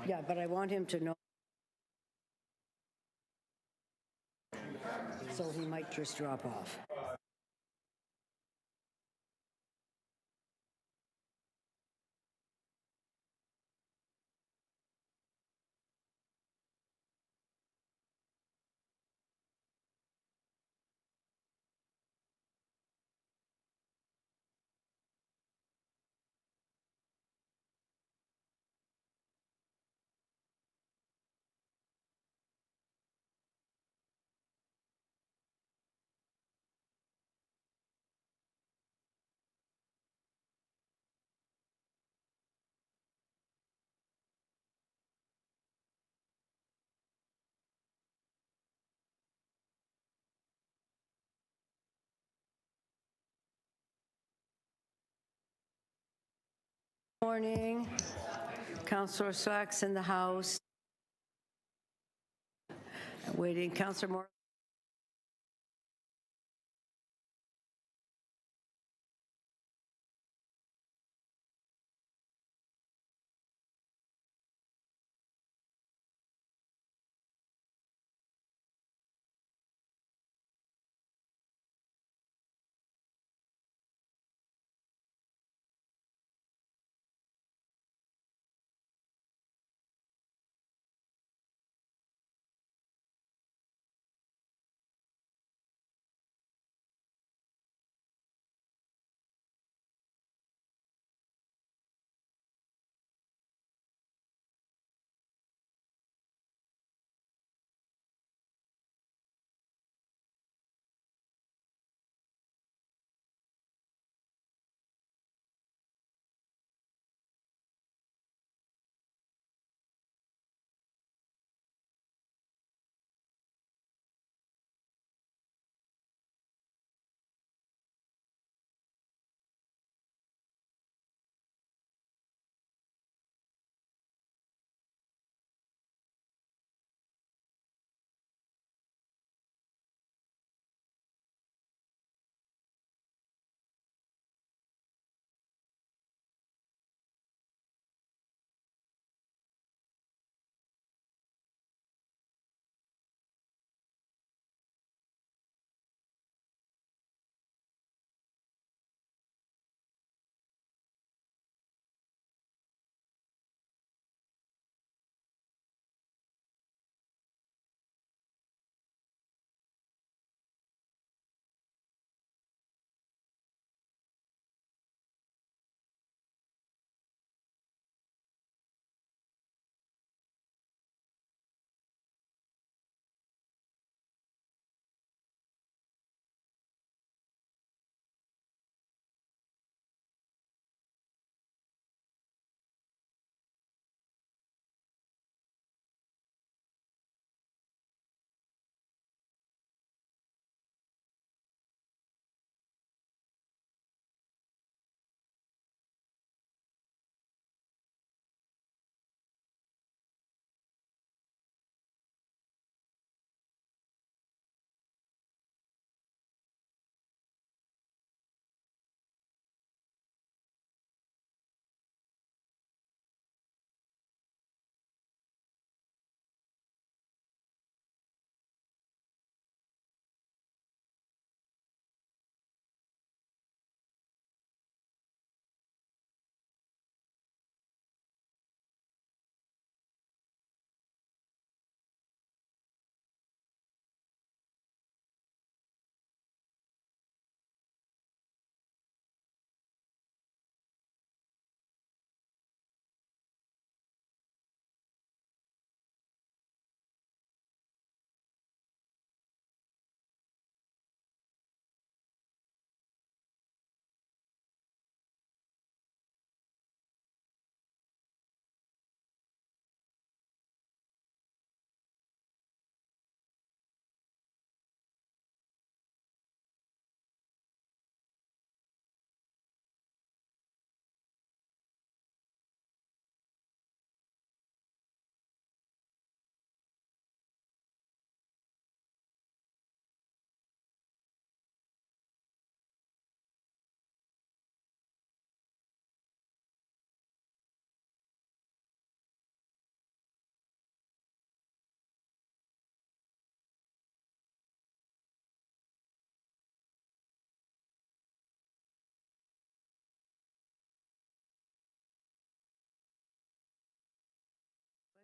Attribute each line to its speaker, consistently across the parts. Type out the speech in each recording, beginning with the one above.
Speaker 1: Yeah, but I want him to know. So he might just drop off. Morning. Councillor Sachs in the House. Waiting. Councillor Moore.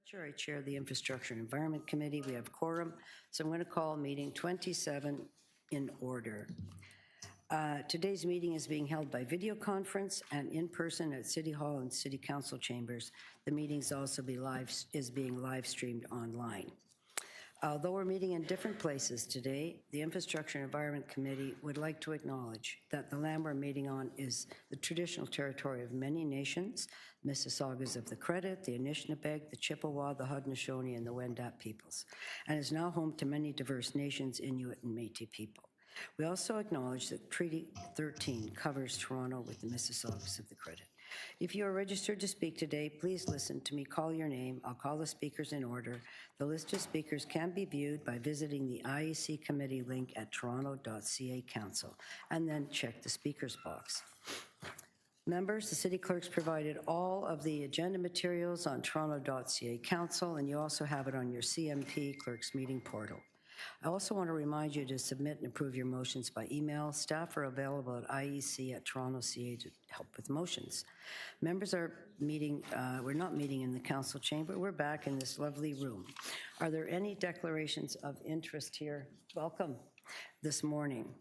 Speaker 1: Chair, I chair the Infrastructure and Environment Committee. We have quorum, so I'm going to call meeting 27 in order. Today's meeting is being held by video conference and in person at City Hall and City Council chambers. The meeting is being live streamed online. Although we're meeting in different places today, the Infrastructure and Environment Committee would like to acknowledge that the land we're meeting on is the traditional territory of many nations, Mississaugas of the Credit, the Anishinaabeg, the Chippewa, the Haudenosaunee, and the Wendat peoples, and is now home to many diverse nations, Inuit and Métis people. We also acknowledge that Treaty 13 covers Toronto with the Mississaugas of the Credit. If you are registered to speak today, please listen to me call your name. I'll call the speakers in order. The list of speakers can be viewed by visiting the IEC committee link at toronto.ca council, and then check the speakers box. Members, the city clerks provided all of the agenda materials on toronto.ca council, and you also have it on your CMP clerks meeting portal. I also want to remind you to submit and approve your motions by email. Staff are available at IEC@toronto.ca to help with motions. Members are meeting, we're not meeting in the council chamber. We're back in this lovely room. Are there any declarations of interest here? Welcome this morning.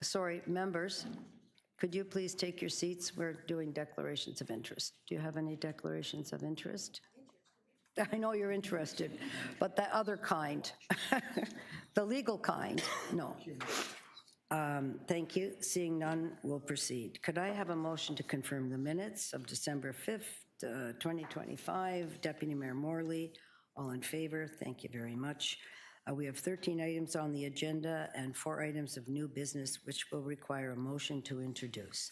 Speaker 1: Sorry, members, could you please take your seats? We're doing declarations of interest. Do you have any declarations of interest? I know you're interested, but the other kind, the legal kind, no. Thank you. Seeing none, we'll proceed. Could I have a motion to confirm the minutes of December 5th, 2025? Deputy Mayor Morley, all in favor? Thank you very much. We have 13 items on the agenda and 4 items of new business, which will require a motion to introduce.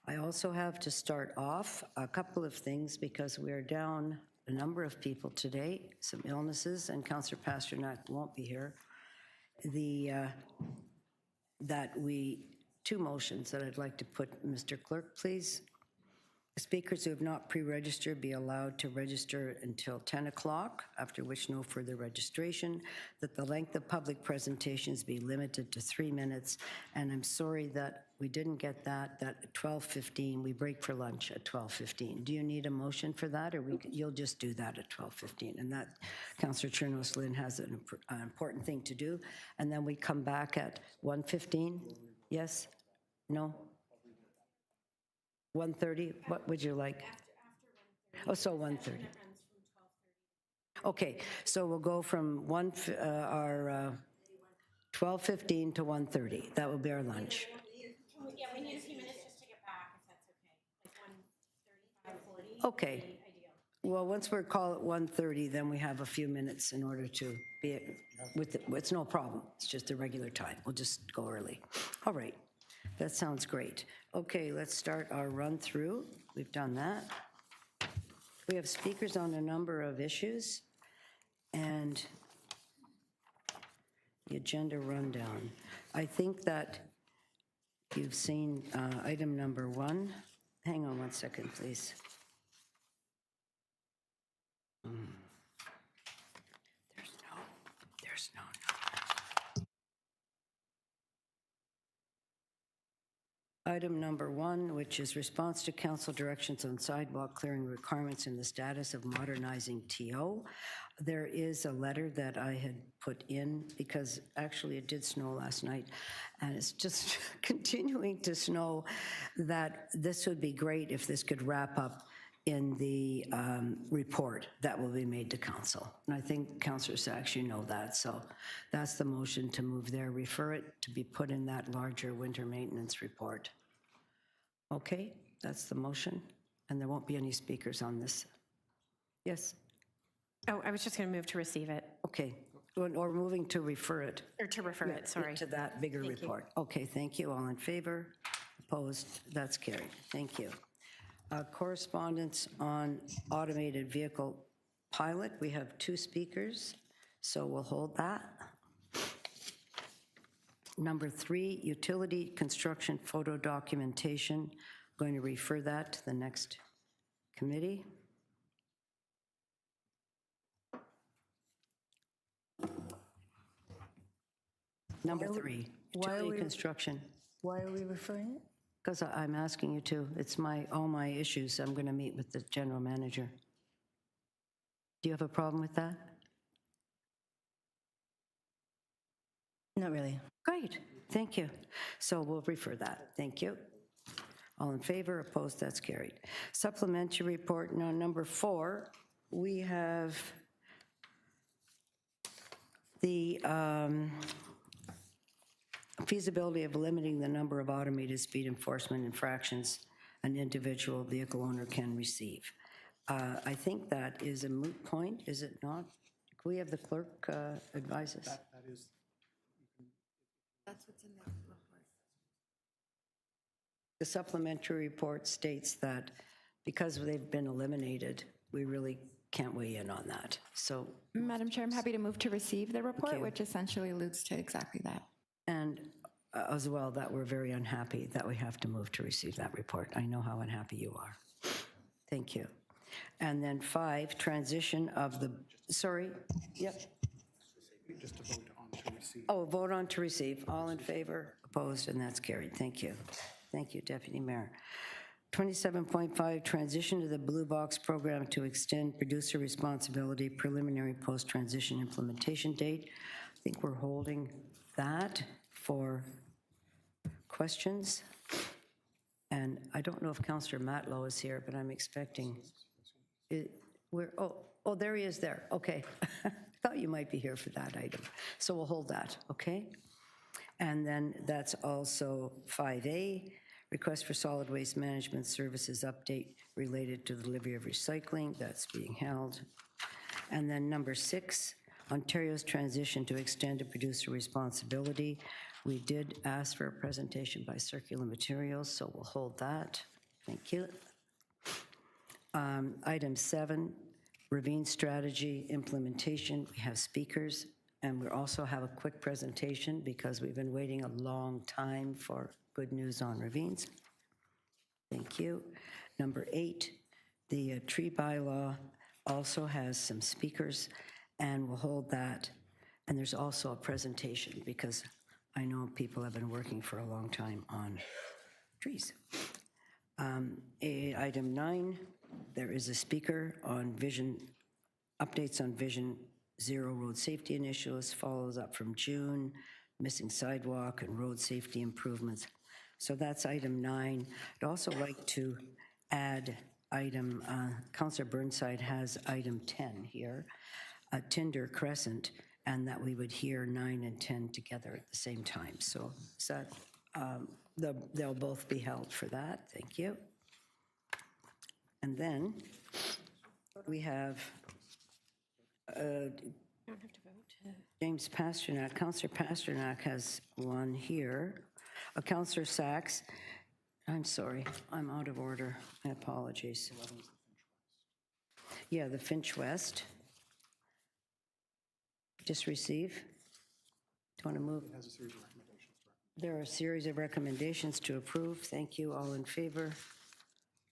Speaker 1: I also have to start off a couple of things because we are down a number of people today, some illnesses, and Councillor Pasternak won't be here. Two motions that I'd like to put, Mr. Clerk, please. Speakers who have not pre-registered be allowed to register until 10 o'clock, after which no further registration, that the length of public presentations be limited to 3 minutes, and I'm sorry that we didn't get that at 12:15, we break for lunch at 12:15. Do you need a motion for that, or you'll just do that at 12:15? And that, Councillor Chernos-Lynn has an important thing to do, and then we come back at 1:15? Yes? No? 1:30, what would you like? Oh, so 1:30. Okay, so we'll go from 12:15 to 1:30. That will be our lunch.
Speaker 2: Yeah, we need a few minutes just to get back, if that's okay. Like 1:35, 40.
Speaker 1: Okay. Well, once we're called at 1:30, then we have a few minutes in order to be with it. It's no problem. It's just a regular time. We'll just go early. All right. That sounds great. Okay, let's start our run through. We've done that. We have speakers on a number of issues and the agenda rundown. I think that you've seen item number 1. Hang on one second, please. There's no. Item number 1, which is response to council directions on sidewalk clearing requirements and the status of modernizing TO. There is a letter that I had put in because actually it did snow last night and it's just continuing to snow, that this would be great if this could wrap up in the report that will be made to council. And I think Councillor Sachs, you know that. So that's the motion to move there, refer it to be put in that larger winter maintenance report. Okay, that's the motion. And there won't be any speakers on this. Yes?
Speaker 2: Oh, I was just going to move to receive it.
Speaker 1: Okay, or moving to refer it.
Speaker 2: Or to refer it, sorry.
Speaker 1: To that bigger report. Okay, thank you. All in favor? Opposed? That's carried. Thank you. Correspondence on automated vehicle pilot. We have 2 speakers, so we'll hold that. Number 3, utility construction photo documentation. Going to refer that to the next committee. Number 3, utility construction.
Speaker 3: Why are we referring it?
Speaker 1: Because I'm asking you to. It's all my issues. I'm going to meet with the general manager. Do you have a problem with that?
Speaker 3: Not really.
Speaker 1: Great, thank you. So we'll refer that. Thank you. All in favor, opposed, that's carried. Supplementary report, now number 4, we have the feasibility of limiting the number of automated speed enforcement infractions an individual vehicle owner can receive. I think that is a moot point, is it not? Can we have the clerk advise us?
Speaker 4: That is,
Speaker 2: That's what's in the report.
Speaker 1: The supplementary report states that because they've been eliminated, we really can't weigh in on that. So,
Speaker 5: Madam Chair, I'm happy to move to receive the report,
Speaker 1: you.
Speaker 5: which essentially alludes to exactly that.
Speaker 1: and as well, that we're very unhappy that we have to move to receive that report. I know how unhappy you are. Thank you. And then 5, transition of the, sorry, yep.
Speaker 4: just to vote on to receive.
Speaker 1: Oh, vote on to receive. All in favor? Opposed? And that's carried. Thank you. Thank you, Deputy Mayor. 27.5, transition to the Blue Box program to extend producer responsibility preliminary post-transition implementation date. I think we're holding that for questions. And I don't know if Councillor Matlow is here, but I'm expecting, oh, there he is there. Okay. I thought you might be here for that item. So we'll hold that, okay? And then that's also 5A, request for solid waste management services update related to the delivery of recycling. That's being held. And then number 6, Ontario's transition to extended producer responsibility. We did ask for a presentation by Circular Materials, so we'll hold that. Thank you. Item 7, Ravine strategy implementation. We have speakers, and we also have a quick presentation because we've been waiting a long time for good news on ravines. Thank you. Number 8, the tree bylaw also has some speakers, and we'll hold that. And there's also a presentation because I know people have been working for a long time on trees. Item 9, there is a speaker on updates on Vision Zero road safety initiatives, follows up from June, missing sidewalk and road safety improvements. So that's item 9. I'd also like to add item, Councillor Burnside has item 10 here, Tinder Crescent, and that we would hear 9 and 10 together at the same time. So that, they'll both be held for that. Thank you. And then we have
Speaker 2: Don't have to vote.
Speaker 1: James Pasternak. Councillor Pasternak has one here. Councillor Sachs, I'm sorry, I'm out of order. My apologies. Yeah, the Finch West. Just receive. Do you want to move?
Speaker 4: It has a series of recommendations.
Speaker 1: There are a series of recommendations to approve. Thank you. All in favor?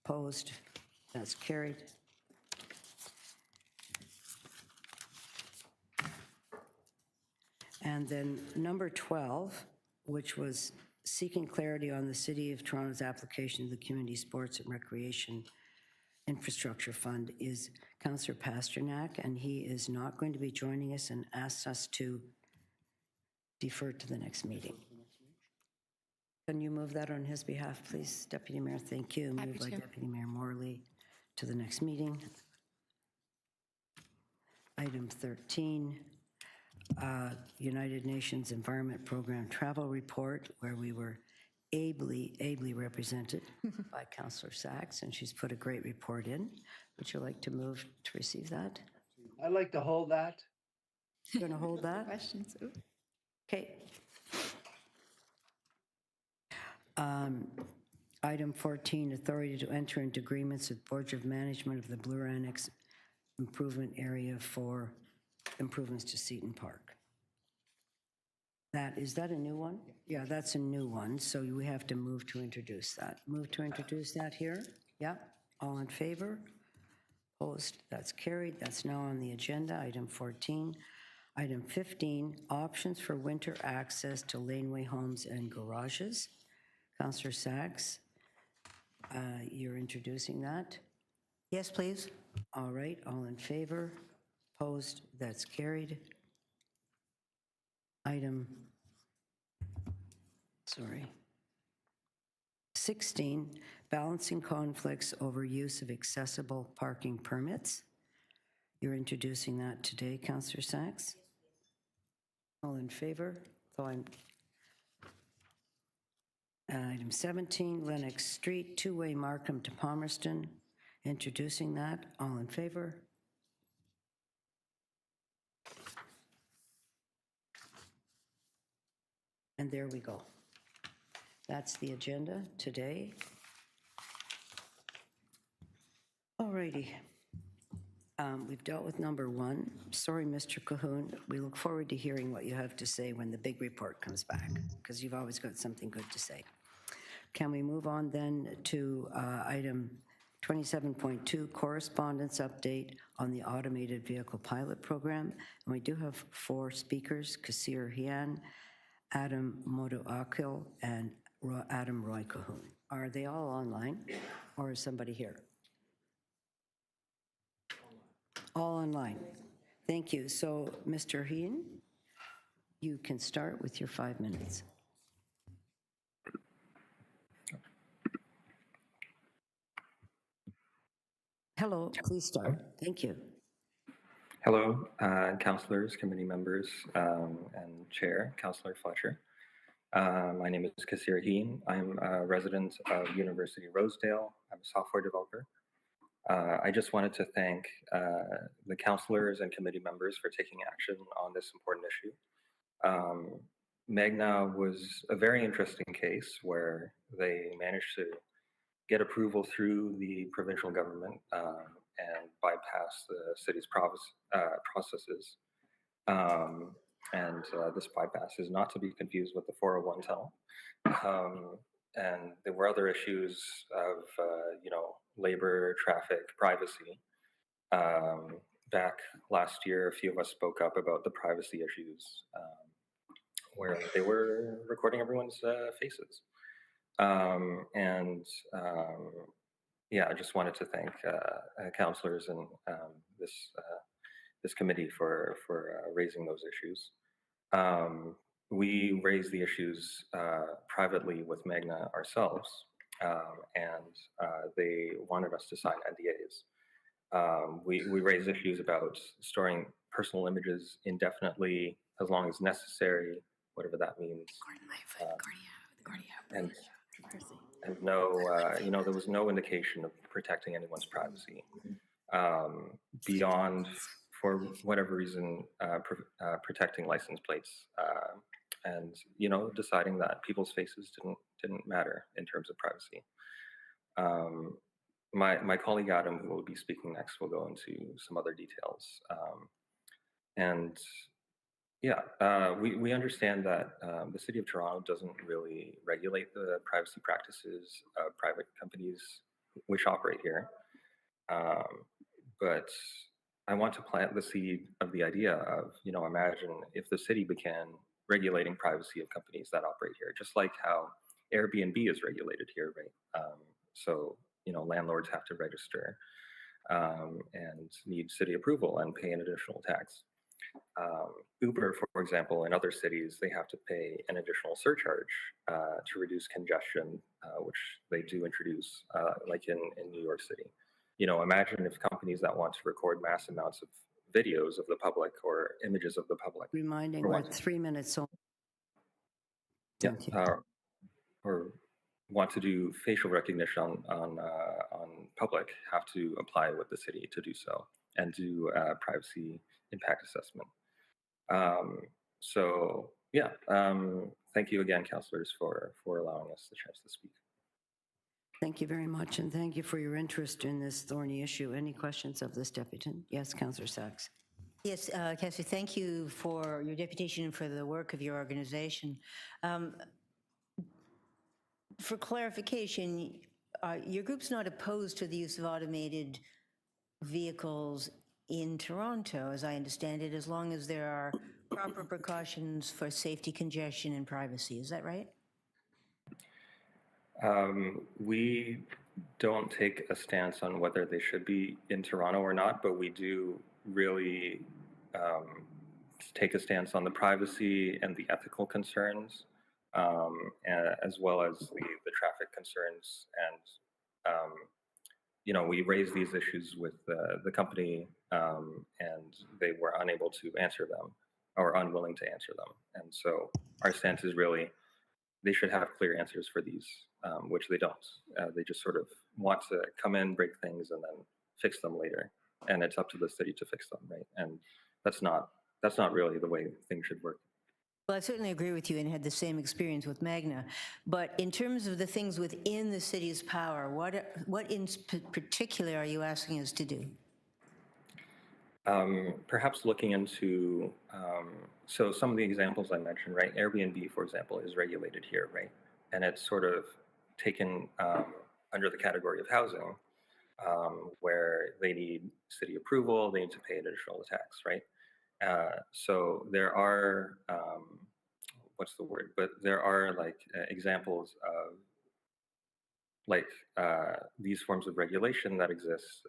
Speaker 1: Opposed? That's carried. And then number 12, which was seeking clarity on the City of Toronto's application to the Community Sports and Recreation Infrastructure Fund, is Councillor Pasternak, and he is not going to be joining us and asks us to defer to the next meeting. Can you move that on his behalf, please, Deputy Mayor? Thank you. Moved by Deputy Mayor Morley to the next meeting. Item 13, United Nations Environment Program Travel Report, where we were ably represented by Councillor Sachs, and she's put a great report in. Would you like to move to receive that?
Speaker 6: I'd like to hold that.
Speaker 1: You're going to hold that?
Speaker 5: Questions? Ooh.
Speaker 1: Okay. Item 14, authority to enter into agreements with Board of Management of the Bloor Annex improvement area for improvements to Seaton Park. Is that a new one? Yeah, that's a new one, so we have to move to introduce that. Move to introduce that here? Yeah, all in favor? Opposed? That's carried. That's now on the agenda, item 14. Item 15, options for winter access to laneway homes and garages. Councillor Sachs, you're introducing that?
Speaker 3: Yes, please.
Speaker 1: All right, all in favor? Opposed? That's carried. Item, 16, balancing conflicts over use of accessible parking permits. You're introducing that today, Councillor Sachs. All in favor? Item 17, Lennox Street, two-way Markham to Palmerston. Introducing that. All in favor? And there we go. That's the agenda today. All righty. We've dealt with number 1. Sorry, Mr. Cahoon. We look forward to hearing what you have to say when the big report comes back, because you've always got something good to say. Can we move on then to item 27.2, correspondence update on the automated vehicle pilot program? And we do have 4 speakers, Kasir Hian, Adam Modoakil, and Adam Roy Cahoon. Are they all online, or is somebody here? All online. Thank you. So, Mr. Heen, you can start with your 5 minutes. Hello, please start. Thank you.
Speaker 7: Hello, councillors, committee members, and Chair, Councillor Fletcher. My name is Kasir Heen. I'm a resident of University Rosedale. I'm a software developer. I just wanted to thank the councillors and committee members for taking action on this important issue. Magna was a very interesting case where they managed to get approval through the provincial government and bypass the city's processes. This bypass is not to be confused with the 401 tunnel. And there were other issues of, labor, traffic, privacy. Back last year, a few of us spoke up about the privacy issues where they were recording everyone's faces. I just wanted to thank councillors and this committee for raising those issues. We raised the issues privately with Magna ourselves, and they wanted us to sign NDAs. We raised issues about storing personal images indefinitely, as long as necessary, whatever that means. And no, there was no indication of protecting anyone's privacy beyond, for whatever reason, protecting license plates, and deciding that people's faces didn't matter in terms of privacy. My colleague Adam, who will be speaking next, will go into some other details. We understand that the City of Toronto doesn't really regulate the privacy practices of private companies which operate here. But I want to plant the seed of the idea of, imagine if the city began regulating privacy of companies that operate here, just like how Airbnb is regulated here, right? Landlords have to register and need city approval and pay an additional tax. Uber, for example, in other cities, they have to pay an additional surcharge to reduce congestion, which they do introduce, like in New York City. Imagine if companies that want to record mass amounts of videos of the public or images of the public.
Speaker 1: Reminding we're at 3 minutes. Thank you.
Speaker 7: Or want to do facial recognition on public, have to apply with the city to do so and do privacy impact assessment. Thank you again, councillors, for allowing us the chance to speak.
Speaker 1: Thank you very much, and thank you for your interest in this thorny issue. Any questions of this deputant? Yes, Councillor Sachs.
Speaker 3: Yes, Councillor, thank you for your deputation and for the work of your organization. For clarification, your group's not opposed to the use of automated vehicles in Toronto, as I understand it, as long as there are proper precautions for safety, congestion, and privacy. Is that right? We
Speaker 7: don't take a stance on whether they should be in Toronto or not, but we do really take a stance on the privacy and the ethical concerns, as well as the traffic concerns. And we raised these issues with the company, and they were unable to answer them or unwilling to answer them. And so our stance is really they should have clear answers for these, which they don't. They just sort of want to come in, break things, and then fix them later. And it's up to the city to fix them, right? And that's not really the way things should work.
Speaker 3: Well, I certainly agree with you and had the same experience with Magna. But in terms of the things within the city's power, what in particular are you asking us to do?
Speaker 7: Perhaps looking into, so some of the examples I mentioned, right? Airbnb, for example, is regulated here, right? And it's sort of taken under the category of housing, where they need city approval, they need to pay an additional tax, right? So there are, what's the word? But there are like examples of like these forms of regulation that exist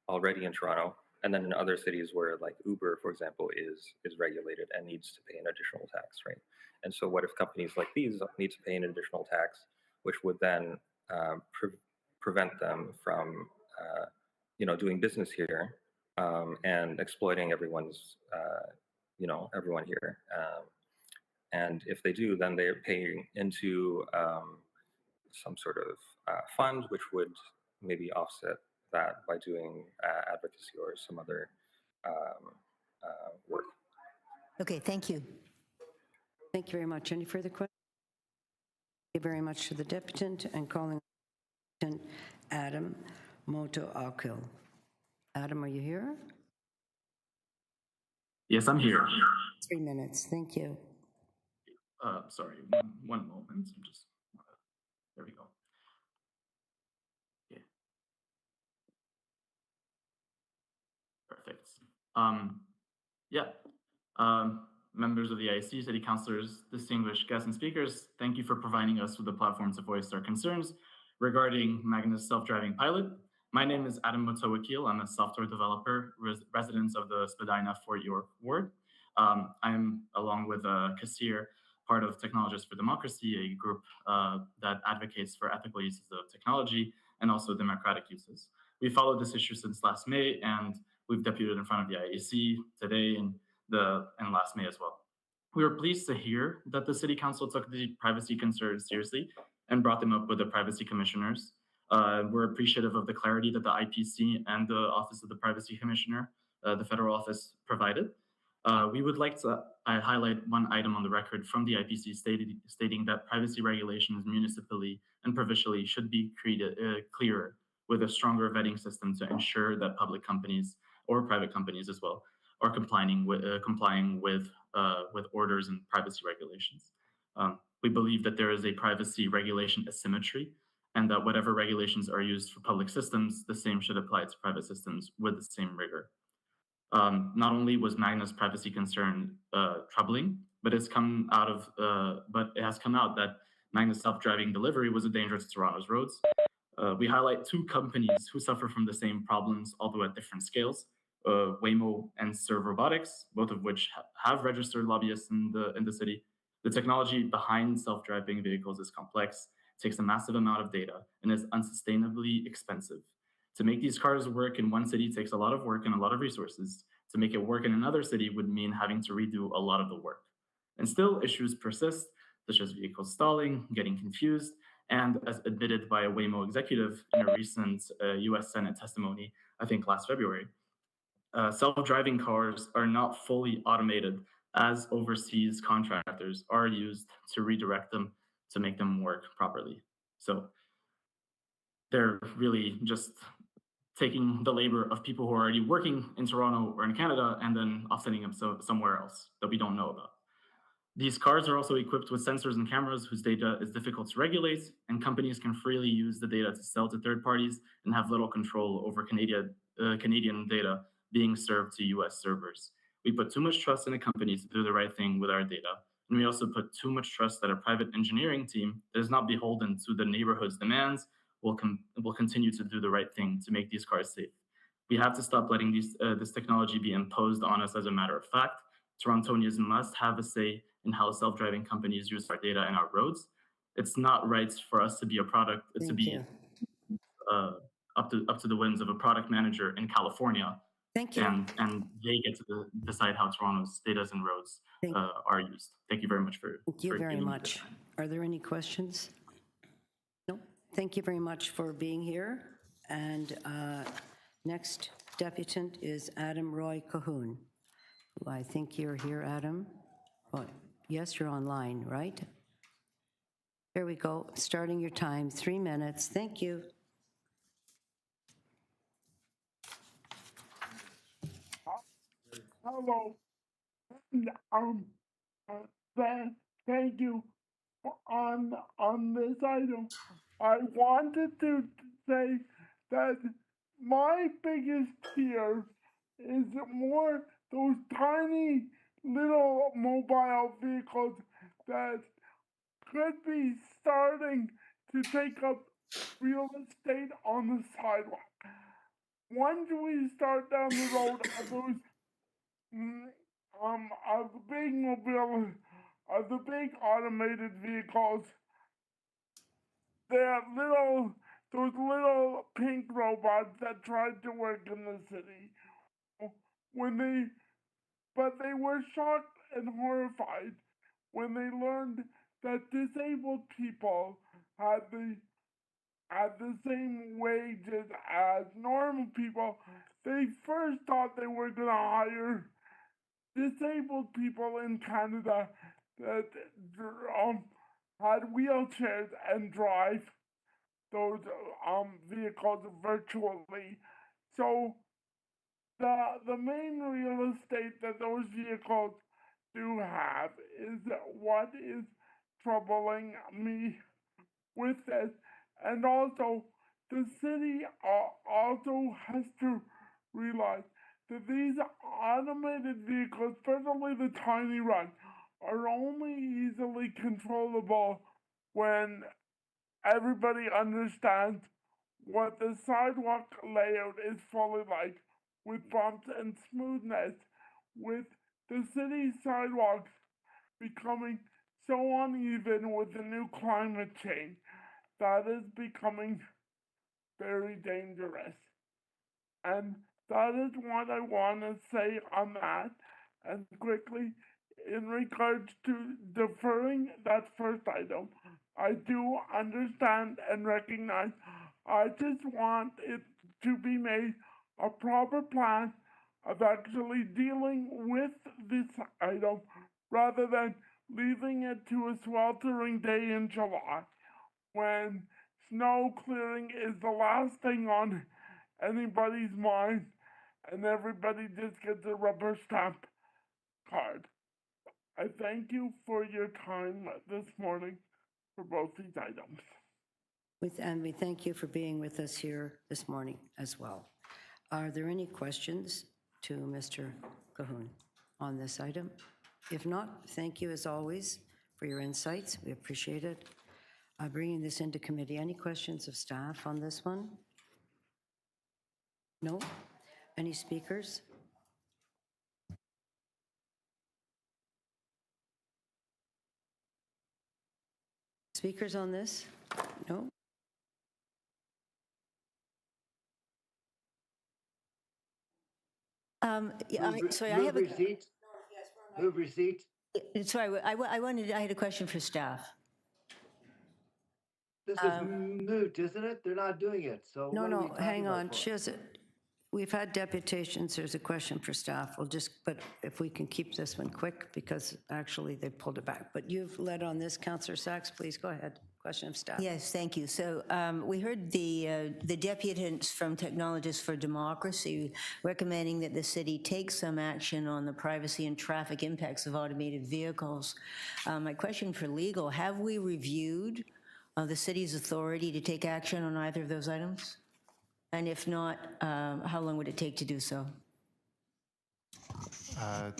Speaker 7: already in Toronto, and then in other cities where like Uber, for example, is regulated and needs to pay an additional tax, right? And so what if companies like these need to pay an additional tax, which would then prevent them from doing business here and exploiting everyone's everyone here. And if they do, then they're paying into some sort of fund, which would maybe offset that by doing advocacy or some other work.
Speaker 3: Okay, thank you.
Speaker 1: Thank you very much. Any further questions? Thank you very much to the deputant, and calling Adam Moto-Akil. Adam, are you here?
Speaker 8: Yes, I'm here.
Speaker 1: 3 minutes. Thank you.
Speaker 8: Sorry, one moment. I'm just there we go. Yeah. Perfect. Yeah. Members of the IEC, city councilors, distinguished guests and speakers, thank you for providing us with a platform to voice our concerns regarding Magna's self-driving pilot. My name is Adam Moto-Akil. I'm a software developer, resident of the Spadina Fort York ward. I'm, along with Kassir, part of Technologists for Democracy, a group that advocates for ethical uses of technology and also democratic uses. We followed this issue since last May, and we've deputed in front of the IEC today and last May as well. We were pleased to hear that the City Council took the privacy concerns seriously and brought them up with the privacy commissioners. We're appreciative of the clarity that the IPC and the Office of the Privacy Commissioner, the federal office, provided. We would like to highlight one item on the record from the IPC stating that privacy regulations municipally and provincially should be clearer with a stronger vetting system to ensure that public companies or private companies as well are complying with orders and privacy regulations. We believe that there is a privacy regulation asymmetry, and that whatever regulations are used for public systems, the same should apply to private systems with the same rigor. Not only was Magna's privacy concern troubling, but it has come out that Magna's self-driving delivery was a danger to Toronto's roads. We highlight two companies who suffer from the same problems, although at different scales: Waymo and Serve Robotics, both of which have registered lobbyists in the city. The technology behind self-driving vehicles is complex, takes a massive amount of data, and is unsustainably expensive. To make these cars work in one city takes a lot of work and a lot of resources. To make it work in another city would mean having to redo a lot of the work. And still, issues persist, such as vehicles stalling, getting confused, and as admitted by a Waymo executive in a recent US Senate testimony, I think last February, self-driving cars are not fully automated, as overseas contractors are used to redirect them to make them work properly. So they're really just taking the labor of people who are already working in Toronto or in Canada and then offsetting them somewhere else that we don't know about. These cars are also equipped with sensors and cameras whose data is difficult to regulate, and companies can freely use the data to sell to third parties and have little control over Canadian data being served to US servers. We put too much trust in the companies to do the right thing with our data, and we also put too much trust that a private engineering team that is not beholden to the neighborhood's demands will continue to do the right thing to make these cars safe. We have to stop letting this technology be imposed on us as a matter of fact. Torontonians must have a say in how self-driving companies use our data and our roads. It's not right for us to be a product, to
Speaker 1: Thank
Speaker 8: be
Speaker 1: you.
Speaker 8: up to the whims of a product manager in California,
Speaker 1: Thank you.
Speaker 8: and they get to decide how Toronto's data and roads are used. Thank you very much for
Speaker 1: Thank you very
Speaker 8: giving me
Speaker 1: much.
Speaker 8: the time.
Speaker 1: Are there any questions? No. Thank you very much for being here. And next deputant is Adam Roy Cahoon. Well, I think you're here, Adam. Oh, yes, you're online, right? Here we go. Starting your time, 3 minutes. Thank you.
Speaker 9: Hello. Um, thank you on this item. I wanted to say that my biggest fear is more those tiny little mobile vehicles that could be starting to take up real estate on the sidewalk. Once we start down the road of those of the big mobile, of the big automated vehicles, those little pink robots that tried to work in the city, but they were shocked and horrified when they learned that disabled people had the same wages as normal people. They first thought they were going to hire disabled people in Canada that had wheelchairs and drive those vehicles virtually. So the main real estate that those vehicles do have is what is troubling me with this. And also, the city also has to realize that these automated vehicles, especially the tiny ones, are only easily controllable when everybody understands what the sidewalk layout is fully like, with bumps and smoothness, with the city sidewalks becoming so uneven with the new climate change. That is becoming very dangerous. And that is what I want to say on that. And quickly, in regards to deferring that first item, I do understand and recognize. I just want it to be made a proper plan of actually dealing with this item rather than leaving it to a sweltering day in July when snow clearing is the last thing on anybody's mind and everybody just gets a rubber stamp card. I thank you for your time this morning for both these items.
Speaker 1: And we thank you for being with us here this morning as well. Are there any questions to Mr. Cahoon on this item? If not, thank you as always for your insights. We appreciate it. Bringing this into committee, any questions of staff on this one? No? Any speakers? Speakers on this? No?
Speaker 3: Sorry, I have a.
Speaker 6: receipt. Move receipt.
Speaker 3: Sorry, I had a question for staff.
Speaker 6: This is moot, isn't it? They're not doing it, so
Speaker 1: No,
Speaker 6: what are we
Speaker 1: no,
Speaker 6: talking
Speaker 1: hang
Speaker 6: about
Speaker 1: on.
Speaker 6: for?
Speaker 1: She has it. We've had deputations. There's a question for staff. But if we can keep this one quick, because actually they pulled it back. But you've led on this, Councillor Sachs. Please go ahead. Question of staff.
Speaker 3: Yes, thank you. So we heard the deputants from Technologists for Democracy recommending that the city take some action on the privacy and traffic impacts of automated vehicles. My question for legal, have we reviewed the city's authority to take action on either of those items? And if not, how long would it take to do so?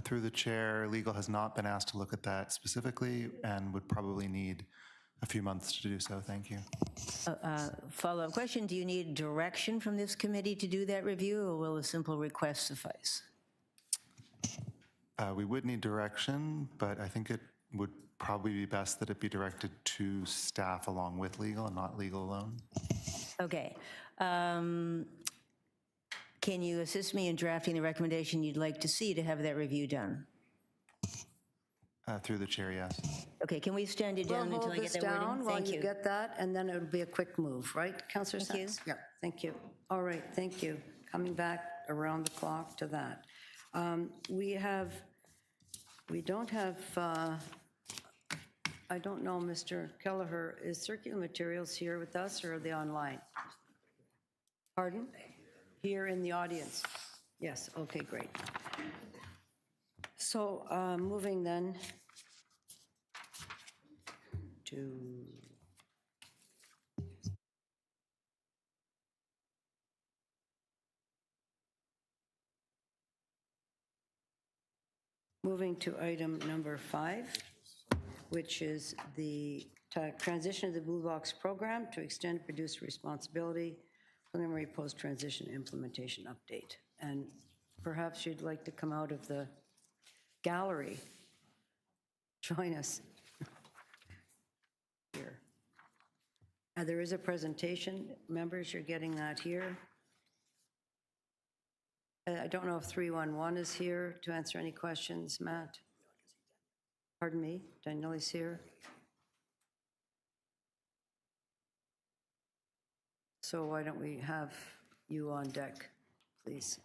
Speaker 10: Through the chair, legal has not been asked to look at that specifically and would probably need a few months to do so. Thank you.
Speaker 3: Follow-up question, do you need direction from this committee to do that review, or will a simple request suffice?
Speaker 10: We would need direction, but I think it would probably be best that it be directed to staff along with legal and not legal alone.
Speaker 3: Okay. Can you assist me in drafting the recommendation you'd like to see to have that review done?
Speaker 10: Through the chair, yes.
Speaker 3: Okay, can we stand it
Speaker 1: We'll
Speaker 3: down until
Speaker 1: hold
Speaker 3: I get
Speaker 1: this
Speaker 3: that word in?
Speaker 1: down while
Speaker 3: Thank
Speaker 1: you
Speaker 3: you.
Speaker 1: get that, and then it'll be a quick move, right, Councillor
Speaker 3: Thank you.
Speaker 1: Sachs? Yeah, thank you. All right, thank you. Coming back around the clock to that. We don't have, I don't know, Mr. Kelleher, is Circular Materials here with us, or are they online? Pardon? Here in the audience? Yes, okay, great. So moving then to item number 5, which is the transition of the Blue Box program to extend producer responsibility, preliminary post-transition implementation update. And perhaps you'd like to come out of the gallery. Join us here. There is a presentation. Members, you're getting that here. I don't know if 311 is here to answer any questions, Matt. Pardon me, Danielle is here. So why don't we have you on deck, please?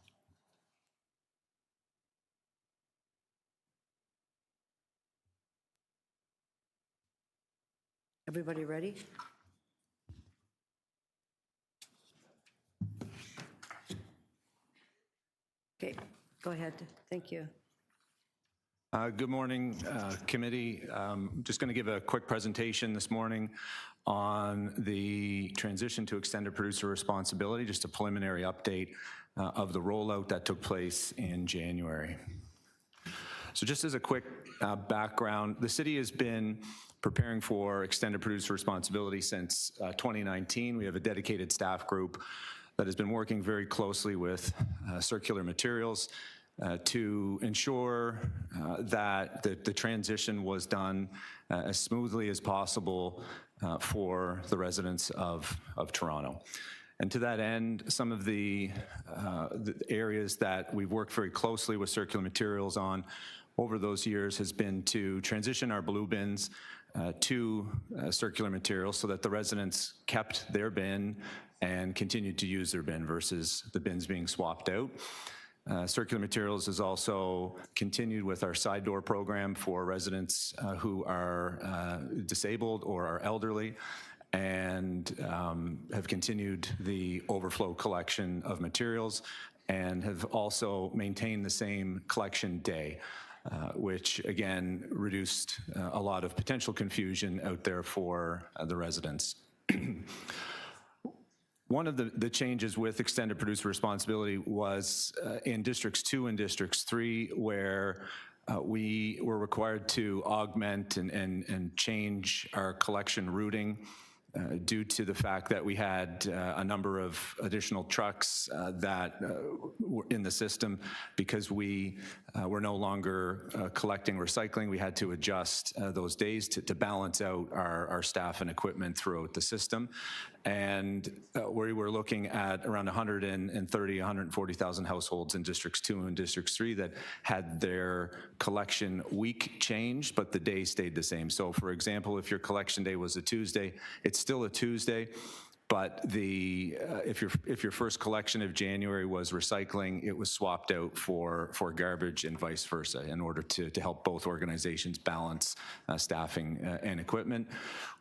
Speaker 1: Everybody ready? Okay, go ahead. Thank you.
Speaker 11: Good morning, committee. Just going to give a quick presentation this morning on the transition to extended producer responsibility, just a preliminary update of the rollout that took place in January. So just as a quick background, the city has been preparing for extended producer responsibility since 2019. We have a dedicated staff group that has been working very closely with Circular Materials to ensure that the transition was done as smoothly as possible for the residents of Toronto. And to that end, some of the areas that we've worked very closely with Circular Materials on over those years has been to transition our blue bins to Circular Materials so that the residents kept their bin and continued to use their bin versus the bins being swapped out. Circular Materials has also continued with our side door program for residents who are disabled or are elderly, and have continued the overflow collection of materials, and have also maintained the same collection day, which again reduced a lot of potential confusion out there for the residents. One of the changes with extended producer responsibility was in Districts 2 and Districts 3, where we were required to augment and change our collection routing due to the fact that we had a number of additional trucks that were in the system. Because we were no longer collecting recycling, we had to adjust those days to balance out our staff and equipment throughout the system. And we were looking at around 130, 140,000 households in Districts 2 and Districts 3 that had their collection week changed, but the day stayed the same. So for example, if your collection day was a Tuesday, it's still a Tuesday, but if your first collection of January was recycling, it was swapped out for garbage and vice versa in order to help both organizations balance staffing and equipment.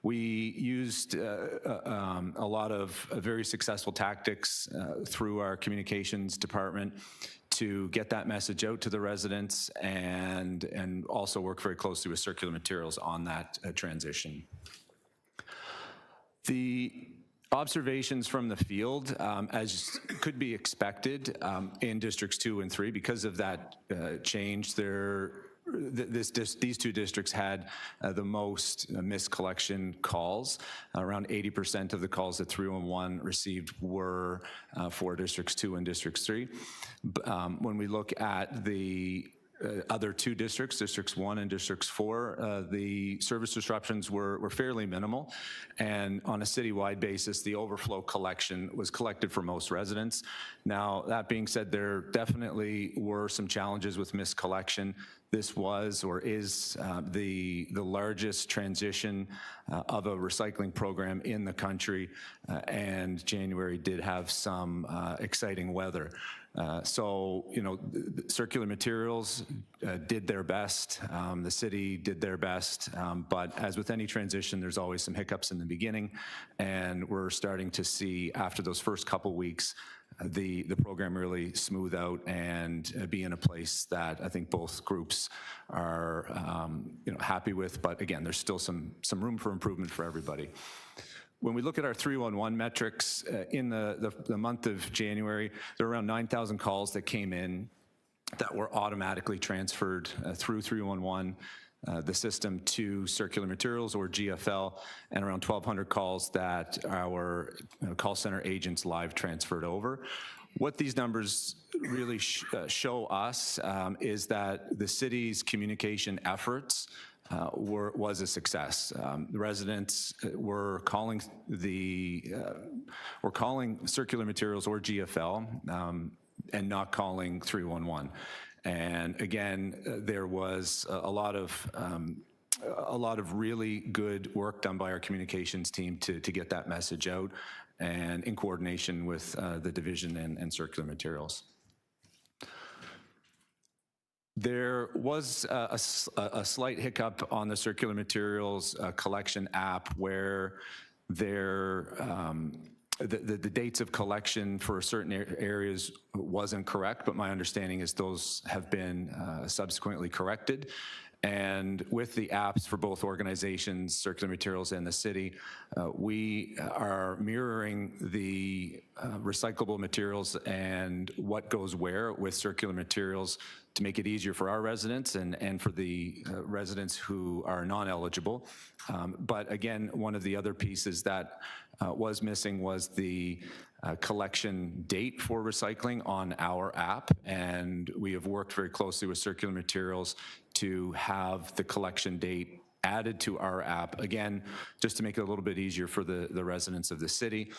Speaker 11: We used a lot of very successful tactics through our communications department to get that message out to the residents, and also work very closely with Circular Materials on that transition. The observations from the field, as could be expected in Districts 2 and 3, because of that change, there these two districts had the most miscollection calls. Around 80% of the calls that 311 received were for Districts 2 and Districts 3. When we look at the other two districts, Districts 1 and Districts 4, the service disruptions were fairly minimal. And on a citywide basis, the overflow collection was collected for most residents. Now, that being said, there definitely were some challenges with miscollection. This was or is the largest transition of a recycling program in the country, and January did have some exciting weather. So, you know, Circular Materials did their best, the city did their best, but as with any transition, there's always some hiccups in the beginning, and we're starting to see after those first couple weeks, the program really smooth out and be in a place that I think both groups are you know, happy with, but again, there's still some room for improvement for everybody. When we look at our 311 metrics, in the month of January, there were around 9,000 calls that came in that were automatically transferred through 311, the system, to Circular Materials or GFL, and around 1,200 calls that our call center agents live transferred over. What these numbers really show us is that the city's communication efforts was a success. The residents were calling Circular Materials or GFL and not calling 311. And again, there was a lot of really good work done by our communications team to get that message out, and in coordination with the division and Circular Materials. There was a slight hiccup on the Circular Materials collection app where the dates of collection for certain areas wasn't correct, but my understanding is those have been subsequently corrected. And with the apps for both organizations, Circular Materials and the city, we are mirroring the recyclable materials and what goes where with Circular Materials to make it easier for our residents and for the residents who are non-eligible. But again, one of the other pieces that was missing was the collection date for recycling on our app, and we have worked very closely with Circular Materials to have the collection date added to our app, again, just to make it a little bit easier for the residents of the city.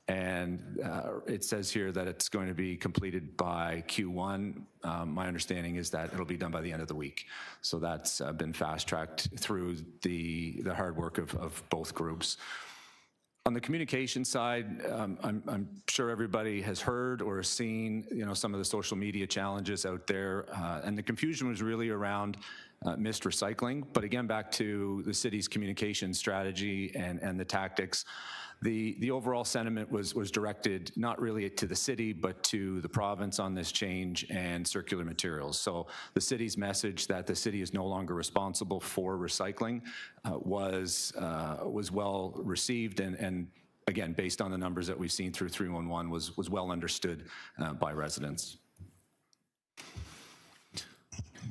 Speaker 11: And it says here that it's going to be completed by Q1. My understanding is that it'll be done by the end of the week. So that's been fast-tracked through the hard work of both groups. On the communication side, I'm sure everybody has heard or seen, you know, some of the social media challenges out there, and the confusion was really around missed recycling. But again, back to the city's communication strategy and the tactics, the overall sentiment was directed not really to the city, but to the province on this change and Circular Materials. So the city's message that the city is no longer responsible for recycling was well received, and again, based on the numbers that we've seen through 311, was well understood by residents.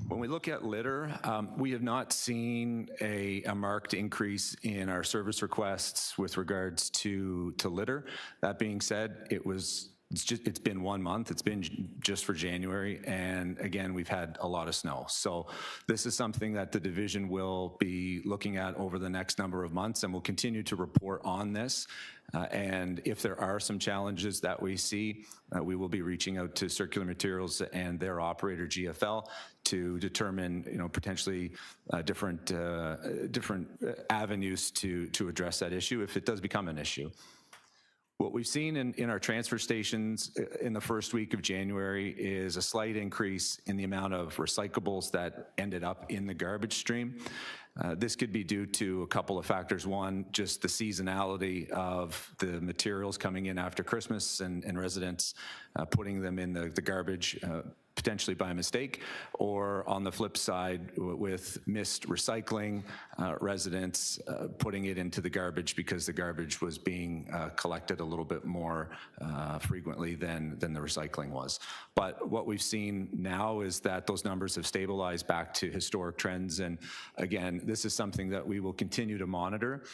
Speaker 11: When we look at litter, we have not seen a marked increase in our service requests with regards to litter. That being said, it's been 1 month. It's been just for January, and again, we've had a lot of snow. So this is something that the division will be looking at over the next number of months, and we'll continue to report on this. And if there are some challenges that we see, we will be reaching out to Circular Materials and their operator GFL to determine, you know, potentially different avenues to address that issue if it does become an issue. What we've seen in our transfer stations in the first week of January is a slight increase in the amount of recyclables that ended up in the garbage stream. This could be due to a couple of factors. One, just the seasonality of the materials coming in after Christmas and residents putting them in the garbage potentially by mistake, or on the flip side, with missed recycling, residents putting it into the garbage because the garbage was being collected a little bit more frequently than the recycling was. But what we've seen now is that those numbers have stabilized back to historic trends. And again, this is something that we will continue to monitor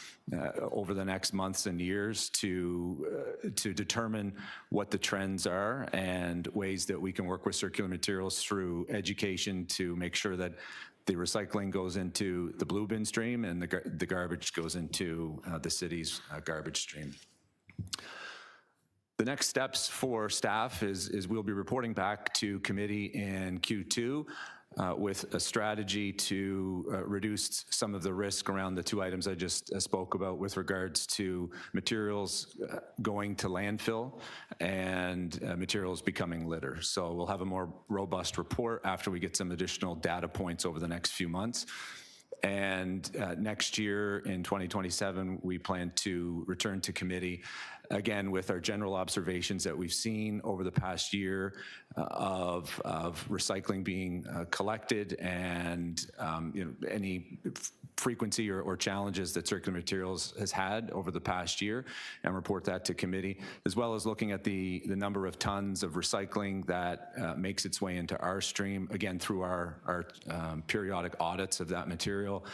Speaker 11: over the next months and years to determine what the trends are and ways that we can work with circular materials through education to make sure that the recycling goes into the blue bin stream and the garbage goes into the city's garbage stream. The next steps for staff is we'll be reporting back to committee in Q2 with a strategy to reduce some of the risk around the two items I just spoke about with regards to materials going to landfill and materials becoming litter. So we'll have a more robust report after we get some additional data points over the next few months. And next year in 2027, we plan to return to committee again with our general observations that we've seen over the past year of recycling being collected and any frequency or challenges that circular materials has had over the past year, and report that to committee, as well as looking at the number of tons of recycling that makes its way into our stream, again, through our periodic audits of that material.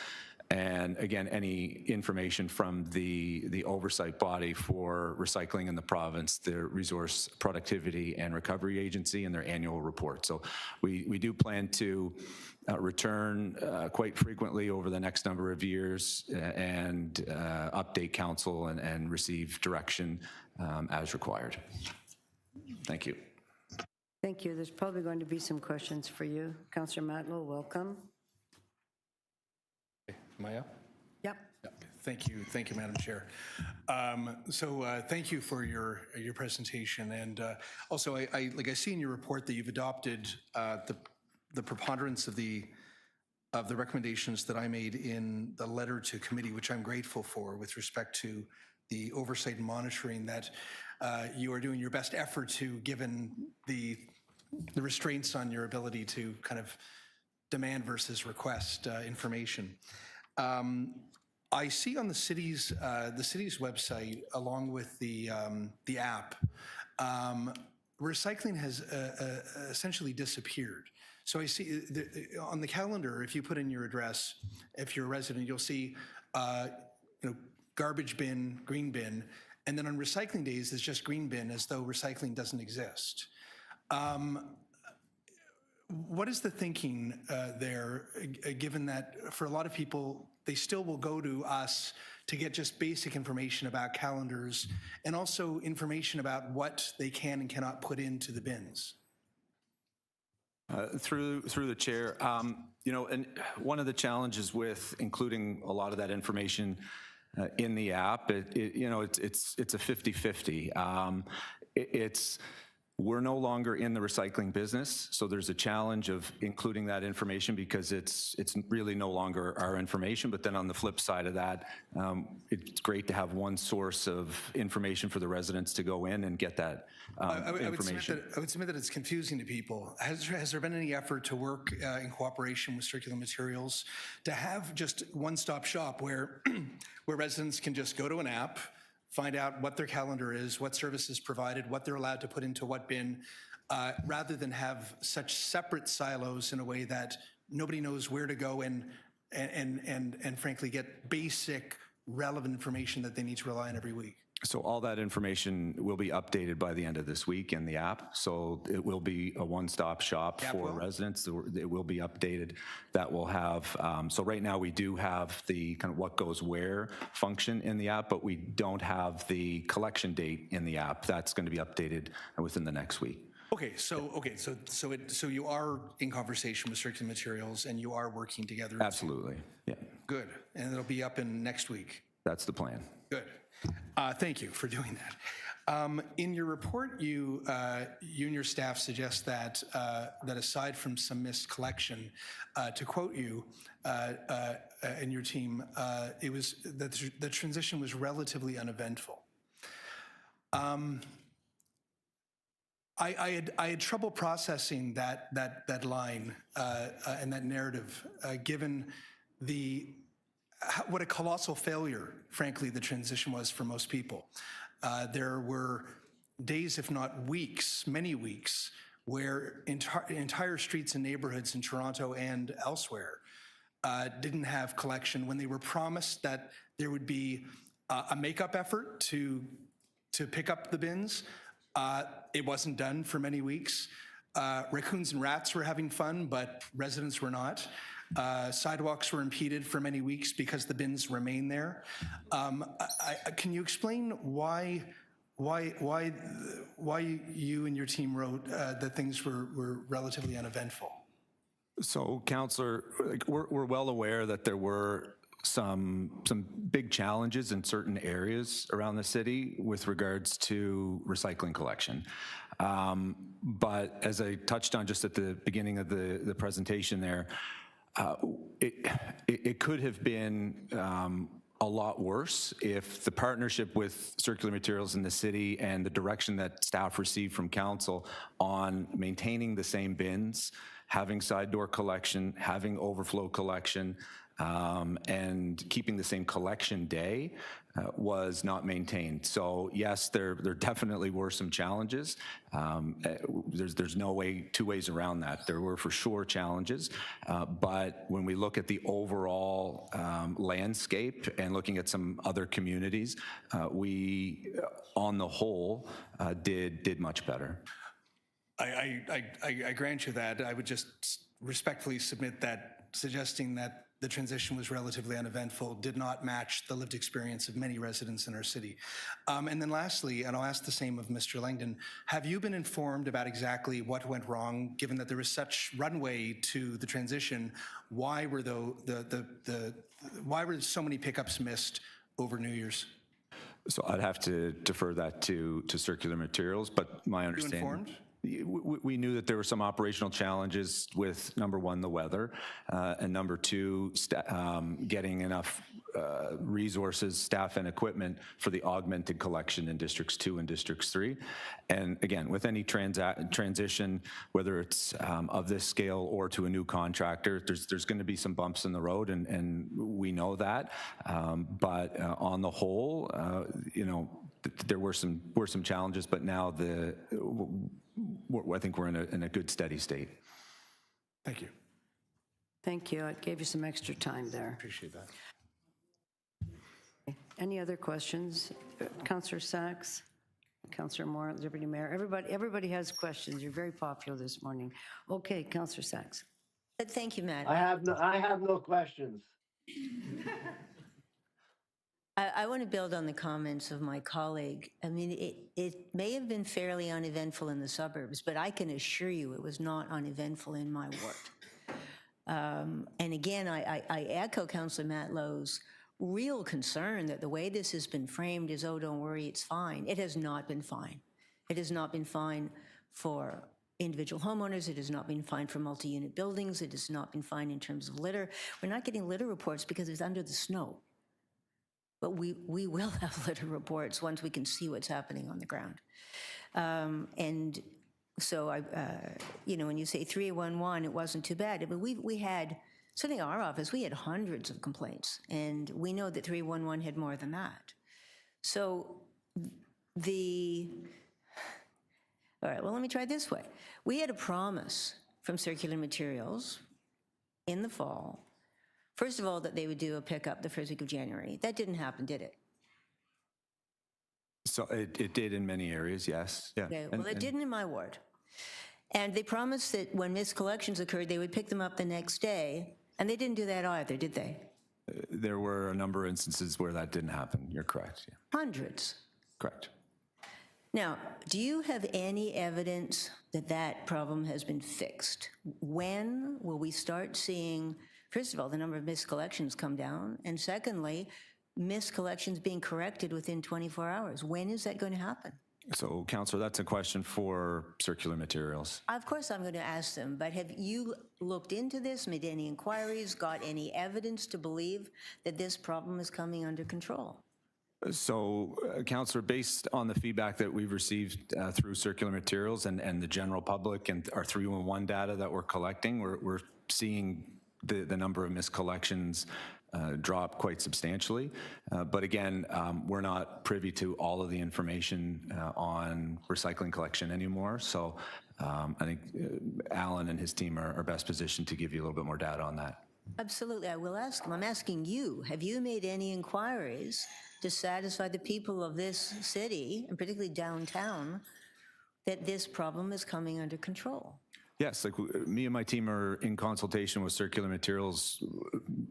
Speaker 11: And again, any information from the oversight body for recycling in the province, the Resource Productivity and Recovery Agency, and their annual report. So we do plan to return quite frequently over the next number of years and update council and receive direction as required. Thank you.
Speaker 1: Thank you. There's probably going to be some questions for you. Councillor Matlow, welcome.
Speaker 4: Maya?
Speaker 1: Yep.
Speaker 4: Thank you, Madam Chair. Thank you for your presentation, and also I see in your report that you've adopted the preponderance of the recommendations that I made in the letter to committee, which I'm grateful for, with respect to the oversight and monitoring that you are doing your best effort to, given the restraints on your ability to kind of demand versus request information. I see on the city's website, along with the app, recycling has essentially disappeared. So I see on the calendar, if you put in your address, if you're a resident, you'll see garbage bin, green bin, and then on recycling days, it's just green bin, as though recycling doesn't exist. What is the thinking there, given that for a lot of people, they still will go to us to get just basic information about calendars and also information about what they can and cannot put into the bins?
Speaker 11: Through the chair, and one of the challenges with including a lot of that information in the app, it's a 50-50. We're no longer in the recycling business, so there's a challenge of including that information because it's really no longer our information. But then on the flip side of that, it's great to have one source of information for the residents to go in and get that information.
Speaker 4: I would submit that it's confusing to people. Has there been any effort to work in cooperation with Circular Materials to have just one-stop shop where residents can just go to an app, find out what their calendar is, what services provided, what they're allowed to put into what bin, rather than have such separate silos in a way that nobody knows where to go and frankly get basic relevant information that they need to rely on every week?
Speaker 11: So all that information will be updated by the end of this week in the app. So it will be a one-stop shop for residents. It will be updated. That will have, so right now we do have the kind of what goes where function in the app, but we don't have the collection date in the app. That's going to be updated within the next week. So you are in conversation with Circular Materials and you are working together? Absolutely, yeah.
Speaker 4: Good, and it'll be up in next week?
Speaker 11: That's the plan.
Speaker 4: Good. Thank you for doing that. In your report, you and your staff suggest that aside from some missed collection, to quote you, and your team, it was that the transition was relatively uneventful. I had trouble processing that line and that narrative, given what a colossal failure, frankly, the transition was for most people. There were days, if not weeks, many weeks, where entire streets and neighborhoods in Toronto and elsewhere didn't have collection when they were promised that there would be a makeup effort to pick up the bins. It wasn't done for many weeks. Raccoons and rats were having fun, but residents were not. Sidewalks were impeded for many weeks because the bins remain there. Can you explain why you and your team wrote that things were relatively uneventful?
Speaker 11: So, Councillor, we're well aware that there were some big challenges in certain areas around the city with regards to recycling collection. But as I touched on just at the beginning of the presentation there, it could have been a lot worse if the partnership with Circular Materials in the city and the direction that staff received from council on maintaining the same bins, having side door collection, having overflow collection, and keeping the same collection day was not maintained. So yes, there definitely were some challenges. There's no two ways around that. There were for sure challenges, but when we look at the overall landscape and looking at some other communities, we, on the whole, did much better.
Speaker 4: I grant you that. I would just respectfully submit that suggesting that the transition was relatively uneventful did not match the lived experience of many residents in our city. And then lastly, and I'll ask the same of Mr. Langdon, have you been informed about exactly what went wrong, given that there was such runway to the transition? Why were why were so many pickups missed over New Year's?
Speaker 11: So I'd have to defer that to Circular Materials, but my understanding.
Speaker 4: Are you informed?
Speaker 11: We knew that there were some operational challenges with, number one, the weather, and number two, getting enough resources, staff, and equipment for the augmented collection in Districts 2 and Districts 3. And again, with any transition, whether it's of this scale or to a new contractor, there's going to be some bumps in the road, and we know that. But on the whole, there were some challenges, but now I think we're in a good steady state.
Speaker 4: Thank you.
Speaker 1: Thank you. I gave you some extra time there.
Speaker 4: Appreciate that.
Speaker 1: Any other questions? Councillor Sachs, Councillor Moore, Deputy Mayor, everybody has questions. You're very popular this morning. Okay, Councillor Sachs.
Speaker 3: Thank you, Matt.
Speaker 6: I have no questions.
Speaker 3: I want to build on the comments of my colleague. I mean, it may have been fairly uneventful in the suburbs, but I can assure you it was not uneventful in my ward. And again, I echo Councillor Matlow's real concern that the way this has been framed is, oh, don't worry, it's fine. It has not been fine. It has not been fine for individual homeowners. It has not been fine for multi-unit buildings. It has not been fine in terms of litter. We're not getting litter reports because it's under the snow. But we will have litter reports once we can see what's happening on the ground. And so, when you say 311, it wasn't too bad. I mean, we had, certainly our office, we had hundreds of complaints. And we know that 311 had more than that. So all right, well, let me try it this way. We had a promise from Circular Materials in the fall, first of all, that they would do a pickup the first week of January. That didn't happen, did it?
Speaker 11: So it did in many areas, yes. Yeah.
Speaker 3: Okay, well, it didn't in my ward. And they promised that when missed collections occurred, they would pick them up the next day. And they didn't do that either, did they?
Speaker 11: There were a number of instances where that didn't happen. You're correct. Yeah.
Speaker 3: Hundreds.
Speaker 11: Correct.
Speaker 3: Now, do you have any evidence that that problem has been fixed? When will we start seeing, first of all, the number of missed collections come down? And secondly, missed collections being corrected within 24 hours. When is that going to happen?
Speaker 11: So, Councillor, that's a question for circular materials.
Speaker 3: Of course I'm going to ask them, but have you looked into this, made any inquiries, got any evidence to believe that this problem is coming under control?
Speaker 11: So, Councillor, based on the feedback that we've received through circular materials and the general public and our 311 data that we're collecting, we're seeing the number of miscollections drop quite substantially. But again, we're not privy to all of the information on recycling collection anymore. So I think Alan and his team are best positioned to give you a little bit more data on that.
Speaker 3: Absolutely, I will ask them. I'm asking you, have you made any inquiries to satisfy the people of this city, and particularly downtown, that this problem is coming under control?
Speaker 11: Yes, like me and my team are in consultation with circular materials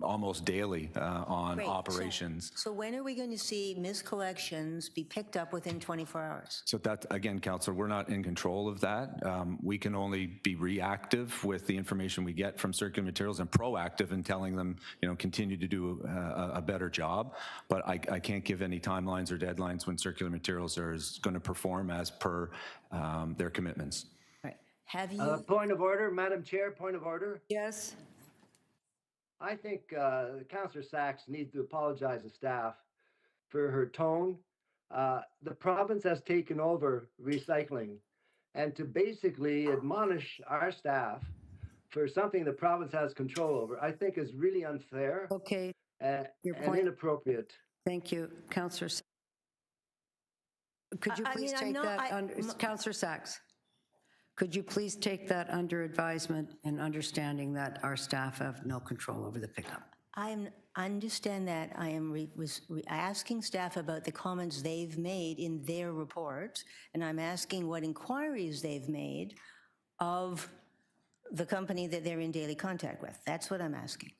Speaker 11: almost daily on
Speaker 3: Great.
Speaker 11: operations.
Speaker 3: So when are we going to see miscollections be picked up within 24 hours?
Speaker 11: So that, again, Councillor, we're not in control of that. We can only be reactive with the information we get from circular materials and proactive in telling them, continue to do a better job. But I can't give any timelines or deadlines when circular materials are going to perform as per their commitments.
Speaker 3: Have you?
Speaker 6: Point of order, Madam Chair, point of order.
Speaker 1: Yes?
Speaker 6: I think Councillor Sachs needs to apologize to staff for her tone. The province has taken over recycling, and to basically admonish our staff for something the province has control over, I think is really unfair.
Speaker 1: Okay.
Speaker 6: And
Speaker 1: point.
Speaker 6: Inappropriate.
Speaker 1: Thank you. Councillor Sachs. Could you please take that under, Councillor Sachs? Could you please take that under advisement and understanding that our staff have no control over the pickup?
Speaker 3: I understand that. I am asking staff about the comments they've made in their report, and I'm asking what inquiries they've made of the company that they're in daily contact with. That's what I'm asking.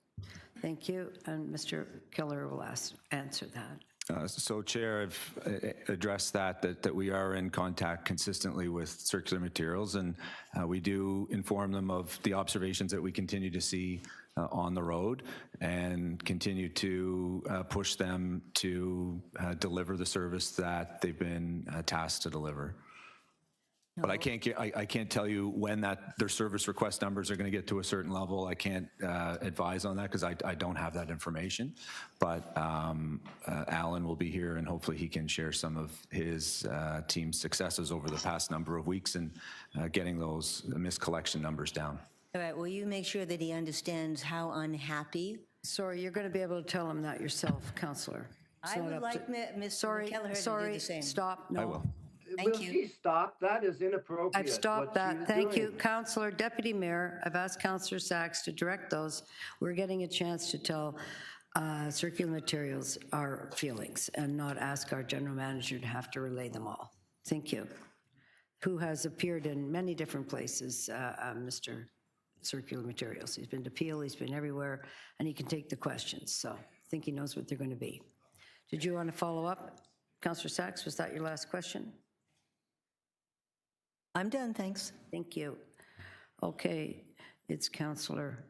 Speaker 1: Thank you, and Mr. Keller will answer that.
Speaker 11: So, Chair, I've addressed that we are in contact consistently with circular materials, and we do inform them of the observations that we continue to see on the road and continue to push them to deliver the service that they've been tasked to deliver. But I can't tell you when their service request numbers are going to get to a certain level. I can't advise on that because I don't have that information. But Alan will be here, and hopefully he can share some of his team's successes over the past number of weeks in getting those miscollection numbers down.
Speaker 3: All right, will you make sure that he understands how unhappy?
Speaker 1: Sorry, you're going to be able to tell him that yourself, Councillor.
Speaker 3: I would like Ms. Kelleher to do the same.
Speaker 1: Stop. No.
Speaker 11: I will.
Speaker 3: Thank you.
Speaker 6: Please stop. That is inappropriate.
Speaker 1: I've stopped
Speaker 6: what
Speaker 1: that.
Speaker 6: she's
Speaker 1: Thank you.
Speaker 6: doing.
Speaker 1: Councillor, Deputy Mayor, I've asked Councillor Sachs to direct those. We're getting a chance to tell circular materials our feelings and not ask our general manager to have to relay them all. Thank you. Who has appeared in many different places, Mr. Circular Materials. He's been to Peel, he's been everywhere, and he can take the questions. So I think he knows what they're going to be. Did you want to follow up? Councillor Sachs, was that your last question?
Speaker 3: I'm done, thanks.
Speaker 1: Thank you. Okay, it's Councillor,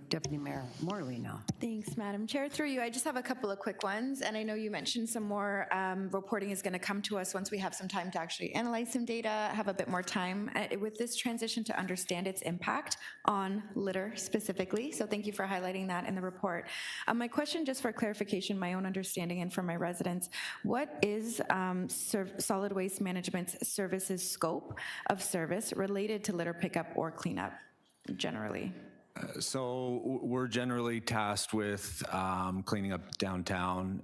Speaker 1: Deputy Mayor Morley now.
Speaker 5: Thanks, Madam Chair. Through you, I just have a couple of quick ones, and I know you mentioned some more reporting is going to come to us once we have some time to actually analyze some data, have a bit more time with this transition to understand its impact on litter specifically. So thank you for highlighting that in the report. My question, just for clarification, my own understanding and for my residents, what is solid waste management's services scope of service related to litter pickup or cleanup generally?
Speaker 11: So we're generally tasked with cleaning up downtown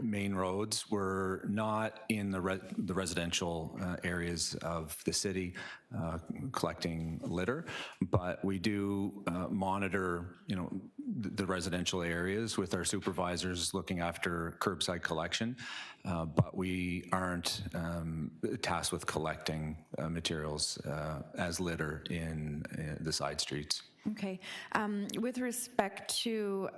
Speaker 11: main roads. We're not in the residential areas of the city collecting litter, but we do monitor, the residential areas with our supervisors looking after curbside collection, but we aren't tasked with collecting materials as litter in the side streets.
Speaker 5: Okay. With respect to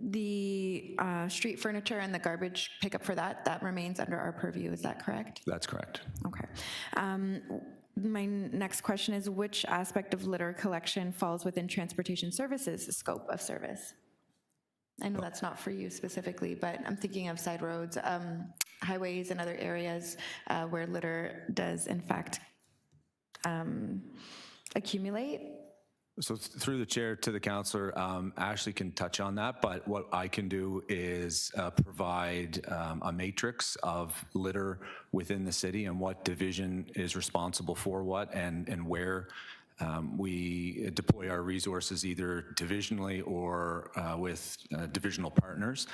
Speaker 5: the street furniture and the garbage pickup for that remains under our purview, is that correct?
Speaker 11: That's correct.
Speaker 5: Okay. My next question is, which aspect of litter collection falls within transportation services scope of service? I know that's not for you specifically, but I'm thinking of side roads, highways and other areas where litter does in fact accumulate.
Speaker 11: So through the chair to the councillor, Ashley can touch on that, but what I can do is provide a matrix of litter within the city and what division is responsible for what and where we deploy our resources either divisionally or with divisional partners.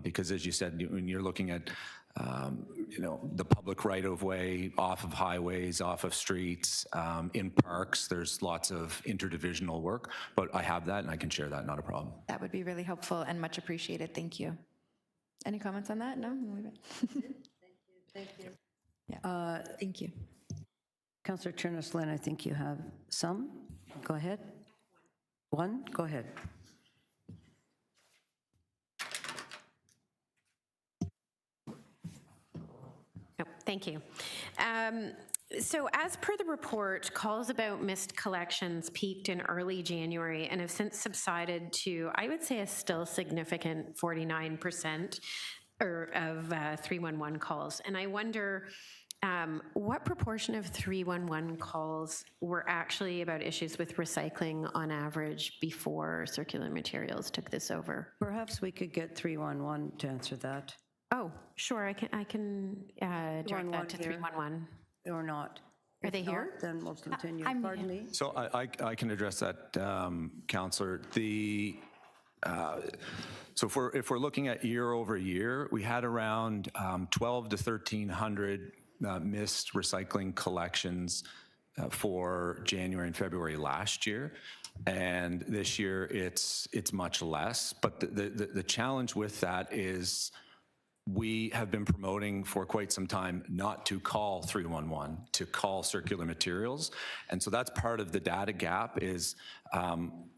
Speaker 11: Because as you said, when you're looking at the public right-of-way, off of highways, off of streets, in parks, there's lots of interdivisional work, but I have that and I can share that, not a problem.
Speaker 5: That would be really helpful and much appreciated. Thank you. Any comments on that? No? We'll leave it.
Speaker 1: Thank you.
Speaker 5: Yeah. Thank you.
Speaker 1: Councillor Chernes-Lynn, I think you have some. Go ahead. One? Go ahead.
Speaker 2: Oh, thank you. So as per the report, calls about missed collections peaked in early January and have since subsided to, I would say, a still significant 49% of 311 calls. And I wonder what proportion of 311 calls were actually about issues with recycling on average before circular materials took this over?
Speaker 1: Perhaps we could get 311 to answer that.
Speaker 2: Oh, sure, I can direct that to 311.
Speaker 1: Or not.
Speaker 2: Are
Speaker 1: If
Speaker 2: they
Speaker 1: not,
Speaker 2: here?
Speaker 1: Then we'll continue.
Speaker 5: I'm
Speaker 1: Pardon
Speaker 5: here.
Speaker 1: me?
Speaker 11: So I can address that, Councillor. So if we're looking at year over year, we had around 12 to 1,300 missed recycling collections for January and February last year. And this year it's much less. But the challenge with that is we have been promoting for quite some time not to call 311, to call circular materials. And so that's part of the data gap is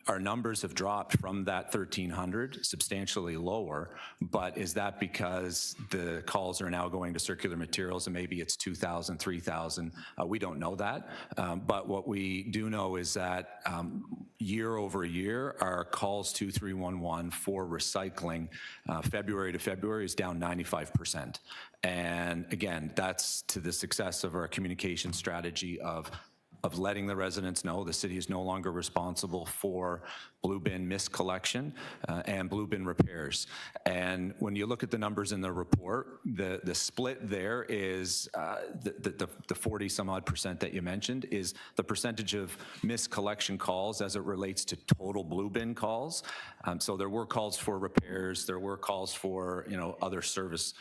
Speaker 11: our numbers have dropped from that 1,300 substantially lower, but is that because the calls are now going to circular materials and maybe it's 2,000, 3,000? We don't know that. But what we do know is that year over year, our calls to 311 for recycling, February to February is down 95%. And again, that's to the success of our communication strategy of letting the residents know the city is no longer responsible for blue bin miscollection and blue bin repairs. And when you look at the numbers in the report, the split there is the 40 some odd percent that you mentioned is the percentage of miscollection calls as it relates to total blue bin calls. So there were calls for repairs, there were calls for other service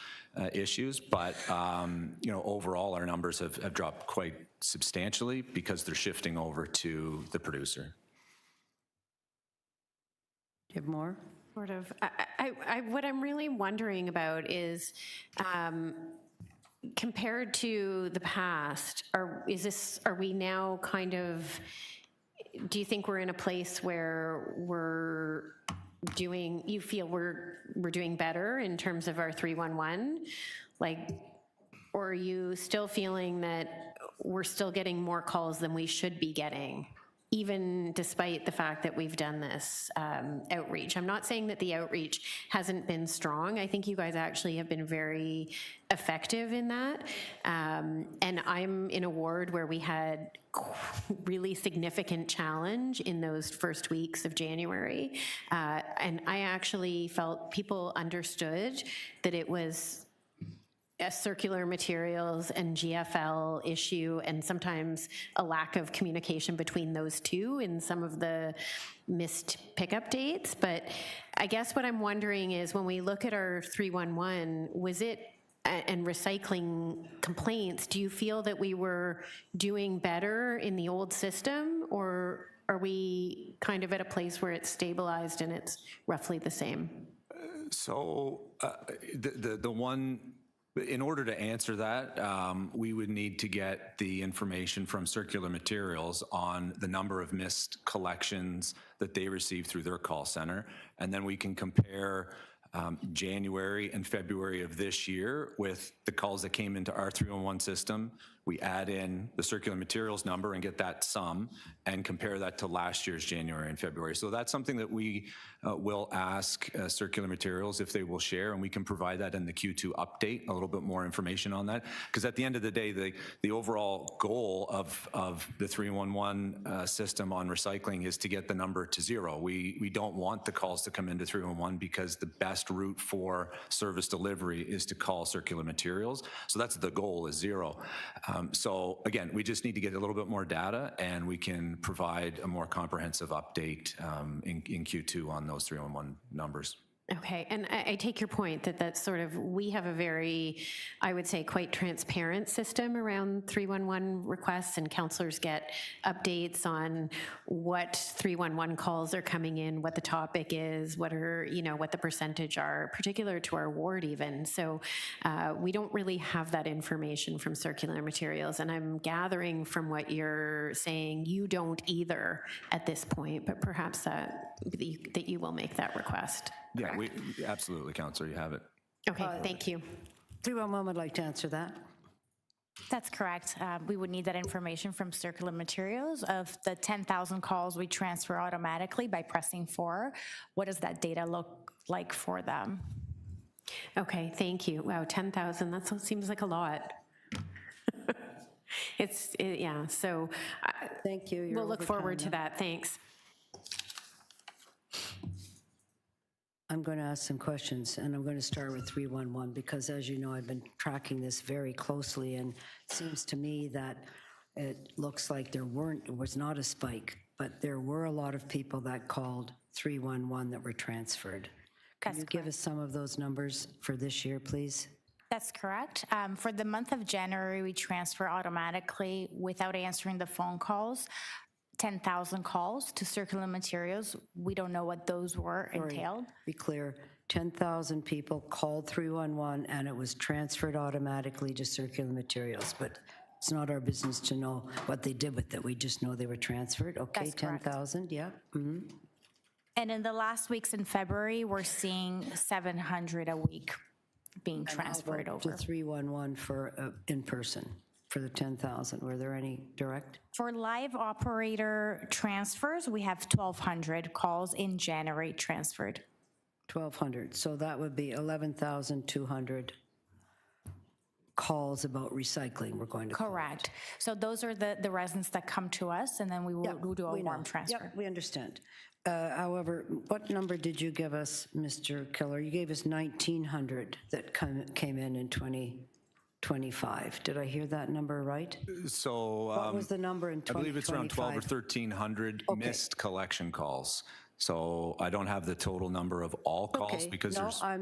Speaker 11: issues, but overall our numbers have dropped quite substantially because they're shifting over to the producer.
Speaker 1: Do you have more?
Speaker 2: Sort of. What I'm really wondering about is, compared to the past, are we now kind of, do you think we're in a place where you feel we're doing better in terms of our 311? Or are you still feeling that we're still getting more calls than we should be getting, even despite the fact that we've done this outreach? I'm not saying that the outreach hasn't been strong. I think you guys actually have been very effective in that. And I'm in a ward where we had really significant challenge in those first weeks of January. And I actually felt people understood that it was a circular materials and GFL issue, and sometimes a lack of communication between those two in some of the missed pickup dates. But I guess what I'm wondering is when we look at our 311, was it and recycling complaints, do you feel that we were doing better in the old system, or are we kind of at a place where it's stabilized and it's roughly the same?
Speaker 11: So the one, in order to answer that, we would need to get the information from circular materials on the number of missed collections that they receive through their call center, and then we can compare January and February of this year, with the calls that came into our 311 system, we add in the circular materials number and get that sum and compare that to last year's January and February. So that's something that we will ask circular materials if they will share, and we can provide that in the Q2 update, a little bit more information on that. Because at the end of the day, the overall goal of the 311 system on recycling is to get the number to zero. We don't want the calls to come into 311 because the best route for service delivery is to call circular materials. So that's the goal, is zero. So again, we just need to get a little bit more data, and we can provide a more comprehensive update in Q2 on those 311 numbers.
Speaker 2: Okay, and I take your point that that's sort of, we have a very, I would say, quite transparent system around 311 requests, and counselors get updates on what 311 calls are coming in, what the topic is, what are, what the percentage are, particular to our ward even. So we don't really have that information from circular materials, and I'm gathering from what you're saying, you don't either at this point, but perhaps that you will make that request.
Speaker 11: Yeah, absolutely, Councillor, you have it.
Speaker 2: Okay, thank you.
Speaker 1: 311 would like to answer that.
Speaker 12: That's correct. We would need that information from circular materials. Of the 10,000 calls we transfer automatically by pressing 4, what does that data look like for them?
Speaker 2: Okay, thank you. Wow, 10,000, that seems like a lot. Yeah, so
Speaker 1: thank you.
Speaker 2: We'll look forward to that. Thanks.
Speaker 1: I'm going to ask some questions, and I'm going to start with 311 because, as you know, I've been tracking this very closely, and it seems to me that it looks like it was not a spike, but there were a lot of people that called 311 that were transferred. Can you give us some of those numbers for this year, please?
Speaker 12: That's correct. For the month of January, we transfer automatically without answering the phone calls. 10,000 calls to circular materials. We don't know what those were entailed.
Speaker 1: Be clear, 10,000 people called 311 and it was transferred automatically to circular materials, but it's not our business to know what they did with it. We just know they were transferred. Okay, 10,000, yeah. Mm-hmm.
Speaker 12: And in the last weeks in February, we're seeing 700 a week being transferred over.
Speaker 1: To 311 for in person. For the 10,000, were there any direct?
Speaker 12: For live operator transfers, we have 1,200 calls in January transferred.
Speaker 1: 1,200, so that would be 11,200 calls about recycling we're going to call.
Speaker 12: Correct. So those are the residents that come to us, and then we'll do a warm transfer.
Speaker 1: Yep, we understand. However, what number did you give us, Mr. Keller? You gave us 1,900 that came in 2025. Did I hear that number right?
Speaker 11: So
Speaker 1: what was the number in 2025?
Speaker 11: I believe it's around 12 or 1,300 missed collection calls. So I don't have the total number of all calls because there's
Speaker 1: I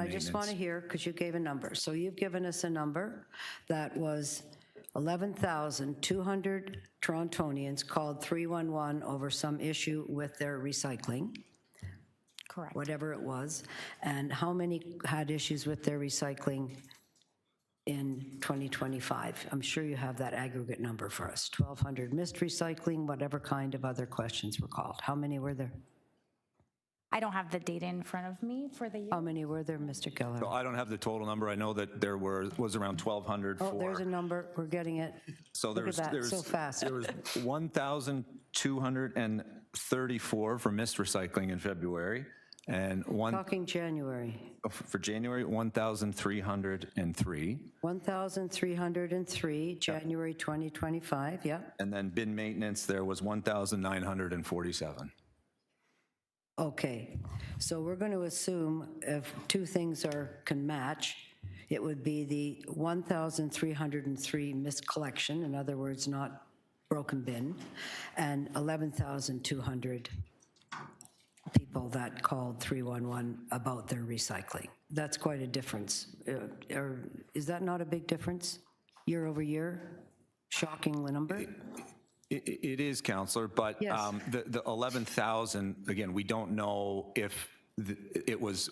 Speaker 1: just want to hear, because you gave a number. So you've given us a number that was 11,200 Torontonians called 311 over some issue with their recycling.
Speaker 12: Correct.
Speaker 1: Whatever it was. And how many had issues with their recycling in 2025? I'm sure you have that aggregate number for us. 1,200 missed recycling, whatever kind of other questions were called. How many were there?
Speaker 12: I don't have the data in front of me for the year.
Speaker 1: How many were there, Mr. Keller?
Speaker 11: So I don't have the total number. I know that there was around 1,200
Speaker 1: Oh, there's a number. We're getting it.
Speaker 11: So
Speaker 1: Look at that, so fast.
Speaker 11: There was 1,234 for missed recycling in February, and
Speaker 1: Talking January.
Speaker 11: for January, 1,303.
Speaker 1: 1,303, January 2025, yeah.
Speaker 11: And then bin maintenance, there was 1,947.
Speaker 1: Okay, so we're going to assume if two things can match, it would be the 1,303 missed collection, in other words, not broken bin, and 11,200 people that called 311 about their recycling. That's quite a difference. Is that not a big difference year over year? Shocking number?
Speaker 11: It is, Councillor, but
Speaker 1: Yes.
Speaker 11: The 11,000, again, we don't know if it was,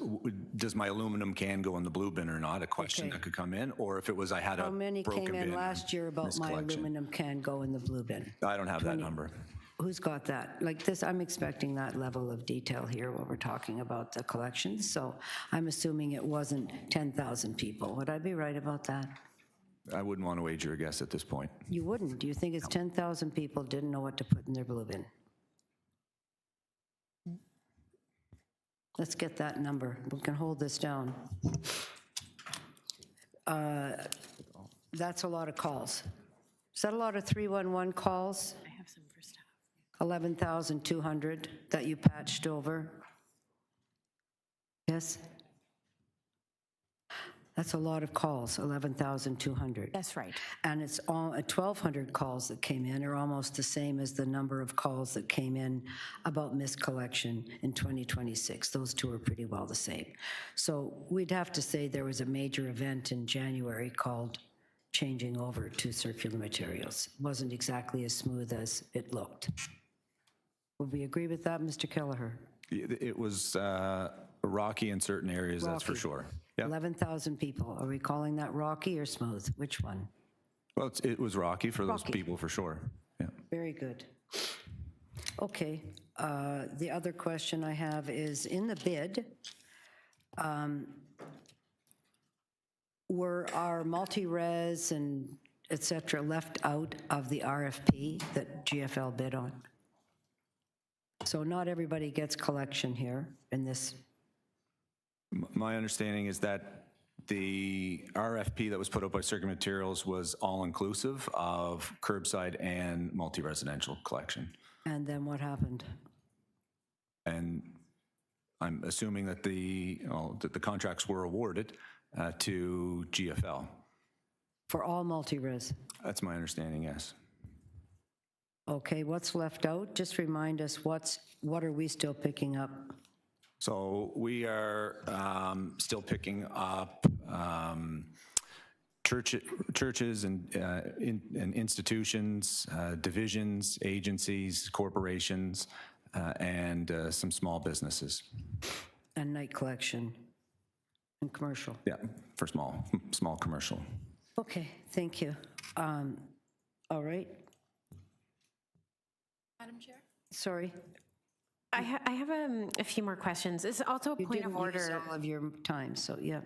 Speaker 11: does my aluminum can go in the blue bin or not, a question that could come in, or if it was I had a
Speaker 1: How
Speaker 11: broken bin.
Speaker 1: many came in last year about my
Speaker 11: miscollection.
Speaker 1: aluminum can go in the blue bin?
Speaker 11: I don't have that number.
Speaker 1: Who's got that? Like this, I'm expecting that level of detail here when we're talking about the collections. So I'm assuming it wasn't 10,000 people. Would I be right about that?
Speaker 11: I wouldn't want to wager a guess at this point.
Speaker 1: You wouldn't. Do you think it's 10,000 people didn't know what to put in their blue bin? Let's get that number. We can hold this down. That's a lot of calls. Is that a lot of 311 calls?
Speaker 2: I have some for staff.
Speaker 1: 11,200 that you patched over? Yes? That's a lot of calls, 11,200.
Speaker 12: That's right.
Speaker 1: And it's all 1,200 calls that came in are almost the same as the number of calls that came in about miscollection in 2026. Those two are pretty well the same. So we'd have to say there was a major event in January called changing over to circular materials. It wasn't exactly as smooth as it looked. Would we agree with that, Mr. Kelleher?
Speaker 11: It was rocky in certain areas, that's for
Speaker 1: Rocky.
Speaker 11: sure. Yep.
Speaker 1: 11,000 people. Are we calling that rocky or smooth? Which one?
Speaker 11: Well, it was rocky for those
Speaker 1: Rocky.
Speaker 11: people, for sure. Yeah.
Speaker 1: Very good. Okay. The other question I have is, in the bid, were our multi-res and et cetera left out of the RFP that GFL bid on? So not everybody gets collection here in this.
Speaker 11: My understanding is that the RFP that was put out by Circuit Materials was all-inclusive of curbside and multi-residential collection.
Speaker 1: And then what happened?
Speaker 11: And I'm assuming that the contracts were awarded to GFL.
Speaker 1: For all multi-res?
Speaker 11: That's my understanding, yes.
Speaker 1: Okay, what's left out? Just remind us what are we still picking up?
Speaker 11: So we are still picking up churches and institutions, divisions, agencies, corporations, and some small businesses.
Speaker 1: And night collection and commercial?
Speaker 11: Yeah, for small commercial.
Speaker 1: Okay, thank you. All right.
Speaker 5: Madam Chair?
Speaker 1: Sorry.
Speaker 2: I have a few more questions. It's also a
Speaker 1: You
Speaker 2: point of
Speaker 1: didn't use
Speaker 2: order.
Speaker 1: all of your time, so yeah.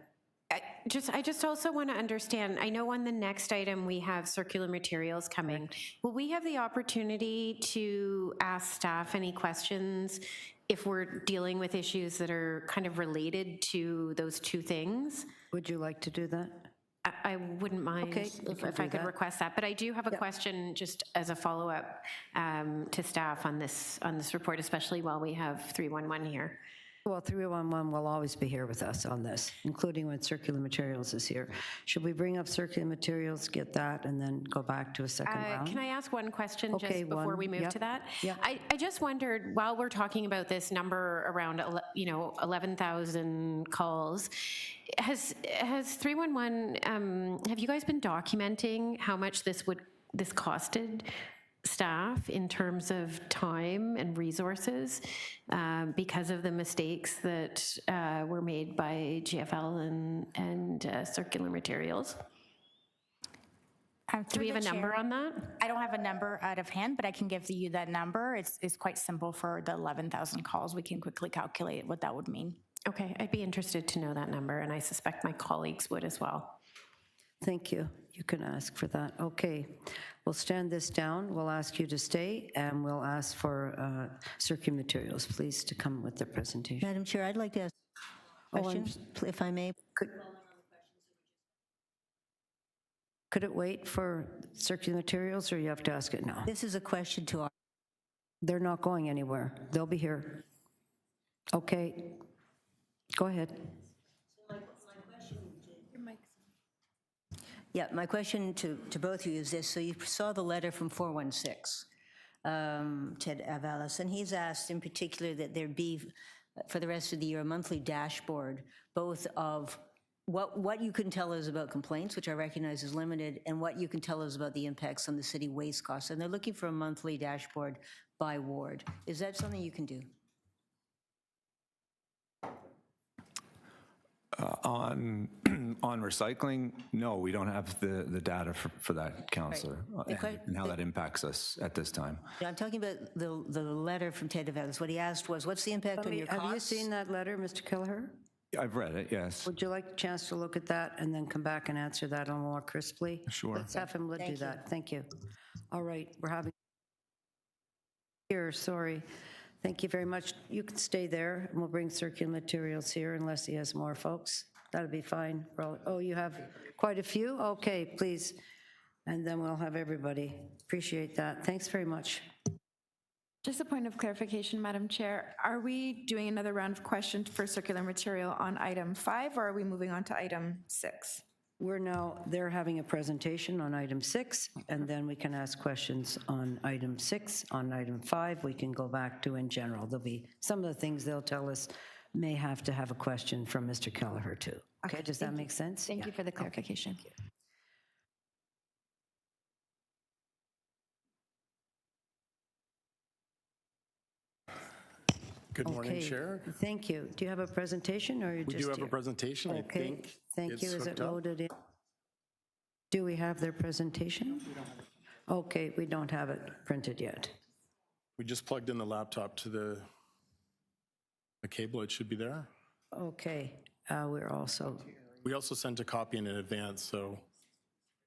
Speaker 2: I just also want to understand, I know on the next item we have circular materials coming. Will we have the opportunity to ask staff any questions if we're dealing with issues that are kind of related to those two things?
Speaker 1: Would you like to do that?
Speaker 2: I wouldn't mind
Speaker 1: Okay, we can
Speaker 2: if I
Speaker 1: do
Speaker 2: could
Speaker 1: that.
Speaker 2: request that, but I do have a question just as a follow-up to staff on this report, especially while we have 311 here.
Speaker 1: Well, 311 will always be here with us on this, including when circular materials is here. Should we bring up circular materials, get that, and then go back to a second round?
Speaker 2: Can I ask one question
Speaker 1: Okay,
Speaker 2: just before
Speaker 1: one,
Speaker 2: we move
Speaker 1: yeah,
Speaker 2: to that?
Speaker 1: yeah.
Speaker 2: I just wondered, while we're talking about this number around 11,000 calls, has 311, have you guys been documenting how much this costed staff in terms of time and resources because of the mistakes that were made by GFL and circular materials? Do we have a number on that?
Speaker 12: I don't have a number out of hand, but I can give you that number. It's quite simple for the 11,000 calls. We can quickly calculate what that would mean.
Speaker 2: Okay, I'd be interested to know that number, and I suspect my colleagues would as well.
Speaker 1: Thank you. You can ask for that. Okay. We'll stand this down. We'll ask you to stay, and we'll ask for circular materials, please, to come with their presentation.
Speaker 3: Madam Chair, I'd like to ask a question, if I may.
Speaker 1: Could it wait for circular materials, or you have to ask it now?
Speaker 3: This is a question to our.
Speaker 1: They're not going anywhere. They'll be here. Okay. Go ahead.
Speaker 3: Yeah, my question to both of you is this. So you saw the letter from 416, Ted Avalos, and he's asked in particular that there be, for the rest of the year, a monthly dashboard, both of what you can tell us about complaints, which I recognize is limited, and what you can tell us about the impacts on the city waste costs. And they're looking for a monthly dashboard by ward. Is that something you can do?
Speaker 11: On recycling, no, we don't have the data for that, Councillor, and how that impacts us at this time.
Speaker 3: I'm talking about the letter from Ted Evans. What he asked was, what's the impact on your costs?
Speaker 1: Have you seen that letter, Mr. Kelleher?
Speaker 11: I've read it, yes.
Speaker 1: Would you like a chance to look at that and then come back and answer that a little more crisply?
Speaker 11: Sure.
Speaker 1: Let's have him do that. Thank you. All right, we're having here, sorry. Thank you very much. You can stay there, and we'll bring circular materials here unless he has more folks. That'll be fine. Oh, you have quite a few? Okay, please. And then we'll have everybody. Appreciate that. Thanks very much.
Speaker 5: Just a point of clarification, Madam Chair. Are we doing another round of questions for circular material on item 5, or are we moving on to item 6?
Speaker 1: They're having a presentation on item 6, and then we can ask questions on item 6. On item 5, we can go back to in general. There'll be some of the things they'll tell us may have to have a question from Mr. Kelleher too. Okay, does that make sense?
Speaker 5: Thank you for the clarification.
Speaker 1: Okay.
Speaker 13: Good morning,
Speaker 1: Okay,
Speaker 13: Chair.
Speaker 1: thank you. Do you have a presentation or you
Speaker 13: We
Speaker 1: just
Speaker 13: do have
Speaker 1: here?
Speaker 13: a presentation. I
Speaker 1: Okay,
Speaker 13: think
Speaker 1: thank
Speaker 13: it's
Speaker 1: you. Is it
Speaker 13: hooked up.
Speaker 1: loaded in? Do we have their presentation? Okay, we don't have it printed yet.
Speaker 13: We just plugged in the laptop to the cable. It should be there.
Speaker 1: Okay,
Speaker 13: We also sent a copy in advance, so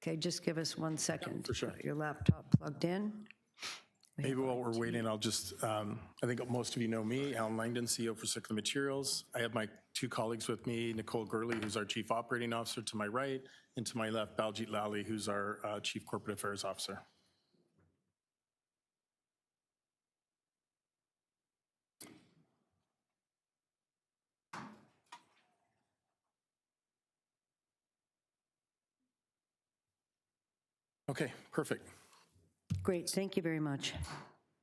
Speaker 1: okay, just give us 1 second.
Speaker 13: for sure.
Speaker 1: Get your laptop plugged in.
Speaker 13: maybe while we're waiting, I'll just, I think most of you know me, Alan Langdon, CEO for Circular Materials. I have my 2 colleagues with me, Nicole Gurley, who's our Chief Operating Officer to my right, and to my left, Baljit Lally, who's our Chief Corporate Affairs Officer. Okay, perfect.
Speaker 1: Great, thank you very much.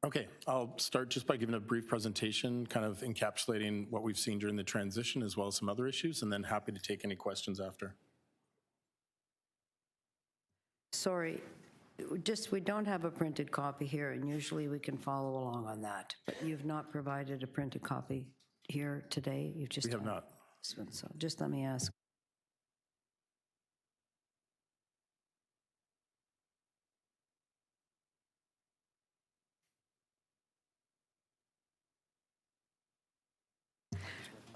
Speaker 13: Okay, I'll start just by giving a brief presentation, kind of encapsulating what we've seen during the transition as well as some other issues, and then happy to take any questions after.
Speaker 1: Sorry, we don't have a printed copy here, and usually we can follow along on that, but you've not provided a printed copy here today? You've just.
Speaker 13: We have not.
Speaker 1: So just let me ask.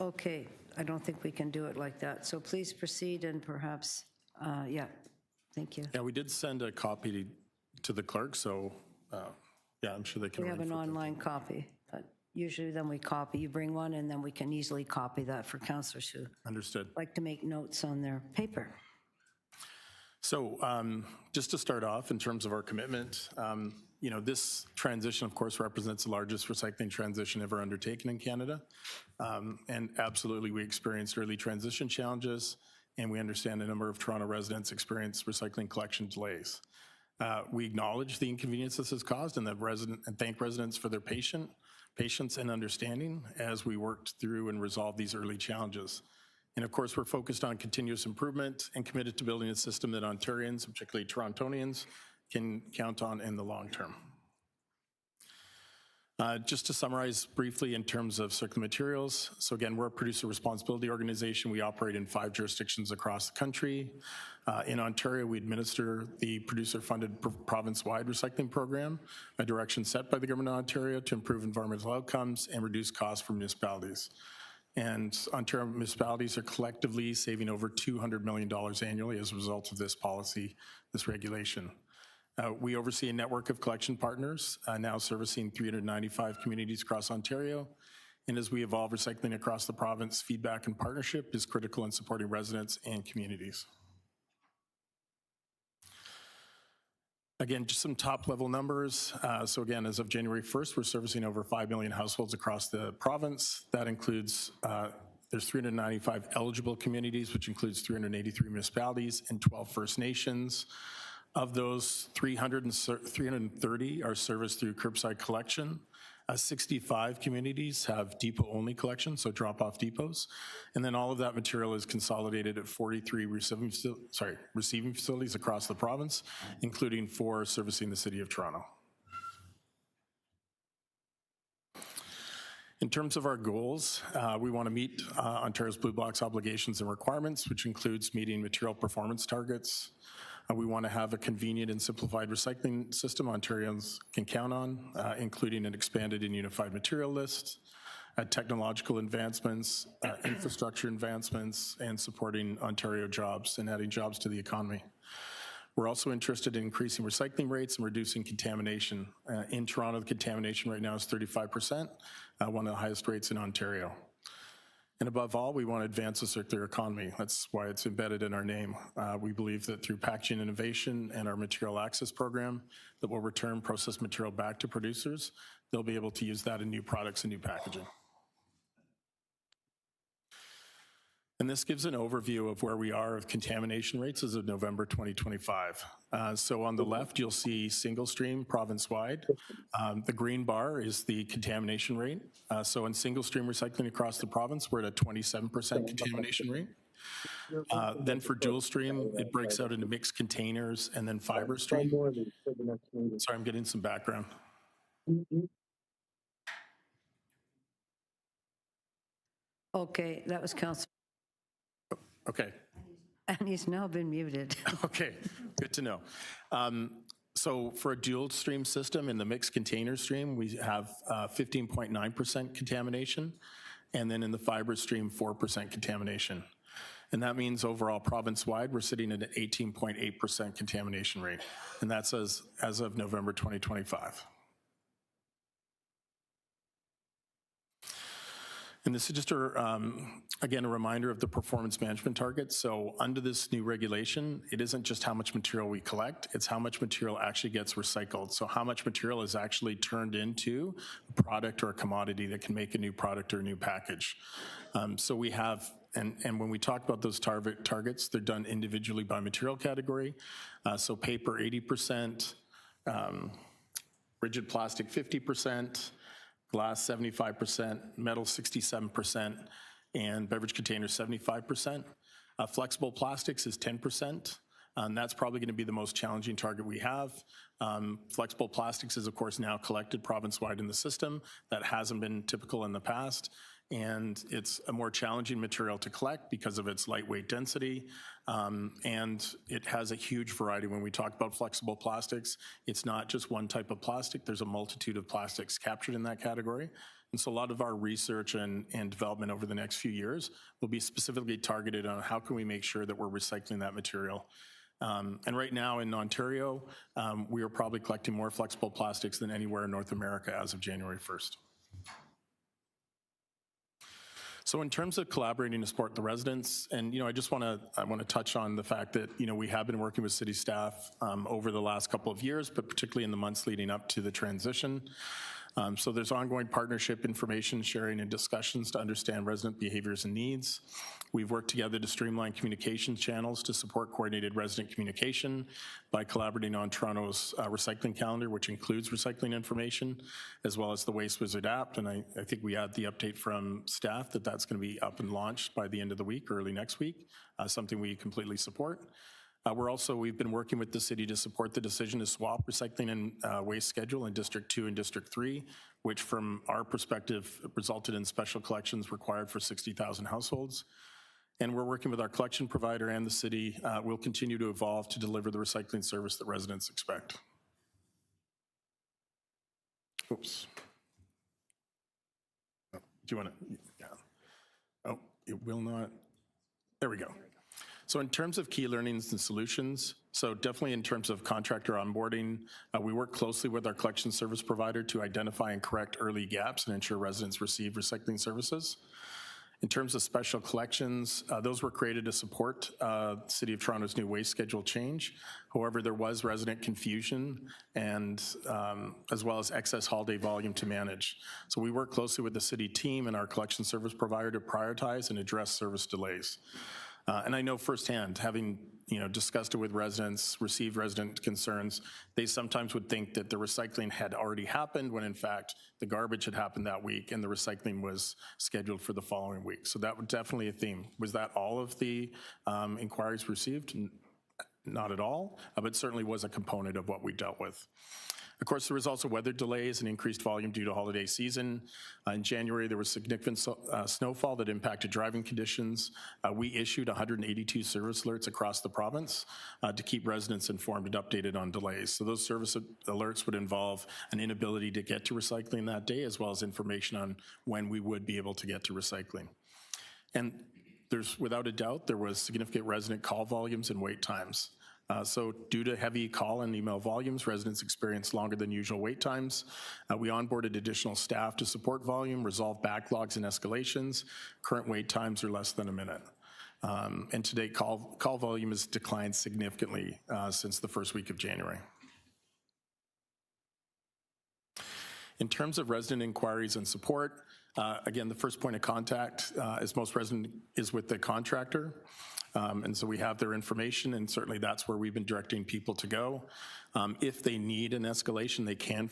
Speaker 1: Okay, I don't think we can do it like that. So please proceed and perhaps, yeah, thank you.
Speaker 13: Yeah, we did send a copy to the clerk, so yeah, I'm sure they can.
Speaker 1: We have an online copy, but usually then we copy. You bring one and then we can easily copy that for councillors who
Speaker 13: Understood.
Speaker 1: like to make notes on their paper.
Speaker 13: So just to start off, in terms of our commitment, you know, this transition, of course, represents the largest recycling transition ever undertaken in Canada. And absolutely, we experienced early transition challenges, and we understand a number of Toronto residents experienced recycling collection delays. We acknowledge the inconvenience this has caused and thank residents for their patience and understanding as we worked through and resolved these early challenges. And of course, we're focused on continuous improvement and committed to building a system that Ontarians, particularly Torontonians, can count on in the long term. Just to summarize briefly in terms of circular materials. So again, we're a producer responsibility organization. We operate in 5 jurisdictions across the country. In Ontario, we administer the producer-funded province-wide recycling program, a direction set by the Government of Ontario to improve environmental outcomes and reduce costs for municipalities. And Ontario municipalities are collectively saving over $200 million annually as a result of this policy, this regulation. We oversee a network of collection partners, now servicing 395 communities across Ontario. And as we evolve recycling across the province, feedback and partnership is critical in supporting residents and communities. Again, just some top level numbers. So again, as of January 1st, we're servicing over 5 million households across the province. That includes, there's 395 eligible communities, which includes 383 municipalities and 12 First Nations. Of those, 330 are serviced through curbside collection. 65 communities have depot-only collection, so drop-off depots. And then all of that material is consolidated at 43 receiving facilities across the province, including 4 servicing the City of Toronto. In terms of our goals, we want to meet Ontario's Blue Box obligations and requirements, which includes meeting material performance targets. We want to have a convenient and simplified recycling system Ontarians can count on, including an expanded and unified material list, technological advancements, infrastructure advancements, and supporting Ontario jobs and adding jobs to the economy. We're also interested in increasing recycling rates and reducing contamination. In Toronto, the contamination right now is 35%, one of the highest rates in Ontario. And above all, we want to advance the circular economy. That's why it's embedded in our name. We believe that through packaging innovation and our material access program that will return processed material back to producers, they'll be able to use that in new products and new packaging. And this gives an overview of where we are of contamination rates as of November 2025. So on the left, you'll see single stream province-wide. The green bar is the contamination rate. So in single stream recycling across the province, we're at a 27% contamination rate. Then for dual stream, it breaks out into mixed containers and then fiber stream. Sorry, I'm getting some background.
Speaker 1: Okay, that was Councillor.
Speaker 13: Okay.
Speaker 1: And he's now been muted.
Speaker 13: Okay, good to know. So for a dual stream system in the mixed container stream, we have 15.9% contamination, and then in the fiber stream, 4% contamination. And that means overall province-wide, we're sitting at an 18.8% contamination rate, and that's as of November 2025. And this is just, again, a reminder of the performance management targets. So under this new regulation, it isn't just how much material we collect, it's how much material actually gets recycled. So how much material is actually turned into a product or a commodity that can make a new product or a new package. So we have, and when we talk about those targets, they're done individually by material category. So paper 80%, rigid plastic 50%, glass 75%, metal 67%, and beverage containers 75%. Flexible plastics is 10%. And that's probably going to be the most challenging target we have. Flexible plastics is, of course, now collected province-wide in the system. That hasn't been typical in the past. And it's a more challenging material to collect because of its lightweight density. And it has a huge variety. When we talk about flexible plastics, it's not just one type of plastic. There's a multitude of plastics captured in that category. And so a lot of our research and development over the next few years will be specifically targeted on how can we make sure that we're recycling that material. And right now in Ontario, we are probably collecting more flexible plastics than anywhere in North America as of January 1st. So in terms of collaborating to support the residents, and I just want to touch on the fact that we have been working with city staff over the last couple of years, but particularly in the months leading up to the transition. So there's ongoing partnership, information sharing, and discussions to understand resident behaviors and needs. We've worked together to streamline communications channels to support coordinated resident communication by collaborating on Toronto's recycling calendar, which includes recycling information, as well as the Waste Wizard app. And I think we had the update from staff that that's going to be up and launched by the end of the week, early next week, something we completely support. We've been working with the city to support the decision to swap recycling and waste schedule in District 2 and District 3, which from our perspective resulted in special collections required for 60,000 households. And we're working with our collection provider and the city. We'll continue to evolve to deliver the recycling service that residents expect. Oops. Oh, do you want to? Yeah. Oh, it will not. There we go. So in terms of key learnings and solutions, so definitely in terms of contractor onboarding, we work closely with our collection service provider to identify and correct early gaps and ensure residents receive recycling services. In terms of special collections, those were created to support the City of Toronto's new waste schedule change. However, there was resident confusion and as well as excess holiday volume to manage. So we work closely with the city team and our collection service provider to prioritize and address service delays. And I know firsthand, having discussed it with residents, received resident concerns, they sometimes would think that the recycling had already happened when in fact the garbage had happened that week and the recycling was scheduled for the following week. So that was definitely a theme. Was that all of the inquiries received? Not at all, but certainly was a component of what we dealt with. Of course, there was also weather delays and increased volume due to holiday season. In January, there was significant snowfall that impacted driving conditions. We issued 182 service alerts across the province to keep residents informed and updated on delays. So those service alerts would involve an inability to get to recycling that day, as well as information on when we would be able to get to recycling. And there's, without a doubt, there was significant resident call volumes and wait times. So due to heavy call and email volumes, residents experienced longer than usual wait times. We onboarded additional staff to support volume, resolve backlogs and escalations. Current wait times are less than a minute. And to date, call volume has declined significantly since the first week of January. In terms of resident inquiries and support, again, the first point of contact, as most resident, is with the contractor. And so we have their information, and certainly that's where we've been directing people to go. If they need an escalation, they can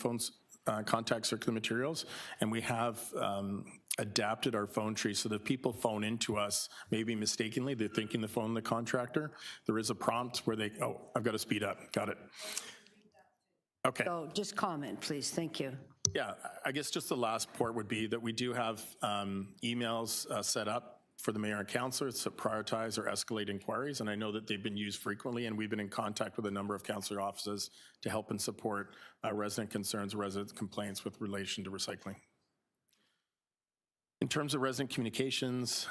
Speaker 13: contact Circular Materials, and we have adapted our phone tree so that people phone into us, maybe mistakenly, they're thinking to phone the contractor. There is a prompt where they, oh, I've got to speed up, got it. Okay.
Speaker 1: So just comment, please, thank you.
Speaker 13: Yeah, I guess just the last part would be that we do have emails set up for the mayor and councillors to prioritize or escalate inquiries, and I know that they've been used frequently, and we've been in contact with a number of councillor offices to help and support resident concerns, resident complaints with relation to recycling. In terms of resident communications,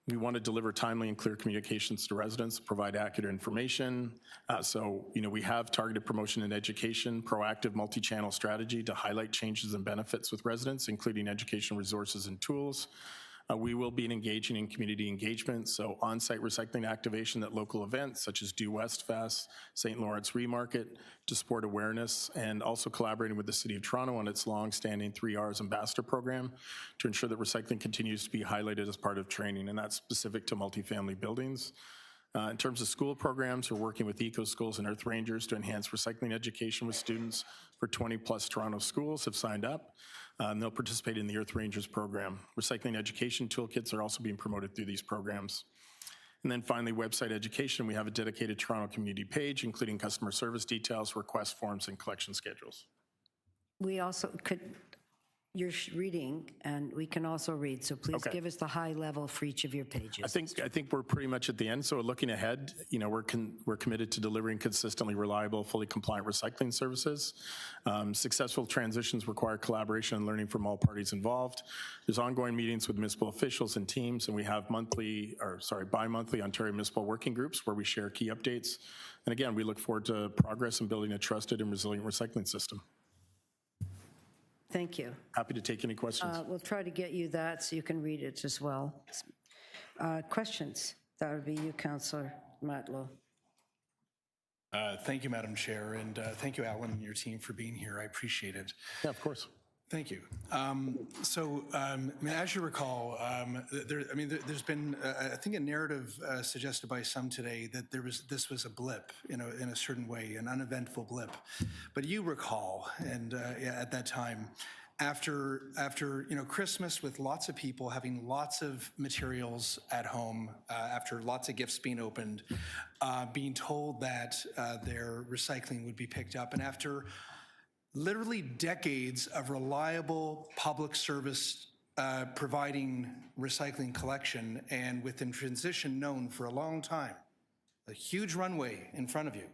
Speaker 13: we want to deliver timely and clear communications to residents, provide accurate information. So, we have targeted promotion and education, proactive multi-channel strategy to highlight changes and benefits with residents, including educational resources and tools. We will be engaging in community engagement, so on-site recycling activation at local events such as Due West Fest, St. Lawrence Remarket to support awareness, and also collaborating with the City of Toronto on its long-standing 3Rs Ambassador program to ensure that recycling continues to be highlighted as part of training, and that's specific to multifamily buildings. In terms of school programs, we're working with Eco Schools and Earth Rangers to enhance recycling education with students for 20+ Toronto schools have signed up. They'll participate in the Earth Rangers program. Recycling education toolkits are also being promoted through these programs. And then finally, website education. We have a dedicated Toronto community page, including customer service details, request forms, and collection schedules.
Speaker 1: We also could, you're reading, and we can also read, so please give us the high level for each of your pages.
Speaker 13: I think we're pretty much at the end. So looking ahead, we're committed to delivering consistently reliable, fully compliant recycling services. Successful transitions require collaboration and learning from all parties involved. There's ongoing meetings with municipal officials and teams, and we have bi-monthly Ontario municipal working groups where we share key updates. And again, we look forward to progress in building a trusted and resilient recycling system.
Speaker 1: Thank you.
Speaker 13: Happy to take any questions.
Speaker 1: We'll try to get you that so you can read it as well. Questions? That would be you, Councillor Matlow.
Speaker 4: Thank you, Madam Chair, and thank you, Alan, and your team for being here. I appreciate it.
Speaker 13: Yeah, of course.
Speaker 4: Thank you. As you recall, there's been, I think, a narrative suggested by some today that this was a blip, in a certain way, an uneventful blip. But you recall, and at that time, after Christmas, with lots of people having lots of materials at home, after lots of gifts being opened, being told that their recycling would be picked up, and after literally decades of reliable public service providing recycling collection, and within transition known for a long time, a huge runway in front of you,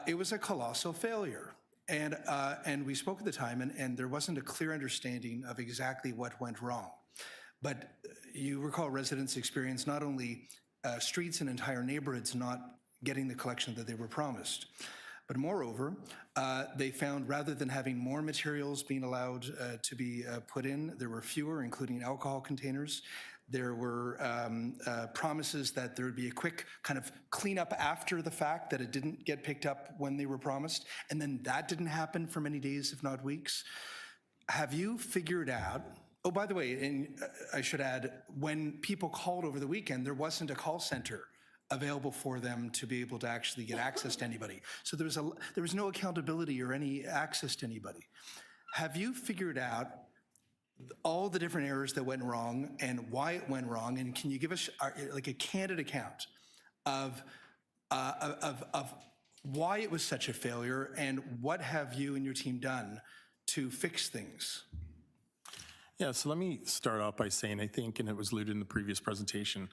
Speaker 4: it was a colossal failure. And we spoke at the time, and there wasn't a clear understanding of exactly what went wrong. But you recall residents experienced not only streets and entire neighborhoods not getting the collection that they were promised, but moreover, they found rather than having more materials being allowed to be put in, there were fewer, including alcohol containers. There were promises that there would be a quick kind of cleanup after the fact, that it didn't get picked up when they were promised. And then that didn't happen for many days, if not weeks. Have you figured out, oh, by the way, and I should add, when people called over the weekend, there wasn't a call center available for them to be able to actually get access to anybody. So there was no accountability or any access to anybody. Have you figured out all the different errors that went wrong and why it went wrong? And can you give us like a candid account of why it was such a failure, and what have you and your team done to fix things?
Speaker 13: Yeah, so let me start off by saying, I think, and it was alluded in the previous presentation,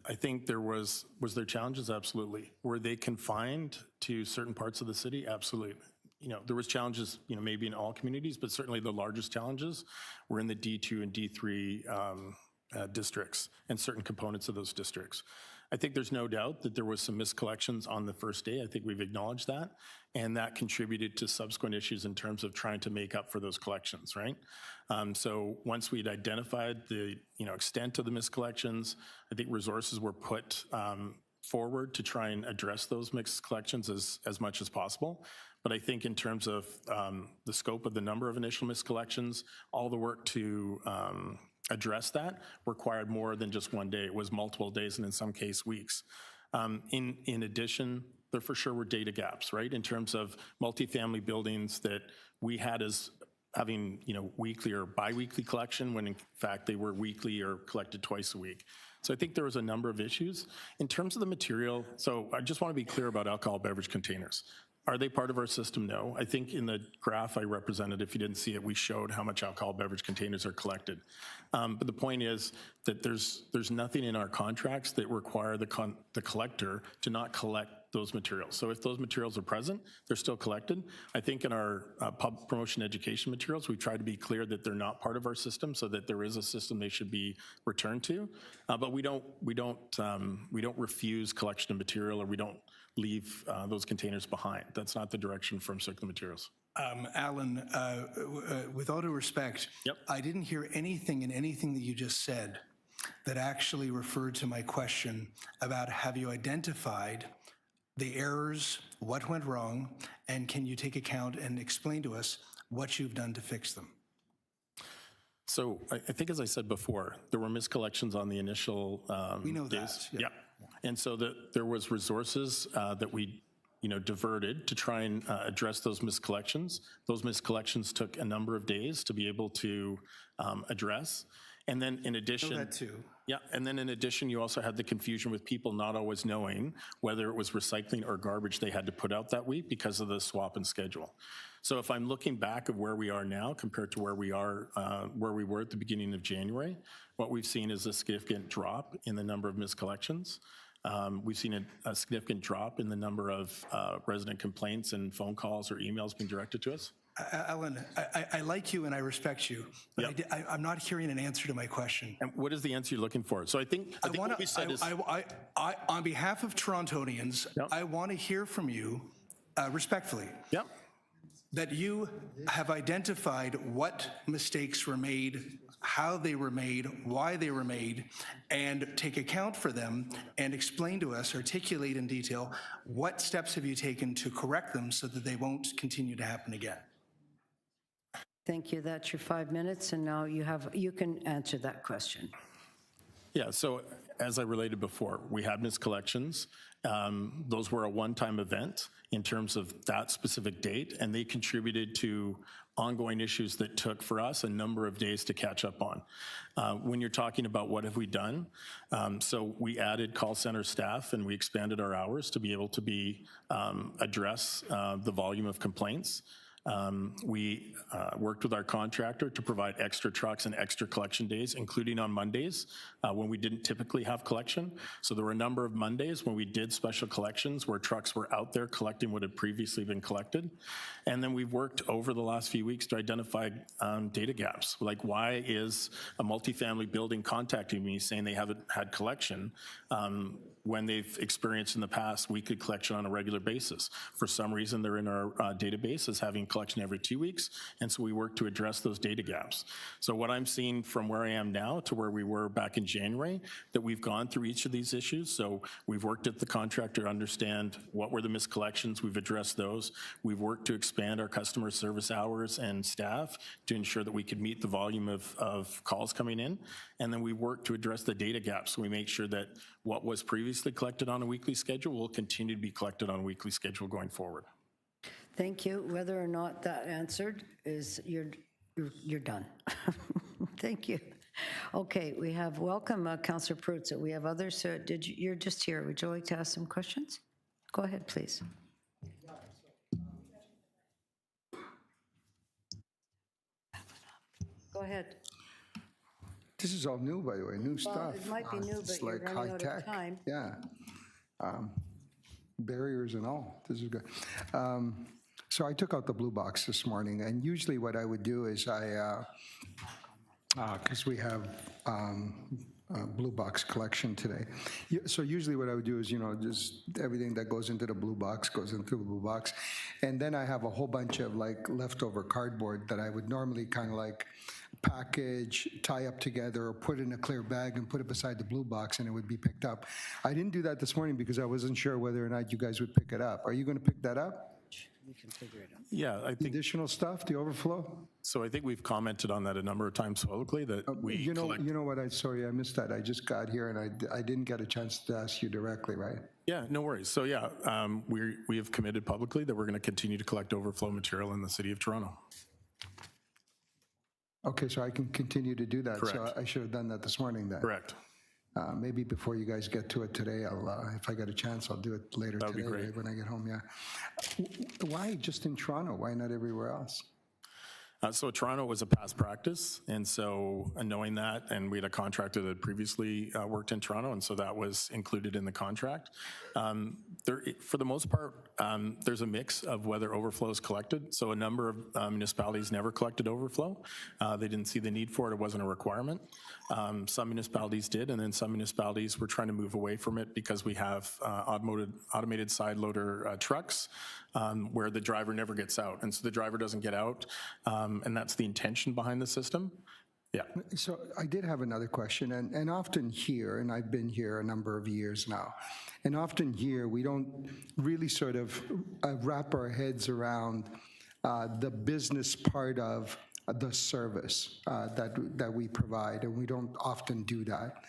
Speaker 13: I think was there challenges? Absolutely. Were they confined to certain parts of the city? Absolutely. There was challenges, maybe in all communities, but certainly the largest challenges were in the D2 and D3 districts and certain components of those districts. I think there's no doubt that there was some miscollections on the first day. I think we've acknowledged that, and that contributed to subsequent issues in terms of trying to make up for those collections, right? So once we'd identified the extent of the miscollections, I think resources were put forward to try and address those mixed collections as much as possible. But I think in terms of the scope of the number of initial miscollections, all the work to address that required more than just one day. It was multiple days and in some case weeks. In addition, there for sure were data gaps, right? In terms of multifamily buildings that we had as having weekly or biweekly collection when in fact they were weekly or collected twice a week. So I think there was a number of issues. In terms of the material, so I just want to be clear about alcohol beverage containers. Are they part of our system? No. I think in the graph I represented, if you didn't see it, we showed how much alcohol beverage containers are collected. But the point is that there's nothing in our contracts that require the collector to not collect those materials. So if those materials are present, they're still collected. I think in our pub promotion education materials, we try to be clear that they're not part of our system, so that there is a system they should be returned to. But we don't refuse collection of material, or we don't leave those containers behind. That's not the direction from Circular Materials.
Speaker 4: Alan, with all due respect,
Speaker 13: Yep.
Speaker 4: I didn't hear anything in anything that you just said that actually referred to my question about have you identified the errors, what went wrong, and can you take account and explain to us what you've done to fix them?
Speaker 13: So I think, as I said before, there were miscollections on the initial
Speaker 4: We know
Speaker 13: days.
Speaker 4: that. Yeah.
Speaker 13: And so there was resources that we diverted to try and address those miscollections. Those miscollections took a number of days to be able to address. And then in addition,
Speaker 4: That too.
Speaker 13: yeah, and then in addition, you also had the confusion with people not always knowing whether it was recycling or garbage they had to put out that week because of the swap and schedule. So if I'm looking back of where we are now compared to where we were at the beginning of January, what we've seen is a significant drop in the number of miscollections. We've seen a significant drop in the number of resident complaints and phone calls or emails being directed to us.
Speaker 4: Alan, I like you and I respect you, but
Speaker 13: Yep.
Speaker 4: I'm not hearing an answer to my question.
Speaker 13: And what is the answer you're looking for? So I think what we said is...
Speaker 4: on behalf of Torontonians,
Speaker 13: Yep.
Speaker 4: I want to hear from you respectfully
Speaker 13: Yep.
Speaker 4: that you have identified what mistakes were made, how they were made, why they were made, and take account for them and explain to us, articulate in detail, what steps have you taken to correct them so that they won't continue to happen again?
Speaker 1: Thank you. That's your 5 minutes, and now you can answer that question.
Speaker 13: Yeah, so as I related before, we had miscollections. Those were a one-time event in terms of that specific date, and they contributed to ongoing issues that took for us a number of days to catch up on. When you're talking about what have we done, so we added call center staff and we expanded our hours to be able to address the volume of complaints. We worked with our contractor to provide extra trucks and extra collection days, including on Mondays when we didn't typically have collection. So there were a number of Mondays when we did special collections where trucks were out there collecting what had previously been collected. And then we've worked over the last few weeks to identify data gaps, like why is a multifamily building contacting me saying they haven't had collection when they've experienced in the past weekly collection on a regular basis. For some reason, they're in our database as having collection every 2 weeks, and so we work to address those data gaps. So what I'm seeing from where I am now to where we were back in January, that we've gone through each of these issues. So we've worked at the contractor to understand what were the miscollections, we've addressed those. We've worked to expand our customer service hours and staff to ensure that we could meet the volume of calls coming in. And then we worked to address the data gaps. So we make sure that what was previously collected on a weekly schedule will continue to be collected on a weekly schedule going forward.
Speaker 1: Thank you. Whether or not that answered is you're done. Thank you. Okay, we have welcome Councillor Prutz. We have others. You're just here. Would you like to ask some questions? Go ahead, please. Go ahead.
Speaker 14: This is all new, by the way, new stuff.
Speaker 1: It might be new,
Speaker 14: It's
Speaker 1: but you're
Speaker 14: like
Speaker 1: running out of
Speaker 14: high-tech.
Speaker 1: time.
Speaker 14: Yeah. Barriers and all. This is good. So I took out the blue box this morning, and usually what I would do is because we have blue box collection today. So usually what I would do is, just everything that goes into the blue box goes into the blue box. And then I have a whole bunch of like leftover cardboard that I would normally kind of like package, tie up together, or put in a clear bag and put it beside the blue box, and it would be picked up. I didn't do that this morning because I wasn't sure whether or not you guys would pick it up. Are you going to pick that up?
Speaker 1: We can figure it out.
Speaker 13: Yeah, I
Speaker 14: The
Speaker 13: think,
Speaker 14: additional stuff, the overflow?
Speaker 13: so I think we've commented on that a number of times publicly, that we
Speaker 14: You know
Speaker 13: collect.
Speaker 14: sorry, I missed that. I just got here and I didn't get a chance to ask you directly, right?
Speaker 13: Yeah, no worries. So yeah, we have committed publicly that we're going to continue to collect overflow material in the city of Toronto.
Speaker 14: Okay, so I can continue to do that. So
Speaker 13: Correct.
Speaker 14: I should have done that this morning then.
Speaker 13: Correct.
Speaker 14: Maybe before you guys get to it today, if I get a chance, I'll do it later
Speaker 13: That'd be
Speaker 14: today
Speaker 13: great.
Speaker 14: when I get home, yeah. Why just in Toronto? Why not everywhere else?
Speaker 13: So Toronto was a past practice, and so knowing that, and we had a contractor that previously worked in Toronto, and so that was included in the contract. For the most part, there's a mix of whether overflow is collected. So a number of municipalities never collected overflow. They didn't see the need for it. It wasn't a requirement. Some municipalities did, and then some municipalities were trying to move away from it because we have automated side loader trucks where the driver never gets out. And so the driver doesn't get out, and that's the intention behind the system. Yeah.
Speaker 14: So I did have another question, and often here, and I've been here a number of years now, and often here we don't really sort of wrap our heads around the business part of the service that we provide, and we don't often do that.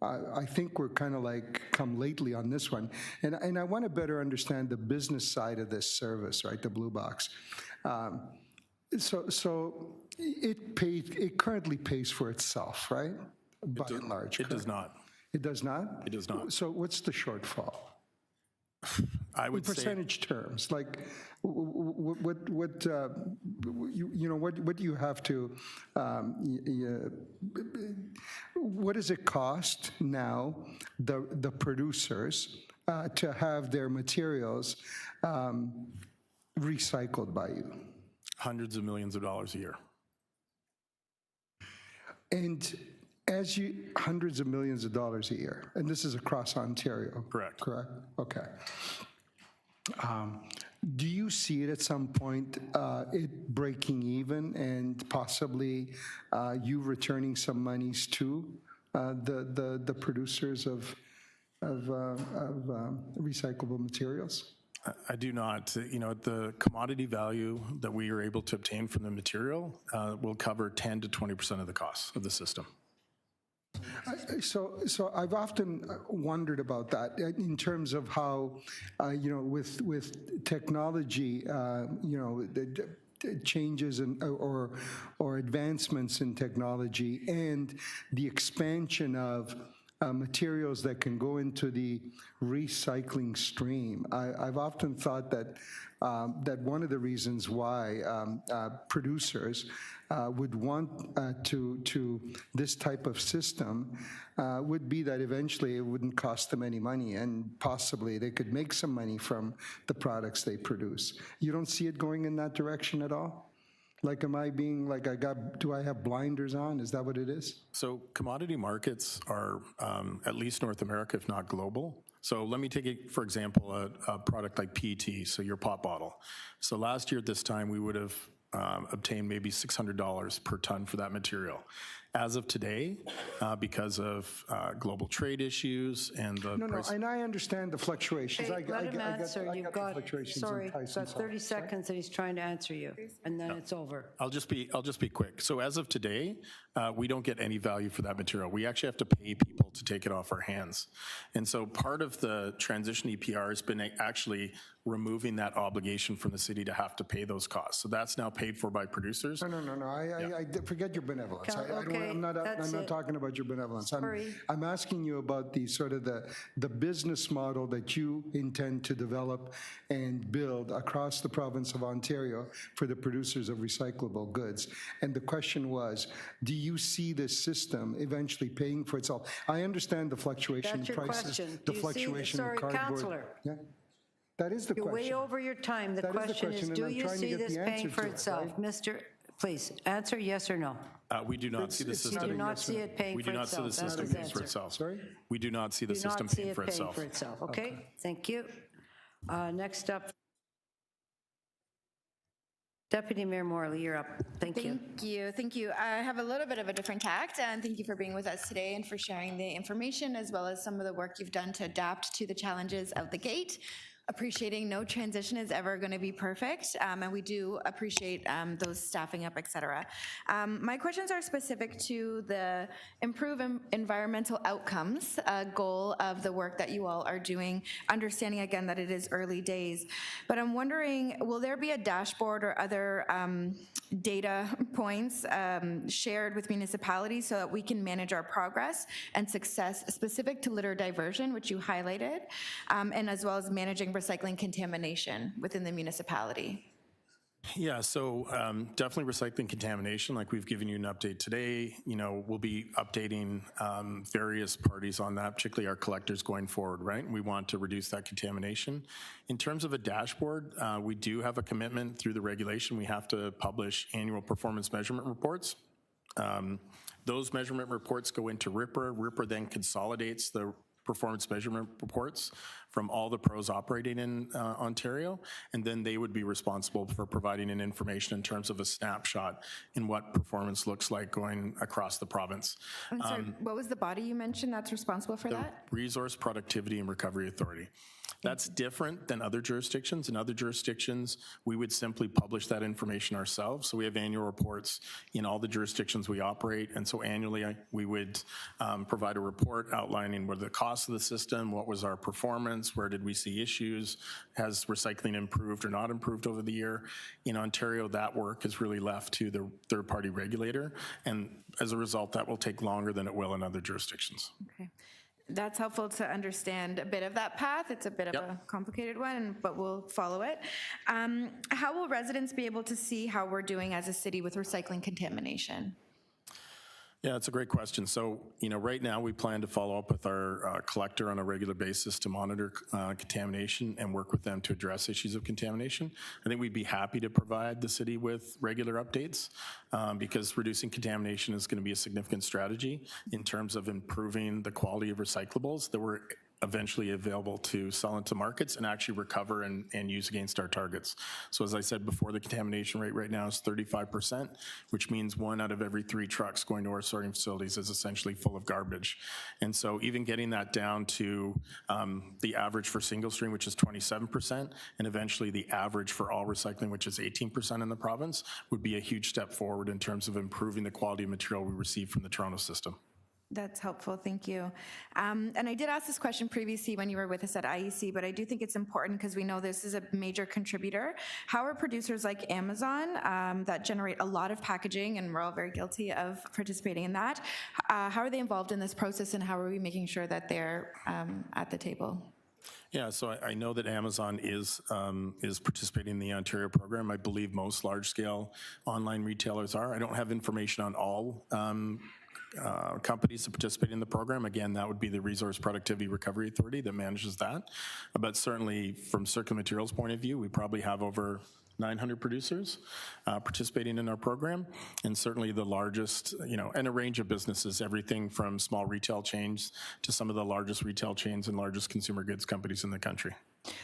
Speaker 14: I think we're kind of like come lately on this one, and I want to better understand the business side of this service, right? The blue box. So it currently pays for itself, right? By and large.
Speaker 13: It does not.
Speaker 14: It does not?
Speaker 13: It does not.
Speaker 14: So what's the shortfall?
Speaker 13: I would
Speaker 14: In
Speaker 13: say,
Speaker 14: percentage terms, like what do you have to, what does it cost now, the producers, to have their materials recycled by you?
Speaker 13: hundreds of millions of dollars a year.
Speaker 14: And as you, hundreds of millions of dollars a year, and this is across Ontario?
Speaker 13: Correct.
Speaker 14: Correct, okay. Do you see it at some point, it breaking even and possibly you returning some monies to the producers of recyclable materials?
Speaker 13: I do not. The commodity value that we are able to obtain from the material will cover 10 to 20% of the costs of the system.
Speaker 14: So I've often wondered about that in terms of how, with technology, the changes or advancements in technology and the expansion of materials that can go into the recycling stream. I've often thought that one of the reasons why producers would want to this type of system would be that eventually it wouldn't cost them any money, and possibly they could make some money from the products they produce. You don't see it going in that direction at all? Like, am I being like, do I have blinders on? Is that what it is?
Speaker 13: So commodity markets are at least North America, if not global. So let me take it, for example, a product like PET, so your pop bottle. So last year at this time, we would have obtained maybe $600 per ton for that material. As of today, because of global trade issues and the price.
Speaker 14: No, and I understand the fluctuations.
Speaker 1: Hey, let him answer. You've got,
Speaker 14: fluctuations
Speaker 1: sorry,
Speaker 14: in price
Speaker 1: got
Speaker 14: and so
Speaker 1: 30
Speaker 14: on.
Speaker 1: seconds, and he's trying to answer you, and then it's over.
Speaker 13: I'll just be quick. So as of today, we don't get any value for that material. We actually have to pay people to take it off our hands. And so part of the transition EPR has been actually removing that obligation from the city to have to pay those costs. So that's now paid for by producers.
Speaker 14: No. I forget your benevolence. I don't
Speaker 1: Okay,
Speaker 14: I'm not
Speaker 1: that's it.
Speaker 14: talking about your benevolence.
Speaker 1: Sorry.
Speaker 14: I'm asking you about the sort of the business model that you intend to develop and build across the province of Ontario for the producers of recyclable goods. And the question was, do you see this system eventually paying for itself? I understand the fluctuation in
Speaker 1: That's your
Speaker 14: prices,
Speaker 1: question.
Speaker 14: the
Speaker 1: Do you see-
Speaker 14: fluctuation in
Speaker 1: sorry,
Speaker 14: cardboard.
Speaker 1: Councillor.
Speaker 14: Yeah, that is the
Speaker 1: You're
Speaker 14: question.
Speaker 1: way over your time. The
Speaker 14: That is the
Speaker 1: question is,
Speaker 14: question, and
Speaker 1: do
Speaker 14: I'm
Speaker 1: you
Speaker 14: trying to
Speaker 1: see
Speaker 14: get
Speaker 1: this
Speaker 14: the
Speaker 1: paying
Speaker 14: answer
Speaker 1: for
Speaker 14: to it,
Speaker 1: itself?
Speaker 14: right?
Speaker 1: Mr., please, answer yes or no.
Speaker 13: We do not see the
Speaker 14: it's
Speaker 1: You
Speaker 13: system.
Speaker 1: do not see it paying
Speaker 13: We
Speaker 1: for
Speaker 13: do not
Speaker 1: itself.
Speaker 13: see the
Speaker 1: That's
Speaker 13: system
Speaker 1: his
Speaker 13: paying for
Speaker 1: answer.
Speaker 13: itself.
Speaker 14: Sorry?
Speaker 13: We do not see the
Speaker 1: Do
Speaker 13: system
Speaker 1: not see
Speaker 13: paying
Speaker 1: it
Speaker 13: for
Speaker 1: paying
Speaker 13: itself.
Speaker 1: for itself. Okay, thank you. Next up, Deputy Mayor Morley, you're up. Thank you.
Speaker 5: Thank you. Thank you. I have a little bit of a different tact, and thank you for being with us today and for sharing the information as well as some of the work you've done to adapt to the challenges out the gate. Appreciating no transition is ever going to be perfect, and we do appreciate those staffing up, et cetera. My questions are specific to the improve environmental outcomes goal of the work that you all are doing, understanding again that it is early days. But I'm wondering, will there be a dashboard or other data points shared with municipalities so that we can manage our progress and success specific to litter diversion, which you highlighted, and as well as managing recycling contamination within the municipality?
Speaker 13: Yeah, so definitely recycling contamination, like we've given you an update today. You know, we'll be updating various parties on that, particularly our collectors going forward, right? We want to reduce that contamination. In terms of a dashboard, we do have a commitment through the regulation. We have to publish annual performance measurement reports. Those measurement reports go into RIPRA. RIPRA then consolidates the performance measurement reports from all the pros operating in Ontario, and then they would be responsible for providing an information in terms of a snapshot in what performance looks like going across the province.
Speaker 5: I'm sorry, what was the body you mentioned that's responsible for that?
Speaker 13: Resource Productivity and Recovery Authority. That's different than other jurisdictions. In other jurisdictions, we would simply publish that information ourselves. So we have annual reports in all the jurisdictions we operate, and so annually we would provide a report outlining what the cost of the system, what was our performance, where did we see issues, has recycling improved or not improved over the year. In Ontario, that work is really left to the third-party regulator, and as a result, that will take longer than it will in other jurisdictions.
Speaker 5: Okay. That's helpful to understand a bit of that path. It's a bit of a complicated one, but we'll follow it. How will residents be able to see how we're doing as a city with recycling contamination?
Speaker 13: Yeah, it's a great question. So, you know, right now we plan to follow up with our collector on a regular basis to monitor contamination and work with them to address issues of contamination. I think we'd be happy to provide the city with regular updates because reducing contamination is going to be a significant strategy in terms of improving the quality of recyclables that we're eventually available to sell into markets and actually recover and use against our targets. So as I said before, the contamination rate right now is 35%, which means 1 out of every 3 trucks going to our sorting facilities is essentially full of garbage. And so even getting that down to the average for single stream, which is 27%, and eventually the average for all recycling, which is 18% in the province, would be a huge step forward in terms of improving the quality of material we receive from the Toronto system.
Speaker 5: That's helpful, thank you. And I did ask this question previously when you were with us at IEC, but I do think it's important because we know this is a major contributor. How are producers like Amazon that generate a lot of packaging, and we're all very guilty of participating in that, how are they involved in this process, and how are we making sure that they're at the table?
Speaker 13: Yeah, so I know that Amazon is participating in the Ontario program. I believe most large-scale online retailers are. I don't have information on all companies that participate in the program. Again, that would be the Resource Productivity Recovery Authority that manages that. But certainly from Circular Materials point of view, we probably have over 900 producers participating in our program, and certainly the largest, you know, and a range of businesses, everything from small retail chains to some of the largest retail chains and largest consumer goods companies in the country.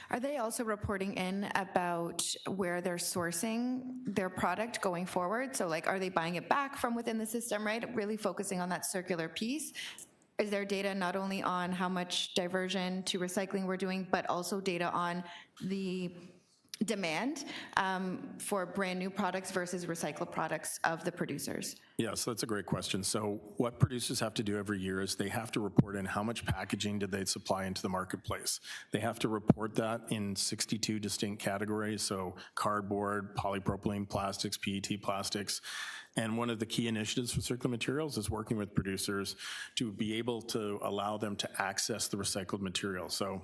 Speaker 5: Are they also reporting in about where they're sourcing their product going forward? So like, are they buying it back from within the system, right? Really focusing on that circular piece. Is there data not only on how much diversion to recycling we're doing, but also data on the demand for brand new products versus recycled products of the producers?
Speaker 13: Yes, that's a great question. So what producers have to do every year is they have to report in how much packaging did they supply into the marketplace. They have to report that in 62 distinct categories, so cardboard, polypropylene plastics, PET plastics. And one of the key initiatives for Circular Materials is working with producers to be able to allow them to access the recycled material. So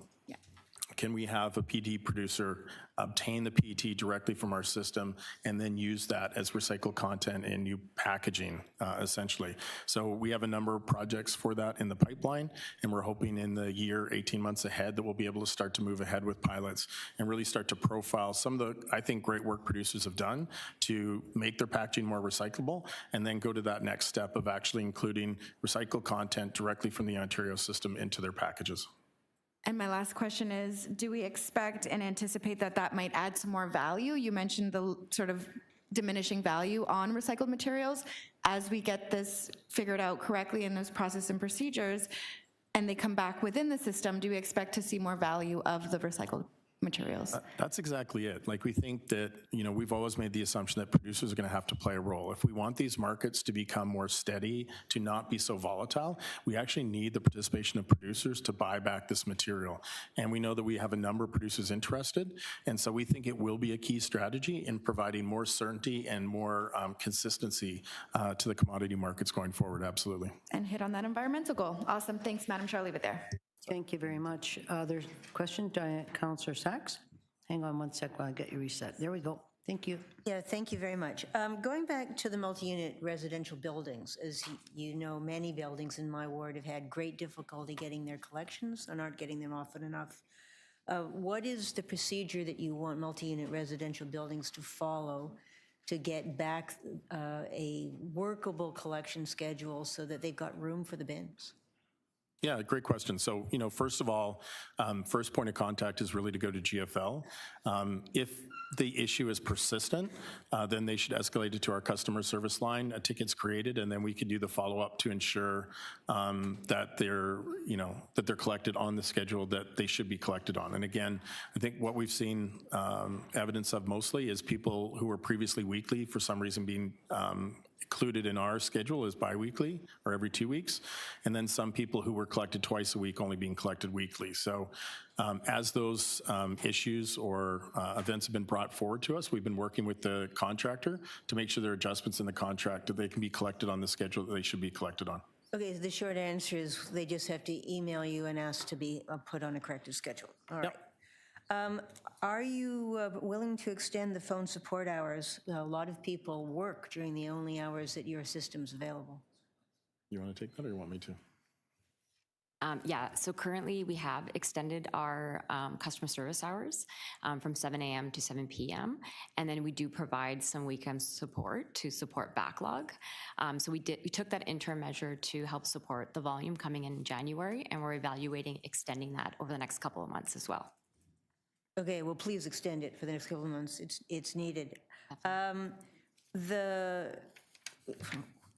Speaker 13: can we have a PET producer obtain the PET directly from our system and then use that as recycled content in new packaging, essentially? So we have a number of projects for that in the pipeline, and we're hoping in the year, 18 months ahead, that we'll be able to start to move ahead with pilots and really start to profile some of the, I think, great work producers have done to make their packaging more recyclable, and then go to that next step of actually including recycled content directly from the Ontario system into their packages.
Speaker 5: And my last question is, do we expect and anticipate that that might add some more value? You mentioned the sort of diminishing value on recycled materials. As we get this figured out correctly in those process and procedures, and they come back within the system, do we expect to see more value of the recycled materials?
Speaker 13: That's exactly it. Like, we think that, you know, we've always made the assumption that producers are going to have to play a role. If we want these markets to become more steady, to not be so volatile, we actually need the participation of producers to buy back this material. And we know that we have a number of producers interested, and so we think it will be a key strategy in providing more certainty and more consistency to the commodity markets going forward, absolutely.
Speaker 5: And hit on that environmental goal. Awesome. Thanks, Madam Chair. I'll leave it there.
Speaker 1: Thank you very much. There's a question, Councillor Sachs. Hang on one sec while I get you reset. There we go. Thank you.
Speaker 3: Yeah, thank you very much. Going back to the multi-unit residential buildings, as you know, many buildings in my ward have had great difficulty getting their collections and aren't getting them often enough. What is the procedure that you want multi-unit residential buildings to follow to get back a workable collection schedule so that they've got room for the bins?
Speaker 13: Yeah, great question. So, you know, first of all, first point of contact is really to go to GFL. If the issue is persistent, then they should escalate it to our customer service line. A ticket's created, and then we can do the follow-up to ensure that they're, you know, that they're collected on the schedule that they should be collected on. And again, I think what we've seen evidence of mostly is people who were previously weekly for some reason being included in our schedule as biweekly or every 2 weeks, and then some people who were collected twice a week only being collected weekly. So as those issues or events have been brought forward to us, we've been working with the contractor to make sure there are adjustments in the contract that they can be collected on the schedule that they should be collected on. Okay,
Speaker 3: so the short answer is they just have to email you and ask to be put on a corrected schedule. All right. Are you willing to extend the phone support hours? A lot of people work during the only hours that your system's available.
Speaker 13: You want to take that, or you want me to?
Speaker 15: Yeah, so currently we have extended our customer service hours from 7 a.m. to 7 p.m. And then we do provide some weekend support to support backlog. So we took that interim measure to help support the volume coming in January, and we're evaluating extending that over the next couple of months as well.
Speaker 3: Okay, well, please extend it for the next couple of months. It's needed.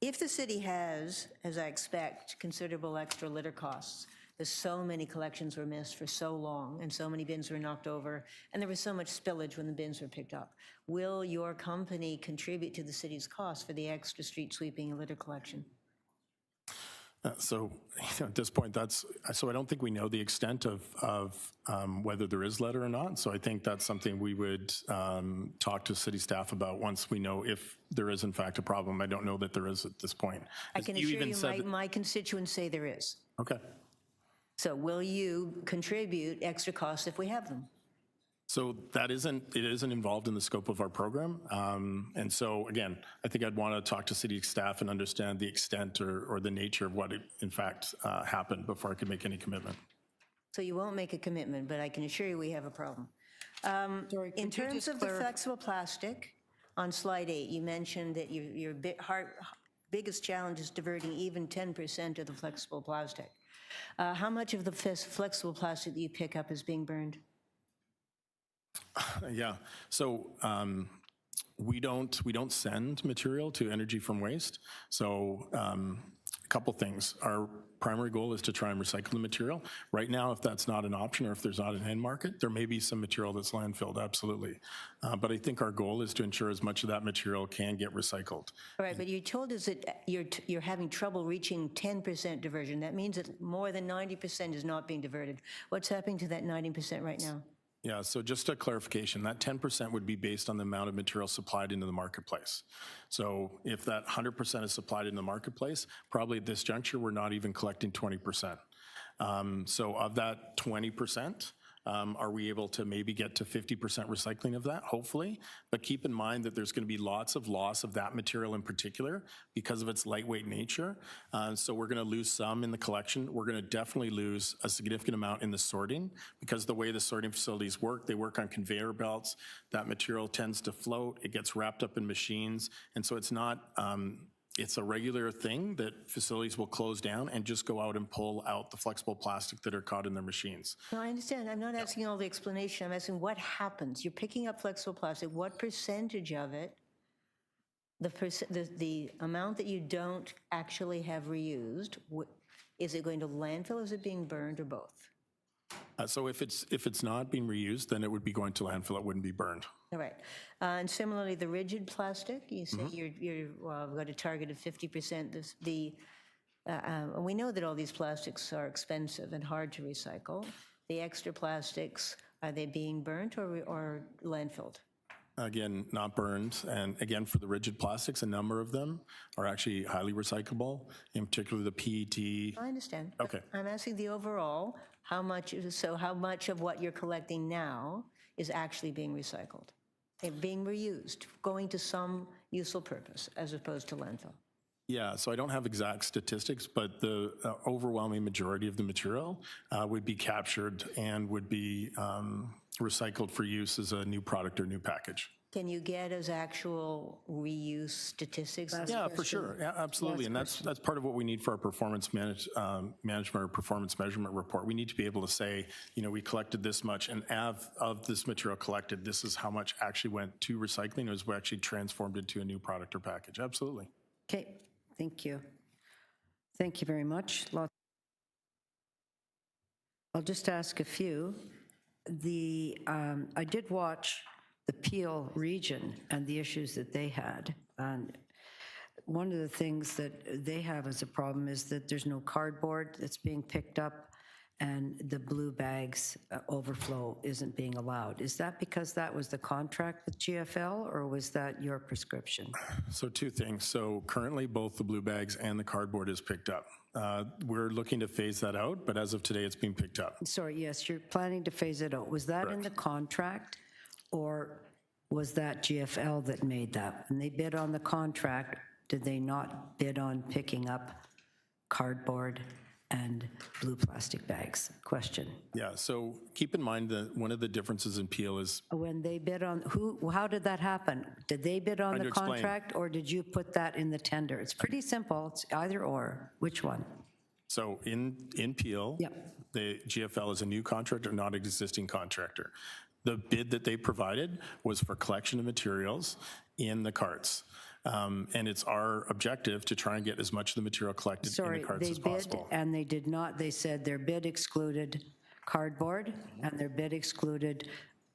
Speaker 3: If the city has, as I expect, considerable extra litter costs, there's so many collections were missed for so long, and so many bins were knocked over, and there was so much spillage when the bins were picked up. Will your company contribute to the city's cost for the extra street sweeping and litter collection?
Speaker 13: So at this point, so I don't think we know the extent of whether there is litter or not. So I think that's something we would talk to city staff about once we know if there is in fact a problem. I don't know that there is at this point.
Speaker 3: I can assure you my constituents say there is.
Speaker 13: Okay.
Speaker 3: So will you contribute extra costs if we have them?
Speaker 13: So it isn't involved in the scope of our program. And so again, I think I'd want to talk to city staff and understand the extent or the nature of what in fact happened before I could make any commitment.
Speaker 3: So you won't make a commitment, but I can assure you we have a problem. In terms of the flexible plastic, on slide 8, you mentioned that your biggest challenge is diverting even 10% of the flexible plastic. How much of the flexible plastic that you pick up is being burned?
Speaker 13: Yeah, so we don't send material to Energy from Waste. So couple things. Our primary goal is to try and recycle the material. Right now, if that's not an option or if there's not an end market, there may be some material that's landfilled, absolutely. But I think our goal is to ensure as much of that material can get recycled.
Speaker 3: All right, but you told us that you're having trouble reaching 10% diversion. That means that more than 90% is not being diverted. What's happening to that 90% right now?
Speaker 13: Yeah, so just a clarification, that 10% would be based on the amount of material supplied into the marketplace. So if that 100% is supplied in the marketplace, probably at this juncture, we're not even collecting 20%. So of that 20%, are we able to maybe get to 50% recycling of that? Hopefully. But keep in mind that there's going to be lots of loss of that material in particular because of its lightweight nature. So we're going to lose some in the collection. We're going to definitely lose a significant amount in the sorting because the way the sorting facilities work, they work on conveyor belts. That material tends to float. It gets wrapped up in machines. And so it's not... it's a regular thing that facilities will close down and just go out and pull out the flexible plastic that are caught in their machines.
Speaker 3: No, I understand. I'm not asking all the explanation. I'm asking what happens. You're picking up flexible plastic. What percentage of it, the amount that you don't actually have reused, is it going to landfill, or is it being burned, or both?
Speaker 13: So if it's not being reused, then it would be going to landfill. It wouldn't be burned.
Speaker 3: All right. And similarly, the rigid plastic, you say you've got a target of 50%. We know that all these plastics are expensive and hard to recycle. The extra plastics, are they being burnt or landfilled?
Speaker 13: Again, not burned. And again, for the rigid plastics, a number of them are actually highly recyclable, in particular the PET.
Speaker 3: I understand.
Speaker 13: Okay.
Speaker 3: I'm asking the overall, how much of what you're collecting now is actually being recycled? Being reused, going to some useful purpose as opposed to landfill?
Speaker 13: Yeah, so I don't have exact statistics, but the overwhelming majority of the material would be captured and would be recycled for use as a new product or new package.
Speaker 3: Can you get as actual reuse statistics?
Speaker 13: Yeah, for sure. Yeah, absolutely. And that's part of what we need for our performance management or performance measurement report. We need to be able to say, you know, we collected this much, and of this material collected, this is how much actually went to recycling or was actually transformed into a new product or package. Absolutely.
Speaker 1: Okay, thank you. Thank you very much. I'll just ask a few. I did watch the Peel region and the issues that they had. And one of the things that they have as a problem is that there's no cardboard that's being picked up and the blue bags overflow isn't being allowed. Is that because that was the contract with GFL, or was that your prescription?
Speaker 13: So two things. So currently both the blue bags and the cardboard is picked up. We're looking to phase that out, but as of today, it's being picked up.
Speaker 1: Sorry, yes, you're planning to phase it out. Was that in the contract, or was that GFL that made that? When they bid on the contract, did they not bid on picking up cardboard and blue plastic bags? Question.
Speaker 13: Yeah, so keep in mind that one of the differences in Peel is...
Speaker 1: When they bid on, how did that happen? Did they bid on the contract, or did you put that in the tender? It's pretty simple. It's either or. Which one?
Speaker 13: So in Peel, the GFL is a new contractor, not an existing contractor. The bid that they provided was for collection of materials in the carts. And it's our objective to try and get as much of the material collected in the carts as possible.
Speaker 1: And they did not. They said their bid excluded cardboard and their bid excluded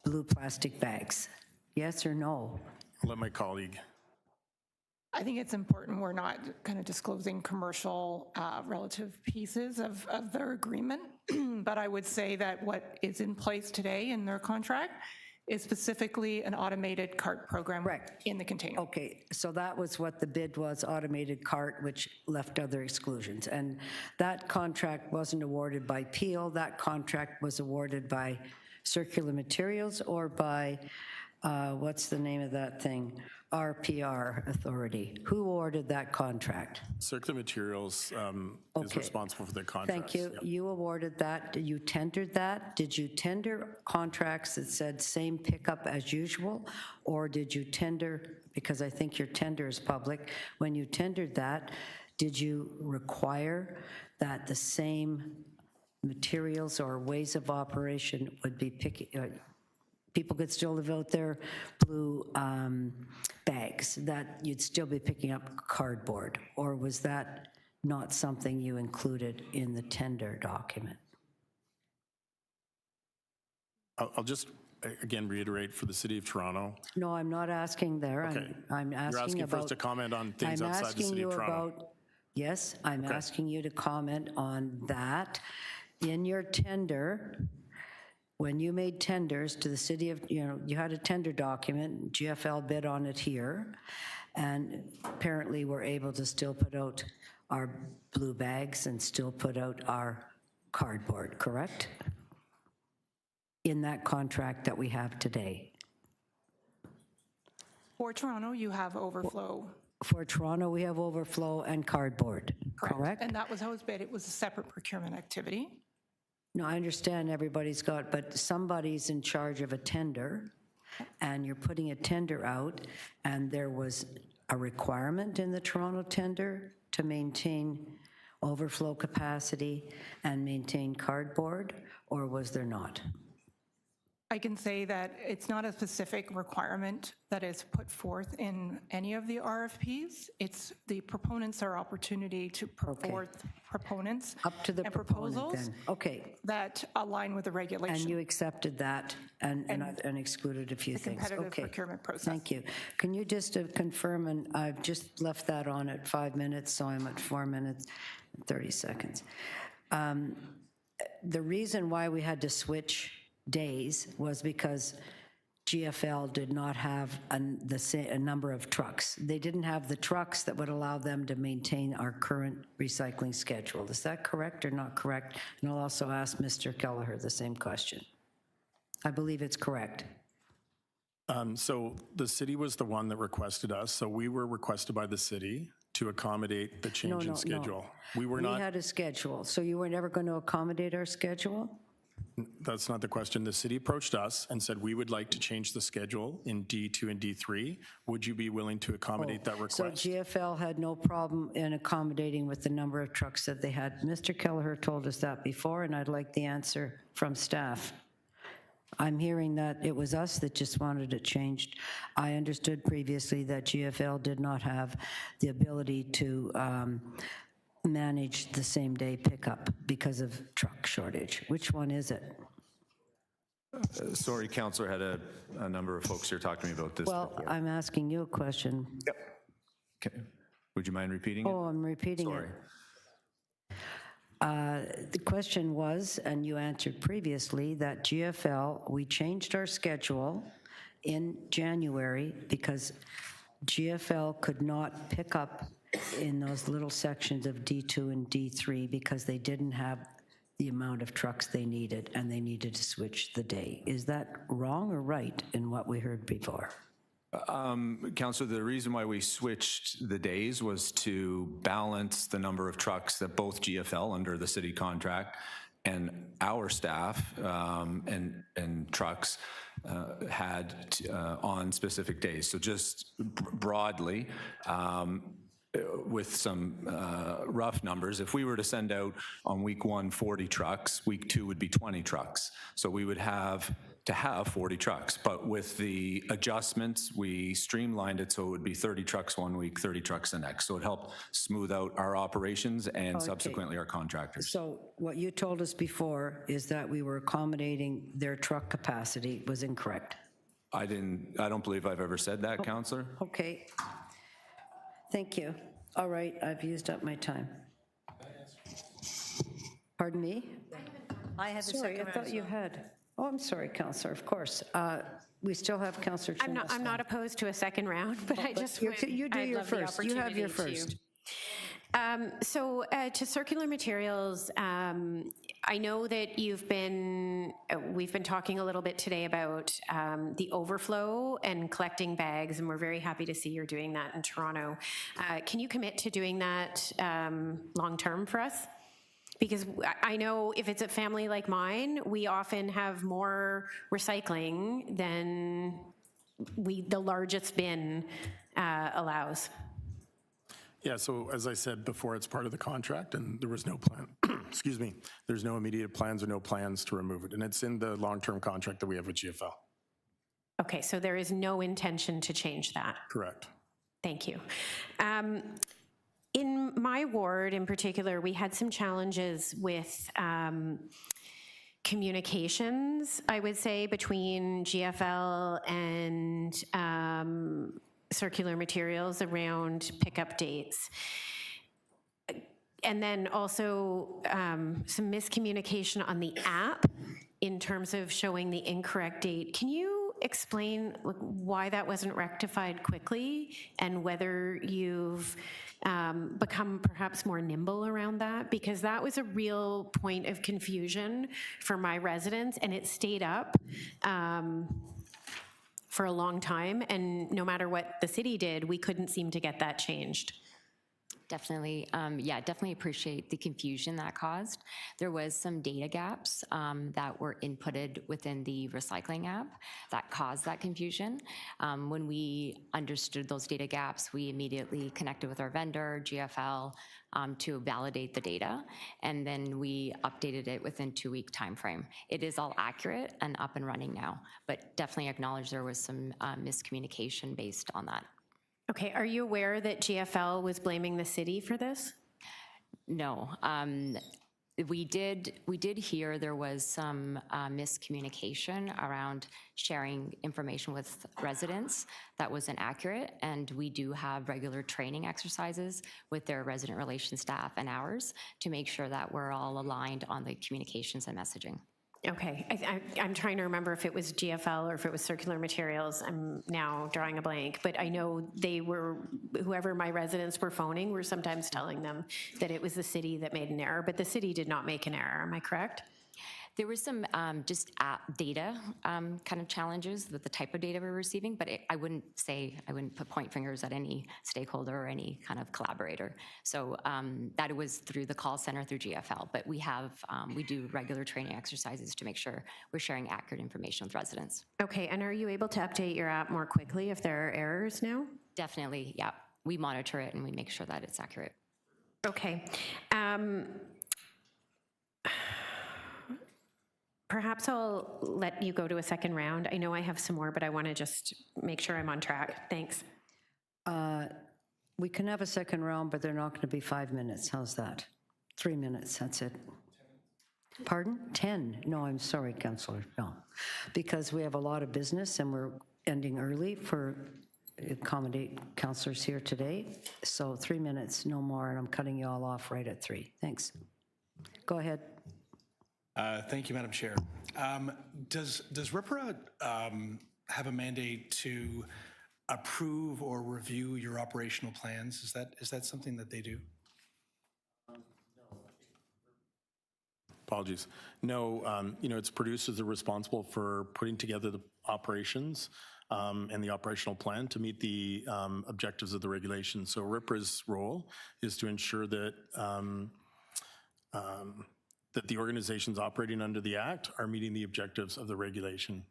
Speaker 1: blue plastic bags. Yes or no?
Speaker 13: I'll let my colleague.
Speaker 16: I think it's important we're not kind of disclosing commercial relative pieces of their agreement, but I would say that what is in place today in their contract is specifically an automated cart program in the container.
Speaker 1: Okay, so that was what the bid was, automated cart, which left other exclusions. And that contract wasn't awarded by Peel. That contract was awarded by Circular Materials or by, what's the name of that thing? RPR Authority. Who awarded that contract?
Speaker 13: Circular Materials is responsible for the contract.
Speaker 1: Thank you. Yep. You awarded that. You tendered that. Did you tender contracts that said same pickup as usual? Or did you tender, because I think your tender is public, when you tendered that, did you require that the same materials or ways of operation would be people could still live out their blue bags, that you'd still be picking up cardboard? Or was that not something you included in the tender document?
Speaker 13: I'll just, again, reiterate for the City of Toronto.
Speaker 1: No, I'm not asking there.
Speaker 13: Okay.
Speaker 1: I'm asking
Speaker 13: You're asking for us
Speaker 1: about,
Speaker 13: to comment on things
Speaker 1: I'm
Speaker 13: outside the
Speaker 1: asking
Speaker 13: City
Speaker 1: you
Speaker 13: of Toronto.
Speaker 1: about, yes, I'm
Speaker 13: Okay.
Speaker 1: asking you to comment on that. In your tender, when you made tenders to the city of, you had a tender document, GFL bid on it here, and apparently we're able to still put out our blue bags and still put out our cardboard, correct? In that contract that we have today.
Speaker 16: For Toronto, you have overflow.
Speaker 1: For Toronto, we have overflow and cardboard, correct?
Speaker 16: And that was how it was bid. It was a separate procurement activity.
Speaker 1: No, I understand everybody's got, but somebody's in charge of a tender, and you're putting a tender out, and there was a requirement in the Toronto tender to maintain overflow capacity and maintain cardboard, or was there not?
Speaker 16: I can say that it's not a specific requirement that is put forth in any of the RFPs. It's the proponents' our opportunity to put forth proponents
Speaker 1: Up to the
Speaker 16: and
Speaker 1: proponent
Speaker 16: proposals
Speaker 1: then. Okay.
Speaker 16: that align with the regulation.
Speaker 1: And you accepted that and excluded a few
Speaker 16: the
Speaker 1: things.
Speaker 16: competitive
Speaker 1: Okay.
Speaker 16: procurement process.
Speaker 1: Thank you. Can you just confirm, and I've just left that on at 5 minutes, so I'm at 4 minutes and 30 seconds. The reason why we had to switch days was because GFL did not have a number of trucks. They didn't have the trucks that would allow them to maintain our current recycling schedule. Is that correct or not correct? And I'll also ask Mr. Kelleher the same question. I believe it's correct.
Speaker 13: So the city was the one that requested us, so we were requested by the city to accommodate the change in schedule. We were not.
Speaker 1: We had a schedule, so you were never going to accommodate our schedule?
Speaker 13: That's not the question. The city approached us and said, we would like to change the schedule in D2 and D3. Would you be willing to accommodate that request?
Speaker 1: So GFL had no problem in accommodating with the number of trucks that they had. Mr. Kelleher told us that before, and I'd like the answer from staff. I'm hearing that it was us that just wanted it changed. I understood previously that GFL did not have the ability to manage the same-day pickup because of truck shortage. Which one is it?
Speaker 11: Sorry, Councillor, had a number of folks here talk to me about this.
Speaker 1: Well,
Speaker 11: before.
Speaker 1: I'm asking you a question.
Speaker 11: Yep. Okay. Would you mind repeating it?
Speaker 1: Oh, I'm repeating
Speaker 11: Sorry.
Speaker 1: it. The question was, and you answered previously, that GFL, we changed our schedule in January because GFL could not pick up in those little sections of D2 and D3 because they didn't have the amount of trucks they needed, and they needed to switch the day. Is that wrong or right in what we heard before?
Speaker 11: Councillor, the reason why we switched the days was to balance the number of trucks that both GFL under the city contract and our staff and trucks had on specific days. So just broadly, with some rough numbers, if we were to send out on week 1 40 trucks, week 2 would be 20 trucks. So we would have to have 40 trucks. But with the adjustments, we streamlined it so it would be 30 trucks 1 week, 30 trucks the next. So it helped smooth out our operations and subsequently our contractors.
Speaker 1: So what you told us before is that we were accommodating their truck capacity was incorrect.
Speaker 11: I don't believe I've ever said that, Councillor.
Speaker 1: Okay. Thank you. All right, I've used up my time. Pardon me?
Speaker 3: I had the
Speaker 1: Sorry, I
Speaker 3: second
Speaker 1: thought
Speaker 3: round
Speaker 1: you
Speaker 3: as well.
Speaker 1: had. Oh, I'm sorry, Councillor, of course. We still have Councillor
Speaker 2: I'm not opposed to a second round, but I just
Speaker 1: you do
Speaker 2: I'd
Speaker 1: your
Speaker 2: love the
Speaker 1: first. You have your
Speaker 2: opportunity
Speaker 1: first.
Speaker 2: So to circular materials, I know that we've been talking a little bit today about the overflow and collecting bags, and we're very happy to see you're doing that in Toronto. Can you commit to doing that long-term for us? Because I know if it's a family like mine, we often have more recycling than the largest bin allows.
Speaker 13: Yeah, so as I said before, it's part of the contract, and there was no plan, excuse me, there's no immediate plans or no plans to remove it, and it's in the long-term contract that we have with GFL.
Speaker 2: Okay, so there is no intention to change that?
Speaker 13: Correct.
Speaker 2: Thank you. In my ward in particular, we had some challenges with communications, I would say, between GFL and circular materials around pickup dates. And then also some miscommunication on the app in terms of showing the incorrect date. Can you explain why that wasn't rectified quickly and whether you've become perhaps more nimble around that? Because that was a real point of confusion for my residents, and it stayed up for a long time, and no matter what the city did, we couldn't seem to get that changed.
Speaker 15: Definitely, yeah, definitely appreciate the confusion that caused. There was some data gaps that were inputted within the recycling app that caused that confusion. When we understood those data gaps, we immediately connected with our vendor, GFL, to validate the data, and then we updated it within 2-week timeframe. It is all accurate and up and running now, but definitely acknowledge there was some miscommunication based on that.
Speaker 2: Okay, are you aware that GFL was blaming the city for this?
Speaker 15: No. We did hear there was some miscommunication around sharing information with residents that was inaccurate, and we do have regular training exercises with their resident relations staff and ours to make sure that we're all aligned on the communications and messaging.
Speaker 2: Okay, I'm trying to remember if it was GFL or if it was circular materials. I'm now drawing a blank, but I know they were, whoever my residents were phoning were sometimes telling them that it was the city that made an error, but the city did not make an error, am I correct?
Speaker 15: There was some just app data kind of challenges with the type of data we're receiving, but I wouldn't put point fingers at any stakeholder or any kind of collaborator. So that it was through the call center through GFL, but we do regular training exercises to make sure we're sharing accurate information with residents.
Speaker 2: Okay, and are you able to update your app more quickly if there are errors now?
Speaker 15: Definitely, yeah. We monitor it and we make sure that it's accurate.
Speaker 2: Okay. Perhaps I'll let you go to a second round. I know I have some more, but I want to just make sure I'm on track. Thanks.
Speaker 1: We can have a second round, but they're not going to be 5 minutes. How's that? 3 minutes, that's it. Pardon? 10? No, I'm sorry, Councillor. No, because we have a lot of business and we're ending early for accommodate councillors here today. So 3 minutes, no more, and I'm cutting you all off right at 3. Thanks. Go ahead.
Speaker 4: Thank you, Madam Chair. Does RIPRA have a mandate to approve or review your operational plans? Is that something that they do?
Speaker 13: Apologies. No, it's producers that are responsible for putting together the operations and the operational plan to meet the objectives of the regulation. So RIPRA's role is to ensure that that the organizations operating under the Act are meeting the objectives of the regulation.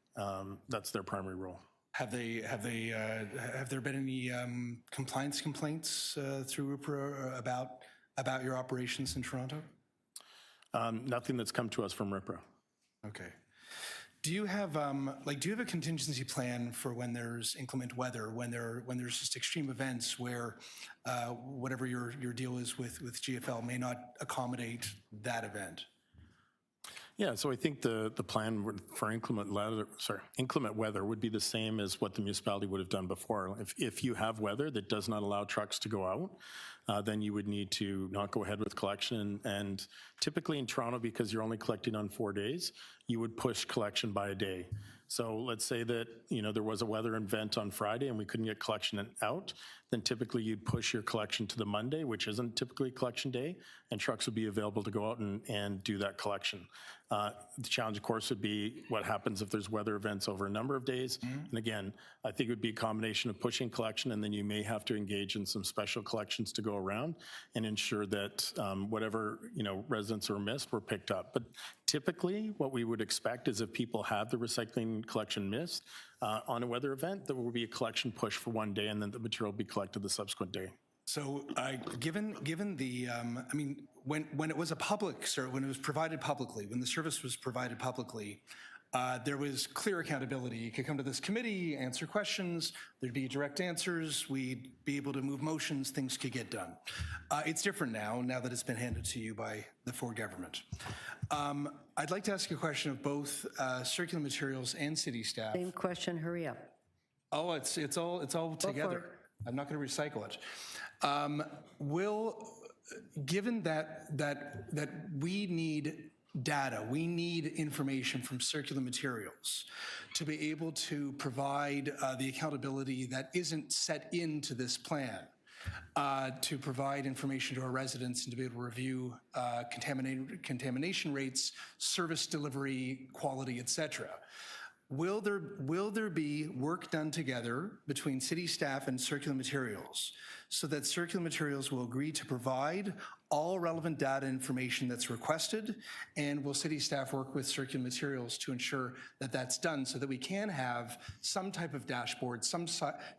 Speaker 13: That's their primary role.
Speaker 4: Have there been any compliance complaints through RIPRA about your operations in Toronto?
Speaker 13: Nothing that's come to us from RIPRA.
Speaker 4: Okay. Do you have a contingency plan for when there's inclement weather, when there's just extreme events where whatever your deal is with GFL may not accommodate that event?
Speaker 13: Yeah, so I think the plan for inclement weather would be the same as what the municipality would have done before. If you have weather that does not allow trucks to go out, then you would need to not go ahead with collection. And typically in Toronto, because you're only collecting on 4 days, you would push collection by a day. So let's say that there was a weather event on Friday and we couldn't get collection out, then typically you'd push your collection to the Monday, which isn't typically collection day, and trucks would be available to go out and do that collection. The challenge, of course, would be what happens if there's weather events over a number of days. And again, I think it would be a combination of pushing collection, and then you may have to engage in some special collections to go around and ensure that whatever residents are missed were picked up. But typically, what we would expect is if people have the recycling collection missed on a weather event, there will be a collection push for 1 day, and then the material will be collected the subsequent day.
Speaker 4: So, given the, when it was a public service, when it was provided publicly, when the service was provided publicly, there was clear accountability. You could come to this committee, answer questions, there'd be direct answers, we'd be able to move motions, things could get done. It's different now that it's been handed to you by the Ford government. I'd like to ask a question of both Circular Materials and city staff.
Speaker 1: Same question, hurry up.
Speaker 4: Oh, it's all together. I'm not going to recycle it. Given that we need data, we need information from Circular Materials to be able to provide the accountability that isn't set into this plan, to provide information to our residents and to be able to review contamination rates, service delivery, quality, et cetera. Will there be work done together between city staff and Circular Materials so that Circular Materials will agree to provide all relevant data information that's requested, and will city staff work with Circular Materials to ensure that that's done so that we can have some type of dashboard, some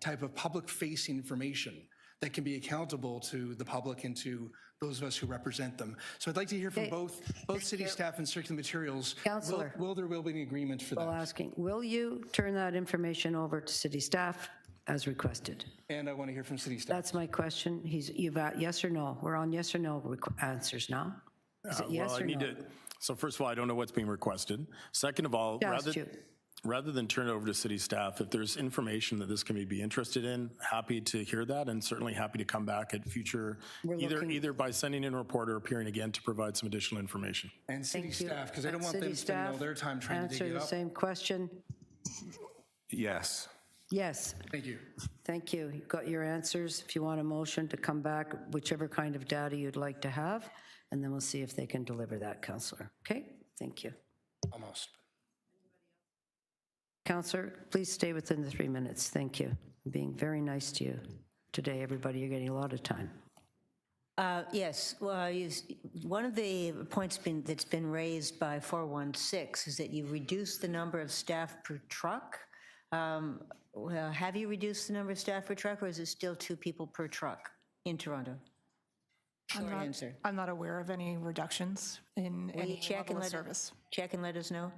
Speaker 4: type of public-facing information that can be accountable to the public and to those of us who represent them. So I'd like to hear from both city staff and Circular Materials.
Speaker 1: Councillor.
Speaker 4: Will there be an agreement for that?
Speaker 1: Asking, will you turn that information over to city staff as requested?
Speaker 4: And I want to hear from city staff.
Speaker 1: That's my question. You've yes or no. We're on yes or no answers now. Is it yes
Speaker 13: well,
Speaker 1: or
Speaker 13: I need
Speaker 1: no?
Speaker 13: to, so first of all, I don't know what's being requested. Second of all, rather than turn it over to city staff, if there's information that this committee be interested in, happy to hear that, and certainly happy to come back at future, either by sending in a report or appearing again to provide some additional information.
Speaker 4: And city staff, because I don't want them spending all their time trying to dig it up.
Speaker 1: Answer the same question.
Speaker 11: Yes.
Speaker 1: Yes.
Speaker 4: Thank you.
Speaker 1: Thank you. You've got your answers. If you want a motion to come back, whichever kind of data you'd like to have, and then we'll see if they can deliver that, Councillor. Okay? Thank you.
Speaker 4: Almost.
Speaker 1: Councillor, please stay within the 3 minutes. Thank you. I'm being very nice to you today, everybody. You're getting a lot of time.
Speaker 3: Yes, well, one of the points that's been raised by 416 is that you reduce the number of staff per truck. Well, have you reduced the number of staff per truck, or is it still 2 people per truck in Toronto? Short answer.
Speaker 16: I'm not aware of any reductions in any level of service.
Speaker 3: Check and let us know.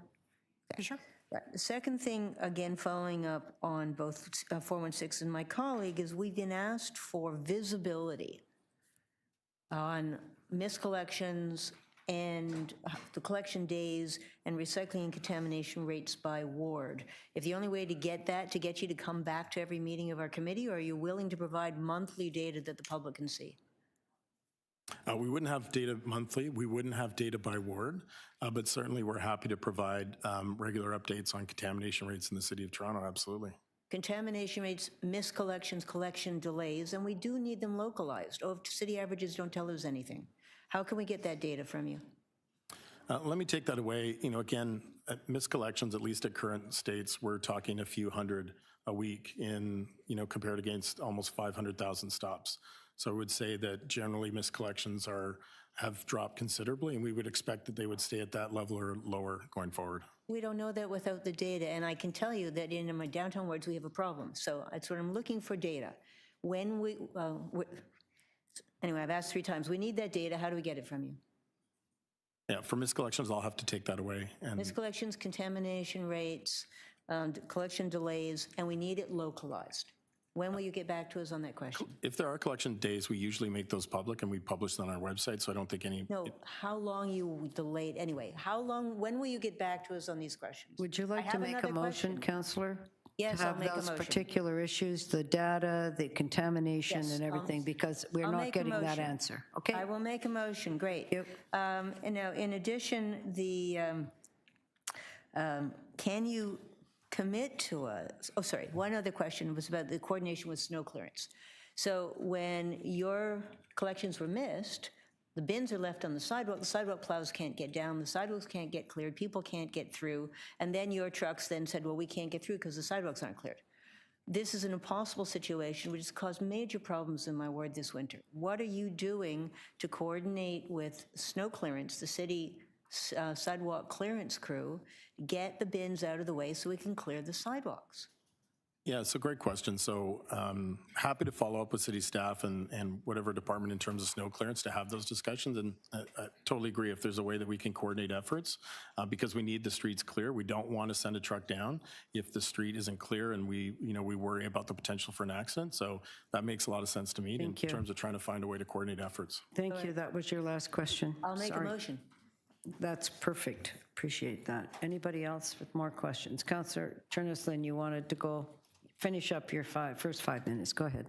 Speaker 16: Okay. Sure.
Speaker 3: Right. The second thing, again, following up on both 416 and my colleague, is we've been asked for visibility on miscollections and the collection days and recycling and contamination rates by ward. If the only way to get that, to get you to come back to every meeting of our committee, or are you willing to provide monthly data that the public can see?
Speaker 13: We wouldn't have data monthly. We wouldn't have data by ward, but certainly we're happy to provide regular updates on contamination rates in the City of Toronto, absolutely.
Speaker 3: Contamination rates, miscollections, collection delays, and we do need them localized. Oh, if city averages don't tell us anything. How can we get that data from you?
Speaker 13: Let me take that away. Again, miscollections, at least at current states, we're talking a few hundred a week in, compared against almost 500,000 stops. So I would say that generally miscollections have dropped considerably, and we would expect that they would stay at that level or lower going forward.
Speaker 3: We don't know that without the data, and I can tell you that in my downtown wards we have a problem. So that's what I'm looking for, data. When anyway, I've asked 3 times. We need that data. How do we get it from you?
Speaker 13: Yeah, for miscollections, I'll have to take that away. And
Speaker 3: miscollections, contamination rates, collection delays, and we need it localized. When will you get back to us on that question?
Speaker 13: If there are collection days, we usually make those public and we publish them on our website, so I don't think any...
Speaker 3: No, how long you delayed, anyway, when will you get back to us on these questions?
Speaker 1: Would you like to make a motion, Councillor?
Speaker 3: Yes, I'll make a motion.
Speaker 1: Have those particular issues, the data, the contamination and everything, because we're not getting that answer, okay?
Speaker 3: I will make a motion, great.
Speaker 1: Yep.
Speaker 3: And now, in addition, can you commit to us, one other question was about the coordination with snow clearance. So when your collections were missed, the bins are left on the sidewalk plows can't get down, the sidewalks can't get cleared, people can't get through, and then your trucks then said, well, we can't get through because the sidewalks aren't cleared. This is an impossible situation which has caused major problems in my ward this winter. What are you doing to coordinate with snow clearance, the city sidewalk clearance crew, get the bins out of the way so we can clear the sidewalks?
Speaker 13: Yeah, it's a great question. So happy to follow up with city staff and whatever department in terms of snow clearance to have those discussions. And I totally agree if there's a way that we can coordinate efforts because we need the streets clear. We don't want to send a truck down if the street isn't clear and we worry about the potential for an accident. So that makes a lot of sense to me in terms of trying to find a way to coordinate efforts.
Speaker 1: Thank you. That was your last question.
Speaker 3: I'll make a motion.
Speaker 1: That's perfect. Appreciate that. Anybody else with more questions? Councillor Turnus-Lynn, you wanted to go finish up your first 5 minutes. Go ahead.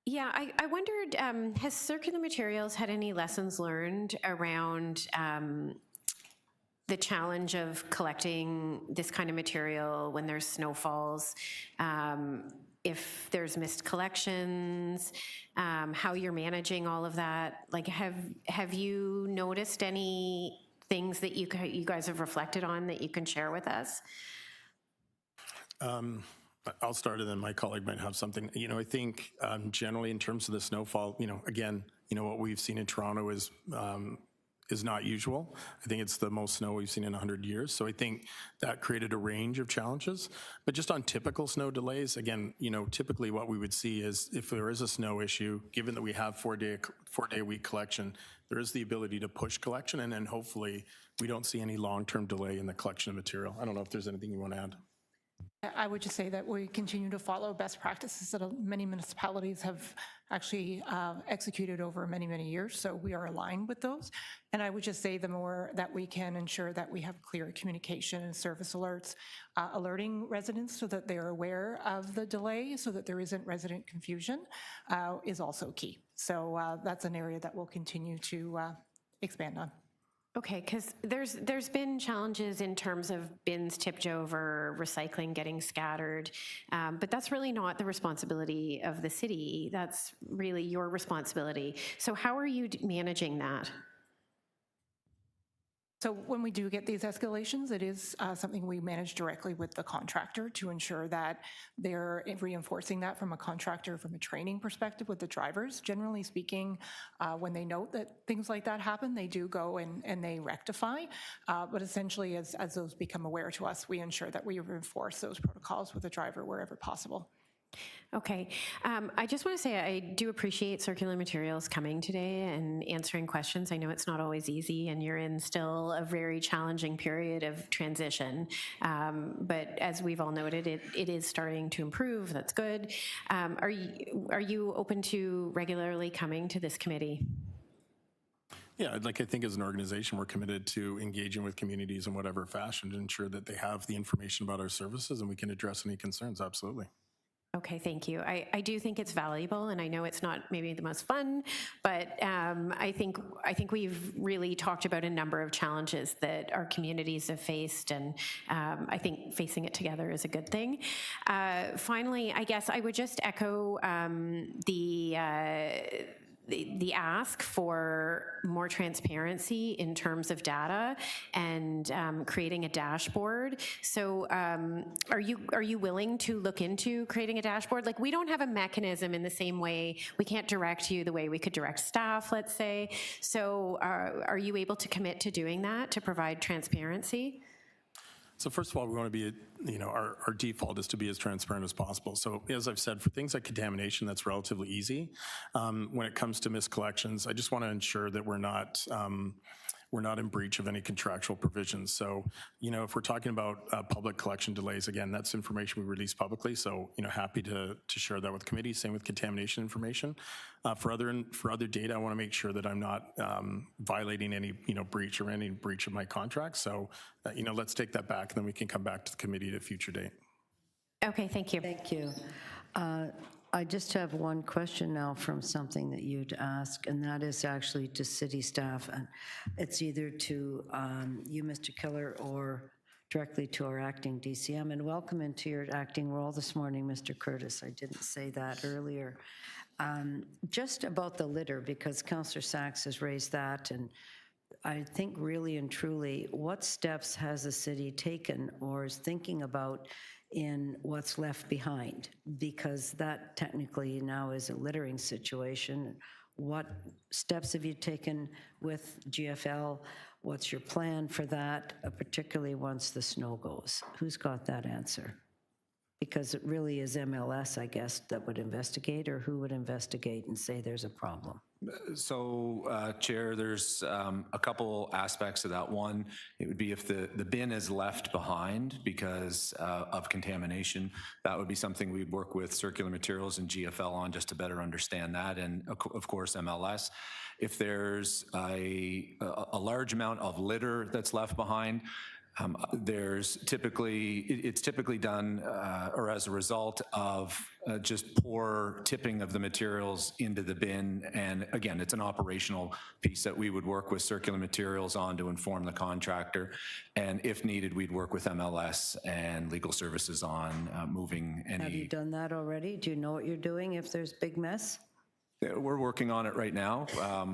Speaker 2: Yeah, I wondered, has Circular Materials had any lessons learned around the challenge of collecting this kind of material when there's snowfalls, if there's missed collections, how you're managing all of that? Like, have you noticed any things that you guys have reflected on that you can share with us?
Speaker 13: I'll start and then my colleague might have something. I think generally in terms of the snowfall, again, what we've seen in Toronto is not usual. I think it's the most snow we've seen in 100 years. So I think that created a range of challenges. But just on typical snow delays, again, typically what we would see is if there is a snow issue, given that we have four-day-a-week collection, there is the ability to push collection, and then hopefully we don't see any long-term delay in the collection of material. I don't know if there's anything you want to add.
Speaker 16: I would just say that we continue to follow best practices that many municipalities have actually executed over many, many years, so we are aligned with those. And I would just say the more that we can ensure that we have clear communication and service alerts, alerting residents so that they're aware of the delay so that there isn't resident confusion is also key. So that's an area that we'll continue to expand on.
Speaker 2: Okay, because there's been challenges in terms of bins tipped over, recycling getting scattered, but that's really not the responsibility of the city. That's really your responsibility. So how are you managing that?
Speaker 16: So when we do get these escalations, it is something we manage directly with the contractor to ensure that they're reinforcing that from a contractor, from a training perspective with the drivers. Generally speaking, when they note that things like that happen, they do go and they rectify. But essentially, as those become aware to us, we ensure that we reinforce those protocols with the driver wherever possible.
Speaker 2: Okay. I just want to say I do appreciate Circular Materials coming today and answering questions. I know it's not always easy and you're in still a very challenging period of transition. But as we've all noted, it is starting to improve. That's good. Are you open to regularly coming to this committee?
Speaker 13: Yeah, I think as an organization, we're committed to engaging with communities in whatever fashion to ensure that they have the information about our services and we can address any concerns. Absolutely.
Speaker 2: Okay, thank you. I do think it's valuable, and I know it's not maybe the most fun, but I think we've really talked about a number of challenges that our communities have faced, and I think facing it together is a good thing. Finally, I guess I would just echo the ask for more transparency in terms of data and creating a dashboard. So are you willing to look into creating a dashboard? Like, we don't have a mechanism in the same way. We can't direct you the way we could direct staff, let's say. So are you able to commit to doing that, to provide transparency?
Speaker 13: So first of all, we want to be, our default is to be as transparent as possible. So as I've said, for things like contamination, that's relatively easy. When it comes to miscollections, I just want to ensure that we're not in breach of any contractual provisions. So, if we're talking about public collection delays, again, that's information we release publicly. So, happy to share that with committees. Same with contamination information. For other data, I want to make sure that I'm not violating any breach or any breach of my contract. So, let's take that back, and then we can come back to the committee at a future date.
Speaker 2: Okay, thank you.
Speaker 1: Thank you. I just have one question now from something that you'd ask, and that is actually to city staff. And it's either to you, Mr. Keller, or directly to our acting DCM. And welcome into your acting role this morning, Mr. Curtis. I didn't say that earlier. Just about the litter, because Councillor Sachs has raised that, and I think really and truly, what steps has the city taken or is thinking about in what's left behind? Because that technically now is a littering situation. What steps have you taken with GFL? What's your plan for that, particularly once the snow goes? Who's got that answer? Because it really is MLS, I guess, that would investigate, or who would investigate and say there's a problem?
Speaker 11: So, Chair, there's a couple aspects of that. One, it would be if the bin is left behind because of contamination. That would be something we'd work with Circular Materials and GFL on just to better understand that, and of course MLS. If there's a large amount of litter that's left behind, it's typically done or as a result of just poor tipping of the materials into the bin. And again, it's an operational piece that we would work with Circular Materials on to inform the contractor. And if needed, we'd work with MLS and legal services on moving any.
Speaker 1: Have you done that already? Do you know what you're doing if there's big mess?
Speaker 11: We're working on it right now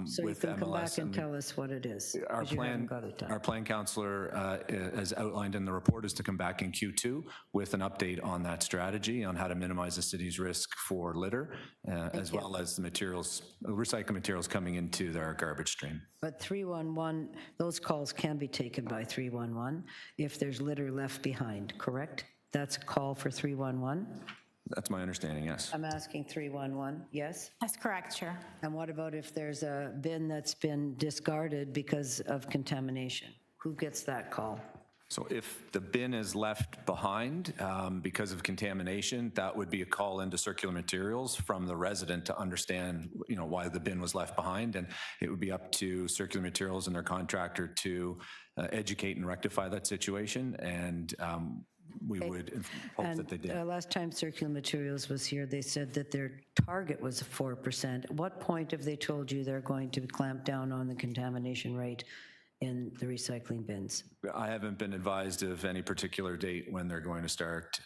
Speaker 1: So you
Speaker 11: with
Speaker 1: can come
Speaker 11: MLS.
Speaker 1: back and tell us what it is.
Speaker 11: Our
Speaker 1: 'cause you haven't got it done.
Speaker 11: plan counselor, as outlined in the report, is to come back in Q2 with an update on that strategy on how to minimize the city's risk for litter, as well as the recycled materials coming into their garbage stream.
Speaker 1: But 311, those calls can be taken by 311 if there's litter left behind, correct? That's a call for 311?
Speaker 11: That's my understanding, yes.
Speaker 1: I'm asking 311, yes?
Speaker 12: That's correct, Chair.
Speaker 1: And what about if there's a bin that's been discarded because of contamination? Who gets that call?
Speaker 11: So if the bin is left behind because of contamination, that would be a call into Circular Materials from the resident to understand, why the bin was left behind, and it would be up to Circular Materials and their contractor to educate and rectify that situation, and we would hope that they did.
Speaker 1: Last time Circular Materials was here, they said that their target was 4%. At what point have they told you they're going to clamp down on the contamination rate in the recycling bins?
Speaker 11: I haven't been advised of any particular date when they're going to start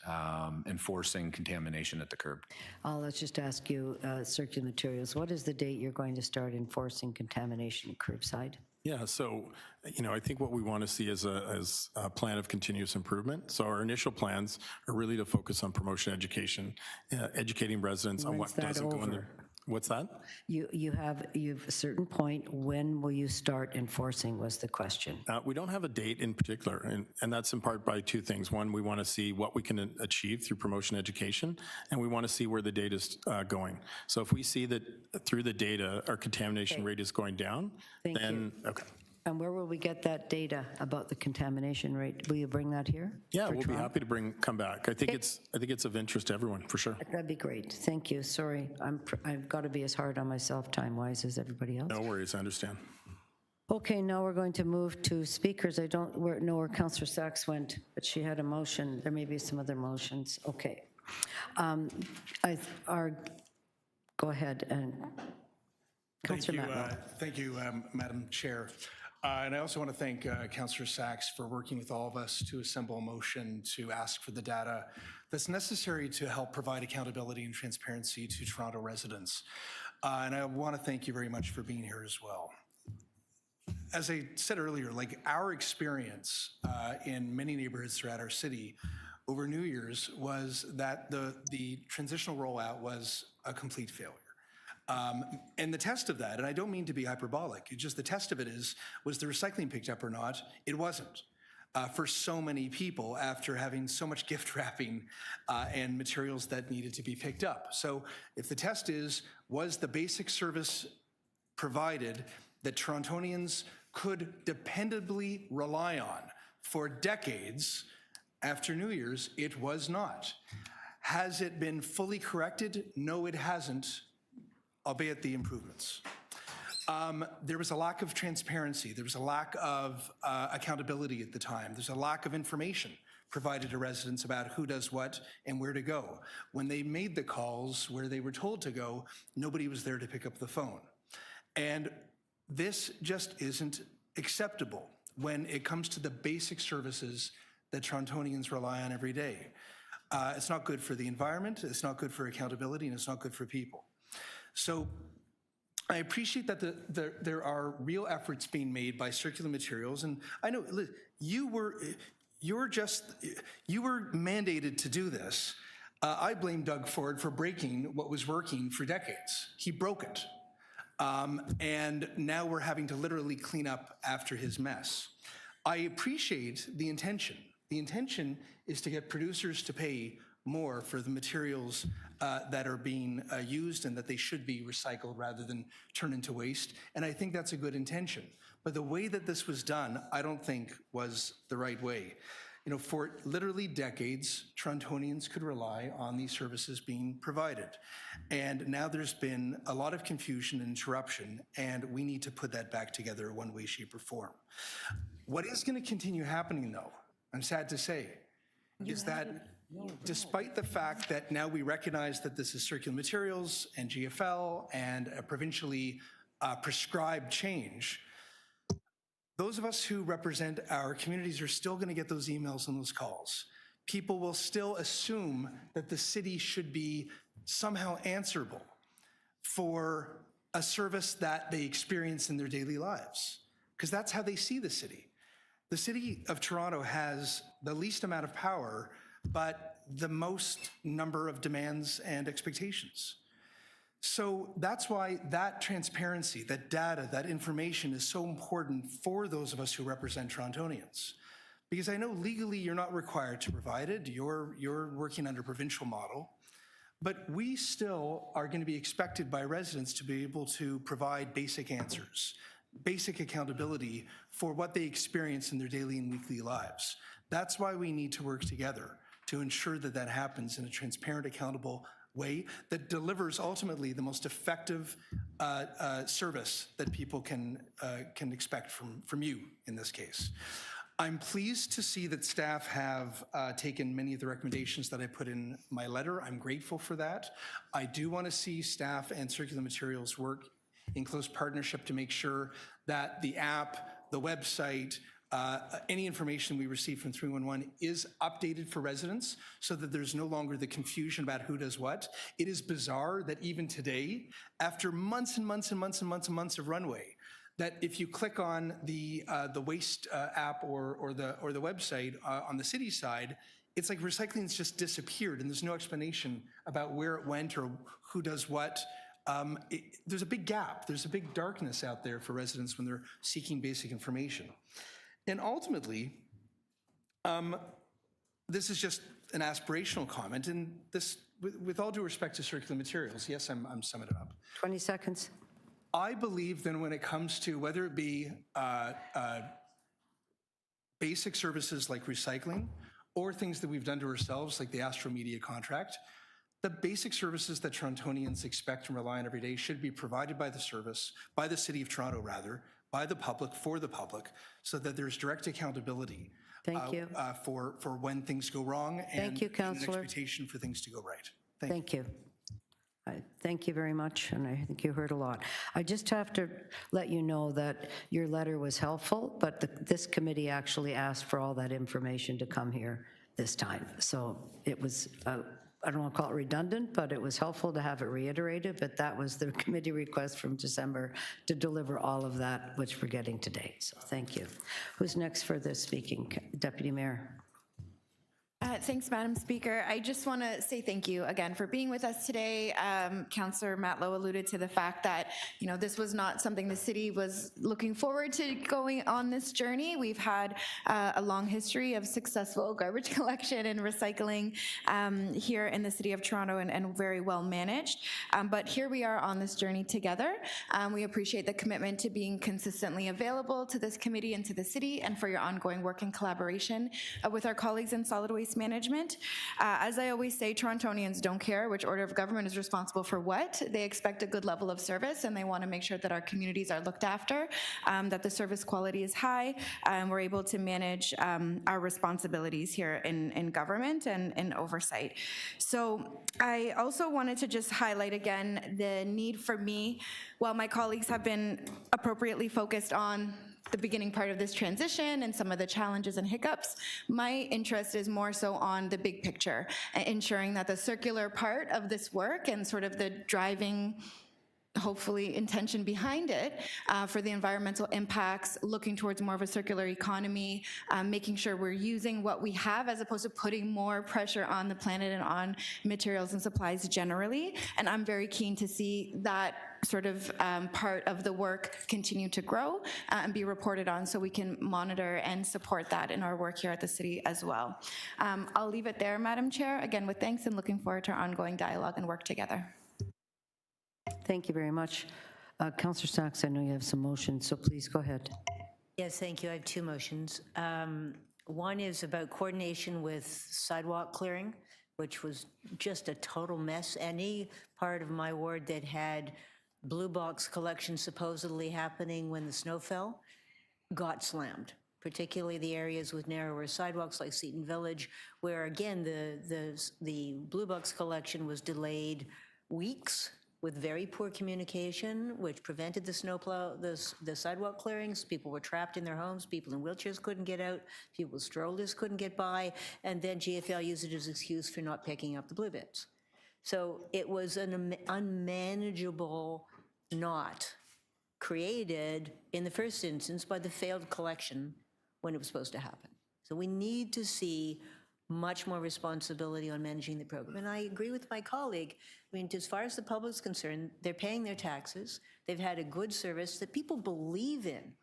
Speaker 11: enforcing contamination at the curb.
Speaker 1: Let's just ask you, Circular Materials, what is the date you're going to start enforcing contamination curbside?
Speaker 13: Yeah, so, I think what we want to see is a plan of continuous improvement. So our initial plans are really to focus on promotion education, educating residents on what doesn't go in there. What's that?
Speaker 1: You have a certain point. When will you start enforcing was the question.
Speaker 13: We don't have a date in particular, and that's in part by two things. One, we want to see what we can achieve through promotion education, and we want to see where the data is going. So if we see that through the data our contamination rate is going down, then okay.
Speaker 1: And where will we get that data about the contamination rate? Will you bring that here?
Speaker 13: Yeah, we'll be happy to come back. I think it's of interest to everyone, for sure.
Speaker 1: That'd be great. Thank you. Sorry, I've got to be as hard on myself time-wise as everybody else.
Speaker 13: No worries, I understand.
Speaker 1: Okay, now we're going to move to speakers. I don't know where Councillor Sachs went, but she had a motion. There may be some other motions. Okay. Go ahead, and Councillor Matlow.
Speaker 4: Thank you, Madam Chair. And I also want to thank Councillor Sachs for working with all of us to assemble a motion to ask for the data that's necessary to help provide accountability and transparency to Toronto residents. And I want to thank you very much for being here as well. As I said earlier, our experience in many neighborhoods throughout our city over New Year's was that the transitional rollout was a complete failure. And the test of that, and I don't mean to be hyperbolic, it's just the test of it was the recycling picked up or not? It wasn't. For so many people after having so much gift wrapping and materials that needed to be picked up. So if the test was the basic service provided that Torontonians could dependably rely on for decades after New Year's, it was not. Has it been fully corrected? No, it hasn't, albeit the improvements. There was a lack of transparency. There was a lack of accountability at the time. There's a lack of information provided to residents about who does what and where to go. When they made the calls where they were told to go, nobody was there to pick up the phone. And this just isn't acceptable when it comes to the basic services that Torontonians rely on every day. It's not good for the environment, it's not good for accountability, and it's not good for people. So I appreciate that there are real efforts being made by Circular Materials, and I know you were mandated to do this. I blame Doug Ford for breaking what was working for decades. He broke it. And now we're having to literally clean up after his mess. I appreciate the intention. The intention is to get producers to pay more for the materials that are being used and that they should be recycled rather than turned into waste. And I think that's a good intention. But the way that this was done, I don't think was the right way. You know, for literally decades, Torontonians could rely on these services being provided. And now there's been a lot of confusion and interruption, and we need to put that back together in one way, shape, or form. What is going to continue happening, though, I'm sad to say, is that despite the fact that now we recognize that this is circular materials and GFL and a provincially prescribed change, those of us who represent our communities are still going to get those emails and those calls. People will still assume that the city should be somehow answerable for a service that they experience in their daily lives, because that's how they see the city. The City of Toronto has the least amount of power, but the most number of demands and expectations. So that's why that transparency, that data, that information is so important for those of us who represent Torontonians. Because I know legally you're not required to provide it, you're working under provincial model, but we still are going to be expected by residents to be able to provide basic answers, basic accountability for what they experience in their daily and weekly lives. That's why we need to work together to ensure that that happens in a transparent, accountable way that delivers ultimately the most effective service that people can expect from you in this case. I'm pleased to see that staff have taken many of the recommendations that I put in my letter. I'm grateful for that. I do want to see staff and circular materials work in close partnership to make sure that the app, the website, any information we receive from 311 is updated for residents so that there's no longer the confusion about who does what. It is bizarre that even today, after months and months and months and months and months of runway, that if you click on the waste app or the website on the city side, it's like recycling's just disappeared and there's no explanation about where it went or who does what. There's a big gap. There's a big darkness out there for residents when they're seeking basic information. And ultimately, this is just an aspirational comment, and this, with all due respect to circular materials, yes, I'm summing it up.
Speaker 1: 20 seconds.
Speaker 4: I believe then when it comes to whether it be basic services like recycling or things that we've done to ourselves like the Astro Media contract, the basic services that Torontonians expect and rely on every day should be provided by the service, by the City of Toronto rather, by the public, for the public, so that there's direct accountability.
Speaker 1: Thank you.
Speaker 4: For when things go wrong and
Speaker 1: you, Councillor.
Speaker 4: an expectation for things to go right.
Speaker 1: Thank you. Thank you very much, and I think you heard a lot. I just have to let you know that your letter was helpful, but this committee actually asked for all that information to come here this time. So it was, I don't want to call it redundant, but it was helpful to have it reiterated, but that was the committee request from December to deliver all of that, which we're getting today. So thank you. Who's next for the speaking? Deputy Mayor.
Speaker 5: Thanks, Madam Speaker. I just want to say thank you again for being with us today. Councillor Matlow alluded to the fact that, you know, this was not something the city was looking forward to going on this journey. We've had a long history of successful garbage collection and recycling here in the City of Toronto and very well managed. But here we are on this journey together. We appreciate the commitment to being consistently available to this committee and to the city and for your ongoing work and collaboration with our colleagues in solid waste management. As I always say, Torontonians don't care which order of government is responsible for what. They expect a good level of service and they want to make sure that our communities are looked after, that the service quality is high, and we're able to manage our responsibilities here in government and in oversight. So I also wanted to just highlight again the need for me, while my colleagues have been appropriately focused on the beginning part of this transition and some of the challenges and hiccups, my interest is more so on the big picture, ensuring that the circular part of this work and sort of the driving hopefully intention behind it for the environmental impacts, looking towards more of a circular economy, making sure we're using what we have as opposed to putting more pressure on the planet and on materials and supplies generally. And I'm very keen to see that sort of part of the work continue to grow and be reported on so we can monitor and support that in our work here at the city as well. I'll leave it there, Madam Chair, again with thanks and looking forward to our ongoing dialogue and work together.
Speaker 1: Thank you very much. Councillor Sachs, I know you have some motions, so please go ahead.
Speaker 3: Yes, thank you. I have two motions. One is about coordination with sidewalk clearing, which was just a total mess. Any part of my ward that had blue box collection supposedly happening when the snow fell got slammed, particularly the areas with narrower sidewalks like Seaton Village, where again, the blue box collection was delayed weeks with very poor communication, which prevented the snowplow, the sidewalk clearings. People were trapped in their homes. People in wheelchairs couldn't get out. People with strollers couldn't get by. And then GFL used it as an excuse for not picking up the blue bins. So it was an unmanageable knot created in the first instance by the failed collection when it was supposed to happen. So we need to see much more responsibility on managing the program. And I agree with my colleague. I mean, as far as the public's concerned, they're paying their taxes. They've had a good service that people believe in.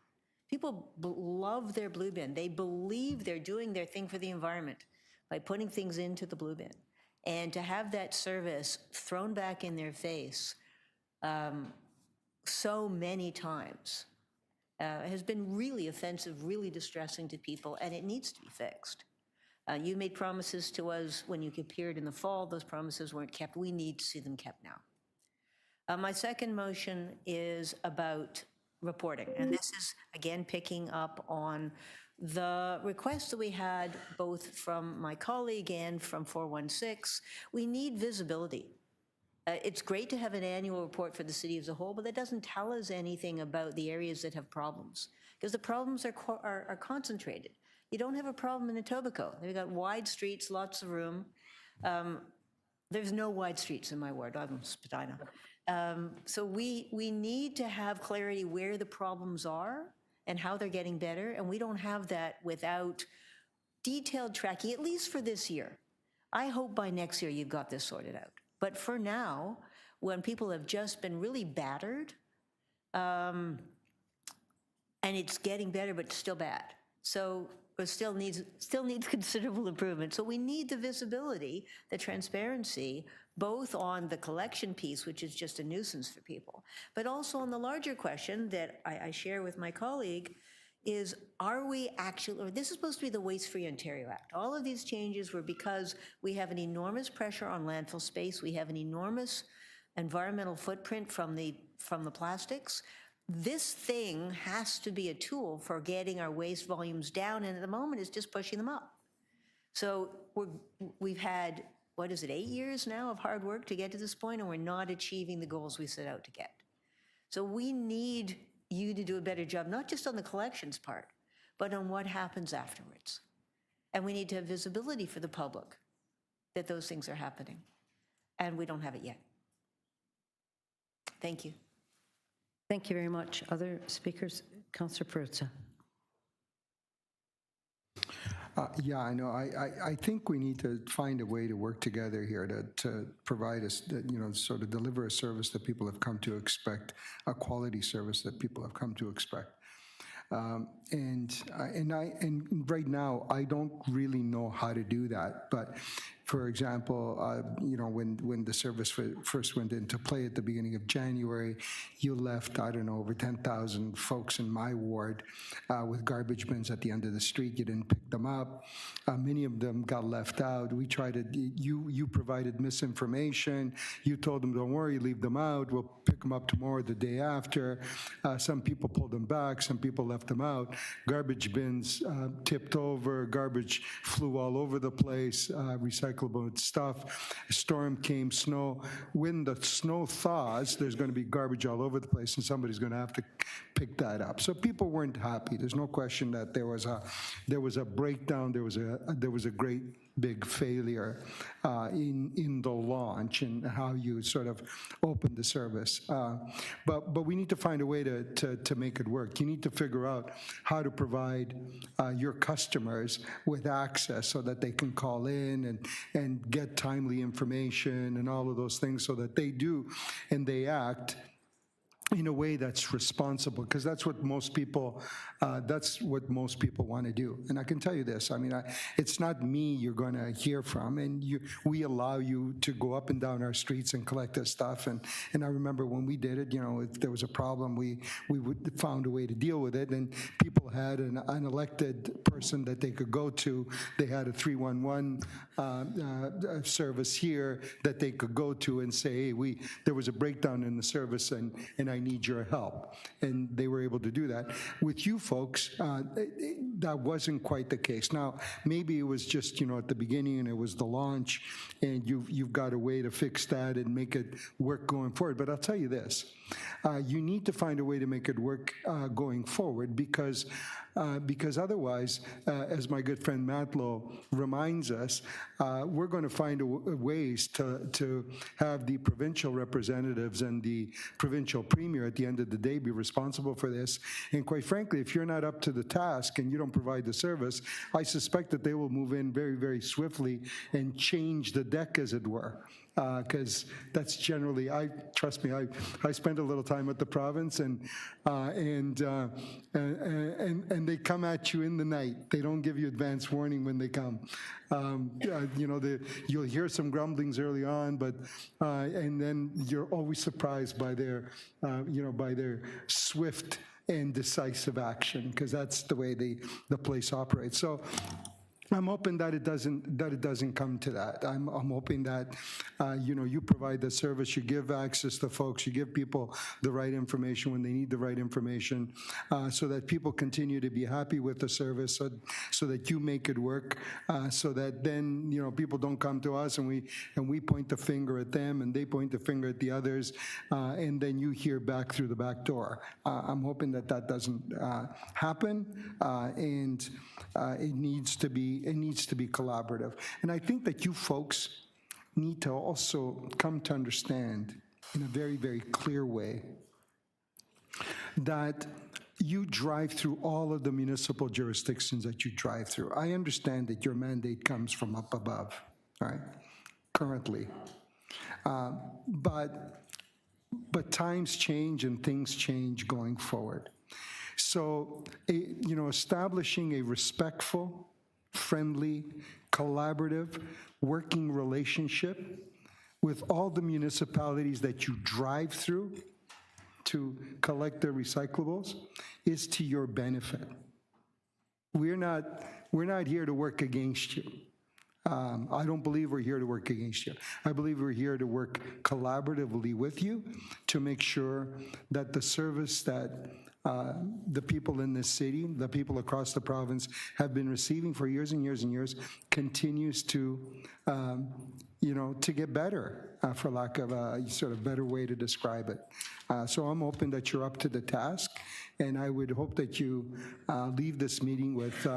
Speaker 3: People love their blue bin. They believe they're doing their thing for the environment by putting things into the blue bin. And to have that service thrown back in their face so many times has been really offensive, really distressing to people, and it needs to be fixed. You made promises to us when you appeared in the fall. Those promises weren't kept. We need to see them kept now. My second motion is about reporting, and this is, again, picking up on the requests that we had both from my colleague and from 416. We need visibility. It's great to have an annual report for the city as a whole, but that doesn't tell us anything about the areas that have problems, because the problems are concentrated. You don't have a problem in Etobicoke. They've got wide streets, lots of room. There's no wide streets in my ward. I'm Spadina. So we need to have clarity where the problems are and how they're getting better, and we don't have that without detailed tracking, at least for this year. I hope by next year you've got this sorted out. But for now, when people have just been really battered, and it's getting better, but still bad. So it still needs considerable improvement. So we need the visibility, the transparency, both on the collection piece, which is just a nuisance for people, but also on the larger question that I share with my colleague is, are we actually, or this is supposed to be the Waste-Free Ontario Act. All of these changes were because we have an enormous pressure on landfill space. We have an enormous environmental footprint from the plastics. This thing has to be a tool for getting our waste volumes down, and at the moment it's just pushing them up. So we've had, what is it, 8 years now of hard work to get to this point, and we're not achieving the goals we set out to get. So we need you to do a better job, not just on the collections part, but on what happens afterwards. And we need to have visibility for the public that those things are happening. And we don't have it yet. Thank you.
Speaker 1: Thank you very much. Other speakers? Councillor Perruzza.
Speaker 14: Yeah, I know. I think we need to find a way to work together here to provide us, sort of deliver a service that people have come to expect, a quality service that people have come to expect. And right now, I don't really know how to do that. But for example, when the service first went into play at the beginning of January, you left, I don't know, over 10,000 folks in my ward with garbage bins at the end of the street. You didn't pick them up. Many of them got left out. We tried to, you provided misinformation. You told them, don't worry, leave them out. We'll pick them up tomorrow, the day after. Some people pulled them back. Some people left them out. Garbage bins tipped over. Garbage flew all over the place. Recyclable stuff. Storm came, snow. When the snow thaws, there's going to be garbage all over the place, and somebody's going to have to pick that up. So people weren't happy. There's no question that there was a breakdown. There was a great big failure in the launch and how you sort of open the service. But we need to find a way to make it work. You need to figure out how to provide your customers with access so that they can call in and get timely information and all of those things so that they do and they act in a way that's responsible, because that's what most people want to do. And I can tell you this, I mean, it's not me you're going to hear from, and we allow you to go up and down our streets and collect this stuff. And I remember when we did it, you know, if there was a problem, we found a way to deal with it, and people had an elected person that they could go to. They had a 311 service here that they could go to and say, hey, there was a breakdown in the service, and I need your help. And they were able to do that. With you folks, that wasn't quite the case. Now, maybe it was just, you know, at the beginning and it was the launch, and you've got a way to fix that and make it work going forward. But I'll tell you this, you need to find a way to make it work going forward, because otherwise, as my good friend Matlow reminds us, we're going to find ways to have the provincial representatives and the provincial premier at the end of the day be responsible for this. And quite frankly, if you're not up to the task and you don't provide the service, I suspect that they will move in very, very swiftly and change the deck, as it were. Because that's generally, trust me, I spent a little time at the province, and they come at you in the night. They don't give you advance warning when they come. You know, you'll hear some grumblings early on, but and then you're always surprised by their, you know, by their swift and decisive action, because that's the way the place operates. So I'm hoping that it doesn't come to that. I'm hoping that you know, you provide the service, you give access to folks, you give people the right information when they need the right information, so that people continue to be happy with the service, so that you make it work, so that then, you know, people don't come to us and we point the finger at them and they point the finger at the others, and then you hear back through the back door. I'm hoping that doesn't happen, and it needs to be collaborative. And I think that you folks need to also come to understand in a very, very clear way that you drive through all of the municipal jurisdictions that you drive through. I understand that your mandate comes from up above, all right, currently. But times change and things change going forward. So, you know, establishing a respectful, friendly, collaborative, working relationship with all the municipalities that you drive through to collect their recyclables is to your benefit. We're not here to work against you. I don't believe we're here to work against you. I believe we're here to work collaboratively with you to make sure that the service that the people in this city, the people across the province have been receiving for years and years and years continues to, you know, to get better, for lack of a sort of better way to describe it. So I'm hoping that you're up to the task, and I would hope that you leave this meeting with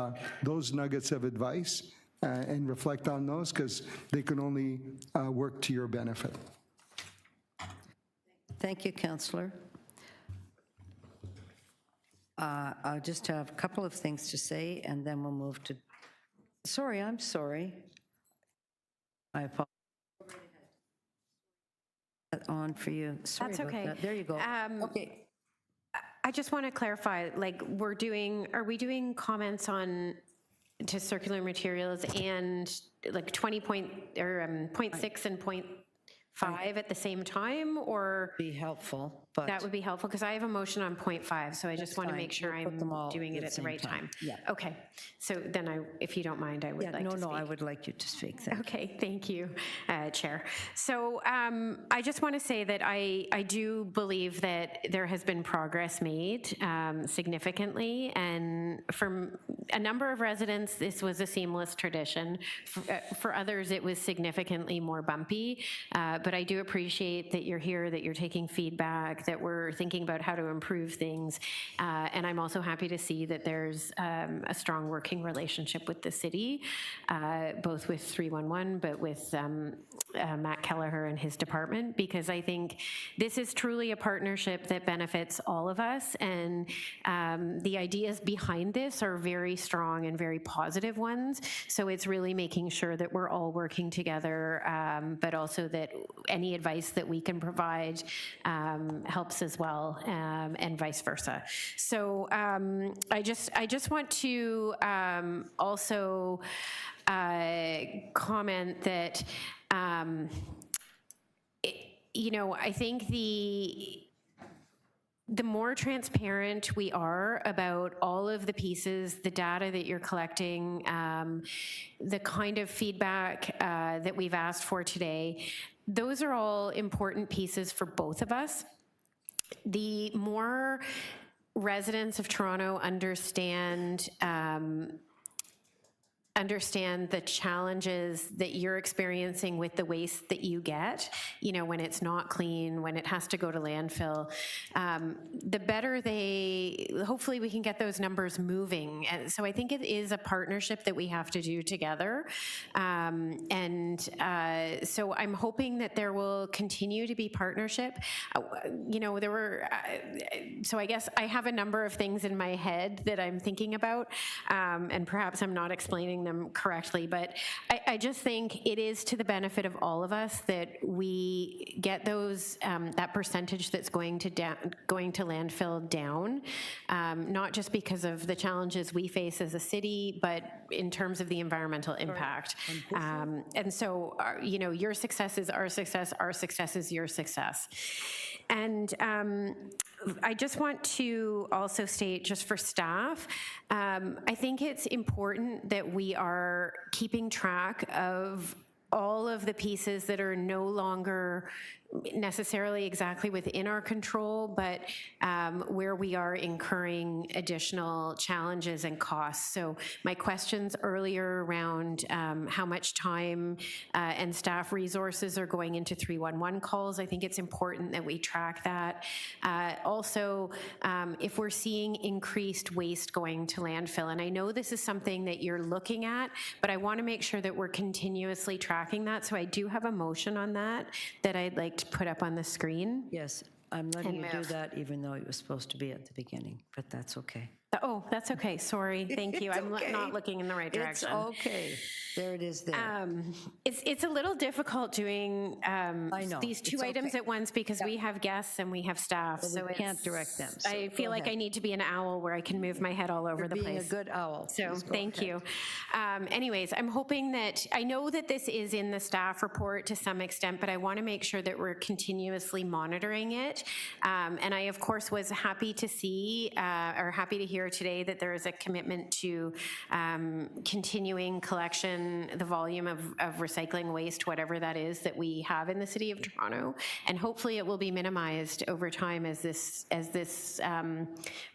Speaker 14: those nuggets of advice and reflect on those, because they can only work to your benefit.
Speaker 1: Thank you, Councillor. I'll just have a couple of things to say, and then we'll move to, I'm sorry. I apologize. On for you. Sorry
Speaker 2: That's
Speaker 1: about
Speaker 2: okay.
Speaker 1: that. There you go. Okay.
Speaker 2: I just want to clarify, like, are we doing comments on to circular materials and like 0.6 and 0.5 at the same time, or?
Speaker 1: Be helpful, but.
Speaker 2: That would be helpful, because I have a motion on 0.5, so I just want to
Speaker 1: fine.
Speaker 2: make sure
Speaker 1: We'll put
Speaker 2: I'm
Speaker 1: them all
Speaker 2: doing
Speaker 1: at
Speaker 2: it
Speaker 1: the
Speaker 2: at the
Speaker 1: same
Speaker 2: right time.
Speaker 1: Yeah.
Speaker 2: Okay, so then if you don't mind, I would like to speak.
Speaker 1: No, I would like you to speak. Thank you.
Speaker 2: Okay, thank you, Chair. So I just want to say that I do believe that there has been progress made significantly, and for a number of residents, this was a seamless tradition. For others, it was significantly more bumpy, but I do appreciate that you're here, that you're taking feedback, that we're thinking about how to improve things. And I'm also happy to see that there's a strong working relationship with the city, both with 311, but with Matt Kelleher and his department, because I think this is truly a partnership that benefits all of us. And the ideas behind this are very strong and very positive ones. So it's really making sure that we're all working together, but also that any advice that we can provide helps as well, and vice versa. So I just want to also comment that, I think the more transparent we are about all of the pieces, the data that you're collecting, the kind of feedback that we've asked for today, those are all important pieces for both of us. The more residents of Toronto understand the challenges that you're experiencing with the waste that you get, when it's not clean, when it has to go to landfill, the better hopefully we can get those numbers moving. And so I think it is a partnership that we have to do together. So I'm hoping that there will continue to be partnership. So I guess I have a number of things in my head that I'm thinking about, and perhaps I'm not explaining them correctly, but I just think it is to the benefit of all of us that we get those that percentage that's going to landfill down, not just because of the challenges we face as a city, but in terms of the environmental impact. And so, your success is our success is your success. And I just want to also state, just for staff, I think it's important that we are keeping track of all of the pieces that are no longer necessarily exactly within our control, but where we are incurring additional challenges and costs. So my questions earlier around how much time and staff resources are going into 311 calls, I think it's important that we track that. Also, if we're seeing increased waste going to landfill, and I know this is something that you're looking at, but I want to make sure that we're continuously tracking that. So I do have a motion on that I'd like to put up on the screen.
Speaker 1: Yes, I'm letting you do that, even though it was supposed to be at the beginning, but that's okay.
Speaker 2: Oh, that's okay. Sorry. Thank you. I'm not looking in the right direction.
Speaker 1: It's okay. There it is there.
Speaker 2: It's a little difficult doing these two items at once because we have guests and we have staff.
Speaker 1: Well, we can't direct them. So
Speaker 2: I feel like I need to be an owl where I can move my head all over the place.
Speaker 1: Being a good owl.
Speaker 2: So thank you. Anyways, I'm hoping that, I know that this is in the staff report to some extent, but I want to make sure that we're continuously monitoring it. And I, of course, was happy to see, or happy to hear today that there is a commitment to continuing collection, the volume of recycling waste, whatever that is that we have in the city of Toronto, and hopefully it will be minimized over time as this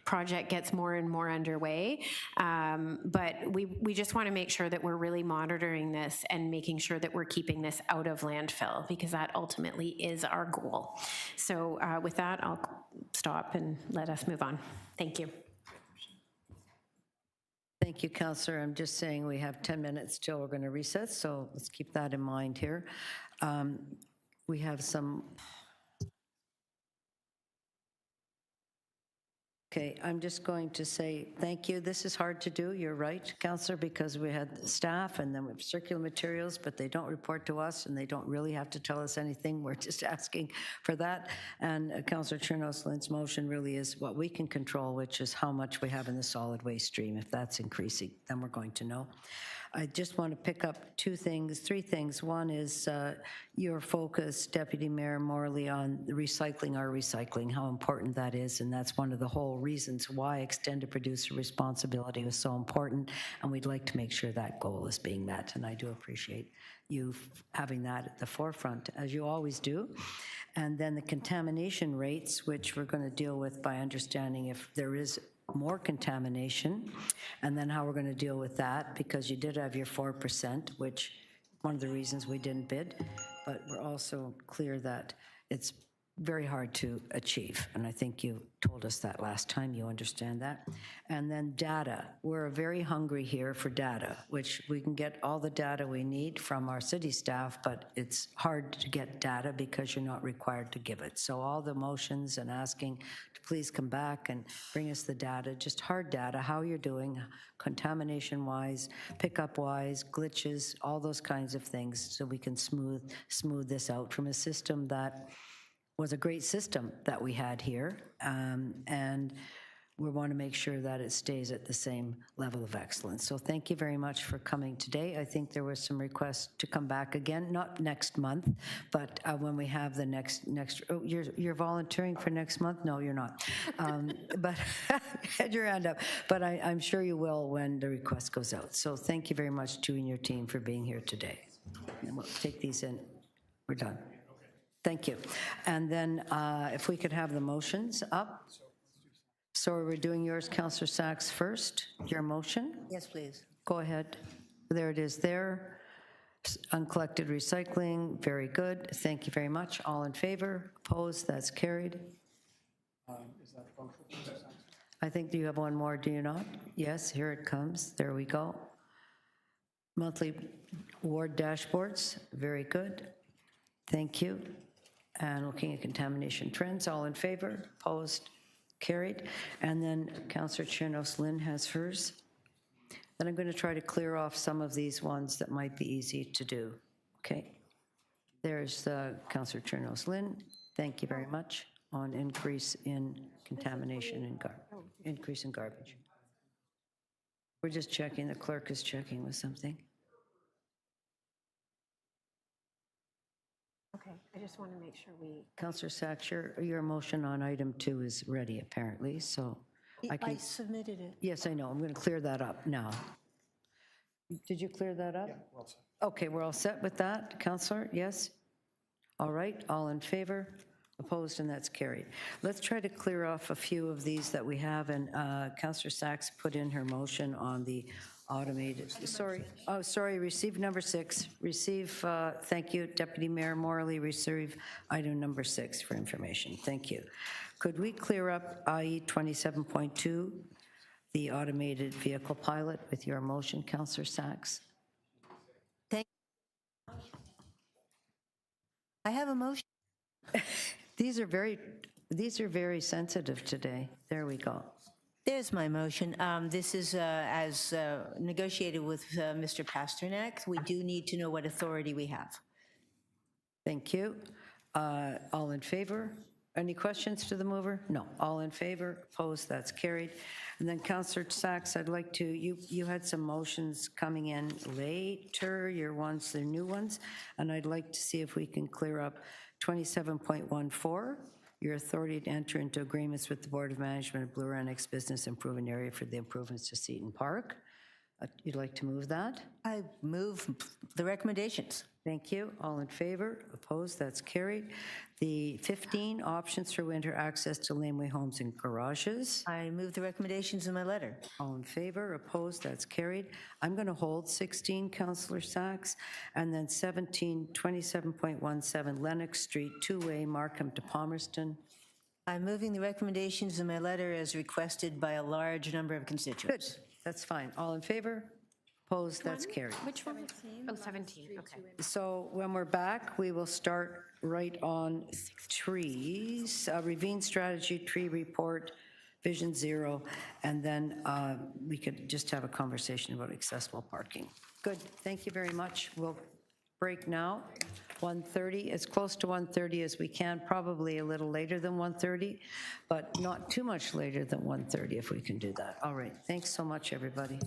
Speaker 2: project gets more and more underway. But we just want to make sure that we're really monitoring this and making sure that we're keeping this out of landfill, because that ultimately is our goal. So with that, I'll stop and let us move on. Thank you.
Speaker 1: Thank you, Councillor. I'm just saying we have 10 minutes till we're going to recess, so let's keep that in mind here. We have some... Okay, I'm just going to say thank you. This is hard to do, you're right, Councillor, because we had staff and then we have circular materials, but they don't report to us and they don't really have to tell us anything. We're just asking for that. And Councillor Chernos-Lynn's motion really is what we can control, which is how much we have in the solid waste stream. If that's increasing, then we're going to know. I just want to pick up three things. One is your focus, Deputy Mayor Morley, on the recycling our recycling, how important that is, and that's one of the whole reasons why extended producer responsibility was so important, and we'd like to make sure that goal is being met, and I do appreciate you having that at the forefront, as you always do. And then the contamination rates, which we're going to deal with by understanding if there is more contamination, and then how we're going to deal with that, because you did have your 4%, which one of the reasons we didn't bid, but we're also clear that it's very hard to achieve. And I think you told us that last time, you understand that. And then data, we're very hungry here for data, which we can get all the data we need from our city staff, but it's hard to get data because you're not required to give it. So all the motions and asking to please come back and bring us the data, just hard data, how you're doing, contamination-wise, pickup-wise, glitches, all those kinds of things, so we can smooth this out from a system that was a great system that we had here, and we want to make sure that it stays at the same level of excellence. So thank you very much for coming today. I think there was some requests to come back again, not next month, but when we have the next oh, you're volunteering for next month? No, you're not. But had your hand up. But I'm sure you will when the request goes out. So thank you very much to you and your team for being here today. And we'll take these in. We're done. Thank you. And then if we could have the motions up. So we're doing yours, Councillor Sachs, first. Your motion?
Speaker 3: Yes, please.
Speaker 1: Go ahead. There it is there. Uncollected recycling, very good. Thank you very much. All in favor? Opposed? That's carried.
Speaker 13: Is that functional?
Speaker 1: I think you have one more, do you not? Yes, here it comes. There we go. Monthly ward dashboards, very good. Thank you. And looking at contamination trends, all in favor? Opposed? Carried. And then Councillor Chernos Lynn has hers. Then I'm going to try to clear off some of these ones that might be easy to do. Okay. There's Councillor Chernos Lynn. Thank you very much. On increase in contamination and increase in garbage. We're just checking. The clerk is checking with something.
Speaker 2: Okay, I just want to make sure we...
Speaker 1: Councillor Sachs, your motion on item 2 is ready, apparently, so I can...
Speaker 3: I submitted it.
Speaker 1: Yes, I know. I'm going to clear that up now. Did you clear that up?
Speaker 13: Yeah, we're all set.
Speaker 1: Okay, we're all set with that. Councillor, yes? All right, all in favor? Opposed, and that's carried. Let's try to clear off a few of these that we have, and Councillor Sachs put in her motion on the automated, sorry, receive number 6. Receive, thank you, Deputy Mayor Morley, receive item number 6 for information. Thank you. Could we clear up IE 27.2, the automated vehicle pilot, with your motion, Councillor Sachs?
Speaker 3: I have a motion.
Speaker 1: These are very sensitive today. There we go.
Speaker 3: There's my motion. This is as negotiated with Mr. Pasternak. We do need to know what authority we have.
Speaker 1: Thank you. All in favor? Any questions to the mover? No. All in favor? Opposed? That's carried. And then Councillor Sachs, I'd like to, you had some motions coming in later, the new ones, and I'd like to see if we can clear up 27.14, your authority to enter into agreements with the Board of Management of Bloor Annex Business Improvement Area for the improvements to Seaton Park. You'd like to move that?
Speaker 3: I move the recommendations.
Speaker 1: Thank you. All in favor? Opposed? That's carried. The 15, options for winter access to laneway homes and garages.
Speaker 3: I move the recommendations in my letter.
Speaker 1: All in favor? Opposed? That's carried. I'm going to hold 16, Councillor Sachs, and then 17, 27.17, Lennox Street, two-way, Markham to Palmerston.
Speaker 3: I'm moving the recommendations in my letter as requested by a large number of constituents.
Speaker 1: Good. That's fine. All in favor? Opposed? That's carried.
Speaker 2: Which one? Oh, 17, okay.
Speaker 1: So when we're back, we will start right on trees, Ravine Strategy Tree Report, Vision Zero, and then we could just have a conversation about accessible parking. Good, thank you very much. We'll break now, 1:30, as close to 1:30 as we can, probably a little later than 1:30, but not too much later than 1:30 if we can do that. All right, thanks so much, everybody.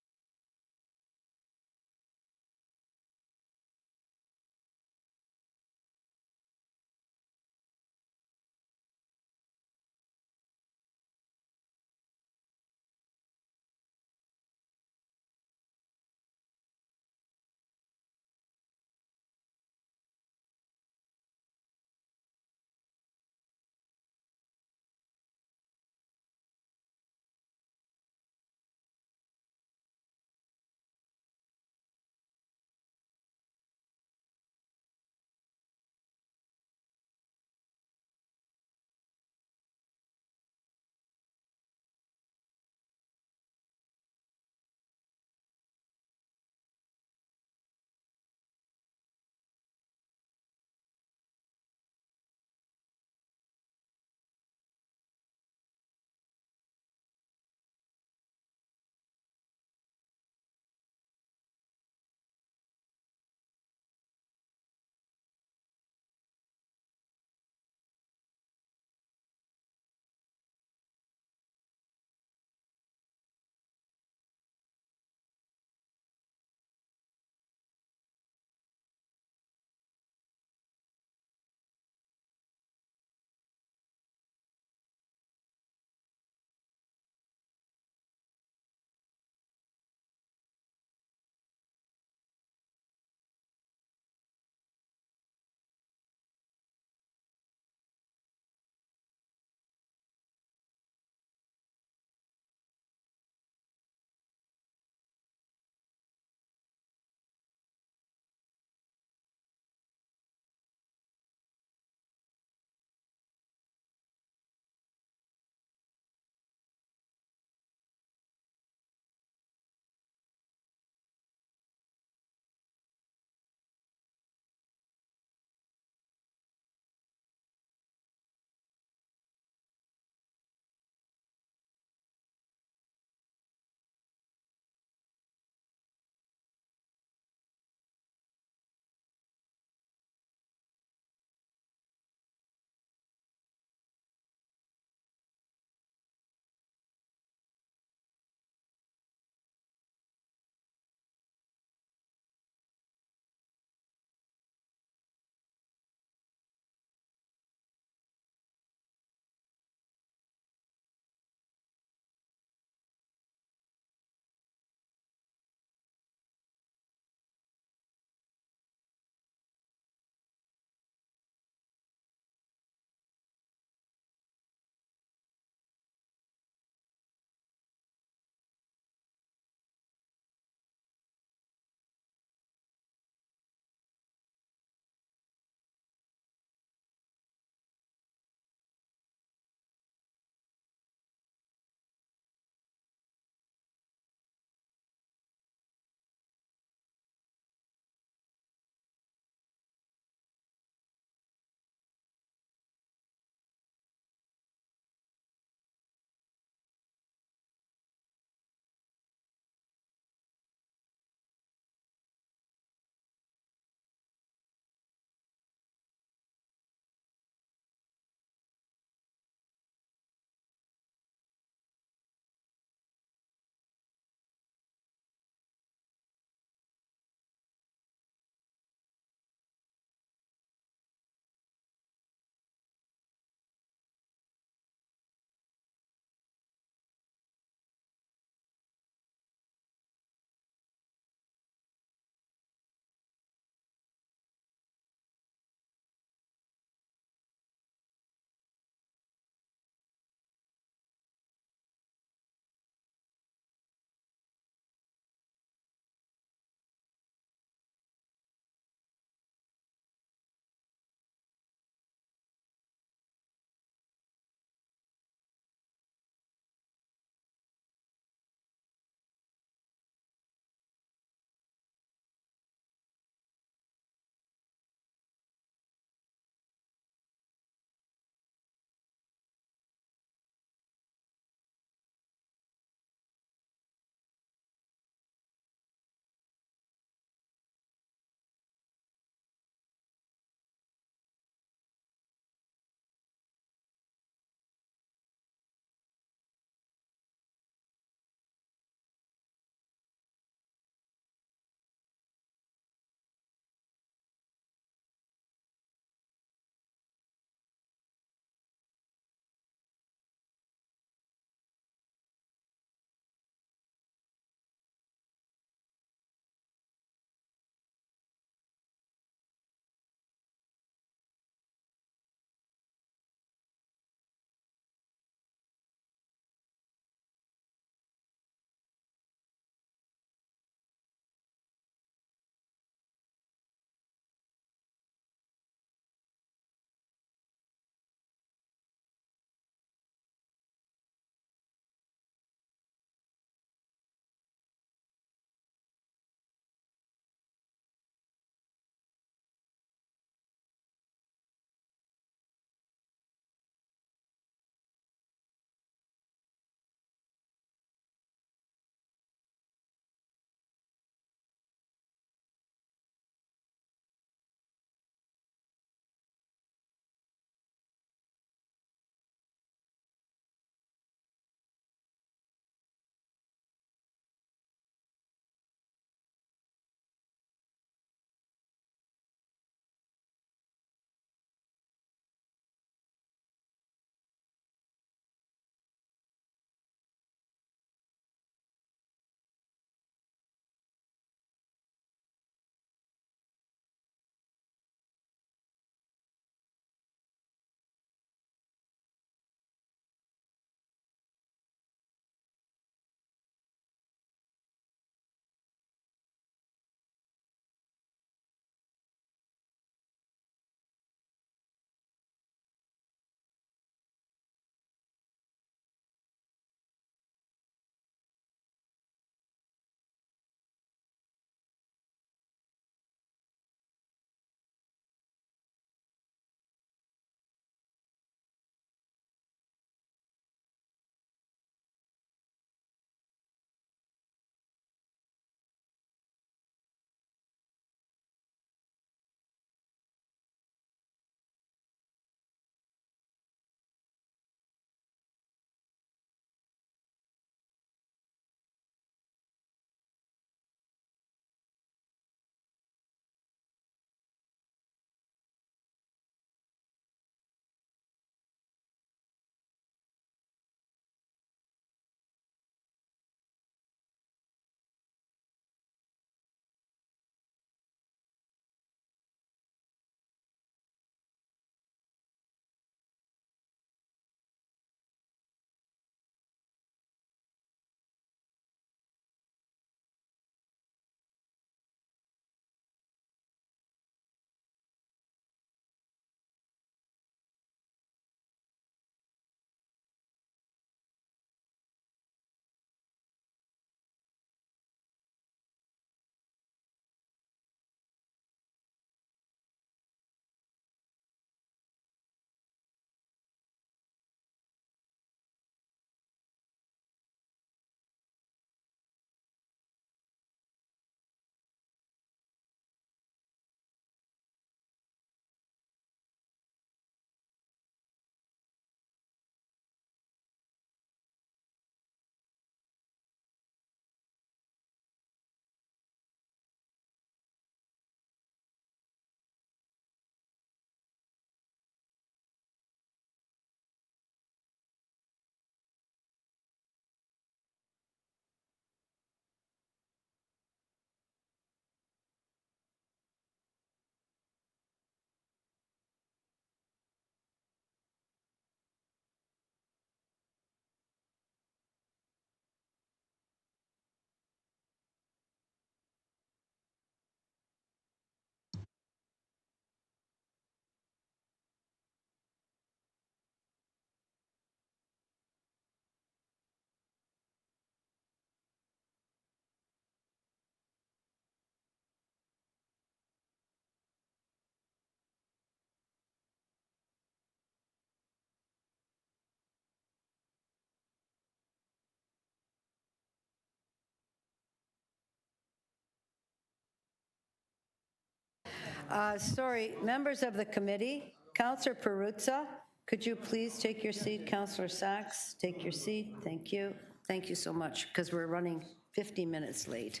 Speaker 1: Sorry, members of the committee, Councillor Perruzza, could you please take your seat? Councillor Sachs, take your seat. Thank you. Thank you so much, because we're running 50 minutes late.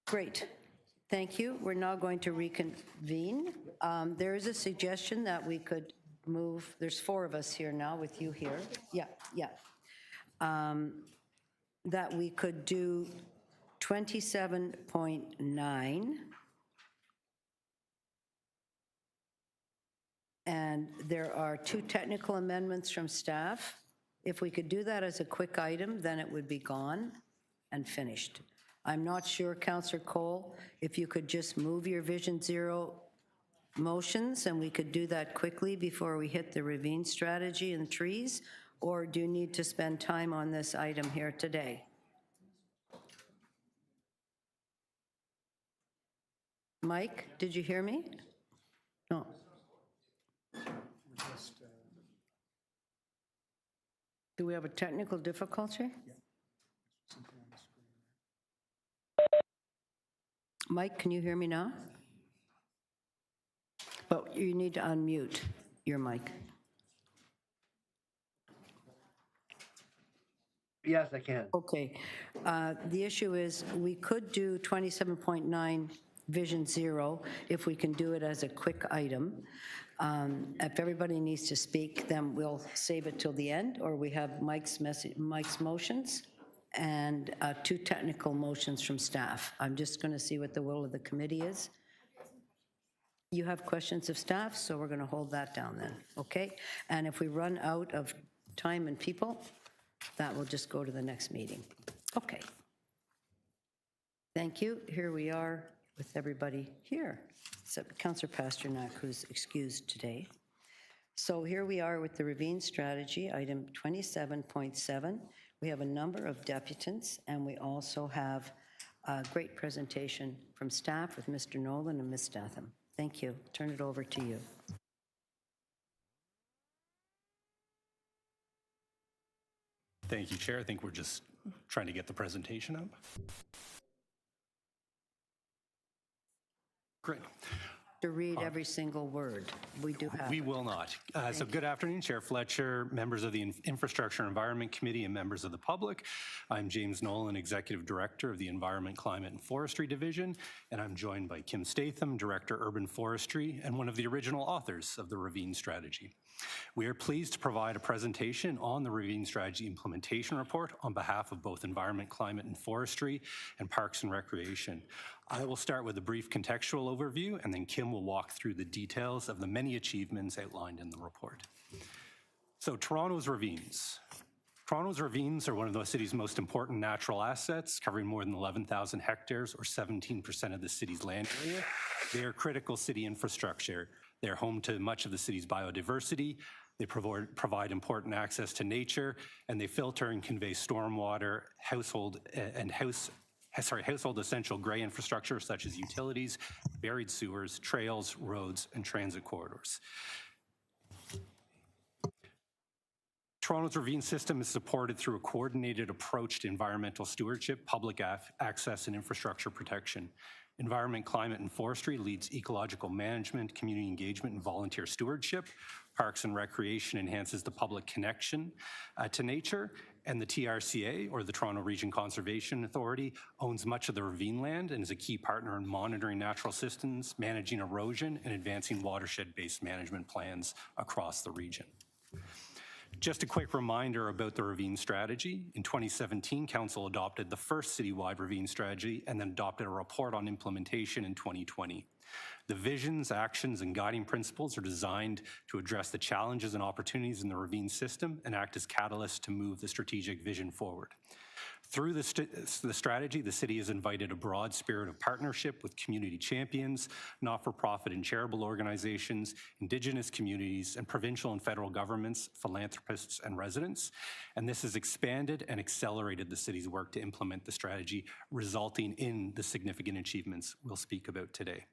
Speaker 1: Great. Thank you. We're now going to reconvene. There is a suggestion that we could move, there's 4 of us here now with you here. Yeah. That we could do 27.9. And there are 2 technical amendments from staff. If we could do that as a quick item, then it would be gone and finished. I'm not sure, Councillor Cole, if you could just move your Vision Zero motions and we could do that quickly before we hit the ravine strategy and trees, or do you need to spend time on this item here today? Mike, did you hear me? No. Do we have a technical difficulty? Mike, can you hear me now? But you need to unmute your mic.
Speaker 6: Yes, I can.
Speaker 1: Okay. The issue is we could do 27.9 Vision Zero if we can do it as a quick item. If everybody needs to speak, then we'll save it till the end, or we have Mike's motions and 2 technical motions from staff. I'm just going to see what the will of the committee is. You have questions of staff, so we're going to hold that down then, okay? And if we run out of time and people, that will just go to the next meeting. Okay. Thank you. Here we are with everybody here, except Councillor Pasternak, who's excused today. So here we are with the ravine strategy, item 27.7. We have a number of deputants, and we also have a great presentation from staff with Mr. Nolan and Ms. Statham. Thank you. Turn it over to you.
Speaker 17: Thank you, Chair. I think we're just trying to get the presentation up. Great.
Speaker 1: To read every single word. We do have.
Speaker 17: We will not. So good afternoon, Chair Fletcher, members of the Infrastructure and Environment Committee, and members of the public. I'm James Nolan, Executive Director of the Environment, Climate, and Forestry Division, and I'm joined by Kim Statham, Director, Urban Forestry, and one of the original authors of the Ravine Strategy. We are pleased to provide a presentation on the Ravine Strategy Implementation Report on behalf of both Environment, Climate, and Forestry and Parks and Recreation. I will start with a brief contextual overview, and then Kim will walk through the details of the many achievements outlined in the report. So Toronto's ravines. Toronto's ravines are one of the city's most important natural assets, covering more than 11,000 hectares or 17% of the city's land area. They are critical city infrastructure. They're home to much of the city's biodiversity. They provide important access to nature, and they filter and convey stormwater, household essential gray infrastructure such as utilities, buried sewers, trails, roads, and transit corridors. Toronto's ravine system is supported through a coordinated approach to environmental stewardship, public access, and infrastructure protection. Environment, Climate, and Forestry leads ecological management, community engagement, and volunteer stewardship. Parks and Recreation enhances the public connection to nature. And the TRCA, or the Toronto Region Conservation Authority, owns much of the ravine land and is a key partner in monitoring natural systems, managing erosion, and advancing watershed-based management plans across the region. Just a quick reminder about the ravine strategy. In 2017, Council adopted the first citywide ravine strategy and then adopted a report on implementation in 2020. The visions, actions, and guiding principles are designed to address the challenges and opportunities in the ravine system and act as catalysts to move the strategic vision forward. Through the strategy, the city has invited a broad spirit of partnership with community champions, not-for-profit and charitable organizations, Indigenous communities, and provincial and federal governments, philanthropists, and residents. And this has expanded and accelerated the city's work to implement the strategy, resulting in the significant achievements we'll speak about today.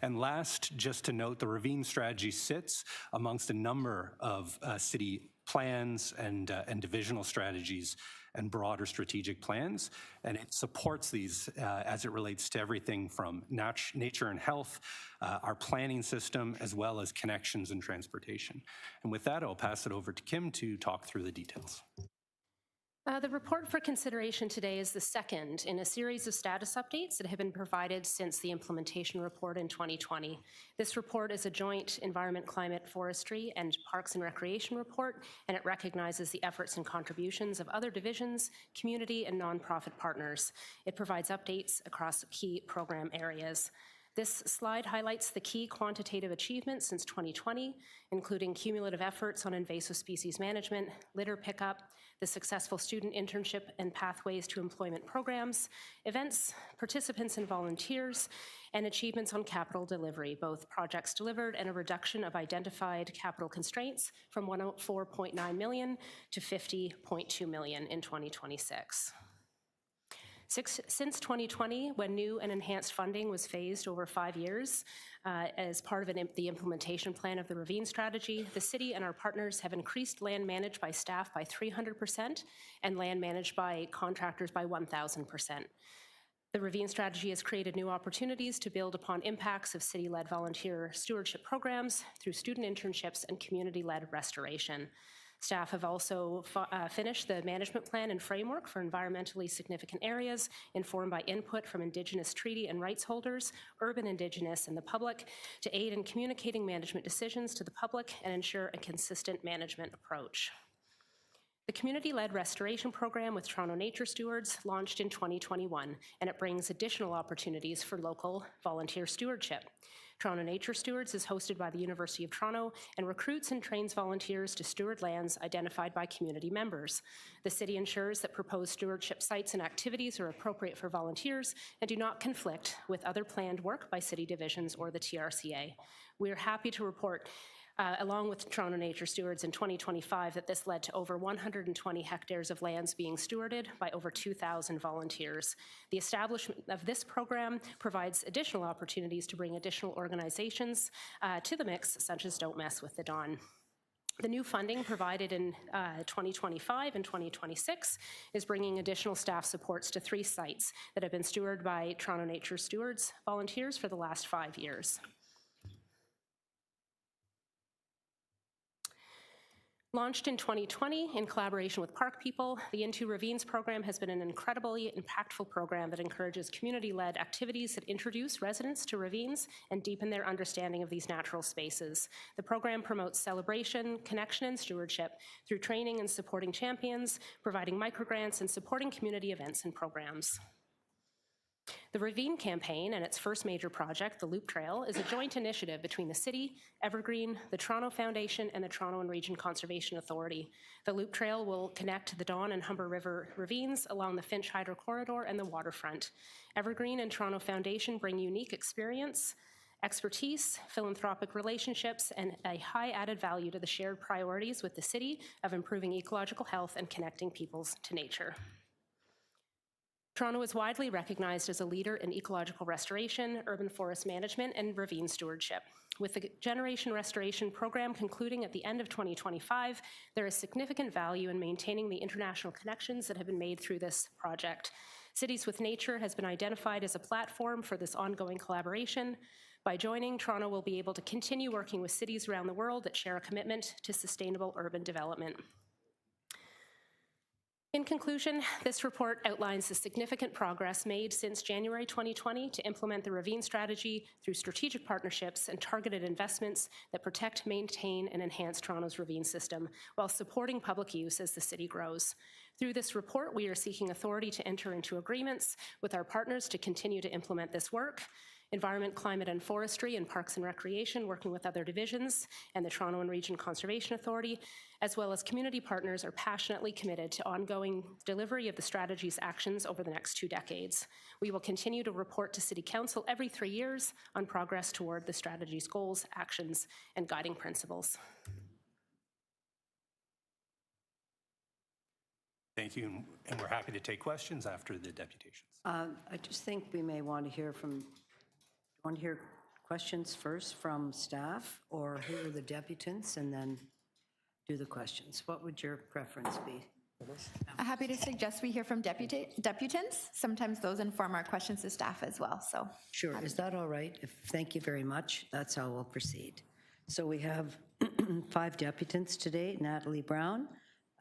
Speaker 17: And last, just to note, the ravine strategy sits amongst a number of city plans and divisional strategies and broader strategic plans. And it supports these as it relates to everything from nature and health, our planning system, as well as connections and transportation. And with that, I'll pass it over to Kim to talk through the details.
Speaker 18: The report for consideration today is the second in a series of status updates that have been provided since the implementation report in 2020. This report is a joint environment, climate, forestry, and parks and recreation report, and it recognizes the efforts and contributions of other divisions, community, and nonprofit partners. It provides updates across key program areas. This slide highlights the key quantitative achievements since 2020, including cumulative efforts on invasive species management, litter pickup, the successful student internship and pathways to employment programs, events, participants and volunteers, and achievements on capital delivery, both projects delivered and a reduction of identified capital constraints from 104.9 million to 50.2 million in 2026. Since 2020, when new and enhanced funding was phased over 5 years as part of the implementation plan of the Ravine strategy, the city and our partners have increased land managed by staff by 300% and land managed by contractors by 1,000%. The Ravine strategy has created new opportunities to build upon impacts of city-led volunteer stewardship programs through student internships and community-led restoration. Staff have also finished the management plan and framework for environmentally significant areas, informed by input from Indigenous treaty and rights holders, urban Indigenous, and the public, to aid in communicating management decisions to the public and ensure a consistent management approach. The community-led restoration program with Toronto Nature Stewards launched in 2021, and it brings additional opportunities for local volunteer stewardship. Toronto Nature Stewards is hosted by the University of Toronto and recruits and trains volunteers to steward lands identified by community members. The city ensures that proposed stewardship sites and activities are appropriate for volunteers and do not conflict with other planned work by city divisions or the TRCA. We are happy to report along with Toronto Nature Stewards in 2025 that this led to over 120 hectares of lands being stewarded by over 2,000 volunteers. The establishment of this program provides additional opportunities to bring additional organizations to the mix, such as Don't Mess with the Dawn. The new funding provided in 2025 and 2026 is bringing additional staff supports to 3 sites that have been stewarded by Toronto Nature Stewards volunteers for the last 5 years. Launched in 2020 in collaboration with Park People, the Into Ravines program has been an incredibly impactful program that encourages community-led activities that introduce residents to ravines and deepen their understanding of these natural spaces. The program promotes celebration, connection, and stewardship through training and supporting champions, providing microgrants, and supporting community events and programs. The Ravine campaign and its first major project, the Loop Trail, is a joint initiative between the City, Evergreen, the Toronto Foundation, and the Toronto and Region Conservation Authority. The Loop Trail will connect the Don and Humber River ravines along the Finch Hydro Corridor and the waterfront. Evergreen and Toronto Foundation bring unique experience, expertise, philanthropic relationships, and a high added value to the shared priorities with the City of improving ecological health and connecting peoples to nature. Toronto is widely recognized as a leader in ecological restoration, urban forest management, and ravine stewardship. With the Generation Restoration Program concluding at the end of 2025, there is significant value in maintaining the international connections that have been made through this project. Cities with Nature has been identified as a platform for this ongoing collaboration. By joining, Toronto will be able to continue working with cities around the world that share a commitment to sustainable urban development. In conclusion, this report outlines the significant progress made since January 2020 to implement the Ravine strategy through strategic partnerships and targeted investments that protect, maintain, and enhance Toronto's ravine system while supporting public use as the city grows. Through this report, we are seeking authority to enter into agreements with our partners to continue to implement this work. Environment, Climate and Forestry and Parks and Recreation, working with other divisions, and the Toronto and Region Conservation Authority, as well as community partners, are passionately committed to ongoing delivery of the strategy's actions over the next 2 decades. We will continue to report to City Council every 3 years on progress toward the strategy's goals, actions, and guiding principles.
Speaker 17: Thank you, and we're happy to take questions after the deputations.
Speaker 1: I just think we may want to hear questions first from staff, or hear the deputants and then do the questions. What would your preference be?
Speaker 5: Happy to suggest we hear from deputants. Sometimes those inform our questions to staff as well, so.
Speaker 1: Sure, is that all right? Thank you very much. That's how we'll proceed. So we have 5 deputants today: Natalie Brown,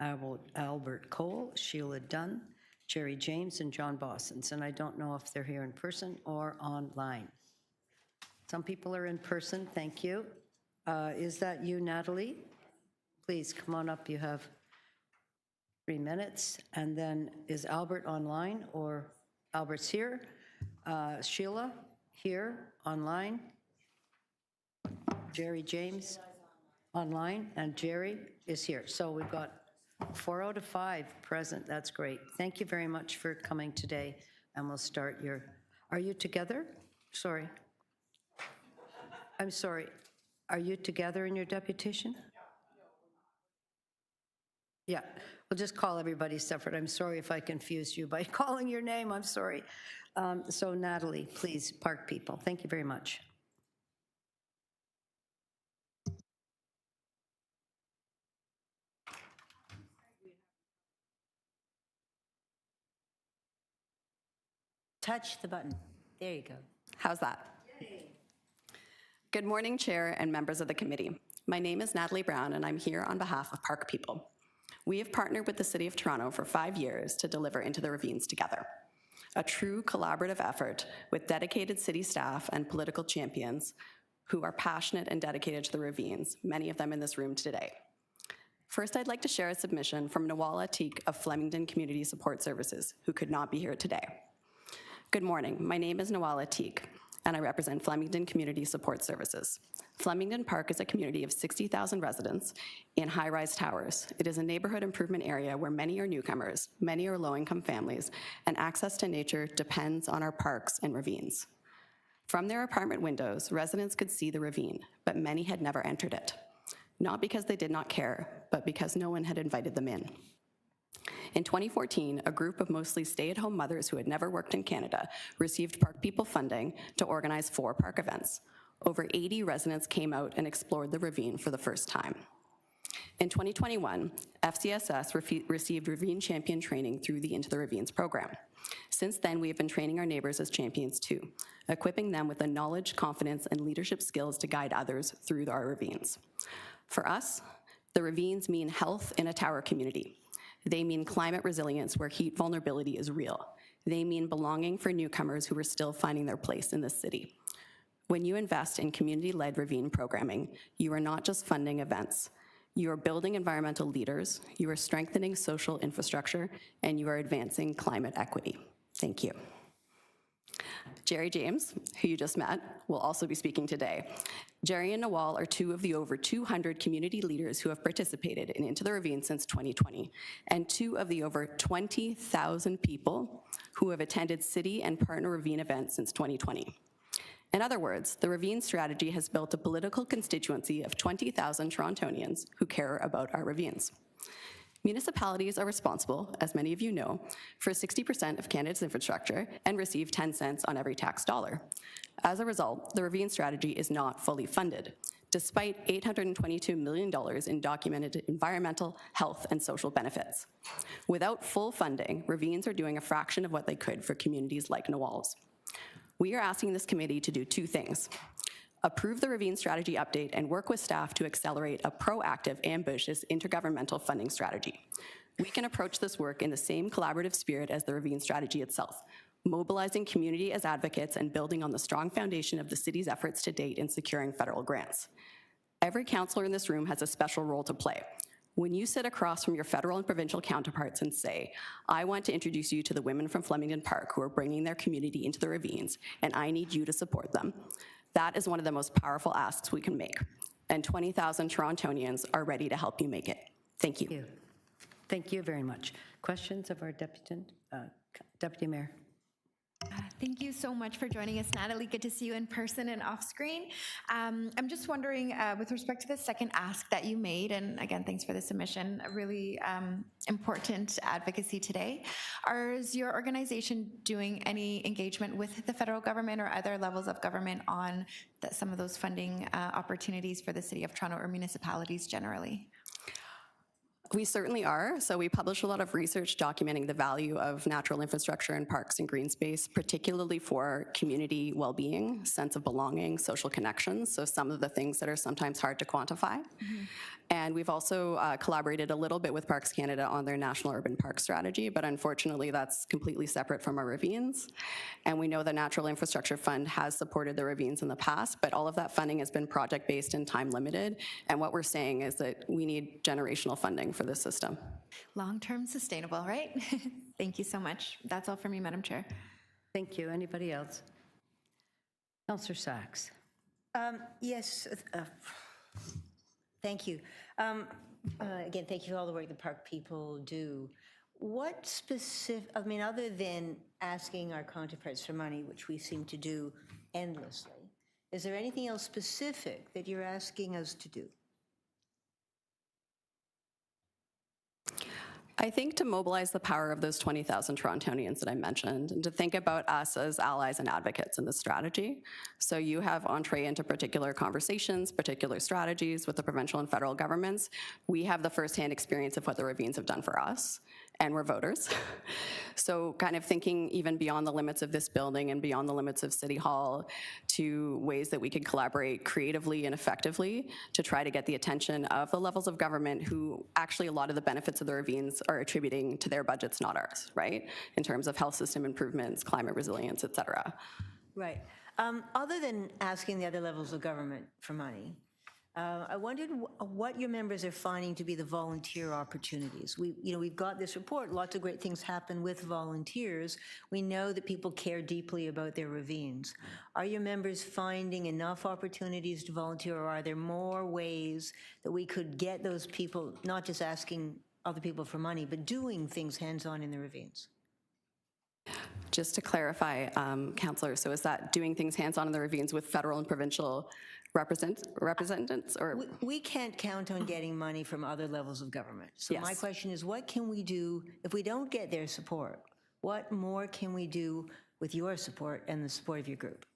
Speaker 1: Albert Cole, Sheila Dunn, Jerry James, and John Bossens. And I don't know if they're here in person or online. Some people are in person, thank you. Is that you, Natalie? Please come on up, you have 3 minutes. And then is Albert online, or Albert's here? Sheila, here, online. Jerry James, online, and Jerry is here. So we've got 4 out of 5 present. That's great. Thank you very much for coming today, and we'll start your, are you together? Sorry. I'm sorry. Are you together in your deputation? Yeah, we'll just call everybody separate. I'm sorry if I confused you by calling your name. I'm sorry. So Natalie, please, park people. Thank you very much.
Speaker 3: Touch the button. There you go.
Speaker 19: How's that? Good morning, Chair and members of the committee. My name is Natalie Brown, and I'm here on behalf of Park People. We have partnered with the City of Toronto for 5 years to deliver Into the Ravines together, a true collaborative effort with dedicated city staff and political champions who are passionate and dedicated to the ravines, many of them in this room today. First, I'd like to share a submission from Nawala Teague of Flemington Community Support Services, who could not be here today. Good morning, my name is Nawala Teague, and I represent Flemington Community Support Services. Flemington Park is a community of 60,000 residents in high-rise towers. It is a neighborhood improvement area where many are newcomers, many are low-income families, and access to nature depends on our parks and ravines. From their apartment windows, residents could see the ravine, but many had never entered it. Not because they did not care, but because no one had invited them in. In 2014, a group of mostly stay-at-home mothers who had never worked in Canada received Park People funding to organize 4 park events. Over 80 residents came out and explored the ravine for the first time. In 2021, FCSS received Ravine Champion training through the Into the Ravines program. Since then, we have been training our neighbors as champions too, equipping them with the knowledge, confidence, and leadership skills to guide others through our ravines. For us, the ravines mean health in a tower community. They mean climate resilience where heat vulnerability is real. They mean belonging for newcomers who are still finding their place in this city. When you invest in community-led ravine programming, you are not just funding events. You are building environmental leaders, you are strengthening social infrastructure, and you are advancing climate equity. Thank you. Jerry James, who you just met, will also be speaking today. Jerry and Nawal are 2 of the over 200 community leaders who have participated in Into the Ravine since 2020, and 2 of the over 20,000 people who have attended city and partner ravine events since 2020. In other words, the Ravine strategy has built a political constituency of 20,000 Torontonians who care about our ravines. Municipalities are responsible, as many of you know, for 60% of Canada's infrastructure and receive 10 cents on every tax dollar. As a result, the Ravine strategy is not fully funded, despite $822 million in documented environmental, health, and social benefits. Without full funding, ravines are doing a fraction of what they could for communities like Nawal's. We are asking this committee to do 2 things. Approve the Ravine strategy update and work with staff to accelerate a proactive, ambitious intergovernmental funding strategy. We can approach this work in the same collaborative spirit as the Ravine strategy itself, mobilizing community as advocates and building on the strong foundation of the city's efforts to date in securing federal grants. Every councillor in this room has a special role to play. When you sit across from your federal and provincial counterparts and say, I want to introduce you to the women from Flemington Park who are bringing their community into the ravines, and I need you to support them, that is one of the most powerful asks we can make. And 20,000 Torontonians are ready to help you make it. Thank you.
Speaker 1: Thank you very much. Questions of our Deputy Mayor?
Speaker 5: Thank you so much for joining us, Natalie. Good to see you in person and off screen. I'm just wondering, with respect to the second ask that you made, and again, thanks for the submission, a really important advocacy today. Is your organization doing any engagement with the federal government or other levels of government on some of those funding opportunities for the City of Toronto or municipalities generally?
Speaker 19: We certainly are. So we publish a lot of research documenting the value of natural infrastructure and parks and green space, particularly for community well-being, sense of belonging, social connections. So some of the things that are sometimes hard to quantify. And we've also collaborated a little bit with Parks Canada on their National Urban Park Strategy, but unfortunately that's completely separate from our ravines. And we know the Natural Infrastructure Fund has supported the ravines in the past, but all of that funding has been project-based and time-limited. And what we're saying is that we need generational funding for this system.
Speaker 5: Long-term sustainable, right? Thank you so much. That's all for me, Madam Chair.
Speaker 1: Thank you. Anybody else? Councillor Sachs.
Speaker 3: Yes, thank you. Again, thank you for all the work the park people do. What specific, I mean, other than asking our counterparts for money, which we seem to do endlessly, is there anything else specific that you're asking us to do?
Speaker 19: I think to mobilize the power of those 20,000 Torontonians that I mentioned, and to think about us as allies and advocates in this strategy. So you have entree into particular conversations, particular strategies with the provincial and federal governments. We have the firsthand experience of what the ravines have done for us, and we're voters. So kind of thinking even beyond the limits of this building and beyond the limits of City Hall to ways that we could collaborate creatively and effectively to try to get the attention of the levels of government who actually a lot of the benefits of the ravines are attributing to their budgets, not ours, right? In terms of health system improvements, climate resilience, et cetera.
Speaker 3: Right. Other than asking the other levels of government for money, I wondered what your members are finding to be the volunteer opportunities. We've got this report, lots of great things happen with volunteers. We know that people care deeply about their ravines. Are your members finding enough opportunities to volunteer, or are there more ways that we could get those people, not just asking other people for money, but doing things hands-on in the ravines?
Speaker 19: Just to clarify, Councillor, so is that doing things hands-on in the ravines with federal and provincial representatives? Or
Speaker 3: we can't count on getting money from other levels of government. So
Speaker 19: Yes.
Speaker 3: my question is, what can we do if we don't get their support? What more can we do with your support and the support of your group?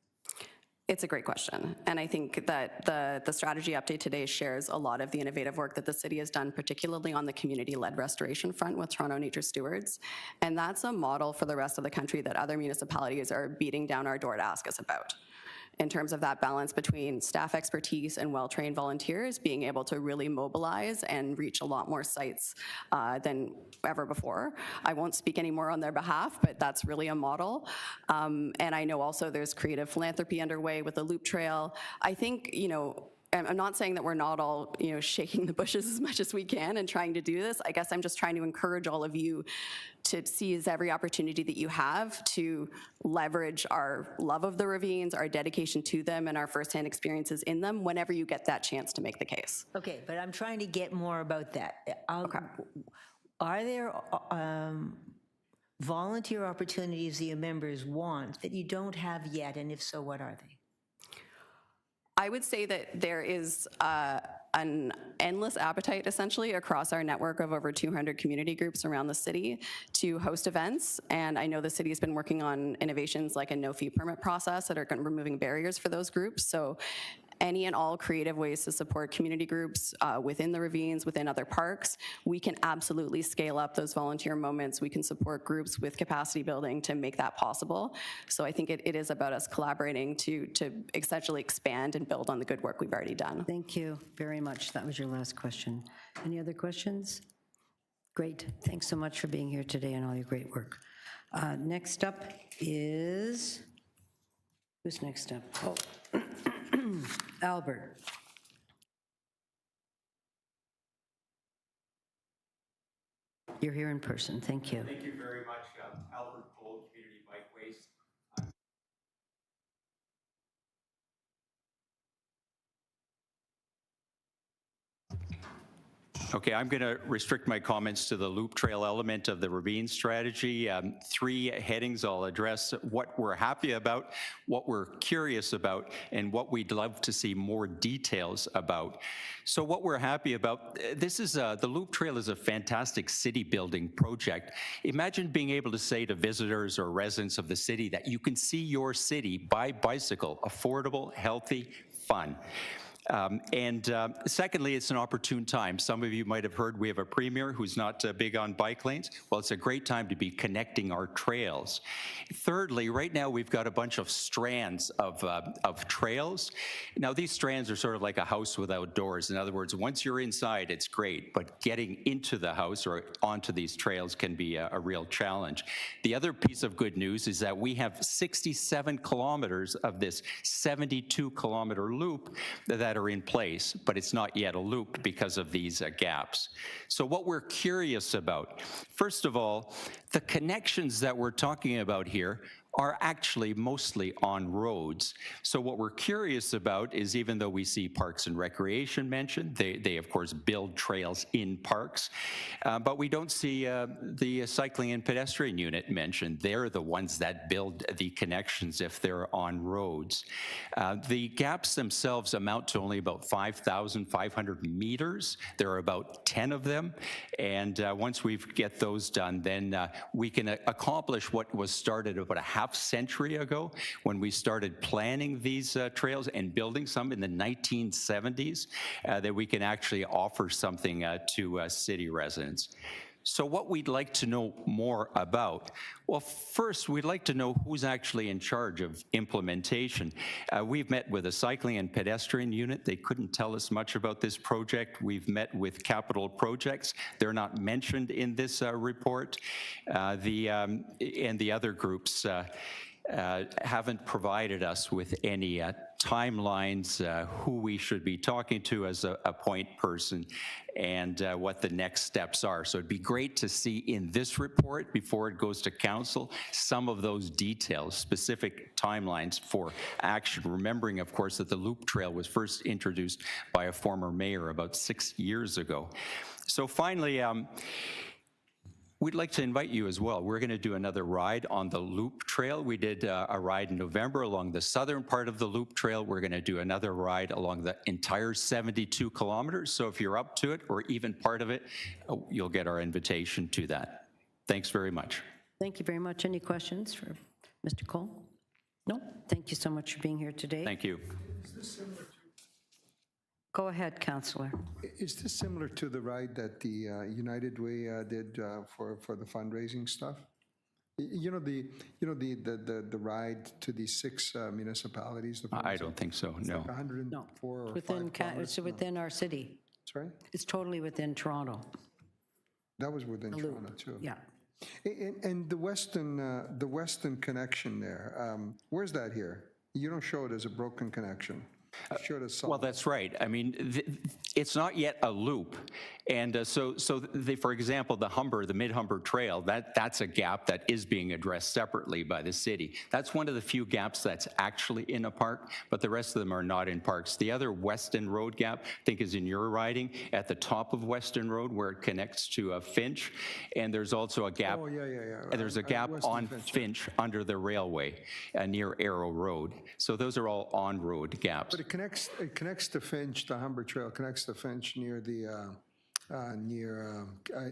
Speaker 19: It's a great question. And I think that the strategy update today shares a lot of the innovative work that the city has done, particularly on the community-led restoration front with Toronto Nature Stewards. And that's a model for the rest of the country that other municipalities are beating down our door to ask us about, in terms of that balance between staff expertise and well-trained volunteers being able to really mobilize and reach a lot more sites than ever before. I won't speak any more on their behalf, but that's really a model. And I know also there's creative philanthropy underway with the Loop Trail. I think, I'm not saying that we're not all, shaking the bushes as much as we can and trying to do this. I guess I'm just trying to encourage all of you to seize every opportunity that you have to leverage our love of the ravines, our dedication to them, and our firsthand experiences in them whenever you get that chance to make the case.
Speaker 3: Okay, but I'm trying to get more about that.
Speaker 19: Okay.
Speaker 3: Are there volunteer opportunities that your members want that you don't have yet, and if so, what are they?
Speaker 19: I would say that there is an endless appetite, essentially, across our network of over 200 community groups around the city to host events. And I know the city has been working on innovations like a no-fee permit process that are removing barriers for those groups. So any and all creative ways to support community groups within the ravines, within other parks, we can absolutely scale up those volunteer moments. We can support groups with capacity building to make that possible. So I think it is about us collaborating to essentially expand and build on the good work we've already done.
Speaker 1: Thank you very much. That was your last question. Any other questions? Great. Thanks so much for being here today and all your great work. Next up is, who's next up? Oh. Albert. You're here in person. Thank you.
Speaker 20: Thank you very much. Albert Cole, Community Bikeways. Okay, I'm going to restrict my comments to the loop trail element of the ravine strategy. 3 headings I'll address: what we're happy about, what we're curious about, and what we'd love to see more details about. So what we're happy about, this is the loop trail is a fantastic city building project. Imagine being able to say to visitors or residents of the city that you can see your city by bicycle, affordable, healthy, fun. Secondly, it's an opportune time. Some of you might have heard we have a premier who's not big on bike lanes. Well, it's a great time to be connecting our trails. Thirdly, right now we've got a bunch of strands of trails. Now, these strands are sort of like a house without doors. In other words, once you're inside, it's great, but getting into the house or onto these trails can be a real challenge. The other piece of good news is that we have 67 kilometers of this 72-kilometer loop that are in place, but it's not yet a loop because of these gaps. So what we're curious about, first of all, the connections that we're talking about here are actually mostly on roads. So what we're curious about is, even though we see Parks and Recreation mentioned, they of course build trails in parks, but we don't see the Cycling and Pedestrian Unit mentioned. They're the ones that build the connections if they're on roads. The gaps themselves amount to only about 5,500 meters. There are about 10 of them, and once we get those done, then we can accomplish what was started about a half century ago when we started planning these trails and building some in the 1970s, that we can actually offer something to city residents. So what we'd like to know more about, well, first, we'd like to know who's actually in charge of implementation. We've met with a Cycling and Pedestrian Unit. They couldn't tell us much about this project. We've met with Capital Projects. They're not mentioned in this report. And the other groups haven't provided us with any timelines, who we should be talking to as a point person, and what the next steps are. So it'd be great to see in this report, before it goes to council, some of those details, specific timelines for action, remembering, of course, that the Loop Trail was first introduced by a former mayor about 6 years ago. So finally, we'd like to invite you as well. We're going to do another ride on the Loop Trail. We did a ride in November along the southern part of the Loop Trail. We're going to do another ride along the entire 72 kilometers. So if you're up to it, or even part of it, you'll get our invitation to that. Thanks very much.
Speaker 1: Thank you very much. Any questions for Mr. Cole? No? Thank you so much for being here today.
Speaker 20: Thank you.
Speaker 14: Is this similar to
Speaker 1: Go ahead, Councillor.
Speaker 14: Is this similar to the ride that the United Way did for the fundraising stuff? You know the ride to these 6 municipalities.
Speaker 20: I don't think so. No.
Speaker 14: Like 104 or
Speaker 1: Within
Speaker 14: 5
Speaker 1: it's within our city.
Speaker 14: Sorry.
Speaker 1: It's totally within Toronto.
Speaker 14: That was within Toronto too.
Speaker 1: Yeah.
Speaker 14: And the western connection there. Where's that here? You don't show it as a broken connection.
Speaker 20: Well, that's right. I mean, it's not yet a loop. And for example, the Mid-Humber Trail, that's a gap that is being addressed separately by the city. That's one of the few gaps that's actually in a park, but the rest of them are not in parks. The other Weston Road gap, I think, is in your riding at the top of Weston Road where it connects to Finch. And there's also a gap.
Speaker 14: Oh, yeah.
Speaker 20: There's a gap on Finch under the railway near Arrow Road. So those are all on-road gaps.
Speaker 14: But it connects to Finch. The Humber Trail connects to Finch near the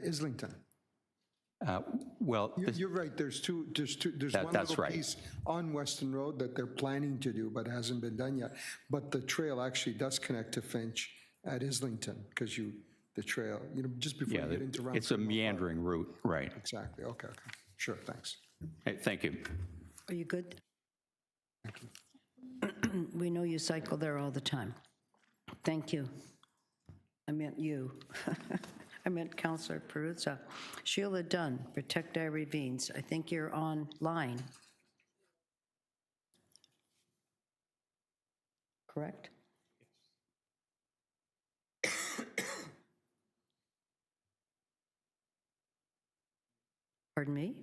Speaker 14: Islington.
Speaker 20: Well,
Speaker 14: you're right. There's one little piece on Weston Road that they're planning to do, but hasn't been done yet. But the trail actually does connect to Finch at Islington, because the trail, just before you get into Round.
Speaker 20: It's a meandering route, right?
Speaker 14: Exactly. Okay. Sure. Thanks.
Speaker 20: Hey, thank you.
Speaker 1: Are you good? We know you cycle there all the time. Thank you. I meant you. I meant Councillor Peruzza. Sheila Dunn, Protect Our Ravines. I think you're online. Correct? Pardon me?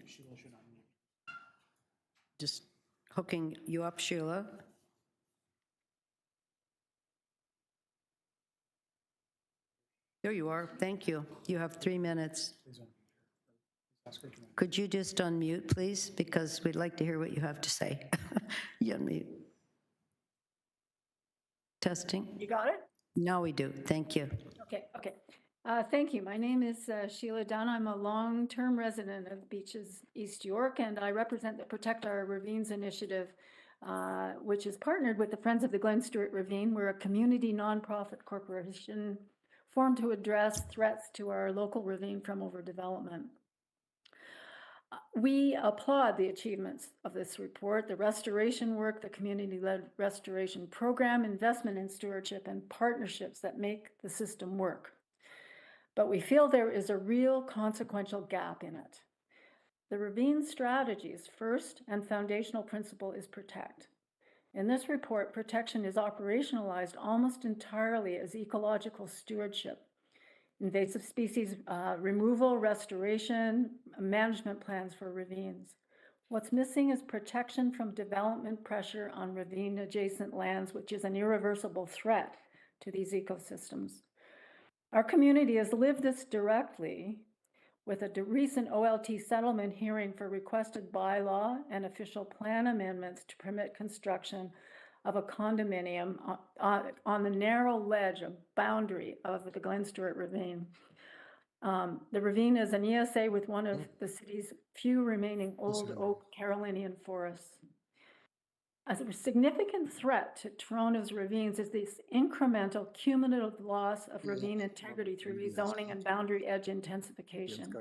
Speaker 1: Just hooking you up, Sheila. There you are. Thank you. You have 3 minutes. Could you just unmute, please? Because we'd like to hear what you have to say. You unmute. Testing.
Speaker 21: You got it?
Speaker 1: Now we do. Thank you.
Speaker 21: Okay. Thank you. My name is Sheila Dunn. I'm a long-term resident of Beaches, East York, and I represent the Protect Our Ravines initiative which is partnered with the Friends of the Glen Stewart Ravine. We're a community nonprofit corporation formed to address threats to our local ravine from overdevelopment. We applaud the achievements of this report, the restoration work, the community-led restoration program, investment in stewardship, and partnerships that make the system work. But we feel there is a real consequential gap in it. The ravine strategy's first and foundational principle is protect. In this report, protection is operationalized almost entirely as ecological stewardship. Invasive species removal, restoration, management plans for ravines. What's missing is protection from development pressure on ravine-adjacent lands, which is an irreversible threat to these ecosystems. Our community has lived this directly with a recent OLT settlement hearing for requested bylaw and official plan amendments to permit construction of a condominium on the narrow ledge of boundary of the Glen Stewart Ravine. The ravine is an ESA with one of the city's few remaining old oak Carolinian forests. As a significant threat to Toronto's ravines is this incremental cumulative loss of ravine integrity through rezoning and boundary edge intensification.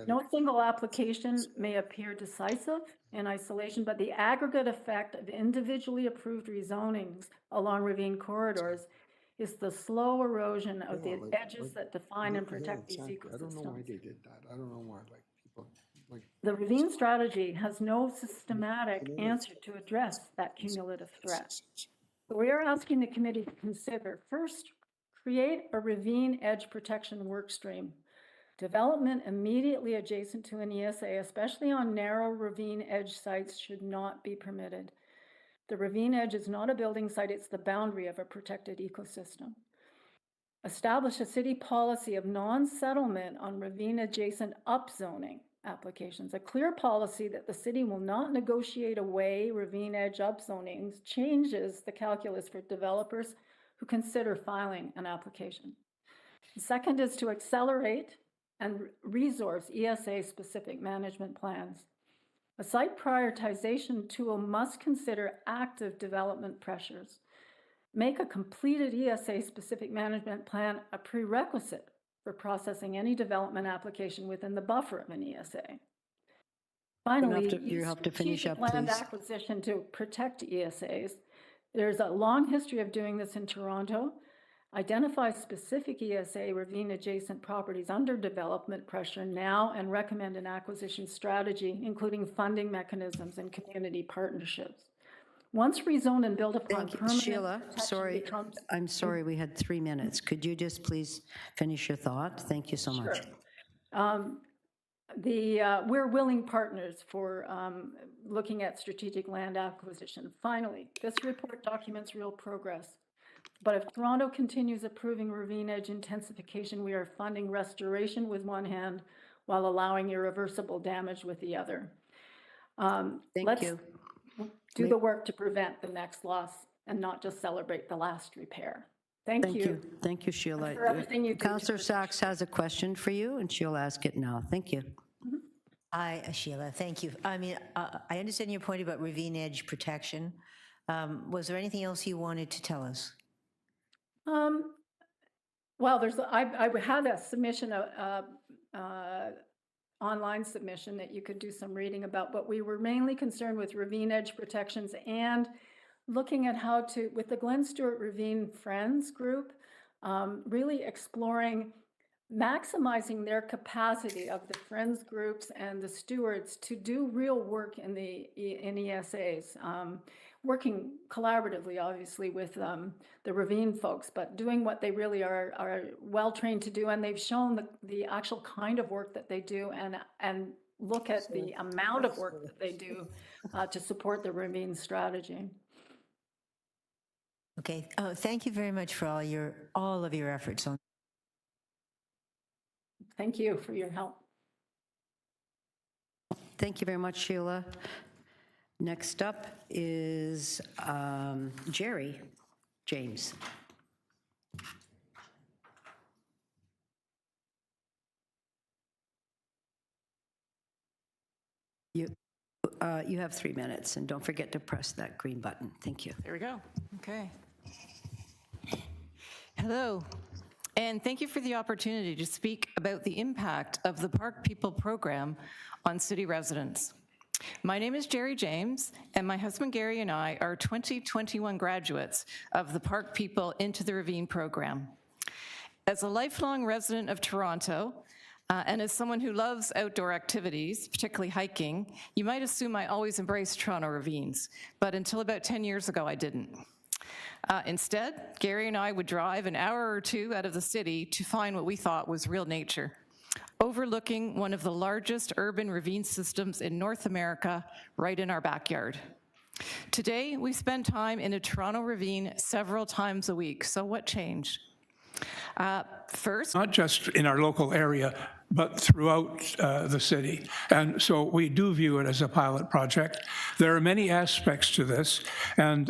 Speaker 21: No single application may appear decisive in isolation, but the aggregate effect of individually approved rezonings along ravine corridors is the slow erosion of the edges that define and protect these ecosystems.
Speaker 14: I don't know why they did that. I don't know why, like, people, like.
Speaker 21: The ravine strategy has no systematic answer to address that cumulative threat. So we are asking the committee to consider, first, create a ravine edge protection work stream. Development immediately adjacent to an ESA, especially on narrow ravine edge sites, should not be permitted. The ravine edge is not a building site, it's the boundary of a protected ecosystem. Establish a city policy of non-settlement on ravine-adjacent upzoning applications. A clear policy that the city will not negotiate away ravine edge upzonings changes the calculus for developers who consider filing an application. The second is to accelerate and resource ESA-specific management plans. A site prioritization tool must consider active development pressures. Make a completed ESA-specific management plan a prerequisite for processing any development application within the buffer of an ESA. Finally,
Speaker 1: you have to finish up,
Speaker 21: land
Speaker 1: please.
Speaker 21: acquisition to protect ESAs. There's a long history of doing this in Toronto. Identify specific ESA ravine-adjacent properties under development pressure now and recommend an acquisition strategy, including funding mechanisms and community partnerships. Once rezoned and built upon permanent
Speaker 1: Sheila, sorry, I'm sorry, we had 3 minutes. Could you just please finish your thought? Thank you so much.
Speaker 21: We're willing partners for looking at strategic land acquisition. Finally, this report documents real progress. But if Toronto continues approving ravine edge intensification, we are funding restoration with one hand while allowing irreversible damage with the other.
Speaker 1: Thank you.
Speaker 21: Do the work to prevent the next loss and not just celebrate the last repair. Thank you.
Speaker 1: Thank you, Sheila.
Speaker 21: For everything you do.
Speaker 1: Councillor Sachs has a question for you, and she'll ask it now. Thank you.
Speaker 3: Hi, Sheila, thank you. I mean, I understand your point about ravine edge protection. Was there anything else you wanted to tell us?
Speaker 21: Well, I had a submission, online submission that you could do some reading about, but we were mainly concerned with ravine edge protections and looking at how to, with the Glen Stewart Ravine Friends group, really exploring maximizing their capacity of the friends groups and the stewards to do real work in ESAs, working collaboratively, obviously, with the Ravine folks, but doing what they really are well-trained to do, and they've shown the actual kind of work that they do and look at the amount of work that they do to support the Ravine strategy.
Speaker 3: Okay, thank you very much for all of your efforts on.
Speaker 21: Thank you for your help.
Speaker 1: Thank you very much, Sheila. Next up is Jerry James. you have 3 minutes, and don't forget to press that green button. Thank you.
Speaker 16: There we go. Okay. Hello, and thank you for the opportunity to speak about the impact of the Park People program on city residents. My name is Jerry James, and my husband Gary and I are 2021 graduates of the Park People Into the Ravine program. As a lifelong resident of Toronto, and as someone who loves outdoor activities, particularly hiking, you might assume I always embraced Toronto ravines, but until about 10 years ago, I didn't. Instead, Gary and I would drive an hour or two out of the city to find what we thought was real nature, overlooking one of the largest urban ravine systems in North America right in our backyard. Today, we spend time in a Toronto ravine several times a week, so what changed? First,
Speaker 7: not just in our local area, but throughout the city. And so we do view it as a pilot project. There are many aspects to this, and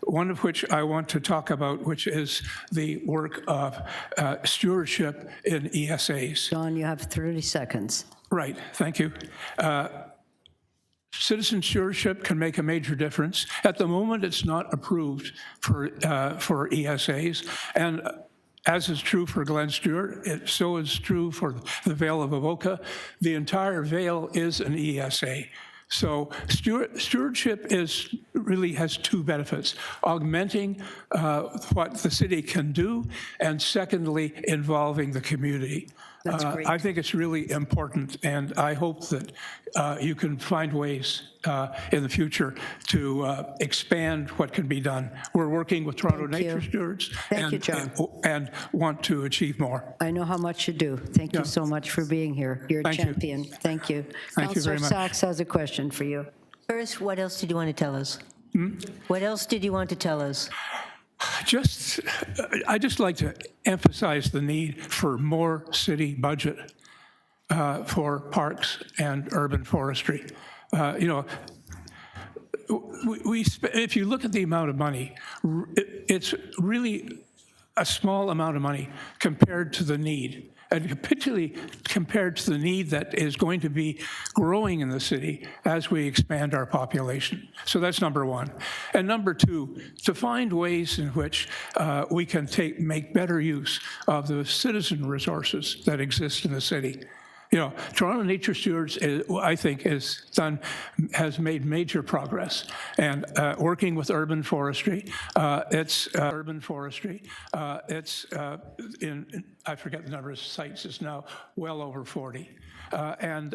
Speaker 7: one of which I want to talk about, which is the work of stewardship in ESAs.
Speaker 1: John, you have 30 seconds.
Speaker 7: Right, thank you. Citizen stewardship can make a major difference. At the moment, it's not approved for ESAs, and as is true for Glen Stewart, so is true for the Vale of Avoca. The entire Vale is an ESA. So stewardship really has two benefits: augmenting what the city can do, and secondly, involving the community.
Speaker 1: That's great.
Speaker 7: I think it's really important, and I hope that you can find ways in the future to expand what can be done. We're working with Toronto Nature Stewards and want to achieve more.
Speaker 1: I know how much you do. Thank you so much for being here. You're a champion. Thank you.
Speaker 7: Thank you very much.
Speaker 1: Councillor Sachs has a question for you.
Speaker 3: First, what else did you want to tell us? What else did you want to tell us?
Speaker 7: I just like to emphasize the need for more city budget for parks and urban forestry. You know, if you look at the amount of money, it's really a small amount of money compared to the need, and particularly compared to the need that is going to be growing in the city as we expand our population. So that's number one. And number two, to find ways in which we can make better use of the citizen resources that exist in the city. You know, Toronto Nature Stewards, I think, has made major progress, and working with urban forestry, it's I forget the number of sites. It's now well over 40, and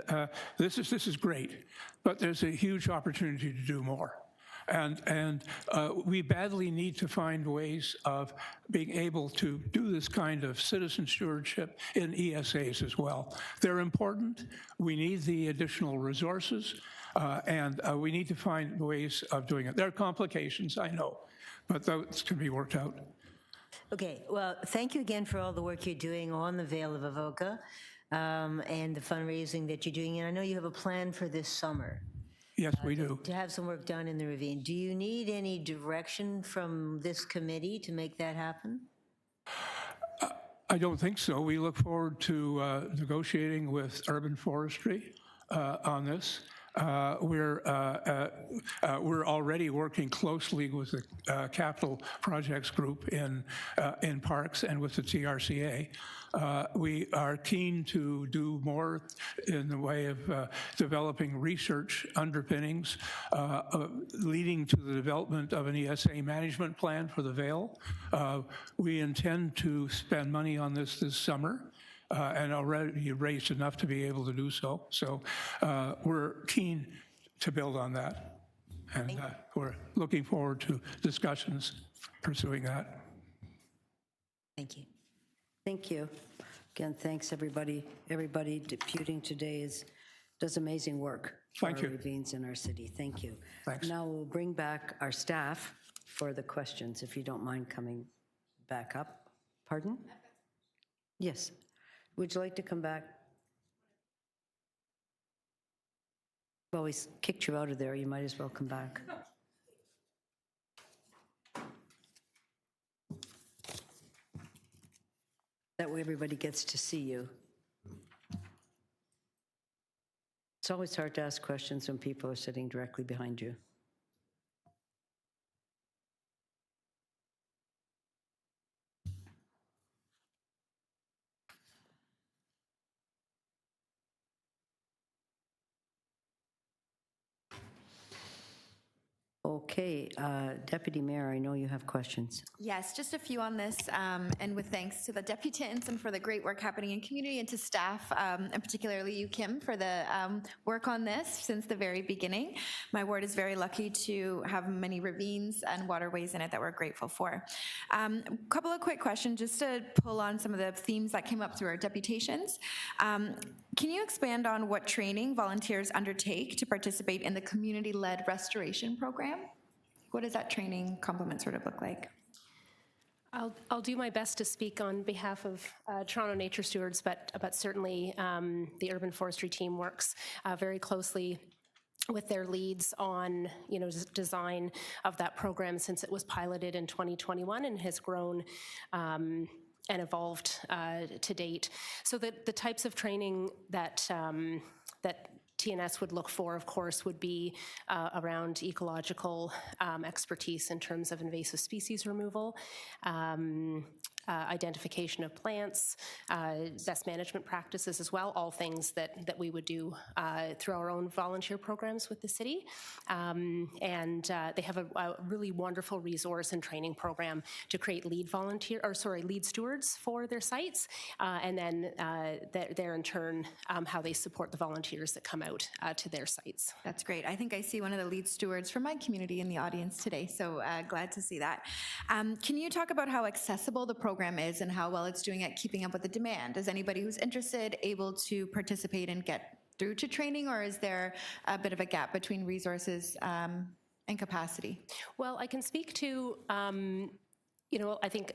Speaker 7: this is great, but there's a huge opportunity to do more. And we badly need to find ways of being able to do this kind of citizen stewardship in ESAs as well. They're important. We need the additional resources, and we need to find ways of doing it. There are complications, I know, but those can be worked out.
Speaker 3: Okay, well, thank you again for all the work you're doing on the Vale of Avoca and the fundraising that you're doing. And I know you have a plan for this summer.
Speaker 7: Yes, we do.
Speaker 3: To have some work done in the ravine. Do you need any direction from this committee to make that happen?
Speaker 7: I don't think so. We look forward to negotiating with urban forestry on this. We're already working closely with the Capital Projects Group in Parks and with the TRCA. We are keen to do more in the way of developing research underpinnings, leading to the development of an ESA management plan for the Vale. We intend to spend money on this summer. And already raised enough to be able to do so. So we're keen to build on that. And we're looking forward to discussions pursuing that.
Speaker 3: Thank you.
Speaker 1: Thank you. Again, thanks everybody. Everybody deputing today does amazing work for our ravines in our city. Thank you.
Speaker 7: Thanks.
Speaker 1: Now we'll bring back our staff for the questions, if you don't mind coming back up. Pardon? Yes. Would you like to come back? Well, we kicked you out of there. You might as well come back. That way everybody gets to see you. It's always hard to ask questions when people are sitting directly behind you. Okay, Deputy Mayor, I know you have questions.
Speaker 5: Yes, just a few on this, and with thanks to the deputants and for the great work happening in community, and to staff, and particularly you, Kim, for the work on this since the very beginning. My ward is very lucky to have many ravines and waterways in it that we're grateful for. A couple of quick questions just to pull on some of the themes that came up through our deputations. Can you expand on what training volunteers undertake to participate in the community-led restoration program? What does that training complement sort of look like?
Speaker 18: I'll do my best to speak on behalf of Toronto Nature Stewards, but certainly the urban forestry team works very closely with their leads on, design of that program since it was piloted in 2021 and has grown and evolved to date. So the types of training that TNS would look for, of course, would be around ecological expertise in terms of invasive species removal, identification of plants, best management practices as well, all things that we would do through our own volunteer programs with the city. And they have a really wonderful resource and training program to create lead stewards for their sites, and then there in turn, how they support the volunteers that come out to their sites.
Speaker 5: That's great. I think I see one of the lead stewards from my community in the audience today, so glad to see that. Can you talk about how accessible the program is and how well it's doing at keeping up with the demand? Is anybody who's interested able to participate and get through to training, or is there a bit of a gap between resources and capacity?
Speaker 18: Well, I can speak to I think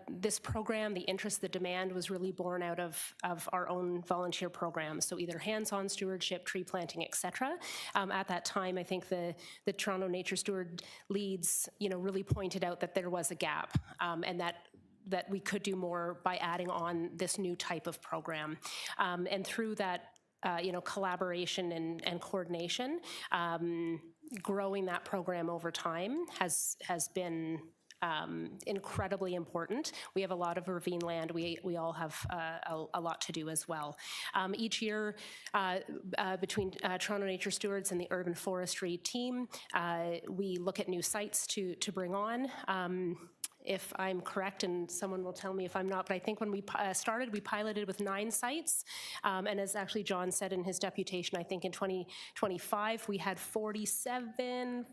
Speaker 18: this program, the interest, the demand was really born out of our own volunteer programs. So either hands-on stewardship, tree planting, et cetera. At that time, I think the Toronto Nature Steward leads, really pointed out that there was a gap, and that we could do more by adding on this new type of program. And through that, collaboration and coordination, growing that program over time has been incredibly important. We have a lot of ravine land. We all have a lot to do as well. Each year, between Toronto Nature Stewards and the urban forestry team, we look at new sites to bring on. If I'm correct, and someone will tell me if I'm not, but I think when we started, we piloted with 9 sites. And as actually John said in his deputation, I think in 2025, we had 47 in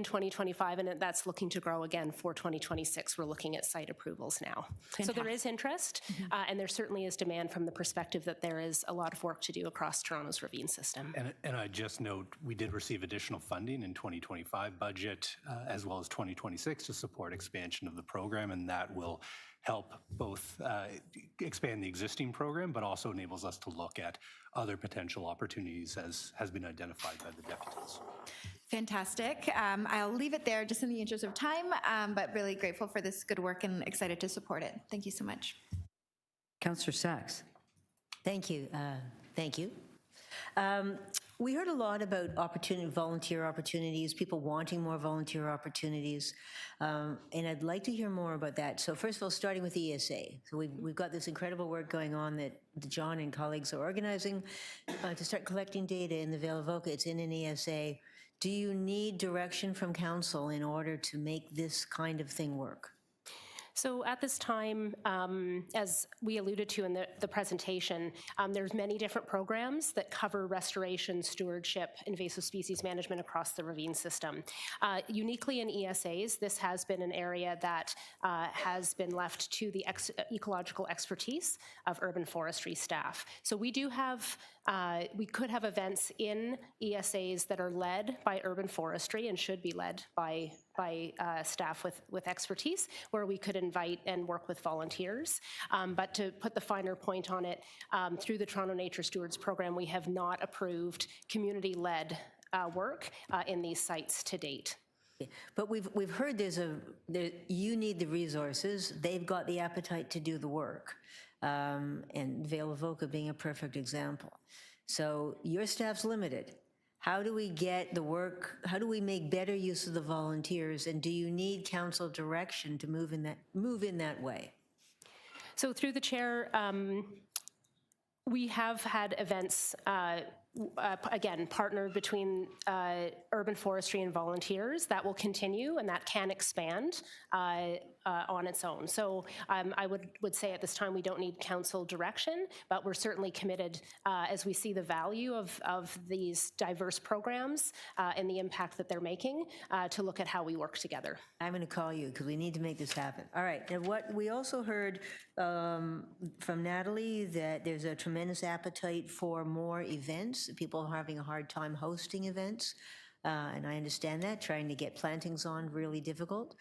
Speaker 18: 2025, and that's looking to grow again for 2026. We're looking at site approvals now. Fantastic. So there is interest, and there certainly is demand from the perspective that there is a lot of work to do across Toronto's ravine system.
Speaker 17: And I just note, we did receive additional funding in 2025 budget, as well as 2026 to support expansion of the program, and that will help both expand the existing program, but also enables us to look at other potential opportunities as has been identified by the deputies.
Speaker 5: Fantastic. I'll leave it there just in the interest of time, but really grateful for this good work and excited to support it. Thank you so much.
Speaker 1: Councillor Sachs.
Speaker 3: Thank you. Thank you. We heard a lot about volunteer opportunities, people wanting more volunteer opportunities, and I'd like to hear more about that. So first of all, starting with ESA. So we've got this incredible work going on that John and colleagues are organizing to start collecting data in the Vale of Oka. It's in an ESA. Do you need direction from council in order to make this kind of thing work?
Speaker 18: So at this time, as we alluded to in the presentation, there's many different programs that cover restoration, stewardship, invasive species management across the ravine system. Uniquely in ESAs, this has been an area that has been left to the ecological expertise of urban forestry staff. So we do have, we could have events in ESAs that are led by urban forestry and should be led by staff with expertise, where we could invite and work with volunteers. But to put the finer point on it, through the Toronto Nature Stewards program, we have not approved community-led work in these sites to date.
Speaker 3: But we've heard you need the resources, they've got the appetite to do the work. and Vale of Oka being a perfect example. So your staff's limited. How do we get the work, how do we make better use of the volunteers, and do you need council direction to move in that way?
Speaker 18: So through the chair, we have had events, again, partnered between urban forestry and volunteers. That will continue, and that can expand on its own. So I would say at this time we don't need council direction, but we're certainly committed as we see the value of these diverse programs and the impact that they're making to look at how we work together.
Speaker 3: I'm going to call you because we need to make this happen. All right. And what we also heard from Natalie, that there's a tremendous appetite for more events. People are having a hard time hosting events. And I understand that. Trying to get plantings on, really difficult.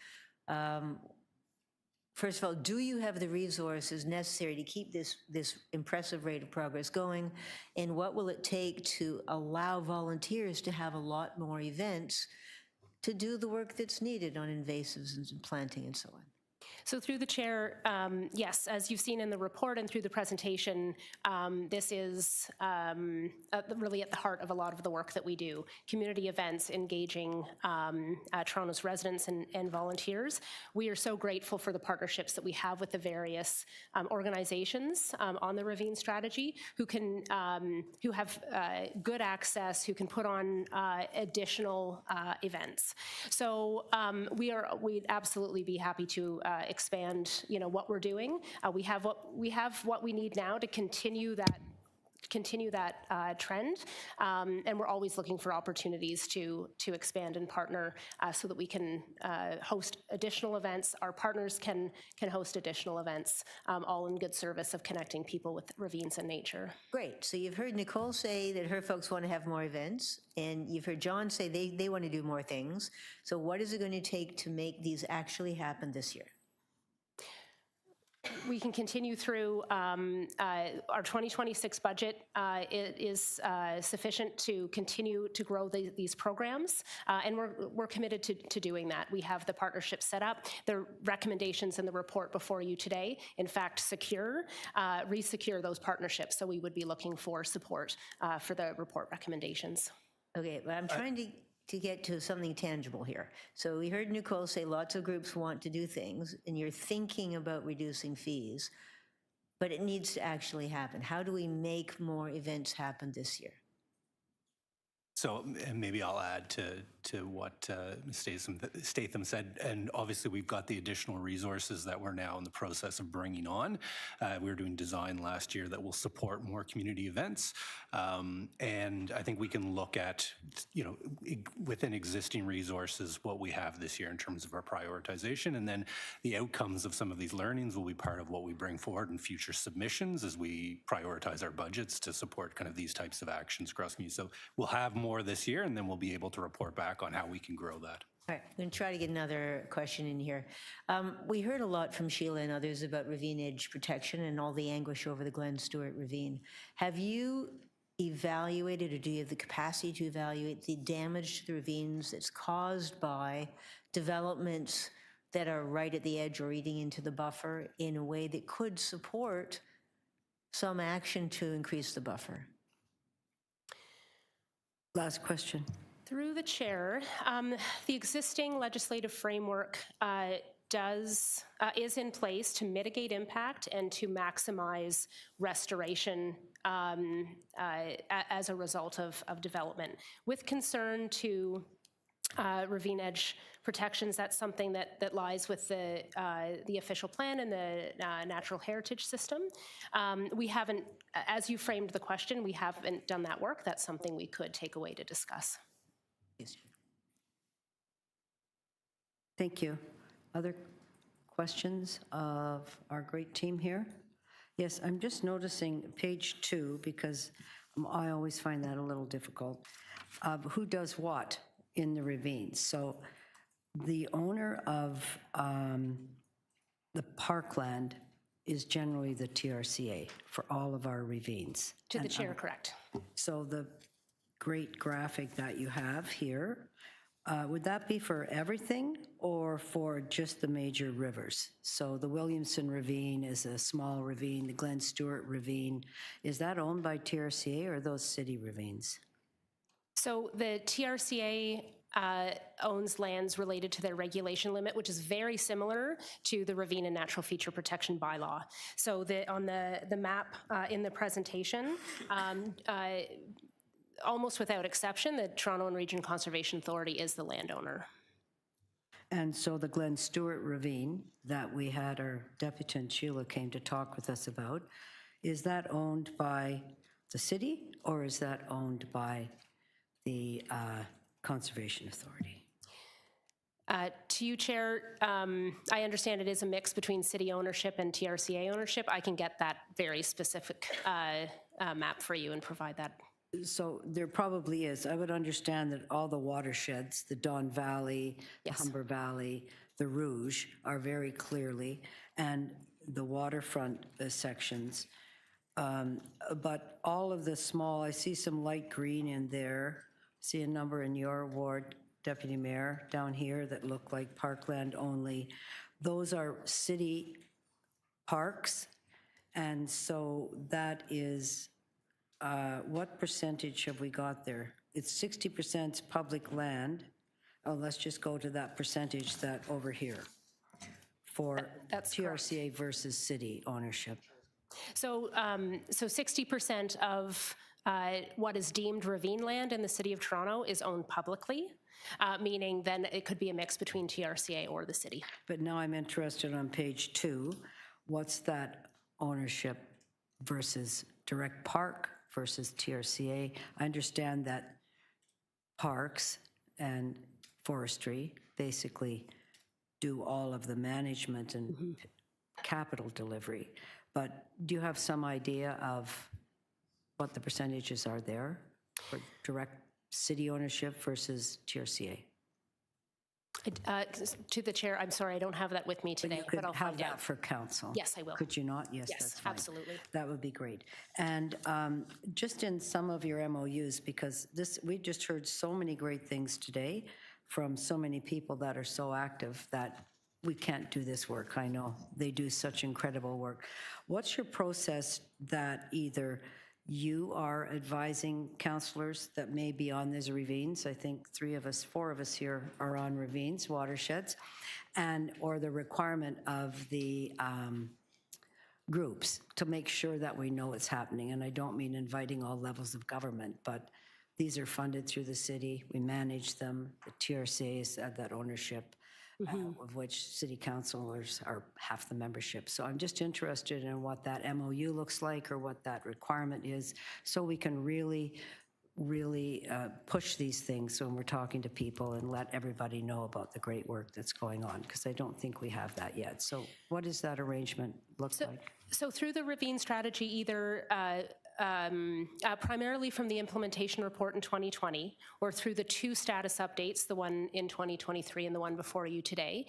Speaker 3: First of all, do you have the resources necessary to keep this impressive rate of progress going? And what will it take to allow volunteers to have a lot more events to do the work that's needed on invasives and planting and so on?
Speaker 18: So through the chair, yes, as you've seen in the report and through the presentation, this is really at the heart of a lot of the work that we do. Community events, engaging Toronto's residents and volunteers. We are so grateful for the partnerships that we have with the various organizations on the Ravine strategy who have good access, who can put on additional events. So we'd absolutely be happy to expand, what we're doing. We have what we need now to continue that trend, and we're always looking for opportunities to expand and partner so that we can host additional events. Our partners can host additional events, all in good service of connecting people with ravines and nature.
Speaker 3: Great. So you've heard Nicole say that her folks want to have more events, and you've heard John say they want to do more things. So what is it going to take to make these actually happen this year?
Speaker 18: We can continue through our 2026 budget. It is sufficient to continue to grow these programs, and we're committed to doing that. We have the partnership set up. The recommendations in the report before you today, in fact, re-secure those partnerships. So we would be looking for support for the report recommendations.
Speaker 3: Okay, but I'm trying to get to something tangible here. So we heard Nicole say lots of groups want to do things, and you're thinking about reducing fees, but it needs to actually happen. How do we make more events happen this year?
Speaker 17: So, and maybe I'll add to what Statham said, and obviously we've got the additional resources that we're now in the process of bringing on. We were doing design last year that will support more community events, and I think we can look at, within existing resources, what we have this year in terms of our prioritization, and then the outcomes of some of these learnings will be part of what we bring forward in future submissions as we prioritize our budgets to support kind of these types of actions across communities. So we'll have more this year, and then we'll be able to report back on how we can grow that.
Speaker 3: All right, I'm going to try to get another question in here. We heard a lot from Sheila and others about ravine edge protection and all the anguish over the Glen Stewart ravine. Have you evaluated, or do you have the capacity to evaluate the damage to the ravines that's caused by developments that are right at the edge or eating into the buffer in a way that could support some action to increase the buffer?
Speaker 1: Last question.
Speaker 18: Through the chair, the existing legislative framework is in place to mitigate impact and to maximize restoration as a result of development. With concern to ravine edge protections, that's something that lies with the official plan and the natural heritage system. We haven't, as you framed the question, we haven't done that work. That's something we could take away to discuss.
Speaker 1: Thank you. Other questions of our great team here? Yes, I'm just noticing page 2, because I always find that a little difficult, of who does what in the ravines. So the owner of the parkland is generally the TRCA for all of our ravines.
Speaker 18: To the chair, correct.
Speaker 1: So the great graphic that you have here, would that be for everything, or for just the major rivers? So the Williamson Ravine is a small ravine, the Glen Stewart Ravine, is that owned by TRCA or are those city ravines?
Speaker 18: So the TRCA owns lands related to their regulation limit, which is very similar to the Ravine and Natural Feature Protection Bylaw. So on the map in the presentation, almost without exception, the Toronto and Region Conservation Authority is the landowner.
Speaker 1: And so the Glen Stewart Ravine that we had our deputant Sheila came to talk with us about, is that owned by the city or is that owned by the Conservation Authority?
Speaker 18: To you, Chair, I understand it is a mix between city ownership and TRCA ownership. I can get that very specific map for you and provide that.
Speaker 1: So there probably is. I would understand that all the watersheds, the Don Valley, the Humber Valley, the Rouge are very clearly, and the waterfront sections. But all of the small, I see some light green in there. See a number in your ward, Deputy Mayor, down here that look like parkland only. Those are city parks, and so that is, what percentage have we got there? It's 60% public land. Oh, let's just go to that percentage that over here for
Speaker 18: That's
Speaker 1: TRCA versus city ownership.
Speaker 18: So 60% of what is deemed ravine land in the City of Toronto is owned publicly, meaning then it could be a mix between TRCA or the city.
Speaker 1: But now I'm interested on page 2, what's that ownership versus direct park versus TRCA? I understand that parks and forestry basically do all of the management and capital delivery. But do you have some idea of what the percentages are there for direct city ownership versus TRCA?
Speaker 18: To the chair, I'm sorry, I don't have that with me today, but I'll
Speaker 1: have
Speaker 18: find
Speaker 1: that
Speaker 18: out.
Speaker 1: for council.
Speaker 18: Yes, I will.
Speaker 1: Could you not? Yes,
Speaker 18: Yes,
Speaker 1: that's fine.
Speaker 18: absolutely.
Speaker 1: That would be great. And just in some of your MOUs, because we just heard so many great things today from so many people that are so active that we can't do this work. I know they do such incredible work. What's your process that either you are advising councillors that may be on these ravines? I think 4 of us here are on ravines, watersheds, or the requirement of the groups to make sure that we know what's happening. And I don't mean inviting all levels of government, but these are funded through the city. We manage them. The TRCAs have that ownership. Of which city councilors are half the membership. So I'm just interested in what that MOU looks like or what that requirement is, so we can really push these things when we're talking to people and let everybody know about the great work that's going on, because I don't think we have that yet. So what does that arrangement look like?
Speaker 18: So through the Ravine strategy, either primarily from the implementation report in 2020, or through the 2 status updates, the one in 2023 and the one before you today,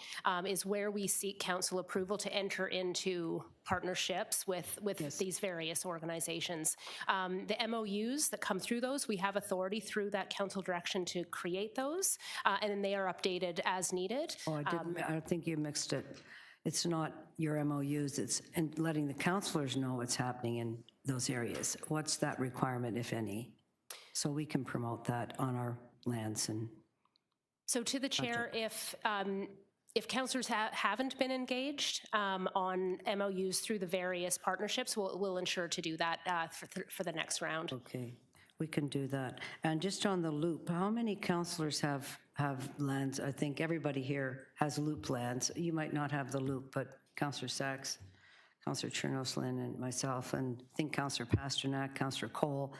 Speaker 18: is where we seek council approval to enter into partnerships with these various organizations. The MOUs that come through those, we have authority through that council direction to create those, and then they are updated as needed.
Speaker 1: Oh, I think you mixed it. It's not your MOUs, it's letting the councillors know what's happening in those areas. What's that requirement, if any? So we can promote that on our lands. And
Speaker 18: so to the chair, if councillors haven't been engaged on MOUs through the various partnerships, we'll ensure to do that for the next round.
Speaker 1: Okay, we can do that. And just on the loop, how many councillors have lands? I think everybody here has loop lands. You might not have the loop, but Councillor Sachs, Councillor Chernoslin, and myself, and I think Councillor Pasternak, Councillor Cole,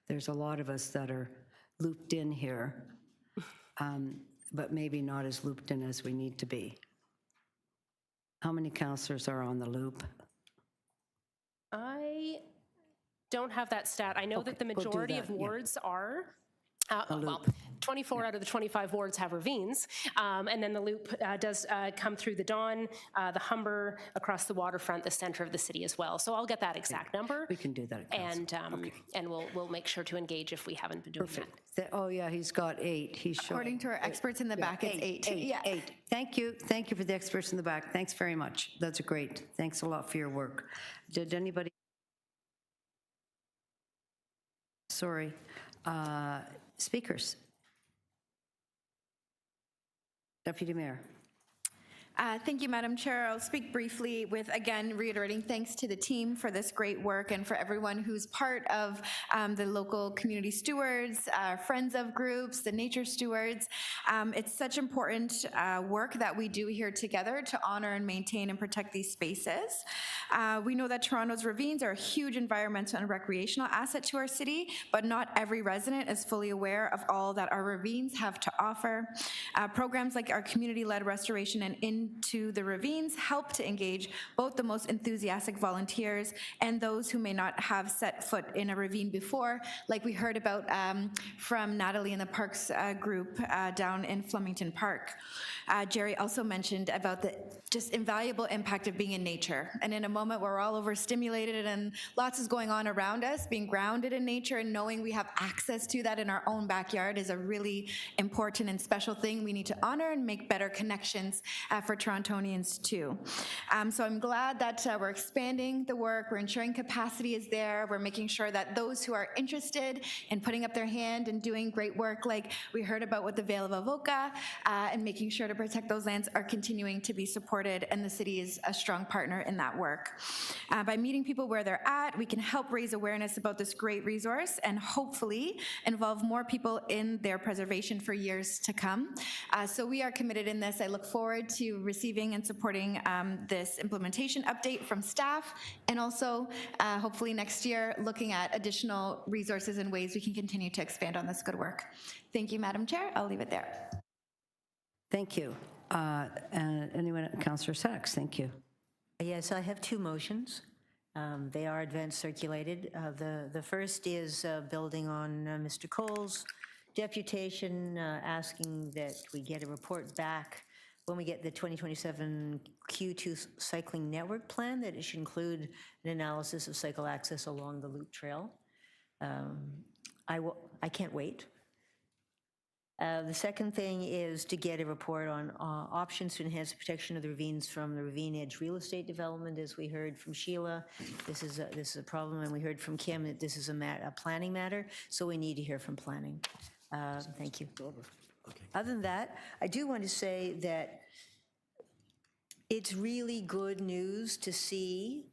Speaker 1: there's a lot of us that are looped in here, but maybe not as looped in as we need to be. How many councillors are on the loop?
Speaker 18: I don't have that stat. I know that the
Speaker 1: we'll do
Speaker 18: majority
Speaker 1: that,
Speaker 18: of wards are.
Speaker 1: A loop.
Speaker 18: Well, 24 out of the 25 wards have ravines, and then the loop does come through the Don, the Humber, across the waterfront, the center of the city as well. So I'll get that exact number.
Speaker 1: We can do that at council.
Speaker 18: And we'll make sure to engage if we haven't been doing that.
Speaker 1: Oh, yeah, he's got 8. He's showing.
Speaker 5: According to our experts in the back, it's 8. Yeah.
Speaker 1: 8. Thank you for the experts in the back. Thanks very much. That's great. Thanks a lot for your work. Did anybody? Sorry. Speakers. Deputy Mayor.
Speaker 5: Thank you, Madam Chair. I'll speak briefly with, again, reiterating thanks to the team for this great work and for everyone who's part of the local community stewards, friends of groups, the nature stewards. It's such important work that we do here together to honor and maintain and protect these spaces. We know that Toronto's ravines are a huge environmental and recreational asset to our city, but not every resident is fully aware of all that our ravines have to offer. Programs like our community-led restoration and Into the Ravines help to engage both the most enthusiastic volunteers and those who may not have set foot in a ravine before, like we heard about from Natalie in the Parks group down in Flemington Park. Jerry also mentioned about the just invaluable impact of being in nature. And in a moment where we're all overstimulated and lots is going on around us, being grounded in nature and knowing we have access to that in our own backyard is a really important and special thing we need to honor and make better connections for Torontonians too. So I'm glad that we're expanding the work, we're ensuring capacity is there, we're making sure that those who are interested in putting up their hand and doing great work like we heard about with the Vale of Avoca and making sure to protect those lands are continuing to be supported, and the city is a strong partner in that work. By meeting people where they're at, we can help raise awareness about this great resource and hopefully involve more people in their preservation for years to come. So we are committed in this. I look forward to receiving and supporting this implementation update from staff, and also hopefully next year looking at additional resources and ways we can continue to expand on this good work. Thank you, Madam Chair. I'll leave it there.
Speaker 1: Thank you. Anyone, Councillor Sachs, thank you.
Speaker 3: Yes, I have 2 motions. They are advance circulated. The first is building on Mr. Cole's deputation, asking that we get a report back when we get the 2027 Q2 cycling network plan, that it should include an analysis of cycle access along the loop trail. I can't wait. The second thing is to get a report on options to enhance the protection of the ravines from the ravine edge real estate development. As we heard from Sheila, this is a problem, and we heard from Kim that this is a planning matter, so we need to hear from planning. Thank you. Okay. Other than that, I do want to say that it's really good news to see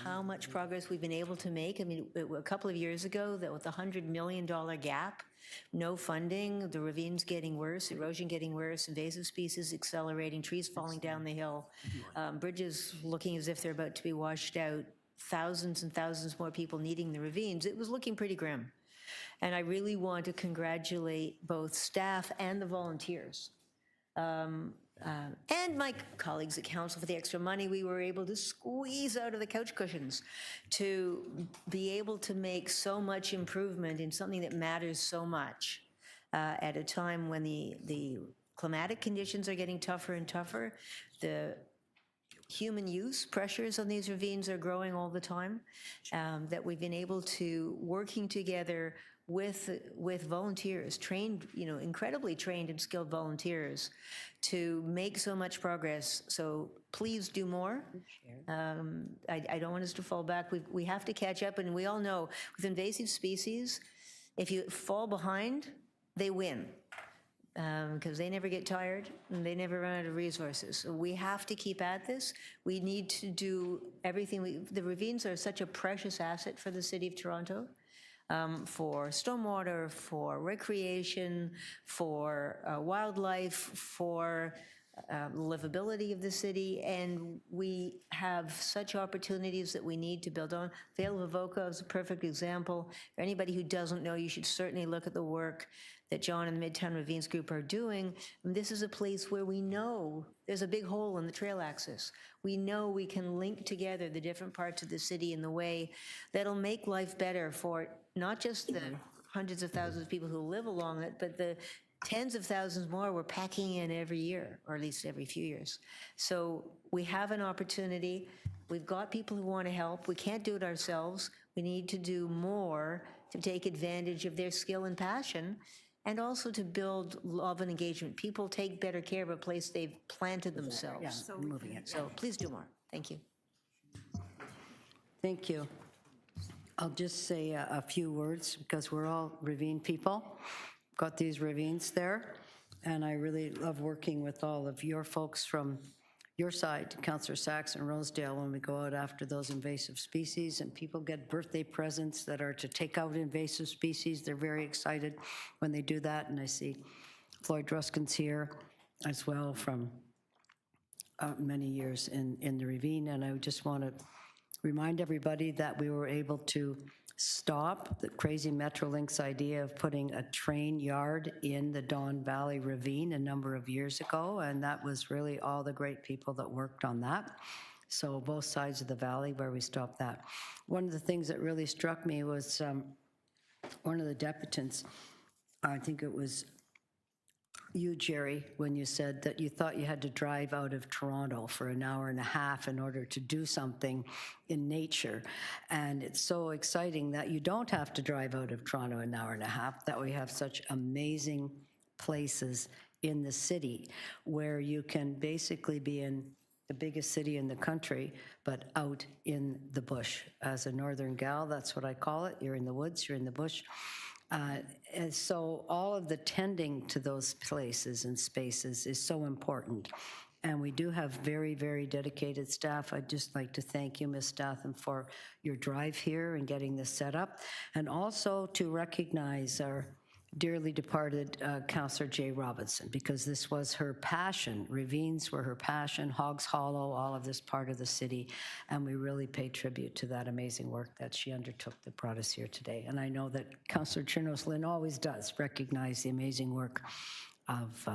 Speaker 3: how much progress we've been able to make. I mean, a couple of years ago, that with a $100 million gap, no funding, the ravines getting worse, erosion getting worse, invasive species accelerating, trees falling down the hill, bridges looking as if they're about to be washed out, thousands and thousands more people needing the ravines. It was looking pretty grim. And I really want to congratulate both staff and the volunteers. And my colleagues at council for the extra money we were able to squeeze out of the couch cushions to be able to make so much improvement in something that matters so much at a time when the climatic conditions are getting tougher and tougher. The human use pressures on these ravines are growing all the time, that we've been able to, working together with volunteers, trained, incredibly trained and skilled volunteers, to make so much progress. So please do more. I don't want us to fall back. We have to catch up, and we all know with invasive species, if you fall behind, they win. Because they never get tired and they never run out of resources. So we have to keep at this. We need to do everything. The ravines are such a precious asset for the City of Toronto, for stormwater, for recreation, for wildlife, for livability of the city, and we have such opportunities that we need to build on. Vale of Avoca is a perfect example. For anybody who doesn't know, you should certainly look at the work that John and the Midtown Ravines Group are doing. And this is a place where we know there's a big hole in the trail axis. We know we can link together the different parts of the city in the way that'll make life better for not just the hundreds of thousands of people who live along it, but the tens of thousands more we're packing in every year, or at least every few years. So we have an opportunity. We've got people who want to help. We can't do it ourselves. We need to do more to take advantage of their skill and passion, and also to build love and engagement. People take better care of a place they've planted themselves.
Speaker 1: Yeah, moving it.
Speaker 3: So please do more. Thank you.
Speaker 1: Thank you. I'll just say a few words because we're all Ravine people. Got these ravines there, and I really love working with all of your folks from your side, Councillor Sachs and Rosedale, when we go out after those invasive species, and people get birthday presents that are to take out invasive species. They're very excited when they do that, and I see Floyd Ruskin's here as well from many years in the Ravine, and I just want to remind everybody that we were able to stop the crazy Metrolinx idea of putting a train yard in the Don Valley Ravine a number of years ago, and that was really all the great people that worked on that. So both sides of the valley where we stopped that. One of the things that really struck me was one of the deputants, I think it was you, Jerry, when you said that you thought you had to drive out of Toronto for an hour and a half in order to do something in nature. And it's so exciting that you don't have to drive out of Toronto an hour and a half, that we have such amazing places in the city where you can basically be in the biggest city in the country, but out in the bush. As a northern gal, that's what I call it. You're in the woods, you're in the bush. And so all of the tending to those places and spaces is so important. And we do have very, very dedicated staff. I'd just like to thank you, Ms. Statham, for your drive here and getting this set up. And also to recognize our dearly departed Councillor Jay Robinson, because this was her passion. Ravines were her passion, Hogs Hollow, all of this part of the city, and we really pay tribute to that amazing work that she undertook that brought us here today. And I know that Councillor Chernos-Lynn always does recognize the amazing work of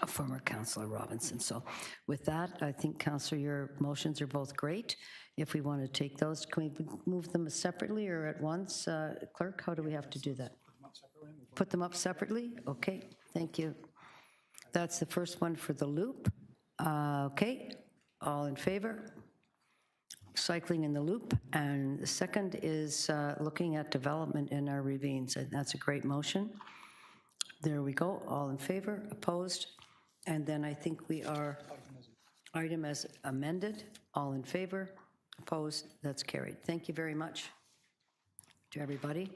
Speaker 1: former Councillor Robinson. So with that, I think, Councillor, your motions are both great. If we want to take those, can we move them separately or at once? Clerk, how do we have to do that? Put them up separately? Okay, thank you. That's the first one for the loop. Okay, all in favor? Cycling in the loop. And the second is looking at development in our ravines. And that's a great motion. There we go, all in favor, opposed. And then I think we are item as amended, all in favor, opposed, that's carried. Thank you very much to everybody.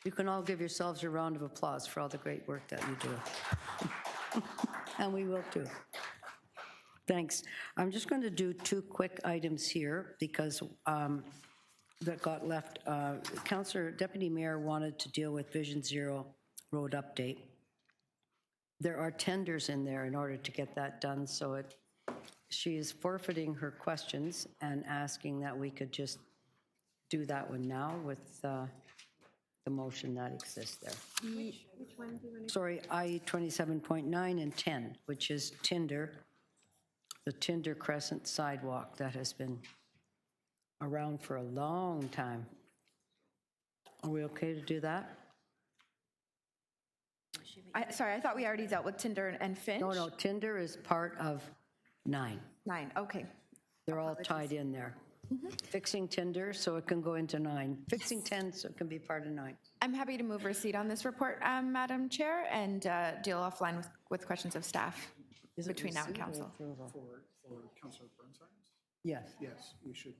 Speaker 1: You can all give yourselves a round of applause for all the great work that you do. And we will too. Thanks. I'm just going to do two quick items here because that got left. Councillor Deputy Mayor wanted to deal with Vision Zero road update. There are tenders in there in order to get that done, so she is forfeiting her questions and asking that we could just do that one now with the motion that exists there.
Speaker 2: Which one do you want to?
Speaker 1: Sorry, IE 27.9 and 10, which is Tinder, the Tinder Crescent sidewalk that has been around for a long time. Are we okay to do that?
Speaker 5: Sorry, I thought we already dealt with Tinder and Finch.
Speaker 1: No, Tinder is part of 9.
Speaker 5: 9, okay.
Speaker 1: They're all tied in there. Fixing Tinder so it can go into 9. Fixing 10 so it can be part of 9.
Speaker 5: I'm happy to move receipt on this report, Madam Chair, and deal offline with questions of staff between now and council.
Speaker 4: For Councillor Burnside?
Speaker 1: Yes.
Speaker 4: Yes, we should.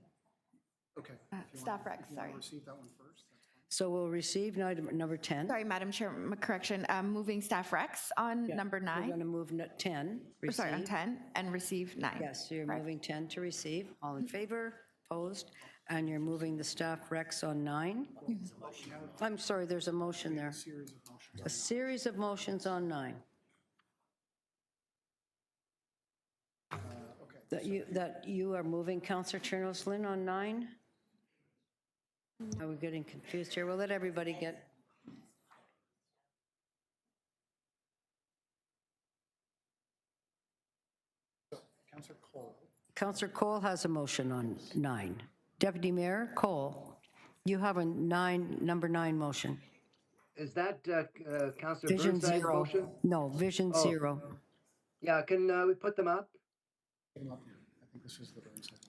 Speaker 4: Okay.
Speaker 5: Staff recs, sorry.
Speaker 4: Receive that one first.
Speaker 1: So we'll receive item number 10.
Speaker 5: Sorry, Madam Chair, correction, moving staff recs on number 9.
Speaker 1: We're going to move 10, receive.
Speaker 5: Sorry, on 10, and receive 9.
Speaker 1: Yes, so you're moving 10 to receive. All in favor? Opposed? And you're moving the staff recs on 9? I'm sorry, there's a motion there. A series of motions on 9. That you are moving, Councillor Chernos-Lynn, on 9? Are we getting confused here? We'll let everybody get.
Speaker 4: Councillor Cole.
Speaker 1: Councillor Cole has a motion on 9. Deputy Mayor Cole, you have a number 9 motion.
Speaker 6: is that Councillor
Speaker 1: Vision
Speaker 6: Burnside's
Speaker 1: zero.
Speaker 6: motion?
Speaker 1: No, Vision
Speaker 6: Oh.
Speaker 1: zero.
Speaker 6: Yeah, can we put them up?
Speaker 8: I think this is the Burnside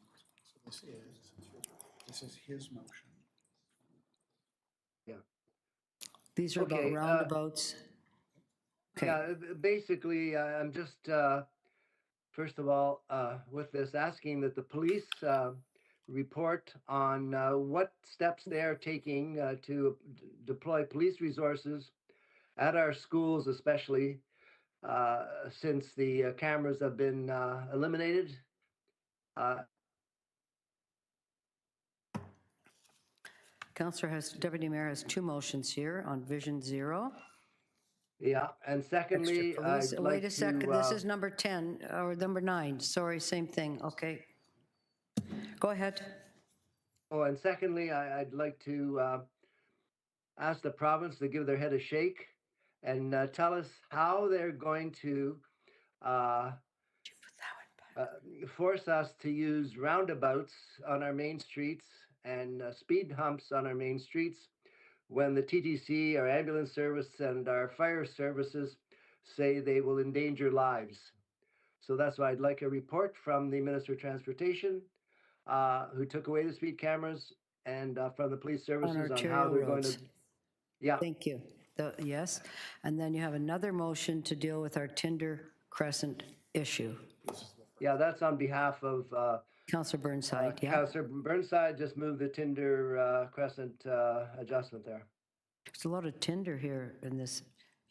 Speaker 8: one. So this is his motion.
Speaker 6: Yeah.
Speaker 1: These are about
Speaker 6: Okay,
Speaker 1: roundabouts. Okay.
Speaker 6: Yeah, basically, I'm just, first of all, with this, asking that the police report on what steps they are taking to deploy police resources at our schools, especially since the cameras have been eliminated.
Speaker 1: Deputy Mayor has two motions here on Vision Zero.
Speaker 6: Yeah, and secondly,
Speaker 1: Extra police.
Speaker 6: I'd
Speaker 1: Wait
Speaker 6: like
Speaker 1: a second,
Speaker 6: to,
Speaker 1: this is number 10, or number 9, sorry, same thing, okay. Go ahead.
Speaker 6: oh, and secondly, I'd like to ask the province to give their head a shake and tell us how they're going to force us to use roundabouts on our main streets and speed humps on our main streets when the TTC, our ambulance service, and our fire services say they will endanger lives. So that's why I'd like a report from the Minister of Transportation, who took away the speed cameras, and from the police services on how they're going to. Yeah.
Speaker 1: Thank you. Yes, and then you have another motion to deal with our Tinder Crescent issue.
Speaker 6: Yeah, that's on behalf of
Speaker 1: Councillor Burnside, yeah.
Speaker 6: Councillor Burnside just moved the Tinder Crescent adjustment there.
Speaker 1: There's a lot of Tinder here in this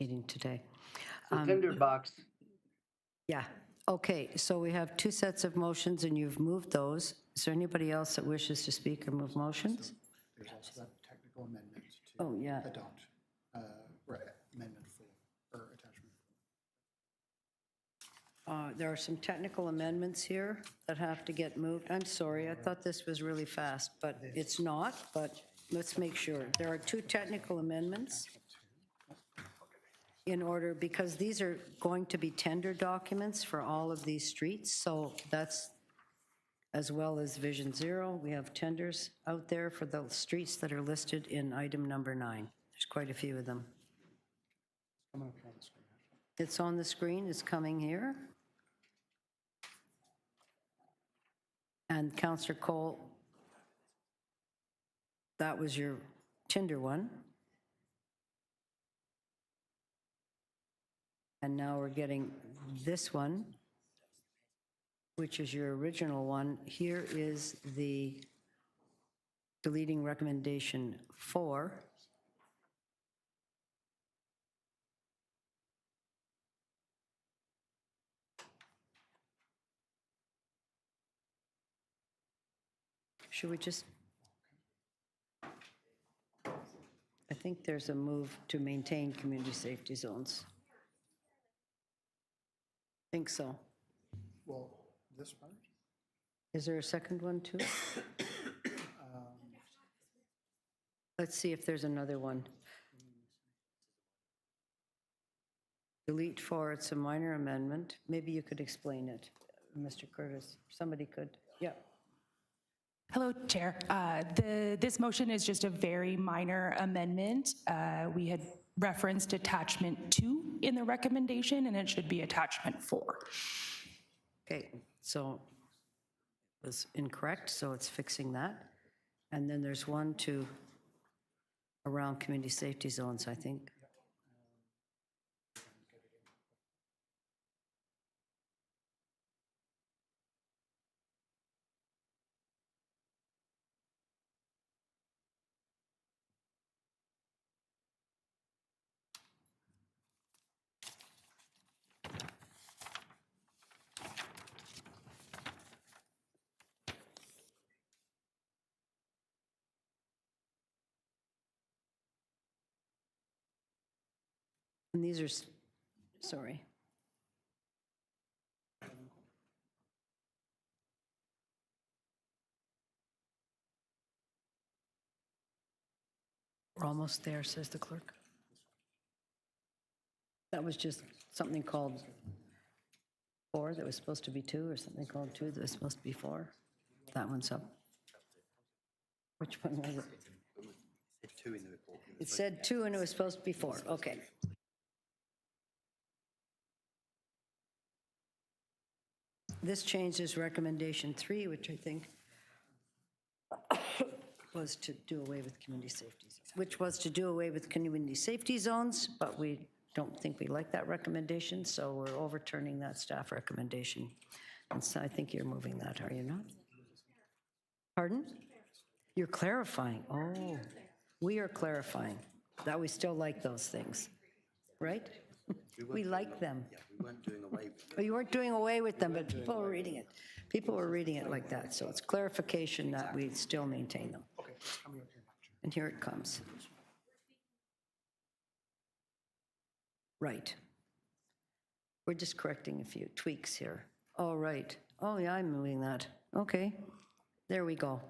Speaker 1: meeting today.
Speaker 6: The Tinder box.
Speaker 1: Yeah, okay, so we have two sets of motions and you've moved those. Is there anybody else that wishes to speak or move motions?
Speaker 8: There's also that technical amendment to
Speaker 1: Oh, yeah.
Speaker 8: adopt amendment 4, or attachment 4.
Speaker 1: There are some technical amendments here that have to get moved. I'm sorry, I thought this was really fast, but it's not, but let's make sure. There are two technical amendments in order, because these are going to be tender documents for all of these streets, so that's, as well as Vision Zero, we have tenders out there for the streets that are listed in item number 9. There's quite a few of them. It's on the screen, it's coming here. And Councillor Cole, that was your Tinder one. And now we're getting this one, which is your original one. Here is the deleting recommendation 4. Should we just, I think there's a move to maintain community safety zones. I think so.
Speaker 8: Well, this part?
Speaker 1: Is there a second one too? Let's see if there's another one. Delete 4, it's a minor amendment. Maybe you could explain it, Mr. Curtis. Somebody could, yeah.
Speaker 22: Hello, Chair. This motion is just a very minor amendment. We had referenced attachment 2 in the recommendation, and it should be attachment 4.
Speaker 1: Okay, so it was incorrect, so it's fixing that. And then there's one to around community safety zones, I think. And these are, sorry. We're almost there, says the clerk. That was just something called 4 that was supposed to be 2, or something called 2 that was supposed to be 4. That one's up. Which one was it?
Speaker 23: It's 2 in the report.
Speaker 1: It said 2 and it was supposed to be 4. Okay. This changes recommendation 3, which I think was to do away with community safety zones, which was to do away with community safety zones, but we don't think we like that recommendation, so we're overturning that staff recommendation. And so I think you're moving that, are you not? Pardon? You're clarifying. Oh, we are clarifying that we still like those things, right? We like them.
Speaker 9: Yeah, we weren't doing away with them.
Speaker 1: Well, you weren't doing away with them, but people were reading it. People were reading it like that, so it's clarification that we still maintain them.
Speaker 8: Okay, it's coming up here.
Speaker 1: And here it comes. Right. We're just correcting a few tweaks here. Oh, right. Oh, yeah, I'm moving that. Okay, there we go.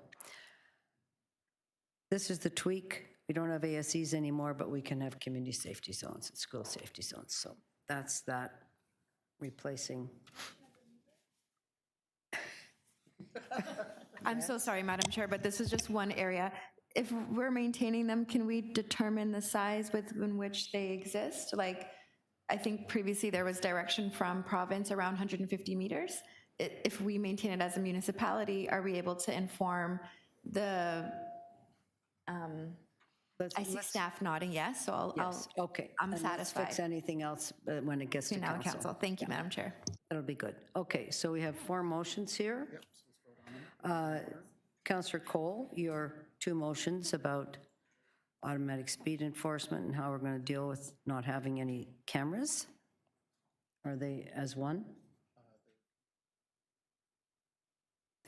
Speaker 1: This is the tweak. We don't have ASEs anymore, but we can have community safety zones and school safety zones. So that's that replacing.
Speaker 5: I'm so sorry, Madam Chair, but this is just one area. If we're maintaining them, can we determine the size within which they exist? Like, I think previously there was direction from province around 150 meters. If we maintain it as a municipality, are we able to inform the, I see staff nodding yes, so
Speaker 1: Yes, okay.
Speaker 5: I'm
Speaker 1: And let's
Speaker 5: satisfied.
Speaker 1: fix anything else when it gets to
Speaker 5: Now
Speaker 1: council.
Speaker 5: council. Thank you, Madam Chair.
Speaker 1: That'll be good. Okay, so we have 4 motions here. Councillor Cole, your 2 motions about automatic speed enforcement and how we're going to deal with not having any cameras. Are they as one?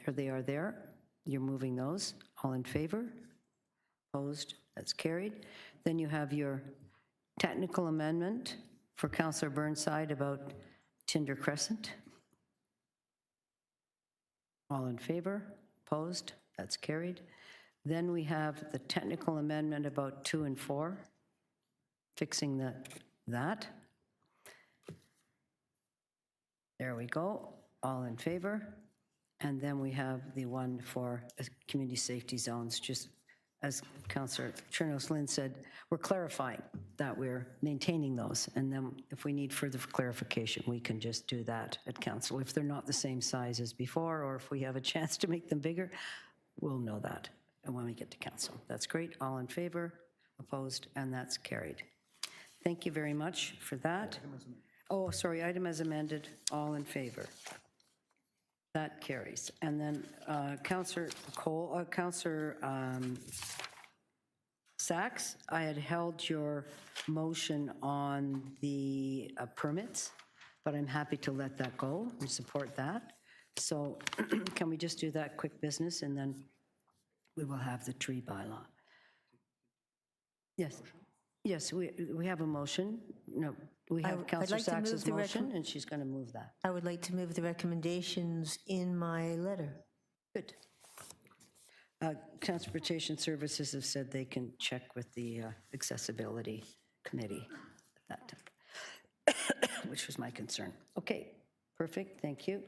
Speaker 1: There they are there. You're moving those. All in favor? Opposed? That's carried. Then you have your technical amendment for Councillor Burnside about Tinder Crescent. All in favor? Opposed? That's carried. Then we have the technical amendment about 2 and 4, fixing that. There we go. All in favor? And then we have the one for community safety zones, just as Councillor Chernos-Lynn said, we're clarifying that we're maintaining those. And then if we need further clarification, we can just do that at council. If they're not the same size as before, or if we have a chance to make them bigger, we'll know that. And when we get to council, that's great. All in favor, opposed, and that's carried. Thank you very much for that. Oh, sorry, item as amended, all in favor. That carries. And then Councillor Cole, Councillor Sachs, I had held your motion on the permits, but I'm happy to let that go and support that. So can we just do that quick business and then we will have the tree bylaw? Yes. Yes, we have a motion. No, we have Councillor Sachs's motion, and she's going to move that.
Speaker 3: I would like to move the recommendations in my letter.
Speaker 1: Good. Transportation Services have said they can check with the Accessibility Committee at that time, which was my concern. Okay, perfect, thank you.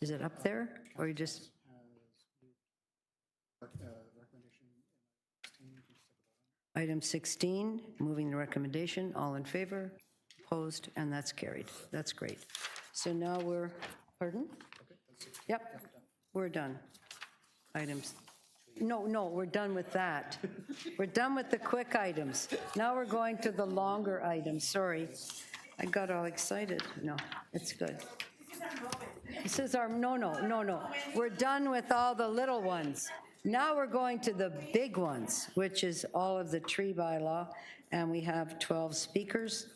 Speaker 1: Is it up there, or you just? Item 16, moving the recommendation, all in favor, opposed, and that's carried. That's great. So now we're, pardon? Yep, we're done. Items, no, we're done with that. We're done with the quick items. Now we're going to the longer items, sorry. I got all excited. No, it's good. This is our, no. We're done with all the little ones. Now we're going to the big ones, which is all of the tree bylaw, and we have 12 speakers,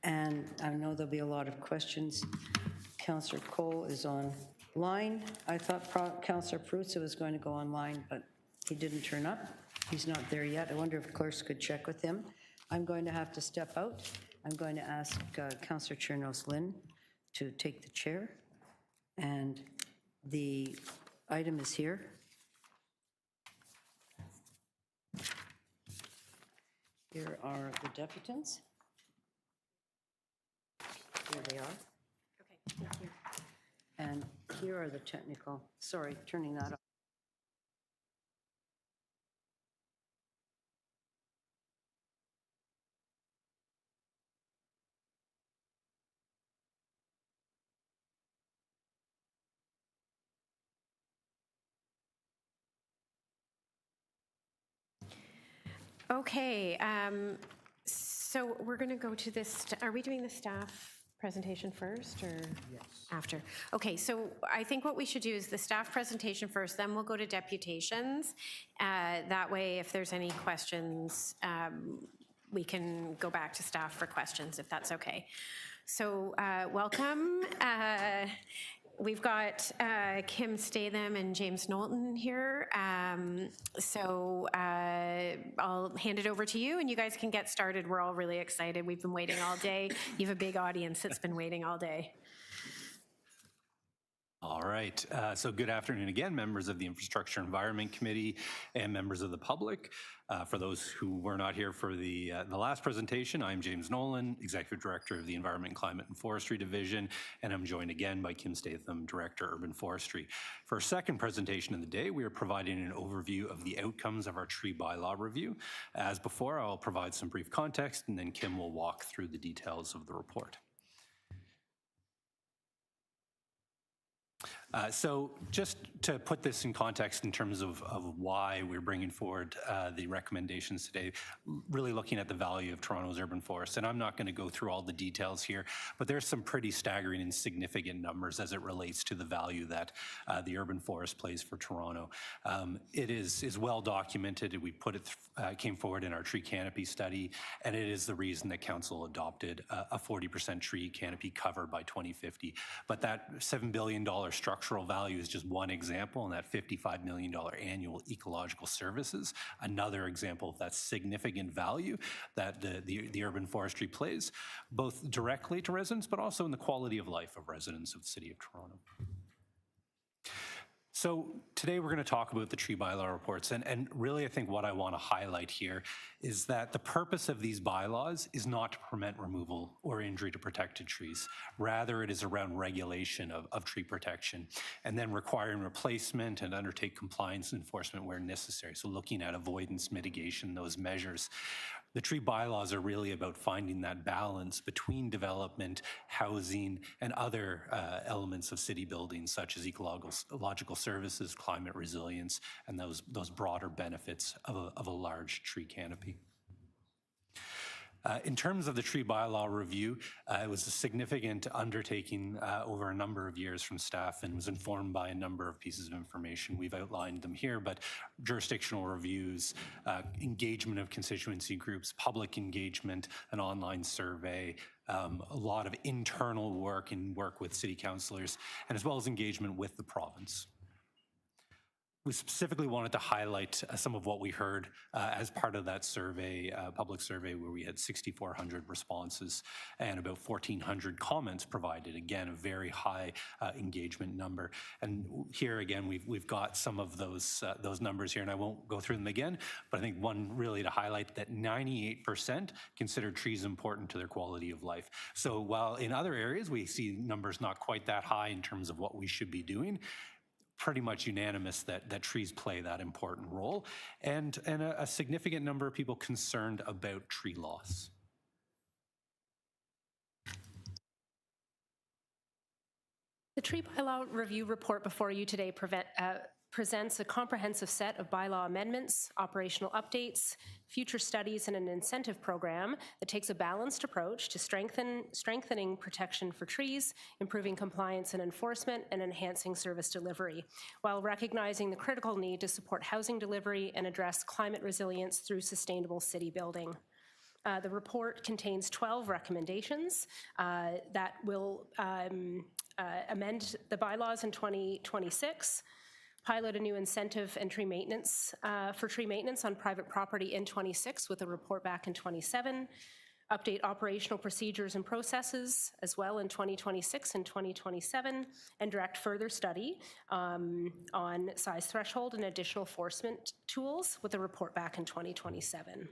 Speaker 1: and I know there'll be a lot of questions. Councillor Cole is online. I thought Councillor Prusa was going to go online, but he didn't turn up. He's not there yet. I wonder if clerks could check with him. I'm going to have to step out. I'm going to ask Councillor Chernos-Lynn to take the chair, and the item is here. Here are the deputants. Here they are.
Speaker 18: Okay, thank you.
Speaker 1: And here are the technical, sorry, turning that off.
Speaker 2: Okay, so we're going to go to this, are we doing the staff presentation first or after? Okay, so I think what we should do is the staff presentation first, then we'll go to deputations. That way, if there's any questions, we can go back to staff for questions, if that's okay. So welcome. We've got Kim Statham and James Knowlton here. So I'll hand it over to you and you guys can get started. We're all really excited. We've been waiting all day. You have a big audience that's been waiting all day.
Speaker 17: All right, so good afternoon again, members of the Infrastructure Environment Committee and members of the public. For those who were not here for the last presentation, I'm James Nolan, Executive Director of the Environment, Climate and Forestry Division, and I'm joined again by Kim Statham, Director, Urban Forestry. For our second presentation of the day, we are providing an overview of the outcomes of our tree bylaw review. As before, I'll provide some brief context, and then Kim will walk through the details of the report. So just to put this in context in terms of why we're bringing forward the recommendations today, really looking at the value of Toronto's urban forests. And I'm not going to go through all the details here, but there's some pretty staggering and significant numbers as it relates to the value that the urban forest plays for Toronto. It is well documented. We put it came forward in our tree canopy study, and it is the reason that Council adopted a 40% tree canopy cover by 2050. But that $7 billion structural value is just one example, and that $55 million annual ecological services, another example of that significant value that the urban forestry plays, both directly to residents, but also in the quality of life of residents of the City of Toronto. So today we're going to talk about the tree bylaw reports, and really I think what I want to highlight here is that the purpose of these bylaws is not to prevent removal or injury to protected trees. Rather, it is around regulation of tree protection, and then requiring replacement and undertake compliance enforcement where necessary. So looking at avoidance mitigation, those measures. The tree bylaws are really about finding that balance between development, housing, and other elements of city buildings, such as ecological services, climate resilience, and those broader benefits of a large tree canopy. In terms of the tree bylaw review, it was a significant undertaking over a number of years from staff and was informed by a number of pieces of information. We've outlined them here, but jurisdictional reviews, engagement of constituency groups, public engagement, an online survey, a lot of internal work and work with city councillors, and as well as engagement with the province. We specifically wanted to highlight some of what we heard as part of that survey, public survey, where we had 6,400 responses and about 1,400 comments provided. Again, a very high engagement number. And here again, we've got some of those numbers here, and I won't go through them again, but I think one really to highlight that 98% consider trees important to their quality of life. So while in other areas we see numbers not quite that high in terms of what we should be doing, pretty much unanimous that trees play that important role, and a significant number of people concerned about tree loss.
Speaker 18: The tree bylaw review report before you today presents a comprehensive set of bylaw amendments, operational updates, future studies, and an incentive program that takes a balanced approach to strengthening protection for trees, improving compliance and enforcement, and enhancing service delivery, while recognizing the critical need to support housing delivery and address climate resilience through sustainable city building. The report contains 12 recommendations that will amend the bylaws in 2026, pilot a new incentive and tree maintenance for tree maintenance on private property in 26 with a report back in 27, update operational procedures and processes as well in 2026 and 2027, and direct further study on size threshold and additional enforcement tools with a report back in 2027.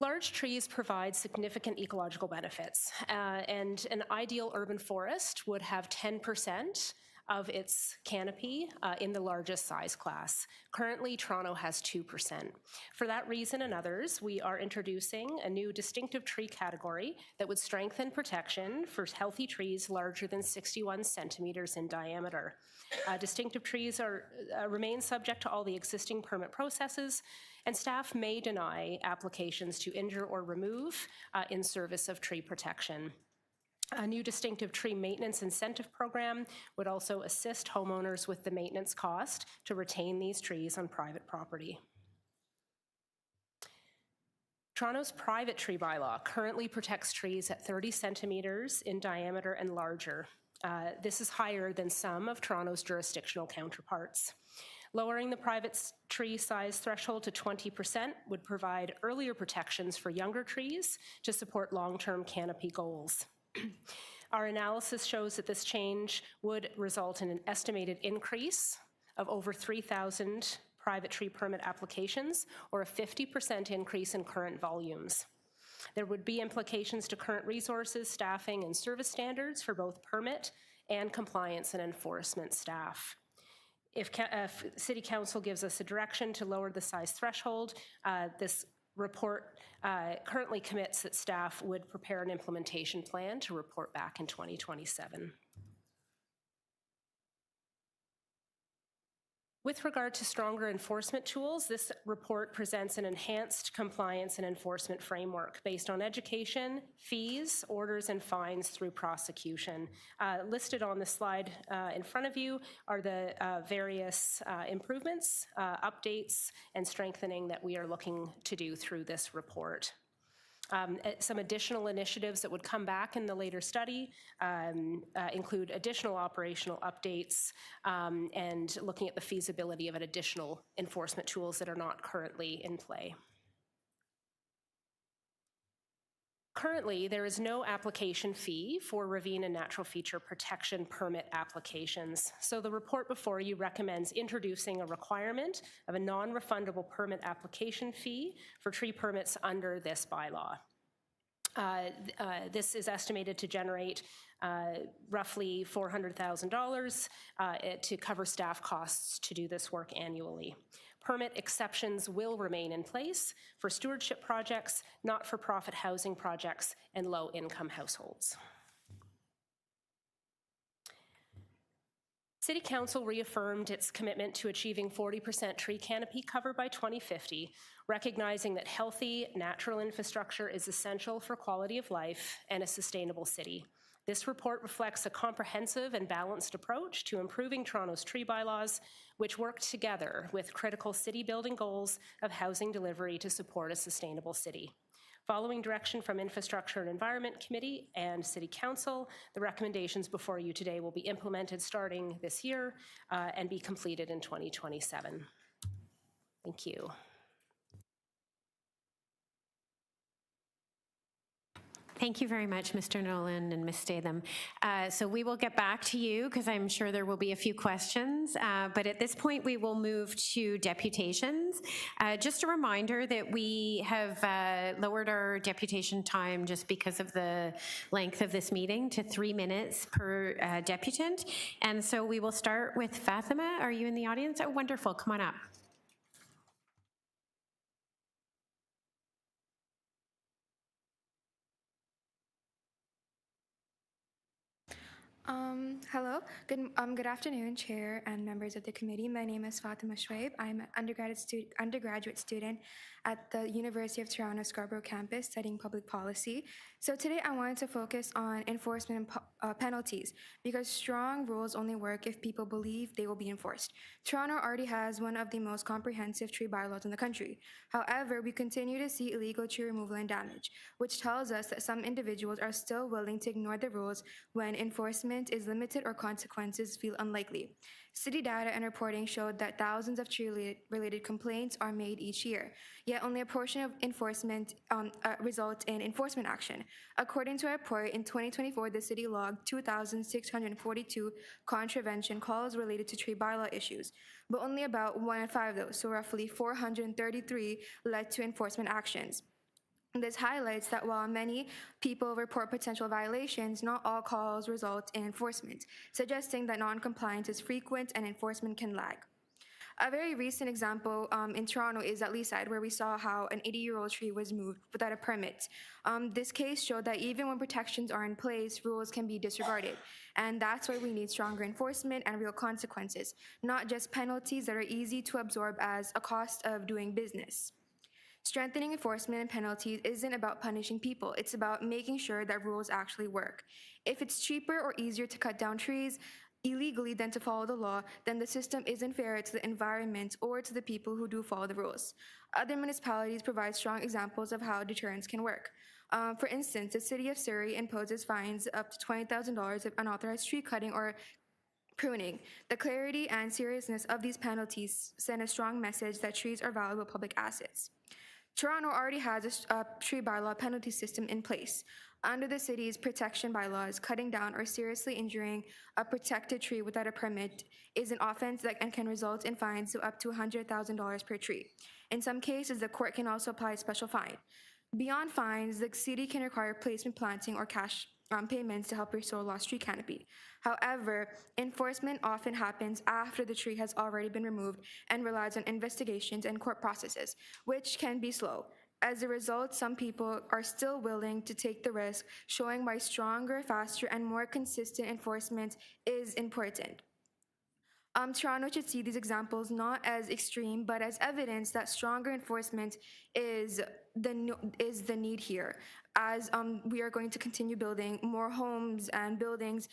Speaker 18: Large trees provide significant ecological benefits, and an ideal urban forest would have 10% of its canopy in the largest size class. Currently, Toronto has 2%. For that reason and others, we are introducing a new distinctive tree category that would strengthen protection for healthy trees larger than 61 centimeters in diameter. Distinctive trees remain subject to all the existing permit processes, and staff may deny applications to injure or remove in service of tree protection. A new distinctive tree maintenance incentive program would also assist homeowners with the maintenance cost to retain these trees on private property. Toronto's private tree bylaw currently protects trees at 30 centimeters in diameter and larger. This is higher than some of Toronto's jurisdictional counterparts. Lowering the private tree size threshold to 20% would provide earlier protections for younger trees to support long-term canopy goals. Our analysis shows that this change would result in an estimated increase of over 3,000 private tree permit applications, or a 50% increase in current volumes. There would be implications to current resources, staffing, and service standards for both permit and compliance and enforcement staff. If City Council gives us a direction to lower the size threshold, this report currently commits that staff would prepare an implementation plan to report back in 2027. With regard to stronger enforcement tools, this report presents an enhanced compliance and enforcement framework based on education, fees, orders, and fines through prosecution. Listed on the slide in front of you are the various improvements, updates, and strengthening that we are looking to do through this report. Some additional initiatives that would come back in the later study include additional operational updates and looking at the feasibility of additional enforcement tools that are not currently in play. Currently, there is no application fee for ravine and natural feature protection permit applications. So the report before you recommends introducing a requirement of a non-refundable permit application fee for tree permits under this bylaw. This is estimated to generate roughly $400,000 to cover staff costs to do this work annually. Permit exceptions will remain in place for stewardship projects, not-for-profit housing projects, and low-income households. City Council reaffirmed its commitment to achieving 40% tree canopy cover by 2050, recognizing that healthy, natural infrastructure is essential for quality of life and a sustainable city. This report reflects a comprehensive and balanced approach to improving Toronto's tree bylaws, which work together with critical city building goals of housing delivery to support a sustainable city. Following direction from Infrastructure and Environment Committee and City Council, the recommendations before you today will be implemented starting this year and be completed in 2027. Thank you.
Speaker 2: Thank you very much, Mr. Nolan and Ms. Statham. So we will get back to you because I'm sure there will be a few questions, but at this point we will move to deputations. Just a reminder that we have lowered our deputation time just because of the length of this meeting to 3 minutes per deputant. And so we will start with Fatima. Are you in the audience? Oh, wonderful. Come on up.
Speaker 9: Hello, good afternoon, Chair and members of the committee. My name is Fatima Shoaib. I'm an undergraduate student at the University of Toronto Scarborough campus studying public policy. So today I wanted to focus on enforcement and penalties because strong rules only work if people believe they will be enforced. Toronto already has one of the most comprehensive tree bylaws in the country. However, we continue to see illegal tree removal and damage, which tells us that some individuals are still willing to ignore the rules when enforcement is limited or consequences feel unlikely. City data and reporting showed that thousands of tree-related complaints are made each year, yet only a portion of enforcement results in enforcement action. According to a report, in 2024, the city logged 2,642 contravention calls related to tree bylaw issues, but only about 1 in 5 of those, so roughly 433, led to enforcement actions. This highlights that while many people report potential violations, not all calls result in enforcement, suggesting that non-compliance is frequent and enforcement can lag. A very recent example in Toronto is at Leaside, where we saw how an 80-year-old tree was moved without a permit. This case showed that even when protections are in place, rules can be disregarded. And that's why we need stronger enforcement and real consequences, not just penalties that are easy to absorb as a cost of doing business. Strengthening enforcement and penalties isn't about punishing people. It's about making sure that rules actually work. If it's cheaper or easier to cut down trees illegally than to follow the law, then the system isn't fair to the environment or to the people who do follow the rules. Other municipalities provide strong examples of how deterrence can work. For instance, the City of Surrey imposes fines up to $20,000 of unauthorized tree cutting or pruning. The clarity and seriousness of these penalties send a strong message that trees are valuable public assets. Toronto already has a tree bylaw penalty system in place. Under the city's protection bylaws, cutting down or seriously injuring a protected tree without a permit is an offense that can result in fines of up to $100,000 per tree. In some cases, the court can also apply a special fine. Beyond fines, the city can require placement planting or cash payments to help restore lost tree canopy. However, enforcement often happens after the tree has already been removed and relies on investigations and court processes, which can be slow. As a result, some people are still willing to take the risk, showing why stronger, faster, and more consistent enforcement is important. Toronto should see these examples not as extreme, but as evidence that stronger enforcement is the need here. As we are going to continue building more homes and buildings,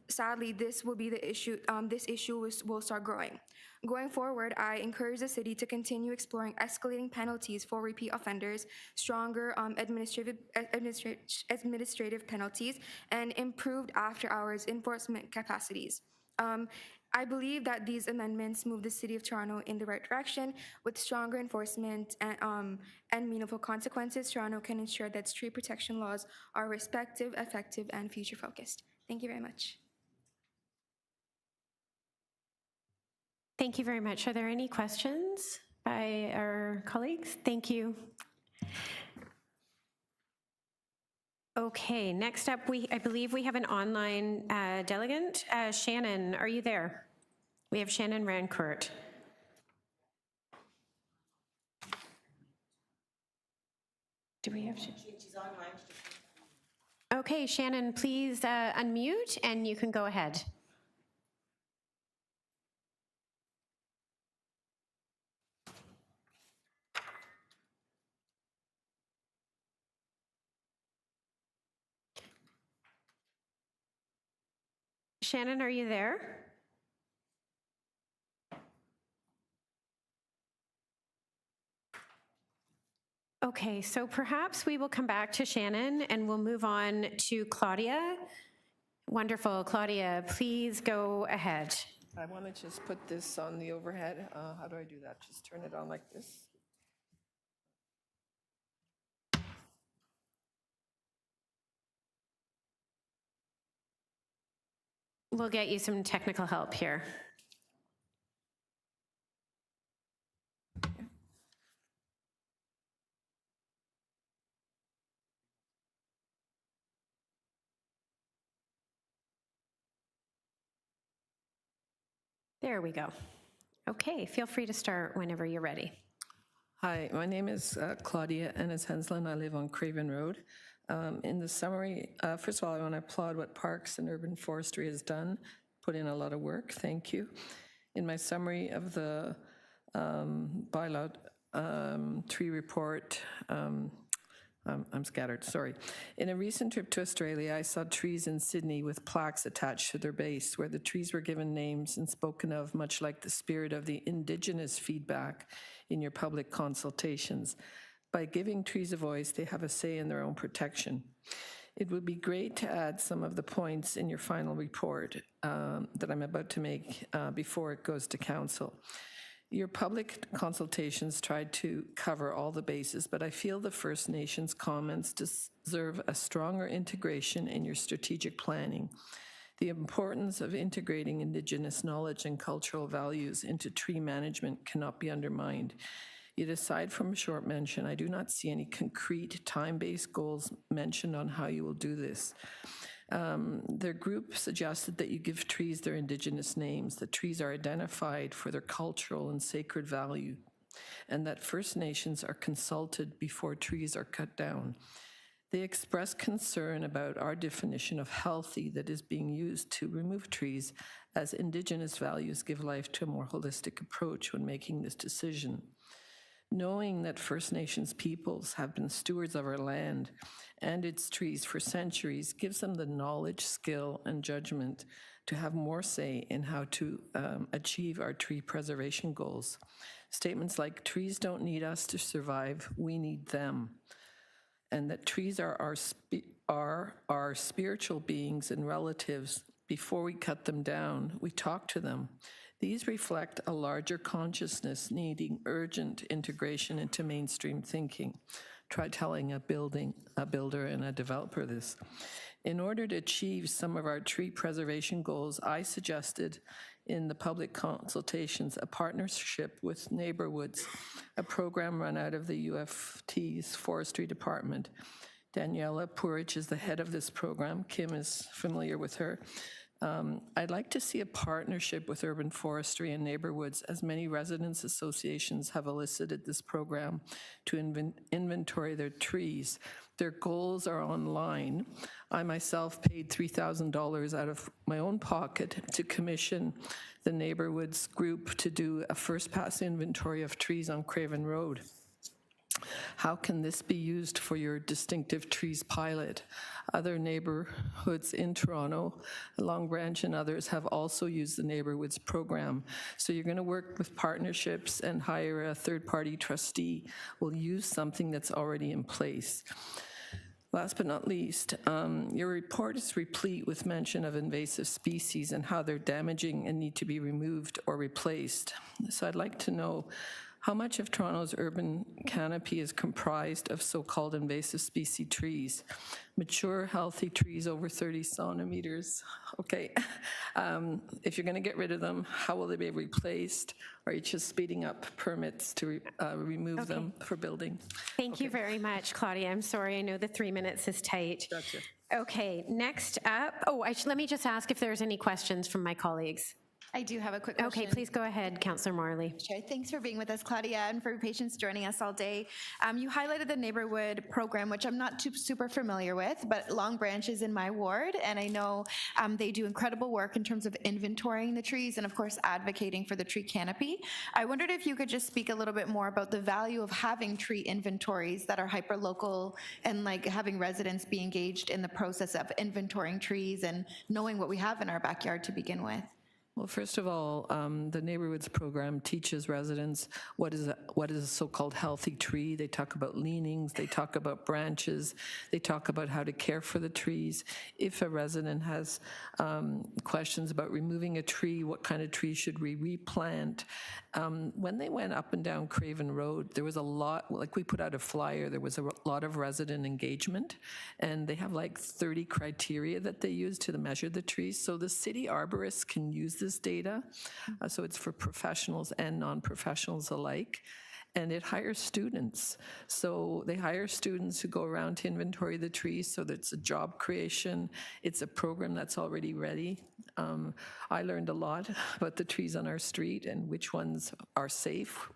Speaker 9: sadly, this will be the issue. This issue will start growing. Going forward, I encourage the city to continue exploring escalating penalties for repeat offenders, stronger administrative penalties, and improved after-hours enforcement capacities. I believe that these amendments move the City of Toronto in the right direction. With stronger enforcement and meaningful consequences, Toronto can ensure that tree protection laws are respective, effective, and future-focused. Thank you very much.
Speaker 2: Thank you very much. Are there any questions by our colleagues? Thank you. Okay, next up, I believe we have an online delegate. Shannon, are you there? We have Shannon Rancourt. Do we have? She's online. Okay, Shannon, please unmute and you can go ahead. Shannon, are you there? Okay, so perhaps we will come back to Shannon and we'll move on to Claudia. Wonderful. Claudia, please go ahead.
Speaker 10: I want to just put this on the overhead. How do I do that? Just turn it on like this.
Speaker 2: We'll get you some technical help here. There we go. Okay, feel free to start whenever you're ready.
Speaker 10: Hi, my name is Claudia Ennis-Henslin. I live on Craven Road. In the summary, first of all, I want to applaud what Parks and Urban Forestry has done, put in a lot of work, thank you. In my summary of the bylaw tree report, I'm scattered, sorry. In a recent trip to Australia, I saw trees in Sydney with plaques attached to their base where the trees were given names and spoken of much like the spirit of the Indigenous feedback in your public consultations. By giving trees a voice, they have a say in their own protection. It would be great to add some of the points in your final report that I'm about to make before it goes to council. Your public consultations tried to cover all the bases, but I feel the First Nations comments deserve a stronger integration in your strategic planning. The importance of integrating Indigenous knowledge and cultural values into tree management cannot be undermined. Yet aside from a short mention, I do not see any concrete time-based goals mentioned on how you will do this. Their group suggested that you give trees their Indigenous names, that trees are identified for their cultural and sacred value, and that First Nations are consulted before trees are cut down. They expressed concern about our definition of healthy that is being used to remove trees, as Indigenous values give life to a more holistic approach when making this decision. Knowing that First Nations peoples have been stewards of our land and its trees for centuries gives them the knowledge, skill, and judgment to have more say in how to achieve our tree preservation goals. Statements like, trees don't need us to survive, we need them, and that trees are our spiritual beings and relatives. Before we cut them down, we talk to them. These reflect a larger consciousness needing urgent integration into mainstream thinking. Try telling a builder and a developer this. In order to achieve some of our tree preservation goals, I suggested in the public consultations a partnership with Neighborwoods, a program run out of the UFT's forestry department. Daniela Purich is the head of this program. Kim is familiar with her. I'd like to see a partnership with Urban Forestry and Neighborwoods, as many residents associations have elicited this program to inventory their trees. Their goals are online. I myself paid $3,000 out of my own pocket to commission the Neighborwoods group to do a first pass inventory of trees on Craven Road. How can this be used for your distinctive trees pilot? Other neighborhoods in Toronto, Long Branch and others, have also used the Neighborhoods program. So you're going to work with partnerships and hire a third-party trustee. We'll use something that's already in place. Last but not least, your report is replete with mention of invasive species and how they're damaging and need to be removed or replaced. So I'd like to know, how much of Toronto's urban canopy is comprised of so-called invasive species trees? Mature, healthy trees over 30 centimeters. Okay. If you're going to get rid of them, how will they be replaced? Or are you just speeding up permits to remove them for building?
Speaker 2: Thank you very much, Claudia. I'm sorry, I know the 3 minutes is tight.
Speaker 10: Gotcha.
Speaker 2: Okay, next up, let me just ask if there's any questions from my colleagues.
Speaker 5: I do have a quick question.
Speaker 2: Okay, please go ahead, Councillor Morley.
Speaker 5: Sure. Thanks for being with us, Claudia, and for your patience joining us all day. You highlighted the neighborhood program, which I'm not super familiar with, but Long Branch is in my ward, and I know they do incredible work in terms of inventorying the trees and, of course, advocating for the tree canopy. I wondered if you could just speak a little bit more about the value of having tree inventories that are hyper-local and like having residents be engaged in the process of inventorying trees and knowing what we have in our backyard to begin with.
Speaker 10: Well, first of all, the Neighborhoods program teaches residents what is a so-called healthy tree. They talk about leanings, they talk about branches, they talk about how to care for the trees. If a resident has questions about removing a tree, what kind of tree should we replant? When they went up and down Craven Road, there was a lot, like we put out a flyer, there was a lot of resident engagement, and they have like 30 criteria that they use to measure the trees. So the city arborists can use this data. So it's for professionals and non-professionals alike. And it hires students. So they hire students who go around to inventory the trees, so that it's a job creation. It's a program that's already ready. I learned a lot about the trees on our street and which ones are safe.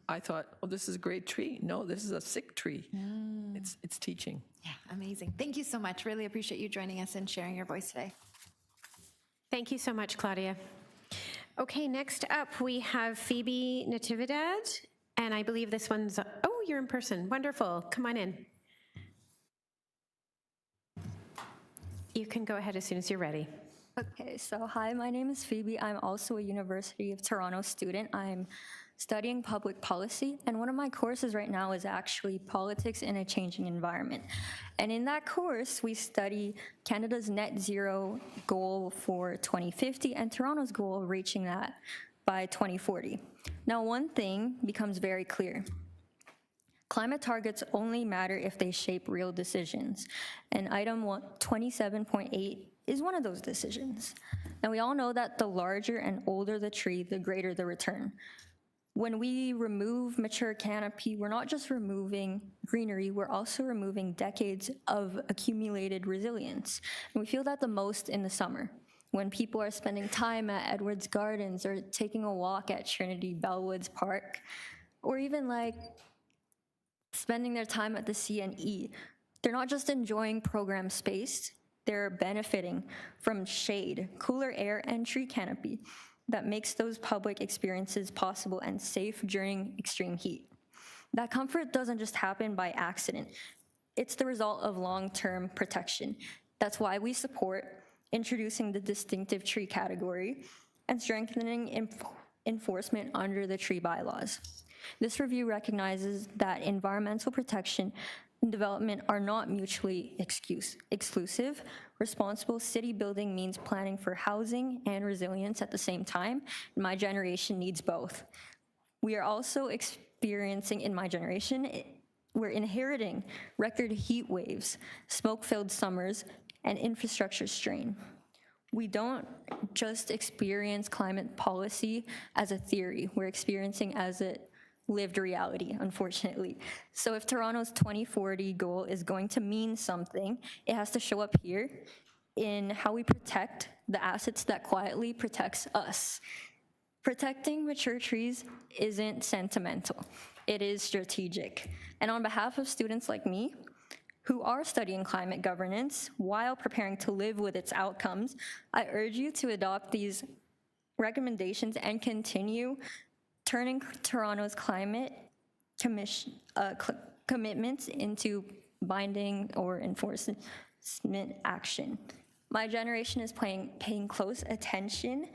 Speaker 10: I thought, oh, this is a great tree. No, this is a sick tree. It's teaching.
Speaker 5: Yeah, amazing. Thank you so much. Really appreciate you joining us and sharing your voice today.
Speaker 2: Thank you so much, Claudia. Okay, next up we have Phoebe Natividad, and I believe this one's, oh, you're in person. Wonderful. Come on in. You can go ahead as soon as you're ready.
Speaker 12: Okay, so hi, my name is Phoebe. I'm also a University of Toronto student. I'm studying public policy, and one of my courses right now is actually politics in a changing environment. And in that course, we study Canada's net zero goal for 2050 and Toronto's goal of reaching that by 2040. Now, one thing becomes very clear. Climate targets only matter if they shape real decisions, and item 27.8 is one of those decisions. Now, we all know that the larger and older the tree, the greater the return. When we remove mature canopy, we're not just removing greenery, we're also removing decades of accumulated resilience. And we feel that the most in the summer, when people are spending time at Edwards Gardens or taking a walk at Trinity Bellwoods Park, or even like spending their time at the CNE. They're not just enjoying program space, they're benefiting from shade, cooler air, and tree canopy that makes those public experiences possible and safe during extreme heat. That comfort doesn't just happen by accident. It's the result of long-term protection. That's why we support introducing the distinctive tree category and strengthening enforcement under the tree bylaws. This review recognizes that environmental protection and development are not mutually exclusive. Responsible city building means planning for housing and resilience at the same time. My generation needs both. We are also experiencing, in my generation, we're inheriting record heat waves, smoke-filled summers, and infrastructure strain. We don't just experience climate policy as a theory, we're experiencing as a lived reality, unfortunately. So if Toronto's 2040 goal is going to mean something, it has to show up here in how we protect the assets that quietly protects us. Protecting mature trees isn't sentimental, it is strategic. And on behalf of students like me, who are studying climate governance while preparing to live with its outcomes, I urge you to adopt these recommendations and continue turning Toronto's climate commitments into binding or enforcement action. My generation is paying close attention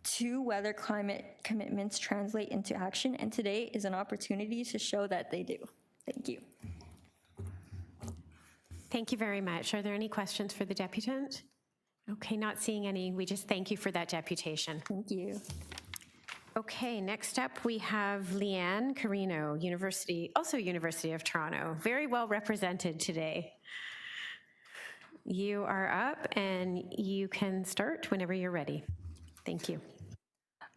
Speaker 12: to whether climate commitments translate into action, and today is an opportunity to show that they do. Thank you.
Speaker 2: Thank you very much. Are there any questions for the deputant? Okay, not seeing any. We just thank you for that deputation.
Speaker 12: Thank you.
Speaker 2: Okay, next up we have Leanne Carino, also University of Toronto. Very well represented today. You are up and you can start whenever you're ready. Thank you.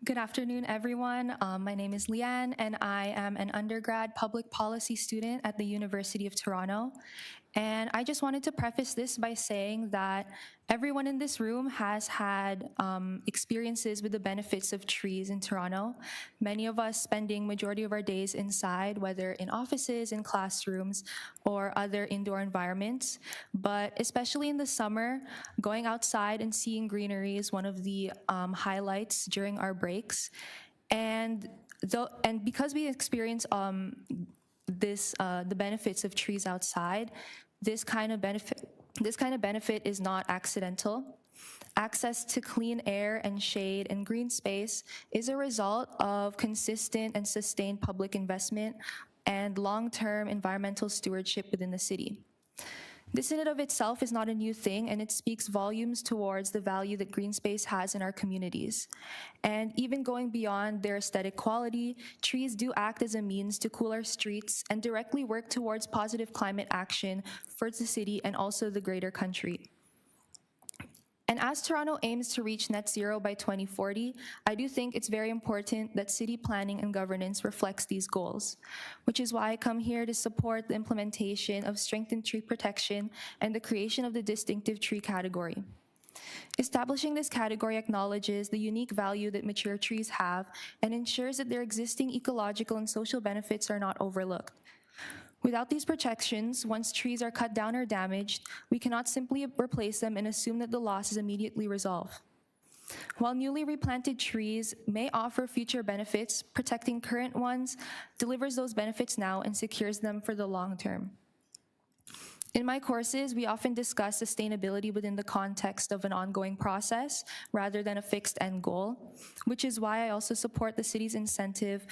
Speaker 11: Good afternoon, everyone. My name is Leanne, and I am an undergrad public policy student at the University of Toronto. And I just wanted to preface this by saying that everyone in this room has had experiences with the benefits of trees in Toronto. Many of us spending majority of our days inside, whether in offices, in classrooms, or other indoor environments. But especially in the summer, going outside and seeing greenery is one of the highlights during our breaks. And because we experience the benefits of trees outside, this kind of benefit is not accidental. Access to clean air and shade and green space is a result of consistent and sustained public investment and long-term environmental stewardship within the city. This in and of itself is not a new thing, and it speaks volumes towards the value that green space has in our communities. And even going beyond their aesthetic quality, trees do act as a means to cool our streets and directly work towards positive climate action for the city and also the greater country. And as Toronto aims to reach net zero by 2040, I do think it's very important that city planning and governance reflects these goals, which is why I come here to support the implementation of strengthened tree protection and the creation of the distinctive tree category. Establishing this category acknowledges the unique value that mature trees have and ensures that their existing ecological and social benefits are not overlooked. Without these protections, once trees are cut down or damaged, we cannot simply replace them and assume that the loss is immediately resolved. While newly replanted trees may offer future benefits, protecting current ones delivers those benefits now and secures them for the long term. In my courses, we often discuss sustainability within the context of an ongoing process rather than a fixed end goal, which is why I also support the city's incentive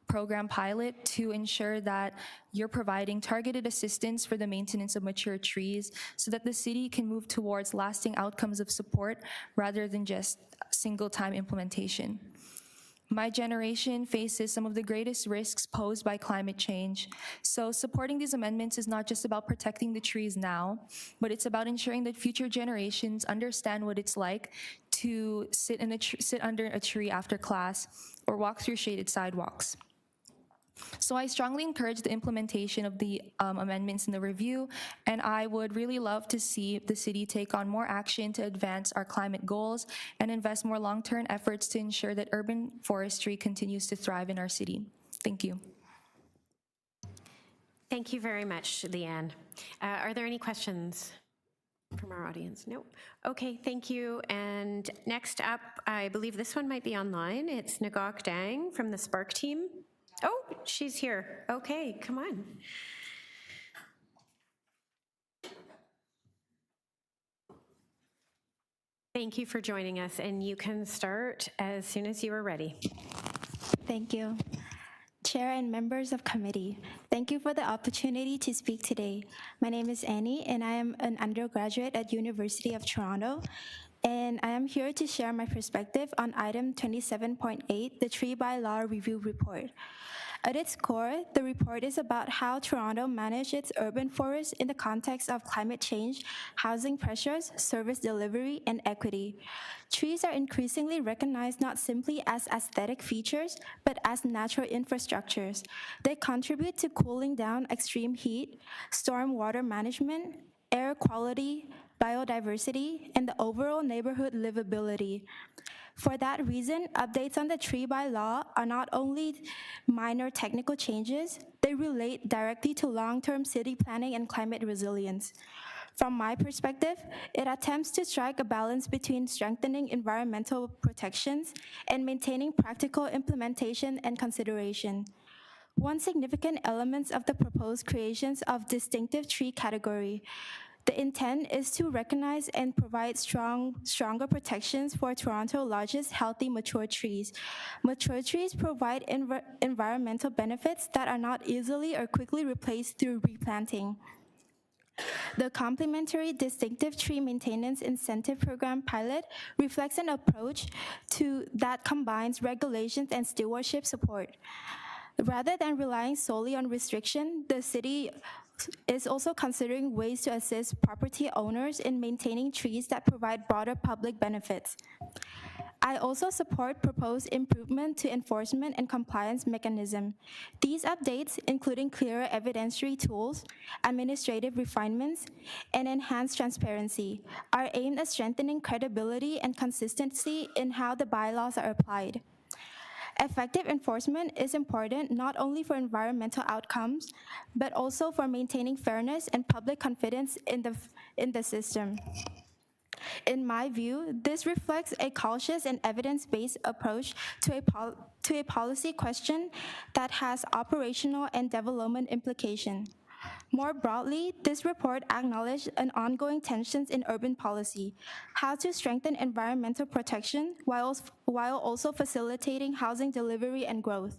Speaker 11: program pilot to ensure that you're providing targeted assistance for the maintenance of mature trees so that the city can move towards lasting outcomes of support rather than just single-time implementation. My generation faces some of the greatest risks posed by climate change, so supporting these amendments is not just about protecting the trees now, but it's about ensuring that future generations understand what it's like to sit under a tree after class or walk through shaded sidewalks. So I strongly encourage the implementation of the amendments in the review, and I would really love to see the city take on more action to advance our climate goals and invest more long-term efforts to ensure that urban forestry continues to thrive in our city. Thank you.
Speaker 2: Thank you very much, Leanne. Are there any questions from our audience? No. Okay, thank you. And next up, I believe this one might be online. It's Ngok Dang from the Spark team. Oh, she's here. Okay, come on. Thank you for joining us, and you can start as soon as you are ready.
Speaker 13: Thank you. Chair and members of committee, thank you for the opportunity to speak today. My name is Annie, and I am an undergraduate at University of Toronto, and I am here to share my perspective on item 27.8, the Tree by Law Review Report. At its core, the report is about how Toronto managed its urban forests in the context of climate change, housing pressures, service delivery, and equity. Trees are increasingly recognized not simply as aesthetic features, but as natural infrastructures. They contribute to cooling down extreme heat, storm water management, air quality, biodiversity, and the overall neighborhood livability. For that reason, updates on the tree by law are not only minor technical changes, they relate directly to long-term city planning and climate resilience. From my perspective, it attempts to strike a balance between strengthening environmental protections and maintaining practical implementation and consideration. One significant element of the proposed creations of distinctive tree category. The intent is to recognize and provide stronger protections for Toronto's largest healthy mature trees. Mature trees provide environmental benefits that are not easily or quickly replaced through replanting. The Complementary Distinctive Tree Maintenance Incentive Program pilot reflects an approach that combines regulations and stewardship support. Rather than relying solely on restriction, the city is also considering ways to assist property owners in maintaining trees that provide broader public benefits. I also support proposed improvement to enforcement and compliance mechanism. These updates, including clearer evidentiary tools, administrative refinements, and enhanced transparency, are aimed at strengthening credibility and consistency in how the bylaws are applied. Effective enforcement is important not only for environmental outcomes, but also for maintaining fairness and public confidence in the system. In my view, this reflects a cautious and evidence-based approach to a policy question that has operational and development implications. More broadly, this report acknowledged an ongoing tensions in urban policy, how to strengthen environmental protection while also facilitating housing delivery and growth.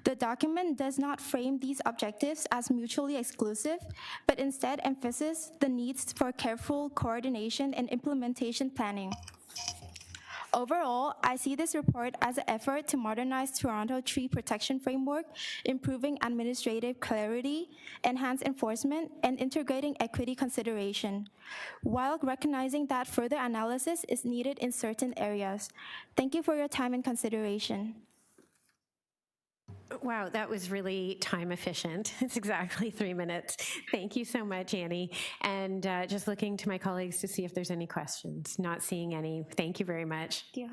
Speaker 13: The document does not frame these objectives as mutually exclusive, but instead emphasizes the needs for careful coordination and implementation planning. Overall, I see this report as an effort to modernize Toronto tree protection framework, improving administrative clarity, enhance enforcement, and integrating equity consideration, while recognizing that further analysis is needed in certain areas. Thank you for your time and consideration.
Speaker 2: Wow, that was really time efficient. It's exactly 3 minutes. Thank you so much, Annie. And just looking to my colleagues to see if there's any questions. Not seeing any. Thank you very much.
Speaker 13: Yeah.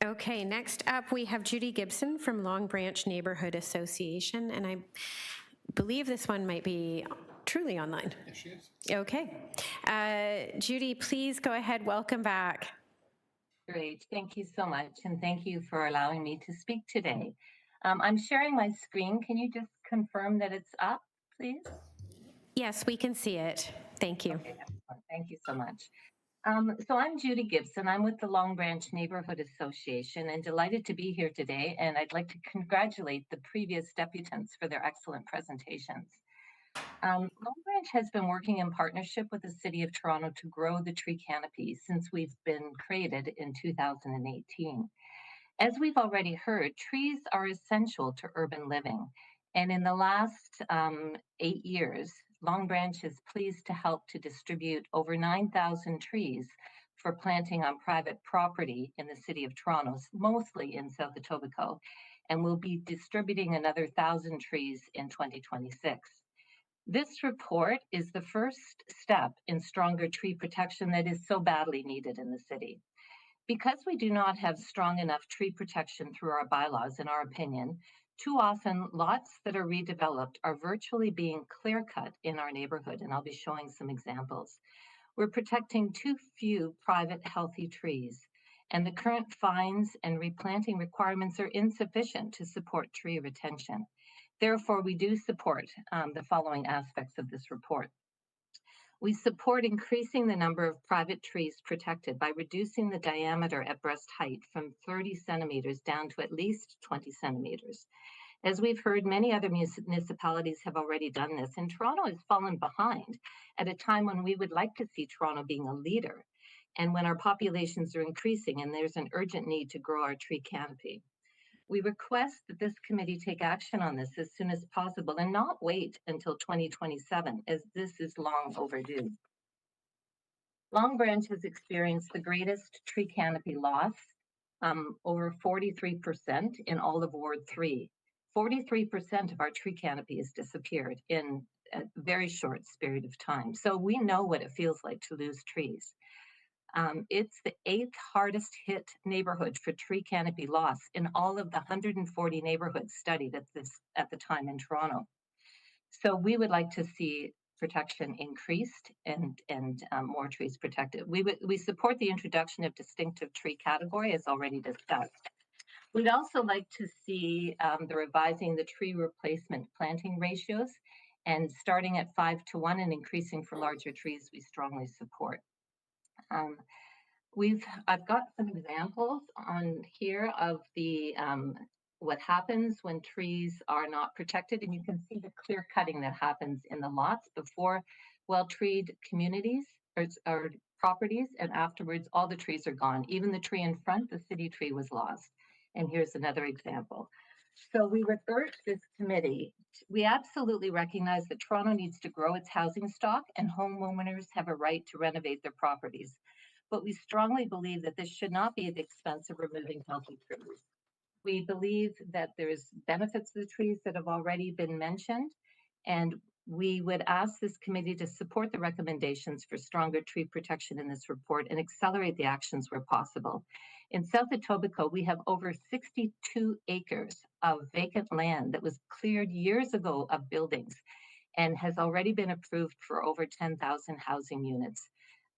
Speaker 2: Okay, next up we have Judy Gibson from Long Branch Neighborhood Association, and I believe this one might be truly online.
Speaker 8: Yes, she is.
Speaker 2: Okay. Judy, please go ahead. Welcome back.
Speaker 15: Great. Thank you so much, and thank you for allowing me to speak today. I'm sharing my screen. Can you just confirm that it's up, please?
Speaker 2: Yes, we can see it. Thank you.
Speaker 15: Okay, excellent. Thank you so much. So I'm Judy Gibson. I'm with the Long Branch Neighborhood Association and delighted to be here today. And I'd like to congratulate the previous deputants for their excellent presentations. Long Branch has been working in partnership with the City of Toronto to grow the tree canopy since we've been created in 2018. As we've already heard, trees are essential to urban living. And in the last 8 years, Long Branch is pleased to help to distribute over 9,000 trees for planting on private property in the City of Toronto, mostly in South Etobicoke. and we'll be distributing another 1,000 trees in 2026. This report is the first step in stronger tree protection that is so badly needed in the city. Because we do not have strong enough tree protection through our bylaws, in our opinion, too often lots that are redeveloped are virtually being clear-cut in our neighborhood, and I'll be showing some examples. We're protecting too few private healthy trees, and the current fines and replanting requirements are insufficient to support tree retention. Therefore, we do support the following aspects of this report. We support increasing the number of private trees protected by reducing the diameter at breast height from 30 centimeters down to at least 20 centimeters. As we've heard, many other municipalities have already done this, and Toronto has fallen behind at a time when we would like to see Toronto being a leader and when our populations are increasing and there's an urgent need to grow our tree canopy. We request that this committee take action on this as soon as possible and not wait until 2027, as this is long overdue. Long Branch has experienced the greatest tree canopy loss, over 43% in all of Ward 3. 43% of our tree canopy has disappeared in a very short period of time. So we know what it feels like to lose trees. It's the 8th hardest hit neighborhood for tree canopy loss in all of the 140 neighborhoods studied at the time in Toronto. So we would like to see protection increased and more trees protected. We support the introduction of distinctive tree category as already discussed. We'd also like to see the revising the tree replacement planting ratios, and starting at 5:1 and increasing for larger trees we strongly support. I've got some examples on here of the what happens when trees are not protected, and you can see the clear cutting that happens in the lots before well-treed communities or properties, and afterwards all the trees are gone. Even the tree in front, the city tree, was lost. And here's another example. So we would urge this committee. We absolutely recognize that Toronto needs to grow its housing stock and homeowners have a right to renovate their properties. But we strongly believe that this should not be at the expense of removing healthy trees. We believe that there's benefits to the trees that have already been mentioned, and we would ask this committee to support the recommendations for stronger tree protection in this report and accelerate the actions where possible. In South Etobicoke, we have over 62 acres of vacant land that was cleared years ago of buildings and has already been approved for over 10,000 housing units.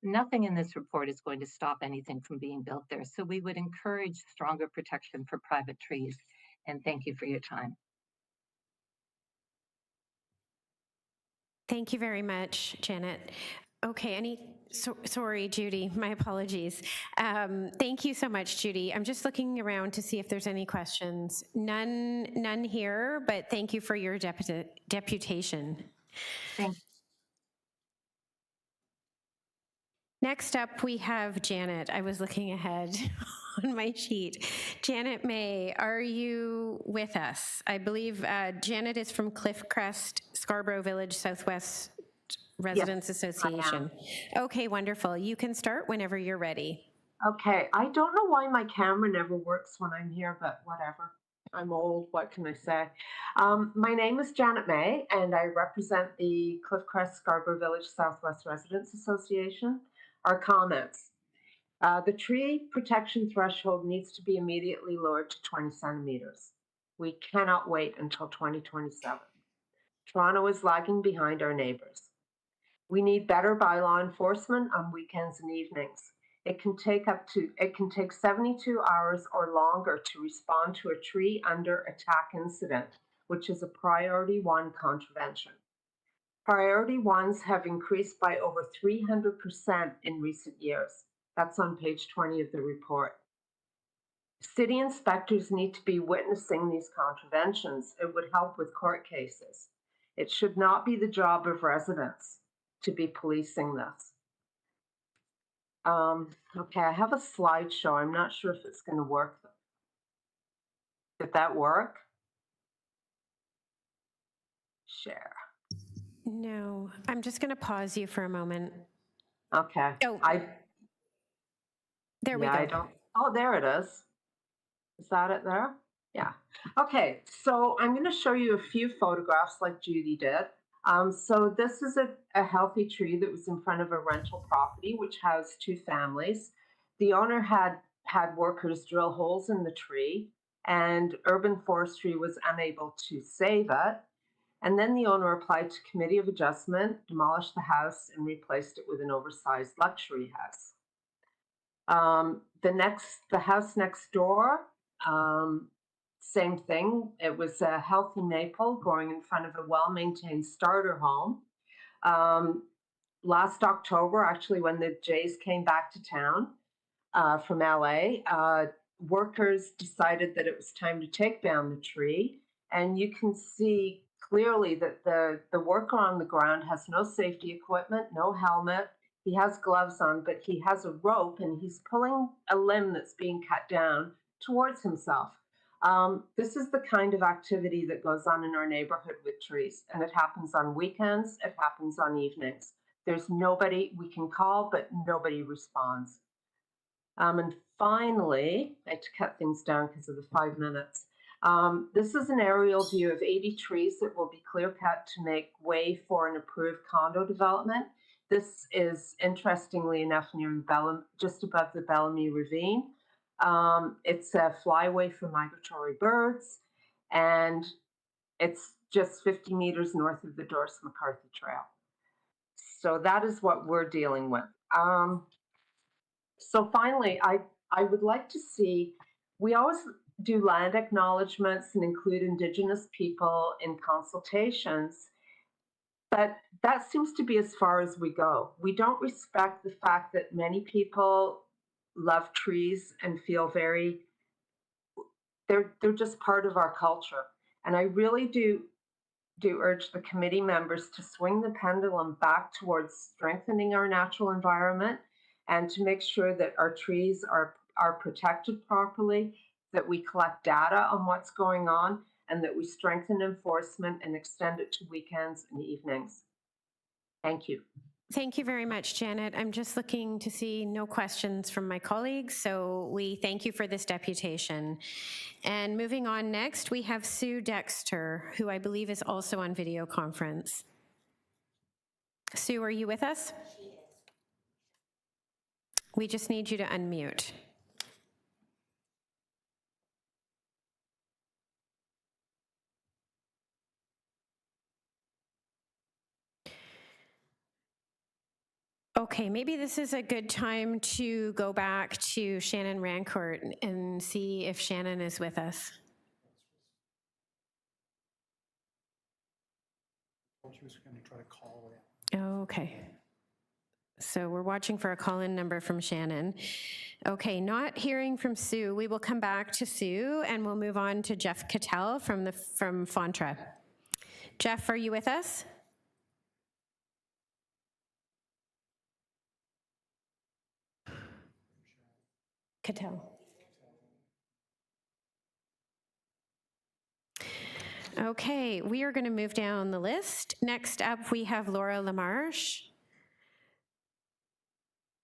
Speaker 15: Nothing in this report is going to stop anything from being built there. So we would encourage stronger protection for private trees. And thank you for your time.
Speaker 2: Thank you very much, Janet. Okay, sorry, Judy, my apologies. Thank you so much, Judy. I'm just looking around to see if there's any questions. None here, but thank you for your deputation.
Speaker 15: Thanks.
Speaker 2: Next up, we have Janet. I was looking ahead on my sheet. Janet May, are you with us? I believe Janet is from Cliffcrest, Scarborough Village Southwest Residents Association. Okay, wonderful. You can start whenever you're ready.
Speaker 19: Okay, I don't know why my camera never works when I'm here, but whatever. I'm old, what can I say? My name is Janet May, and I represent the Cliffcrest Scarborough Village Southwest Residents Association. Our comments. The tree protection threshold needs to be immediately lowered to 20 centimeters. We cannot wait until 2027. Toronto is lagging behind our neighbors. We need better bylaw enforcement on weekends and evenings. It can take 72 hours or longer to respond to a tree under attack incident, which is a priority 1 contravention. Priority 1s have increased by over 300% in recent years. That's on page 20 of the report. City inspectors need to be witnessing these contraventions. It would help with court cases. It should not be the job of residents to be policing this. Okay, I have a slideshow. I'm not sure if it's going to work. Did that work? Share.
Speaker 2: No, I'm just going to pause you for a moment.
Speaker 19: Okay.
Speaker 2: Oh, there we go.
Speaker 19: Oh, there it is. Is that it there? Yeah. Okay, so I'm going to show you a few photographs like Judy did. So this is a healthy tree that was in front of a rental property, which housed 2 families. The owner had workers drill holes in the tree, and urban forestry was unable to save it. And then the owner applied to Committee of Adjustment, demolished the house, and replaced it with an oversized luxury house. The house next door, same thing. It was a healthy maple growing in front of a well-maintained starter home. Last October, actually, when the Jays came back to town from LA, workers decided that it was time to take down the tree. And you can see clearly that the worker on the ground has no safety equipment, no helmet. He has gloves on, but he has a rope and he's pulling a limb that's being cut down towards himself. This is the kind of activity that goes on in our neighborhood with trees, and it happens on weekends, it happens on evenings. There's nobody we can call, but nobody responds. And finally, I had to cut things down because of the 5 minutes. This is an aerial view of 80 trees that will be clear cut to make way for an approved condo development. This is, interestingly enough, near just above the Bellamy Ravine. It's a flyway for migratory birds, and it's just 50 meters north of the Doris McCarthy Trail. So that is what we're dealing with. So finally, I would like to see, we always do land acknowledgements and include Indigenous people in consultations, but that seems to be as far as we go. We don't respect the fact that many people love trees and feel they're just part of our culture. And I really do urge the committee members to swing the pendulum back towards strengthening our natural environment and to make sure that our trees are protected properly, that we collect data on what's going on, and that we strengthen enforcement and extend it to weekends and evenings. Thank you.
Speaker 2: Thank you very much, Janet. I'm just looking to see no questions from my colleagues, so we thank you for this deputation. And moving on next, we have Sue Dexter, who I believe is also on video conference. Sue, are you with us? We just need you to unmute. Okay, maybe this is a good time to go back to Shannon Rancourt and see if Shannon is with us.
Speaker 8: She was going to try to call it.
Speaker 2: Okay. So we're watching for a call-in number from Shannon. Okay, not hearing from Sue. We will come back to Sue and we'll move on to Jeff Cattell from Fontra. Jeff, are you with us? Cattell. Okay, we are going to move down the list. Next up, we have Laura Lamarche.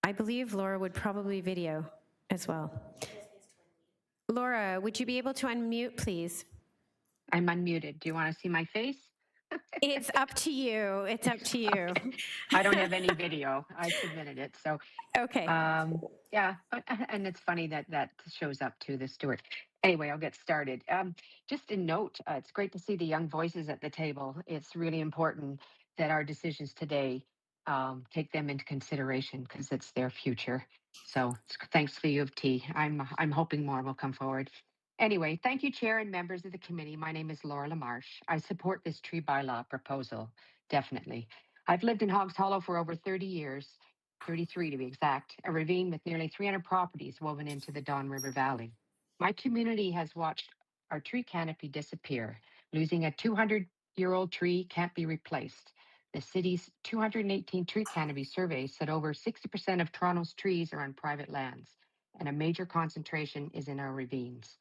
Speaker 2: I believe Laura would probably video as well. Laura, would you be able to unmute, please?
Speaker 14: I'm unmuted. Do you want to see my face?
Speaker 2: It's up to you. It's up to you.
Speaker 14: I don't have any video. I submitted it. So,
Speaker 2: okay.
Speaker 14: Yeah, and it's funny that shows up to the Stewart. Anyway, I'll get started. Just a note, it's great to see the young voices at the table. It's really important that our decisions today take them into consideration because it's their future. So thanks for U of T. I'm hoping more will come forward. Anyway, thank you, Chair and members of the committee. My name is Laura Lamarche. I support this tree bylaw proposal, definitely. I've lived in Hoggs Hollow for over 30 years, 33 to be exact, a ravine with nearly 300 properties woven into the Don River Valley. My community has watched our tree canopy disappear. Losing a 200-year-old tree can't be replaced. The city's 218 tree canopy survey said over 60% of Toronto's trees are on private lands, and a major concentration is in our ravines.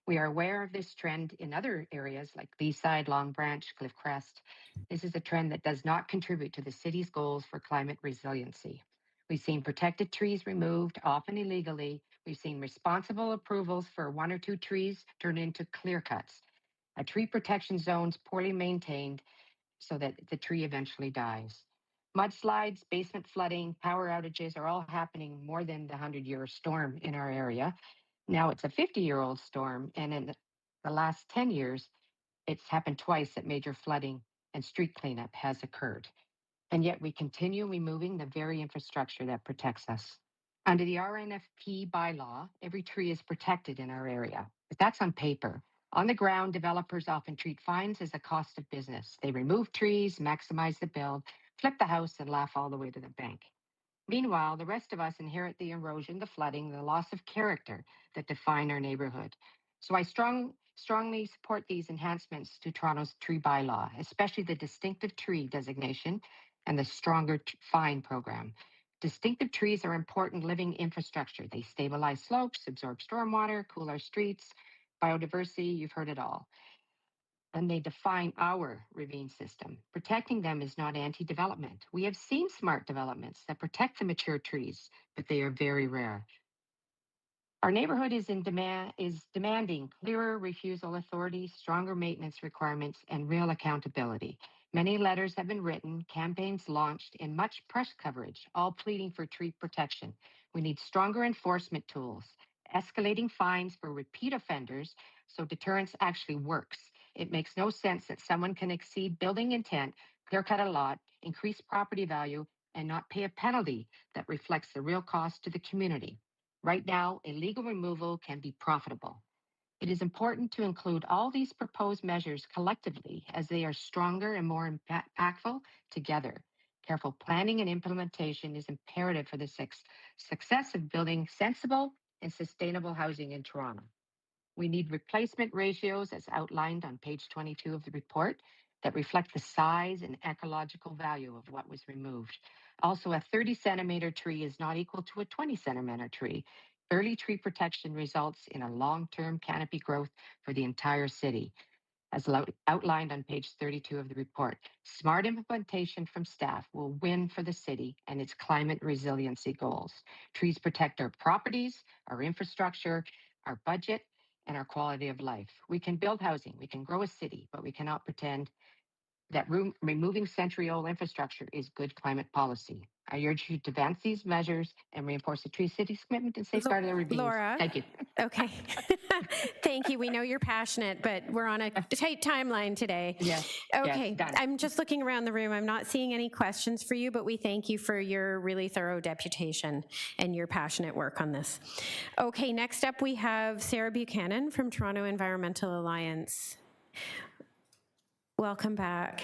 Speaker 14: We are aware of this trend in other areas like Leaside, Long Branch, Cliff Crest. This is a trend that does not contribute to the city's goals for climate resiliency. We've seen protected trees removed, often illegally. We've seen responsible approvals for 1 or 2 trees turn into clear cuts. A tree protection zone's poorly maintained so that the tree eventually dies. Mudslides, basement flooding, power outages are all happening more than the 100-year storm in our area. Now it's a 50-year-old storm, and in the last 10 years, it's happened twice that major flooding and street cleanup has occurred. And yet we continue removing the very infrastructure that protects us. Under the RNFP bylaw, every tree is protected in our area, but that's on paper. On the ground, developers often treat fines as a cost of business. They remove trees, maximize the build, flip the house, and laugh all the way to the bank. Meanwhile, the rest of us inherit the erosion, the flooding, the loss of character that define our neighborhood. So I strongly support these enhancements to Toronto's tree bylaw, especially the distinctive tree designation and the stronger fine program. Distinctive trees are important living infrastructure. They stabilize slopes, absorb stormwater, cool our streets, biodiversity, you've heard it all. And they define our ravine system. Protecting them is not anti-development. We have seen smart developments that protect the mature trees, but they are very rare. Our neighborhood is demanding clearer refusal authority, stronger maintenance requirements, and real accountability. Many letters have been written, campaigns launched, and much press coverage, all pleading for tree protection. We need stronger enforcement tools, escalating fines for repeat offenders so deterrence actually works. It makes no sense that someone can exceed building intent, clear cut a lot, increase property value, and not pay a penalty that reflects the real cost to the community. Right now, illegal removal can be profitable. It is important to include all these proposed measures collectively as they are stronger and more impactful together. Careful planning and implementation is imperative for the success of building sensible and sustainable housing in Toronto. We need replacement ratios as outlined on page 22 of the report that reflect the size and ecological value of what was removed. Also, a 30-centimeter tree is not equal to a 20-centimeter tree. Early tree protection results in a long-term canopy growth for the entire city, as outlined on page 32 of the report. Smart implementation from staff will win for the city and its climate resiliency goals. Trees protect our properties, our infrastructure, our budget, and our quality of life. We can build housing, we can grow a city, but we cannot pretend that removing century-old infrastructure is good climate policy. I urge you to advance these measures and reinforce the Tree City's commitment to safeguard our ravines.
Speaker 2: Laura.
Speaker 14: Thank you.
Speaker 2: Okay. Thank you. We know you're passionate, but we're on a tight timeline today.
Speaker 14: Yes.
Speaker 2: Okay.
Speaker 14: Yes, done.
Speaker 2: I'm just looking around the room. I'm not seeing any questions for you, but we thank you for your really thorough deputation and your passionate work on this. Okay. Next up, we have Sarah Buchanan from Toronto Environmental Alliance. Welcome back.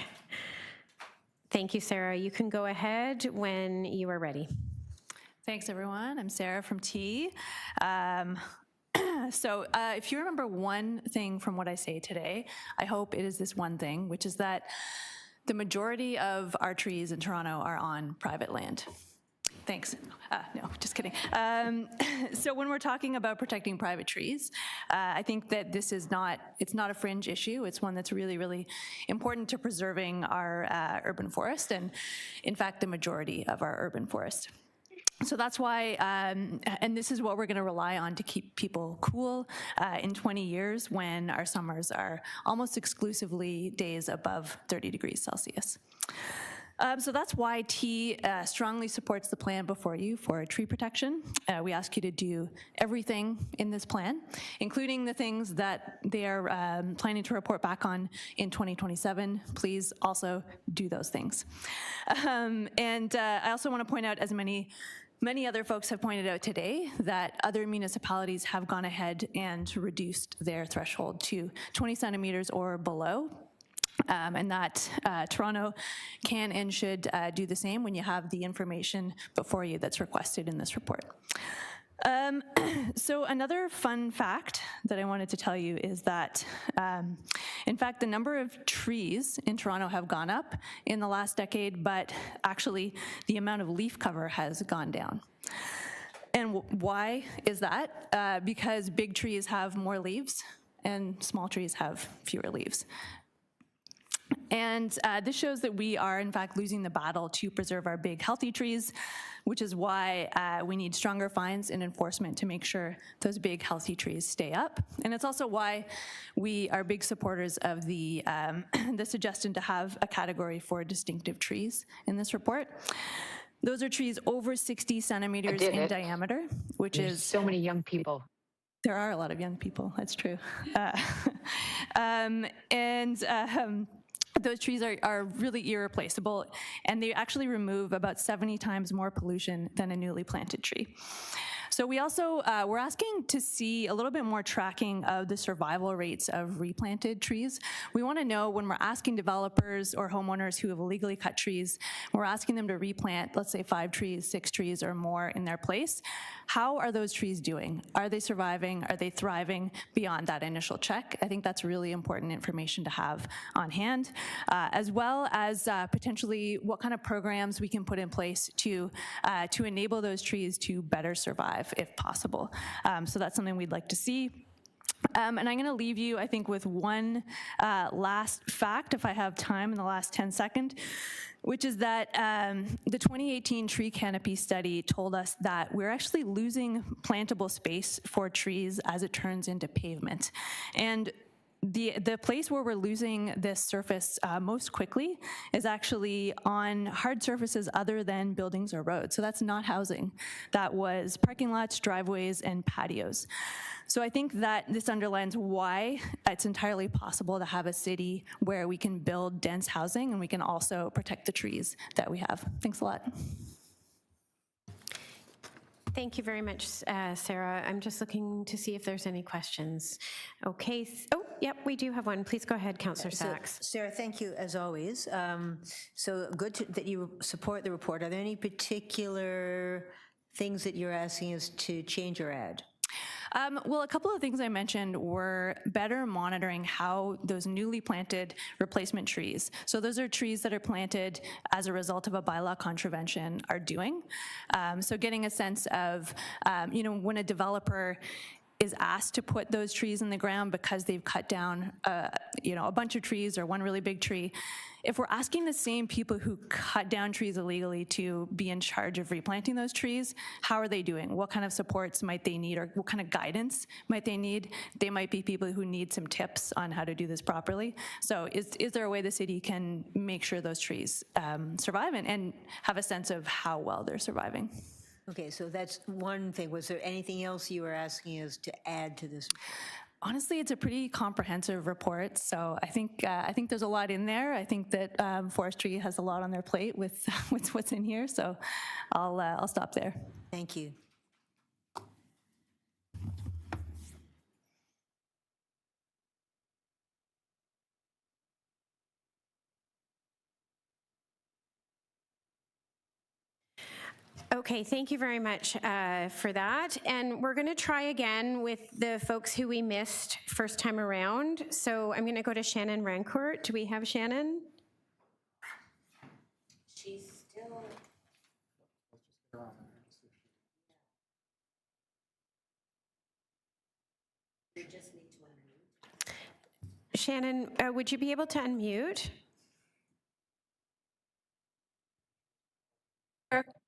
Speaker 2: Thank you, Sarah. You can go ahead when you are ready.
Speaker 20: Thanks, everyone. I'm Sarah from T. So if you remember one thing from what I say today, I hope it is this one thing, which is that the majority of our trees in Toronto are on private land. Thanks. No, just kidding. So when we're talking about protecting private trees, I think that this is it's not a fringe issue. It's one that's really, really important to preserving our urban forest and, in fact, the majority of our urban forest. So that's why, and this is what we're going to rely on to keep people cool in 20 years when our summers are almost exclusively days above 30 degrees Celsius. So that's why T strongly supports the plan before you for tree protection. We ask you to do everything in this plan, including the things that they are planning to report back on in 2027. Please also do those things. And I also want to point out, as many other folks have pointed out today, that other municipalities have gone ahead and reduced their threshold to 20 centimeters or below. And that Toronto can and should do the same when you have the information before you that's requested in this report. So another fun fact that I wanted to tell you is that, in fact, the number of trees in Toronto have gone up in the last decade, but actually the amount of leaf cover has gone down. And why is that? Because big trees have more leaves and small trees have fewer leaves. And this shows that we are, in fact, losing the battle to preserve our big, healthy trees, which is why we need stronger fines and enforcement to make sure those big, healthy trees stay up. And it's also why we are big supporters of the, the suggestion to have a category for distinctive trees in this report. Those are trees over 60 centimeters in diameter, which
Speaker 14: There's
Speaker 20: is...
Speaker 14: so many young people.
Speaker 20: There are a lot of young people, that's true. Those trees are really irreplaceable, and they actually remove about 70 times more pollution than a newly planted tree. So we also, we're asking to see a little bit more tracking of the survival rates of replanted trees. We want to know when we're asking developers or homeowners who have illegally cut trees, we're asking them to replant, let's say 5 trees, 6 trees or more in their place. How are those trees doing? Are they surviving? Are they thriving beyond that initial check? I think that's really important information to have on hand, as well as potentially what kind of programs we can put in place to enable those trees to better survive if possible. So that's something we'd like to see. And I'm going to leave you, I think, with one last fact, if I have time in the last 10 seconds, which is that the 2018 tree canopy study told us that we're actually losing plantable space for trees as it turns into pavement. And the place where we're losing this surface most quickly is actually on hard surfaces other than buildings or roads. So that's not housing. That was parking lots, driveways, and patios. So I think that this underlines why it's entirely possible to have a city where we can build dense housing and we can also protect the trees that we have. Thanks a lot.
Speaker 2: Thank you very much, Sarah. I'm just looking to see if there's any questions. Okay. Oh, yep, we do have one. Please go ahead, Councillor Sachs.
Speaker 3: Sarah, thank you as always. So good that you support the report. Are there any particular things that you're asking us to change or add?
Speaker 20: Well, a couple of things I mentioned were better monitoring how those newly planted replacement trees, so those are trees that are planted as a result of a bylaw contravention, are doing. So getting a sense of, when a developer is asked to put those trees in the ground because they've cut down, a bunch of trees or one really big tree. If we're asking the same people who cut down trees illegally to be in charge of replanting those trees, how are they doing? What kind of supports might they need, or what kind of guidance might they need? They might be people who need some tips on how to do this properly. So is there a way the city can make sure those trees survive and have a sense of how well they're surviving?
Speaker 3: Okay, so that's one thing. Was there anything else you were asking us to add to this?
Speaker 20: Honestly, it's a pretty comprehensive report, so I think there's a lot in there. I think that forestry has a lot on their plate with what's in here, so I'll stop there.
Speaker 3: Thank you.
Speaker 2: Okay, thank you very much for that. And we're going to try again with the folks who we missed first time around. So I'm going to go to Shannon Rancourt. Do we have Shannon? She's still... You just need to unmute. Shannon, would you be able to unmute?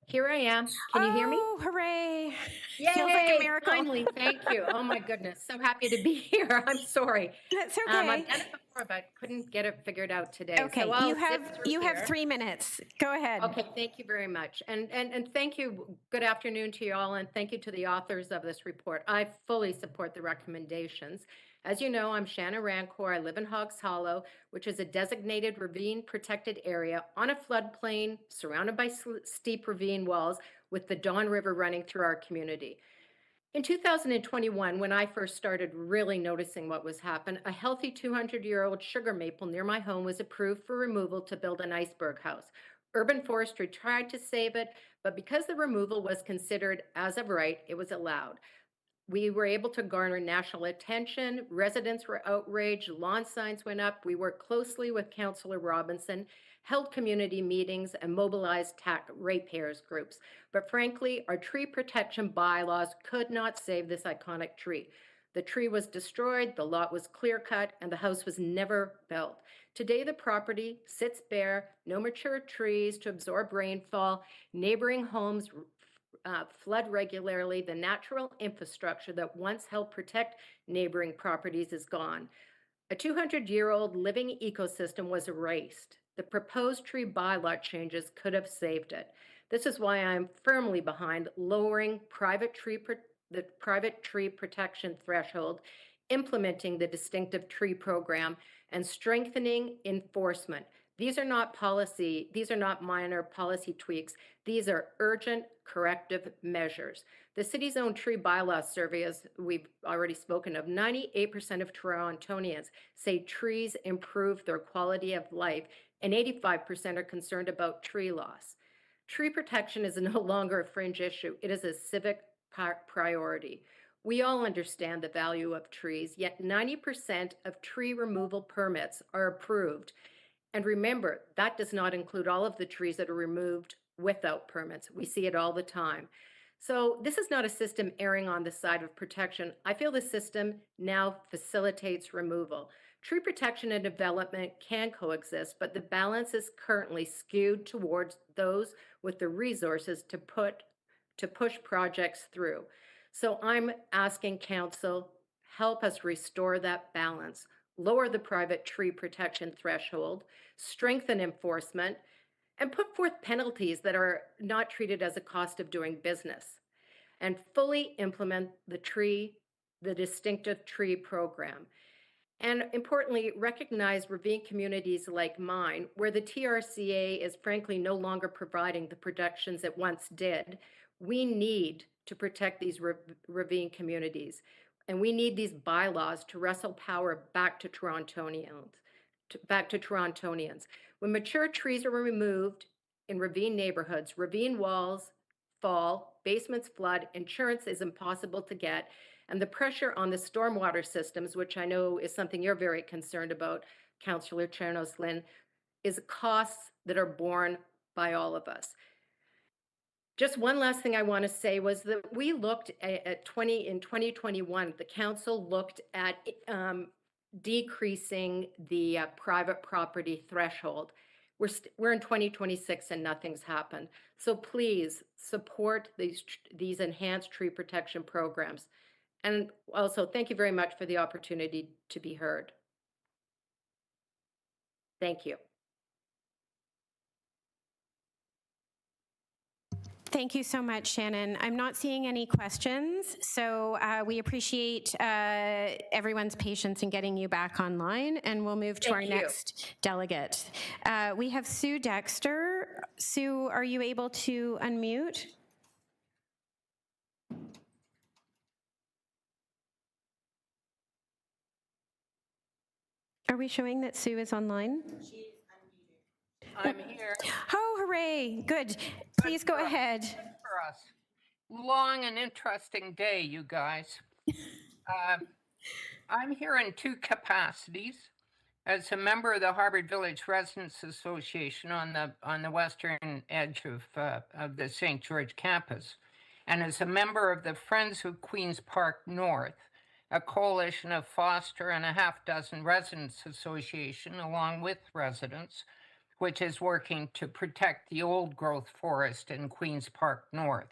Speaker 16: Here I am. Can you hear me?
Speaker 2: Oh, hooray.
Speaker 16: Yay,
Speaker 2: feels like a miracle.
Speaker 16: Finally, thank you. Oh my goodness, so happy to be here. I'm sorry.
Speaker 2: That's okay.
Speaker 16: I've done it before, but couldn't get it figured out today.
Speaker 2: Okay,
Speaker 16: so I'll
Speaker 2: you have
Speaker 16: zip through here.
Speaker 2: 3 minutes. Go ahead.
Speaker 16: Okay, thank you very much. And thank you. Good afternoon to you all, and thank you to the authors of this report. I fully support the recommendations. As you know, I'm Shannon Rancourt. I live in Hoggs Hollow, which is a designated ravine protected area on a floodplain surrounded by steep ravine walls with the Don River running through our community. In 2021, when I first started really noticing what was happening, a healthy 200-year-old sugar maple near my home was approved for removal to build an iceberg house. Urban Forestry tried to save it, but because the removal was considered as of right, it was allowed. We were able to garner national attention. Residents were outraged. Lawn signs went up. We worked closely with Councillor Robinson, held community meetings, and mobilized ratepayers groups. But frankly, our tree protection bylaws could not save this iconic tree. The tree was destroyed, the lot was clear-cut, and the house was never built. Today, the property sits bare, no mature trees to absorb rainfall, neighboring homes flood regularly. The natural infrastructure that once helped protect neighboring properties is gone. A 200-year-old living ecosystem was erased. The proposed tree bylaw changes could have saved it. This is why I'm firmly behind lowering the private tree protection threshold, implementing the distinctive tree program, and strengthening enforcement. These are not minor policy tweaks. These are urgent corrective measures. The city's own tree bylaw survey, as we've already spoken of, 98% of Torontonians say trees improve their quality of life, and 85% are concerned about tree loss. Tree protection is no longer a fringe issue. It is a civic priority. We all understand the value of trees, yet 90% of tree removal permits are approved. And remember, that does not include all of the trees that are removed without permits. We see it all the time. So this is not a system erring on the side of protection. I feel the system now facilitates removal. Tree protection and development can coexist, but the balance is currently skewed towards those with the resources to push projects through. So I'm asking council, help us restore that balance, lower the private tree protection threshold, strengthen enforcement, and put forth penalties that are not treated as a cost of doing business, and fully implement the distinctive tree program. And importantly, recognize ravine communities like mine, where the TRCA is frankly no longer providing the protections it once did. We need to protect these ravine communities, and we need these bylaws to wrestle power back to Torontonians. When mature trees are removed in ravine neighborhoods, ravine walls fall, basements flood, insurance is impossible to get, and the pressure on the stormwater systems, which I know is something you're very concerned about, Councillor Chernos-Lynn, is costs that are borne by all of us. Just one last thing I want to say was that we looked in 2021, the council looked at decreasing the private property threshold. We're in 2026 and nothing's happened. So please support these enhanced tree protection programs. And also, thank you very much for the opportunity to be heard. Thank you.
Speaker 2: Thank you so much, Shannon. I'm not seeing any questions, so we appreciate everyone's patience in getting you back online, and we'll move to our next delegate. We have Sue Dexter. Sue, are you able to unmute? Are we showing that Sue is online?
Speaker 7: I'm here.
Speaker 2: Oh, hooray. Good. Please go ahead.
Speaker 7: Good for us. Long and interesting day, you guys. I'm here in two capacities. As a member of the Harvard Village Residents Association on the western edge of the St. George campus, and as a member of the Friends of Queen's Park North, a coalition of foster and a half dozen residents association, along with residents, which is working to protect the old growth forest in Queen's Park North.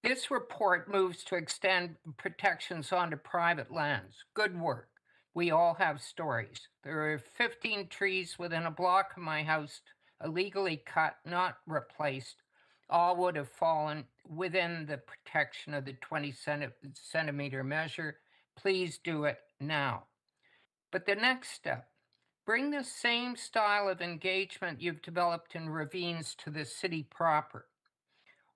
Speaker 7: This report moves to extend protections onto private lands. Good work. We all have stories. There are 15 trees within a block of my house, illegally cut, not replaced. All would have fallen within the protection of the 20 centimeter measure. Please do it now. But the next step, bring the same style of engagement you've developed in ravines to the city proper.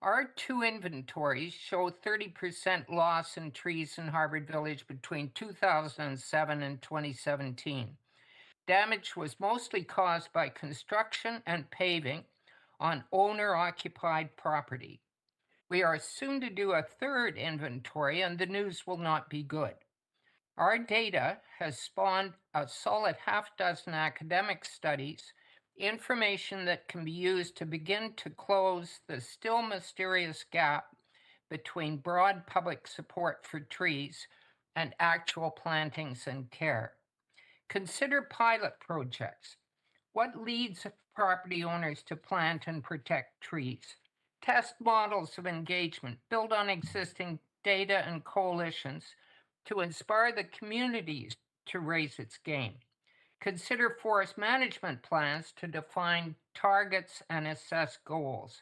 Speaker 7: Our two inventories show 30% loss in trees in Harvard Village between 2007 and 2017. Damage was mostly caused by construction and paving on owner-occupied property. We are soon to do a third inventory, and the news will not be good. Our data has spawned a solid half dozen academic studies, information that can be used to begin to close the still mysterious gap between broad public support for trees and actual plantings and care. Consider pilot projects. What leads property owners to plant and protect trees? Test models of engagement, build on existing data and coalitions to inspire the communities to raise its game. Consider forest management plans to define targets and assess goals.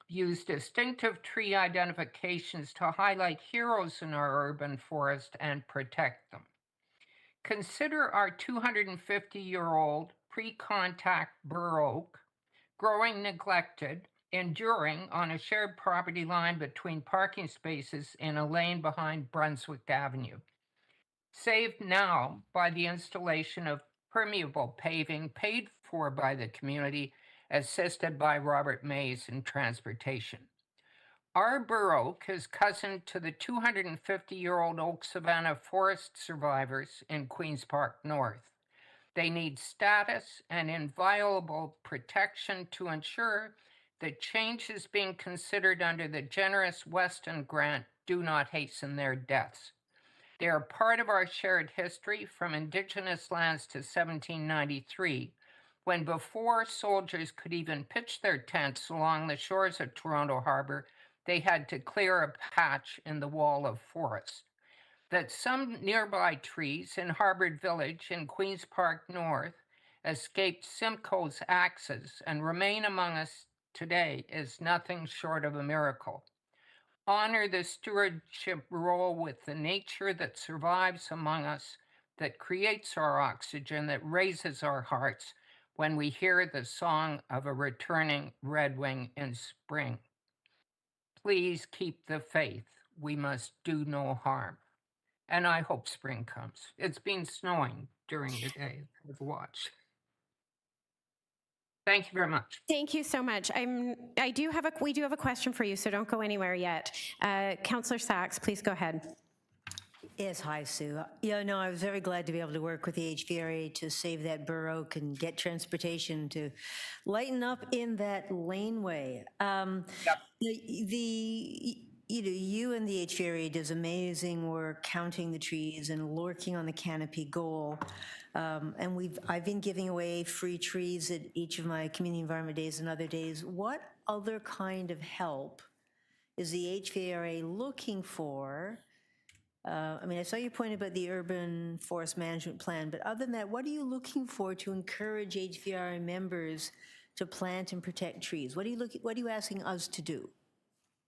Speaker 7: Use distinctive tree identifications to highlight heroes in our urban forest and protect them. Consider our 250-year-old pre-contact bur oak, growing neglected, enduring on a shared property line between parking spaces in a lane behind Brunswick Avenue. Saved now by the installation of permeable paving paid for by the community, assisted by Robert Mays in transportation. Our bur oak is cousin to the 250-year-old oak savanna forest survivors in Queen's Park North. They need status and inviolable protection to ensure that changes being considered under the generous Weston grant do not hasten their deaths. They are part of our shared history from Indigenous lands to 1793, when before soldiers could even pitch their tents along the shores of Toronto Harbor, they had to clear a patch in the wall of forest. That some nearby trees in Harvard Village in Queen's Park North escaped Simcoe's axes and remain among us today is nothing short of a miracle. Honor the stewardship role with the nature that survives among us, that creates our oxygen, that raises our hearts when we hear the song of a returning redwing in spring. Please keep the faith. We must do no harm. And I hope spring comes. It's been snowing during the day. I've watched. Thank you very much.
Speaker 2: Thank you so much. We do have a question for you, so don't go anywhere yet. Councillor Sachs, please go ahead.
Speaker 3: Yes, hi, Sue. Yeah, no, I was very glad to be able to work with the HVRA to save that bur oak and get transportation to lighten up in that laneway. You and the HVRA does amazing work counting the trees and lurking on the canopy goal. And I've been giving away free trees at each of my community environment days and other days. What other kind of help is the HVRA looking for? I saw your point about the urban forest management plan, but other than that, what are you looking for to encourage HVRA members to plant and protect trees? What are you asking us to do?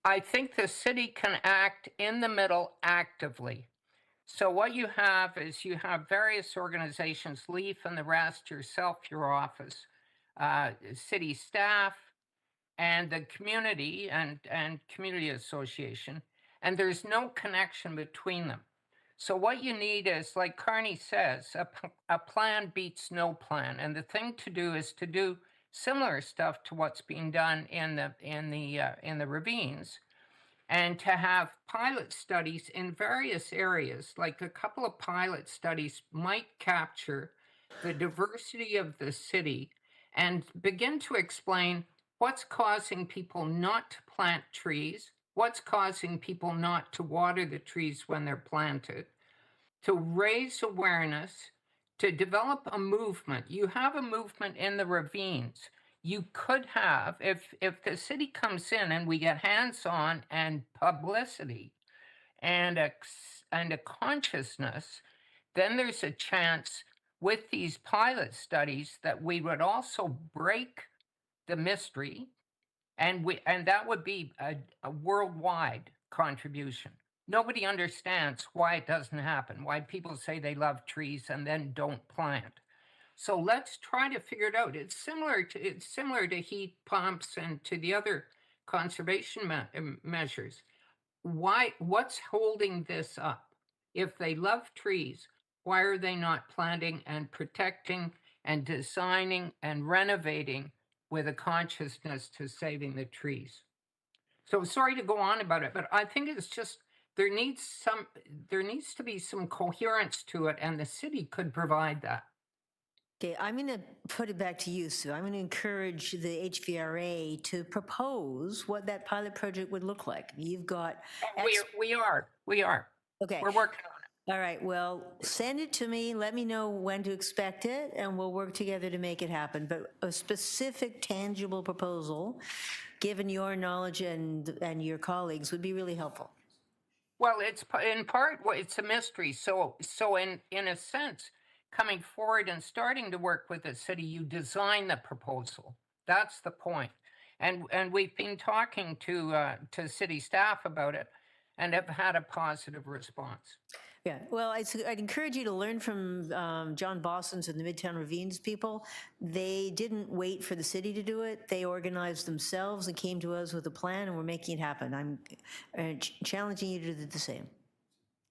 Speaker 7: I think the city can act in the middle actively. So what you have is you have various organizations, LEAF and the rest, yourself, your office, city staff, and the community and community association, and there's no connection between them. So what you need is, like Carney says, a plan beats no plan, and the thing to do is to do similar stuff to what's being done in the ravines, and to have pilot studies in various areas. Like a couple of pilot studies might capture the diversity of the city and begin to explain what's causing people not to plant trees, what's causing people not to water the trees when they're planted, to raise awareness, to develop a movement. You have a movement in the ravines. You could have, if the city comes in and we get hands-on and publicity and a consciousness, then there's a chance with these pilot studies that we would also break the mystery, and that would be a worldwide contribution. Nobody understands why it doesn't happen, why people say they love trees and then don't plant. So let's try to figure it out. It's similar to heat pumps and to the other conservation measures. What's holding this up? If they love trees, why are they not planting and protecting and designing and renovating with a consciousness to saving the trees? So sorry to go on about it, but I think it's just there needs to be some coherence to it, and the city could provide that.
Speaker 3: Okay, I'm going to put it back to you, Sue. I'm going to encourage the HVRA to propose what that pilot project would look like. You've got...
Speaker 7: We are.
Speaker 3: Okay.
Speaker 7: We're working on it.
Speaker 3: All right, well, send it to me, let me know when to expect it, and we'll work together to make it happen. But a specific, tangible proposal, given your knowledge and your colleagues, would be really helpful.
Speaker 7: Well, it's in part, it's a mystery. So in a sense, coming forward and starting to work with the city, you design the proposal. That's the point. And we've been talking to city staff about it and have had a positive response.
Speaker 3: Yeah, well, I'd encourage you to learn from John Boston's and the Midtown Ravines people. They didn't wait for the city to do it. They organized themselves and came to us with a plan, and we're making it happen. I'm challenging you to do the same.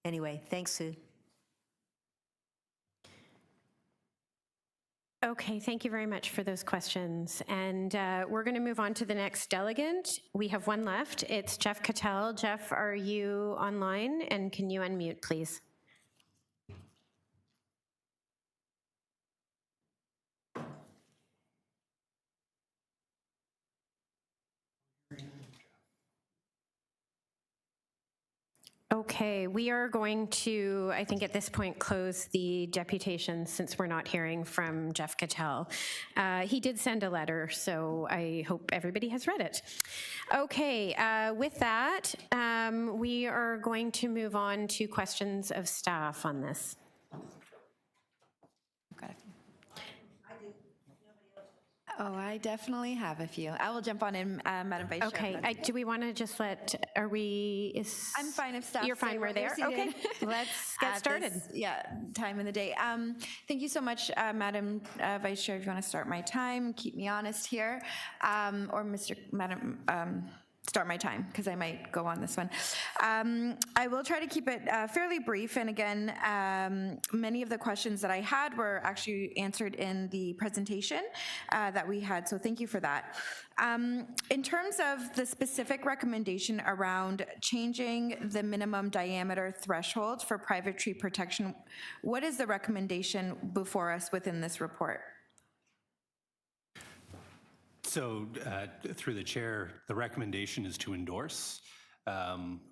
Speaker 3: Anyway, thanks, Sue.
Speaker 2: Okay, thank you very much for those questions. And we're going to move on to the next delegate. We have one left. It's Jeff Cattell. Jeff, are you online? And can you unmute, please? Okay, we are going to, I think at this point, close the deputation since we're not hearing from Jeff Cattell. He did send a letter, so I hope everybody has read it. Okay, with that, we are going to move on to questions of staff on this.
Speaker 5: Oh, I definitely have a few. I will jump on in, Madam Vice Chair.
Speaker 2: Okay, do we want to just let, I'm
Speaker 5: fine if staff.
Speaker 2: You're fine, we're there? Okay, let's get started.
Speaker 5: Time in the day. Thank you so much, Madam Vice Chair. If you want to start my time, keep me honest here. Or start my time, because I might go on this one. I will try to keep it fairly brief, and again, many of the questions that I had were actually answered in the presentation that we had, so thank you for that. In terms of the specific recommendation around changing the minimum diameter threshold for private tree protection, what is the recommendation before us within this report?
Speaker 17: So through the chair, the recommendation is to endorse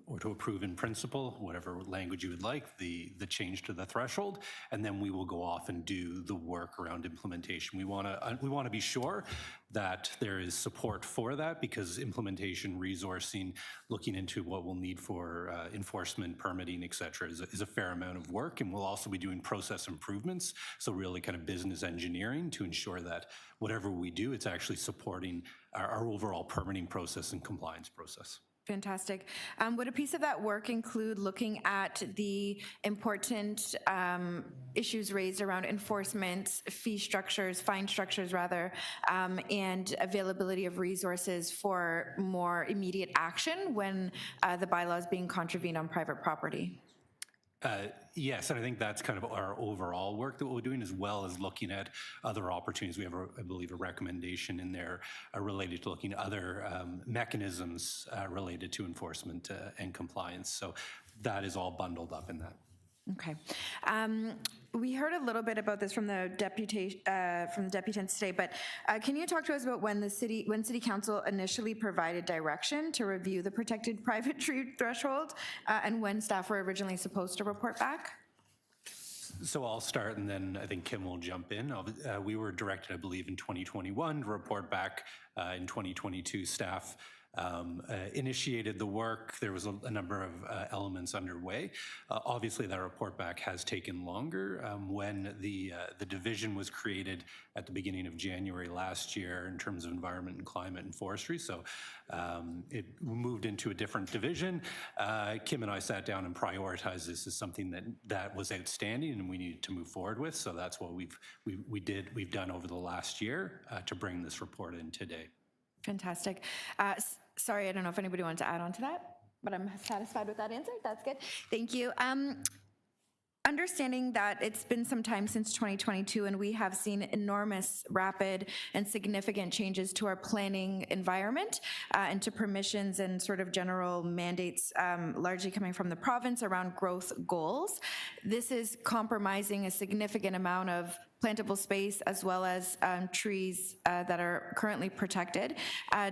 Speaker 17: or to approve in principle, whatever language you would like, the change to the threshold, and then we will go off and do the work around implementation. We want to be sure that there is support for that, because implementation, resourcing, looking into what we'll need for enforcement, permitting, et cetera, is a fair amount of work, and we'll also be doing process improvements, so really kind of business engineering to ensure that whatever we do, it's actually supporting our overall permitting process and compliance process.
Speaker 5: Fantastic. Would a piece of that work include looking at the important issues raised around enforcement, fee structures, fine structures rather, and availability of resources for more immediate action when the bylaw is being contravened on private property?
Speaker 17: Yes, and I think that's kind of our overall work that we're doing, as well as looking at other opportunities. We have, I believe, a recommendation in there related to looking at other mechanisms related to enforcement and compliance. So that is all bundled up in that.
Speaker 5: Okay. We heard a little bit about this from the deputants today, but can you talk to us about when City Council initially provided direction to review the protected private tree threshold and when staff were originally supposed to report back?
Speaker 17: So I'll start, and then I think Kim will jump in. We were directed, I believe, in 2021 to report back. In 2022, staff initiated the work. There was a number of elements underway. Obviously, that report back has taken longer. When the division was created at the beginning of January last year in terms of environment and climate and forestry, so it moved into a different division. Kim and I sat down and prioritized this as something that was outstanding and we needed to move forward with. So that's what we've done over the last year to bring this report in today.
Speaker 5: Fantastic. Sorry, I don't know if anybody wanted to add on to that, but I'm satisfied with that answer. That's good. Thank you. Understanding that it's been some time since 2022 and we have seen enormous, rapid, and significant changes to our planning environment and to permissions and sort of general mandates largely coming from the province around growth goals. This is compromising a significant amount of plantable space as well as trees that are currently protected.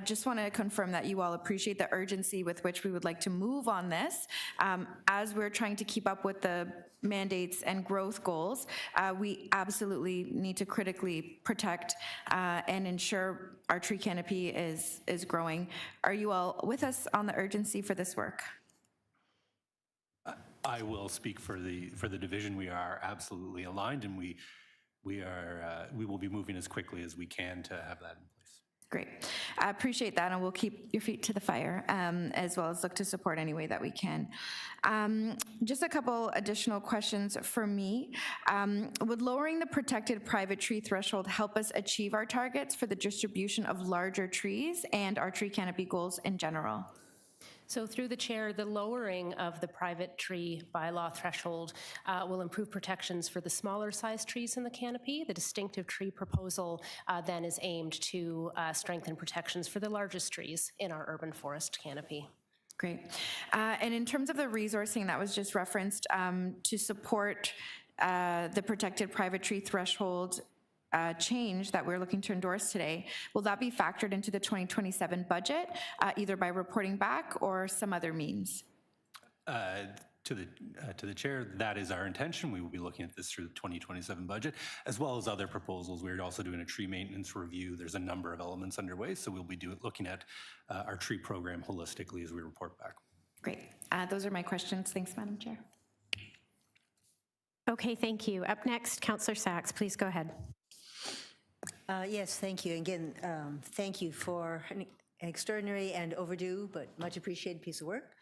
Speaker 5: Just want to confirm that you all appreciate the urgency with which we would like to move on this. As we're trying to keep up with the mandates and growth goals, we absolutely need to critically protect and ensure our tree canopy is growing. Are you all with us on the urgency for this work?
Speaker 17: I will speak for the division. We are absolutely aligned, and we will be moving as quickly as we can to have that in place.
Speaker 5: Great. I appreciate that, and we'll keep your feet to the fire, as well as look to support any way that we can. Just a couple additional questions for me. Would lowering the protected private tree threshold help us achieve our targets for the distribution of larger trees and our tree canopy goals in general?
Speaker 18: So through the chair, the lowering of the private tree bylaw threshold will improve protections for the smaller size trees in the canopy. The distinctive tree proposal then is aimed to strengthen protections for the largest trees in our urban forest canopy.
Speaker 5: Great. And in terms of the resourcing that was just referenced to support the protected private tree threshold change that we're looking to endorse today, will that be factored into the 2027 budget, either by reporting back or some other means?
Speaker 17: To the chair, that is our intention. We will be looking at this through the 2027 budget, as well as other proposals. We're also doing a tree maintenance review. There's a number of elements underway, so we'll be looking at our tree program holistically as we report back.
Speaker 5: Great. Those are my questions. Thanks, Madam Chair.
Speaker 2: Okay, thank you. Up next, Councillor Sachs, please go ahead.
Speaker 3: Yes, thank you. Again, thank you for an extraordinary and overdue, but much appreciated piece of work.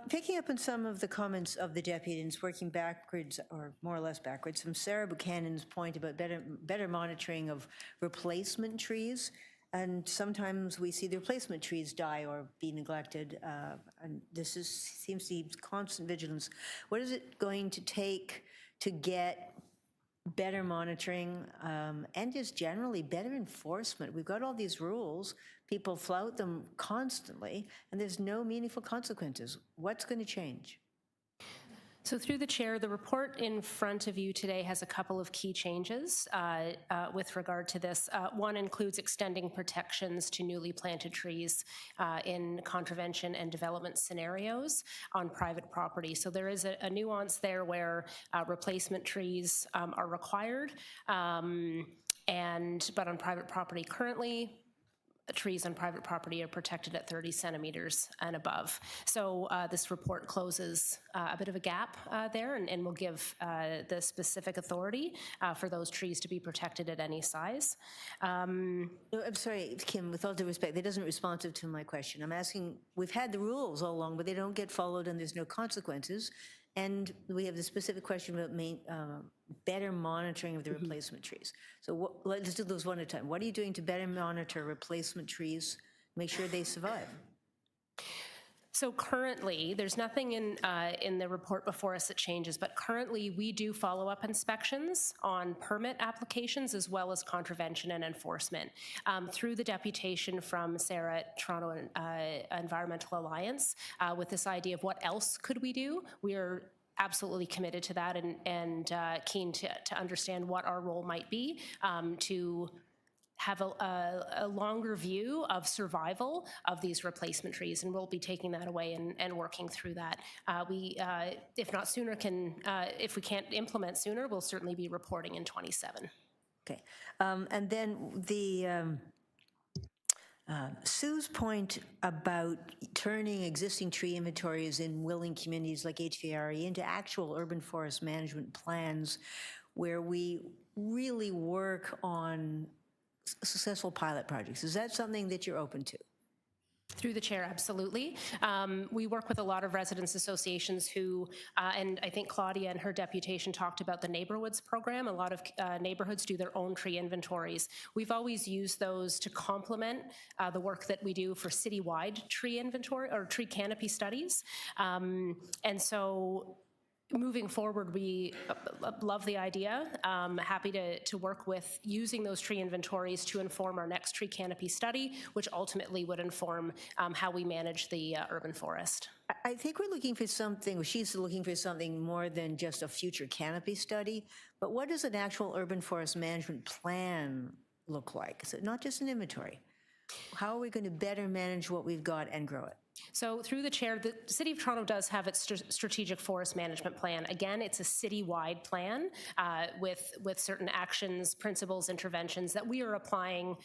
Speaker 3: Picking up on some of the comments of the deputies, working backwards, or more or less backwards, from Sarah Buchanan's point about better monitoring of replacement trees. And sometimes we see the replacement trees die or be neglected, and this seems to be constant vigilance. What is it going to take to get better monitoring and just generally better enforcement? We've got all these rules, people flout them constantly, and there's no meaningful consequences. What's going to change?
Speaker 18: So through the chair, the report in front of you today has a couple of key changes with regard to this. One includes extending protections to newly planted trees in contravention and development scenarios on private property. So there is a nuance there where replacement trees are required, but on private property currently, trees on private property are protected at 30 centimeters and above. So this report closes a bit of a gap there and will give the specific authority for those trees to be protected at any size.
Speaker 3: I'm sorry, Kim, with all due respect, that isn't responsive to my question. I'm asking, we've had the rules all along, but they don't get followed and there's no consequences. And we have the specific question about better monitoring of the replacement trees. So let's do those one at a time. What are you doing to better monitor replacement trees, make sure they survive?
Speaker 18: So currently, there's nothing in the report before us that changes, but currently we do follow-up inspections on permit applications as well as contravention and enforcement. Through the deputation from Sarah at Toronto Environmental Alliance, with this idea of what else could we do, we are absolutely committed to that and keen to understand what our role might be to have a longer view of survival of these replacement trees, and we'll be taking that away and working through that. We, if not sooner, if we can't implement sooner, we'll certainly be reporting in 27.
Speaker 3: Okay, and then the Sue's point about turning existing tree inventories in willing communities like HVRE into actual urban forest management plans where we really work on successful pilot projects. Is that something that you're open to?
Speaker 18: Through the chair, absolutely. We work with a lot of residents associations who, and I think Claudia and her deputation talked about the Neighborhoods program. A lot of neighborhoods do their own tree inventories. We've always used those to complement the work that we do for citywide tree inventory or tree canopy studies. And so moving forward, we love the idea. Happy to work with using those tree inventories to inform our next tree canopy study, which ultimately would inform how we manage the urban forest.
Speaker 3: I think we're looking for something, she's looking for something more than just a future canopy study, but what does an actual urban forest management plan look like? So not just an inventory. How are we going to better manage what we've got and grow it?
Speaker 18: So through the chair, the City of Toronto does have its strategic forest management plan. Again, it's a city-wide plan with certain actions, principles, interventions that we are applying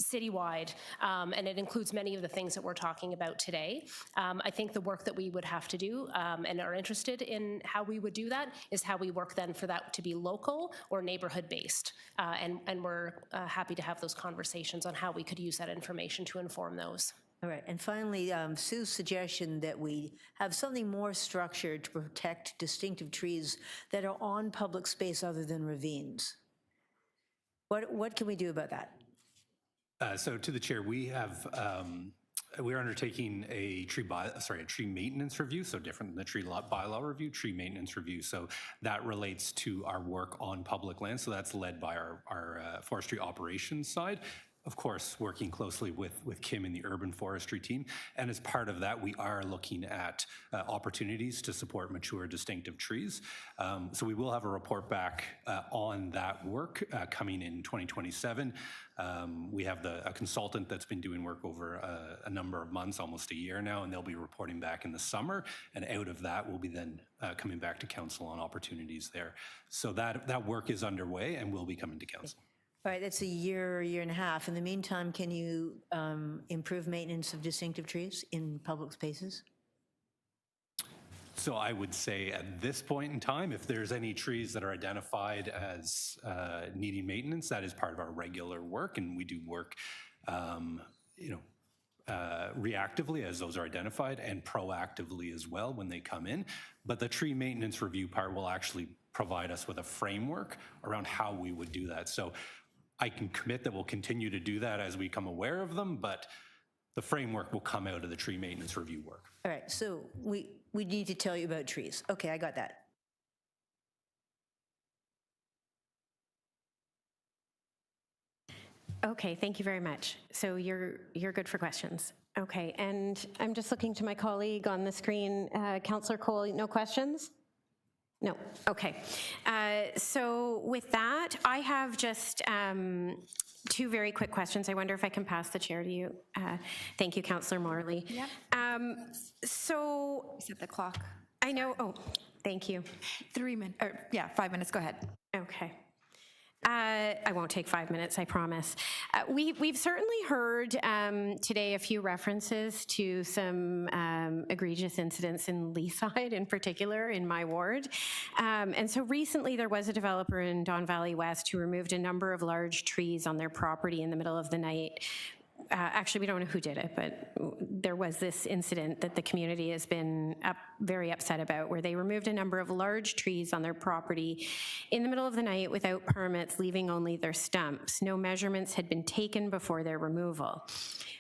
Speaker 18: citywide, and it includes many of the things that we're talking about today. I think the work that we would have to do and are interested in how we would do that is how we work then for that to be local or neighborhood based. And we're happy to have those conversations on how we could use that information to inform those.
Speaker 3: All right, and finally, Sue's suggestion that we have something more structured to protect distinctive trees that are on public space other than ravines. What can we do about that?
Speaker 17: So to the chair, we have we're undertaking a tree maintenance review, so different than the tree bylaw review, tree maintenance review. So that relates to our work on public land. So that's led by our forestry operations side. Of course, working closely with Kim and the urban forestry team. And as part of that, we are looking at opportunities to support mature distinctive trees. So we will have a report back on that work coming in 2027. We have a consultant that's been doing work over a number of months, almost a year now, and they'll be reporting back in the summer. And out of that, we'll be then coming back to council on opportunities there. So that work is underway and will be coming to council.
Speaker 3: All right, that's a year and a half. In the meantime, can you improve maintenance of distinctive trees in public spaces?
Speaker 17: So I would say at this point in time, if there's any trees that are identified as needing maintenance, that is part of our regular work, and we do work, reactively as those are identified and proactively as well when they come in. But the tree maintenance review part will actually provide us with a framework around how we would do that. So I can commit that we'll continue to do that as we become aware of them, but the framework will come out of the tree maintenance review work.
Speaker 3: All right, so we need to tell you about trees. Okay, I got that.
Speaker 2: Okay, thank you very much. So you're good for questions. Okay, and I'm just looking to my colleague on the screen, Councillor Cole, no questions? No, okay. So with that, I have just two very quick questions. I wonder if I can pass the chair to you. Thank you, Councillor Morley.
Speaker 5: Yep.
Speaker 2: So
Speaker 5: set the clock.
Speaker 2: I know, oh, thank you.
Speaker 5: 5 minutes, go ahead.
Speaker 2: Okay. I won't take 5 minutes, I promise. We've certainly heard today a few references to some egregious incidents in Leaside, in particular, in my ward. And so recently there was a developer in Don Valley West who removed a number of large trees on their property in the middle of the night. Actually, we don't know who did it, but there was this incident that the community has been very upset about, where they removed a number of large trees on their property in the middle of the night without permits, leaving only their stumps. No measurements had been taken before their removal.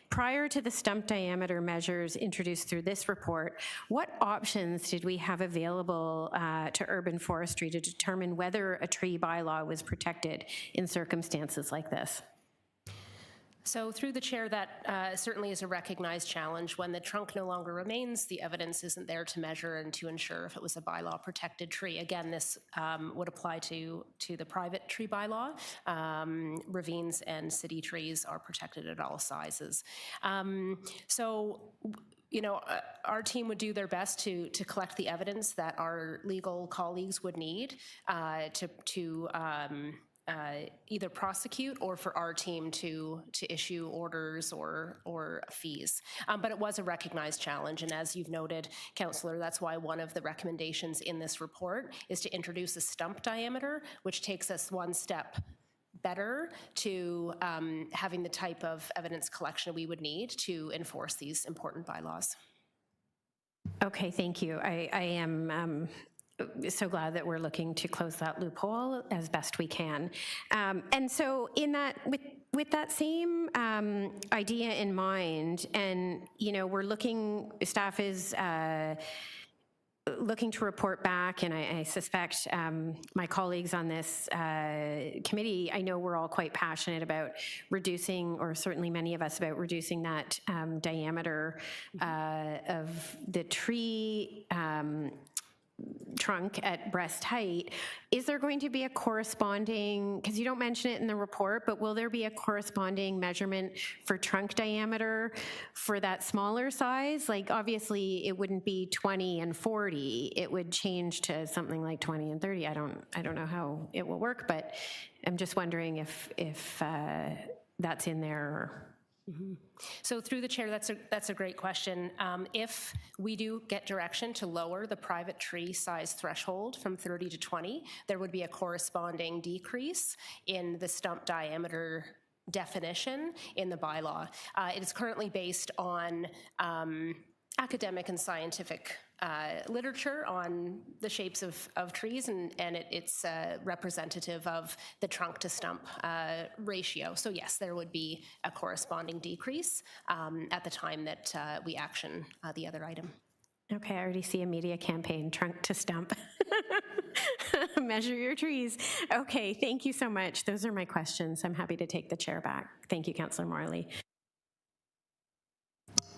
Speaker 2: Prior to the stump diameter measures introduced through this report, what options did we have available to urban forestry to determine whether a tree bylaw was protected in circumstances like this?
Speaker 18: So through the chair, that certainly is a recognized challenge. When the trunk no longer remains, the evidence isn't there to measure and to ensure if it was a bylaw protected tree. Again, this would apply to the private tree bylaw. Ravines and city trees are protected at all sizes. Our team would do their best to collect the evidence that our legal colleagues would need to either prosecute or for our team to issue orders or fees. But it was a recognized challenge, and as you've noted, Councillor, that's why one of the recommendations in this report is to introduce a stump diameter, which takes us one step better to having the type of evidence collection we would need to enforce these important bylaws.
Speaker 2: Okay, thank you. I am so glad that we're looking to close that loophole as best we can. And so in that, with that same idea in mind, and we're looking, staff is looking to report back, and I suspect my colleagues on this committee, I know we're all quite passionate about reducing, or certainly many of us, about reducing that diameter of the tree trunk at breast height. Is there going to be a corresponding, because you don't mention it in the report, but will there be a corresponding measurement for trunk diameter for that smaller size? Like, obviously it wouldn't be 20 and 40, it would change to something like 20 and 30. I don't know how it will work, but I'm just wondering if that's in there.
Speaker 18: So through the chair, that's a great question. If we do get direction to lower the private tree size threshold from 30 to 20, there would be a corresponding decrease in the stump diameter definition in the bylaw. It is currently based on academic and scientific literature on the shapes of trees, and it's representative of the trunk to stump ratio. So yes, there would be a corresponding decrease at the time that we action the other item.
Speaker 2: Okay, I already see a media campaign, trunk to stump. Measure your trees. Okay, thank you so much. Those are my questions. I'm happy to take the chair back. Thank you, Councillor Morley.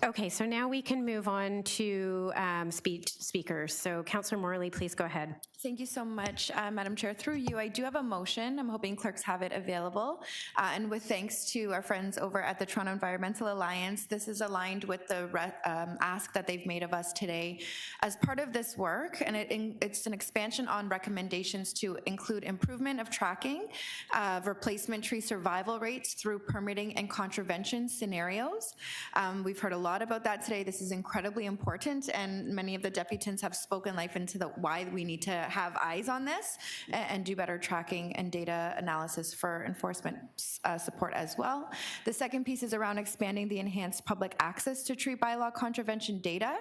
Speaker 2: Okay, so now we can move on to speakers. So Councillor Morley, please go ahead.
Speaker 5: Thank you so much, Madam Chair. Through you, I do have a motion. I'm hoping clerks have it available. And with thanks to our friends over at the Toronto Environmental Alliance, this is aligned with the ask that they've made of us today. As part of this work, and it's an expansion on recommendations to include improvement of tracking of replacement tree survival rates through permitting and contravention scenarios. We've heard a lot about that today. This is incredibly important, and many of the deputants have spoken life into why we need to have eyes on this and do better tracking and data analysis for enforcement support as well. The second piece is around expanding the enhanced public access to tree bylaw contravention data,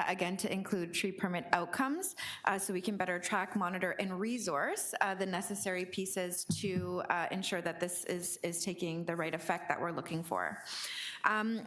Speaker 5: again to include tree permit outcomes, so we can better track, monitor, and resource the necessary pieces to ensure that this is taking the right effect that we're looking for.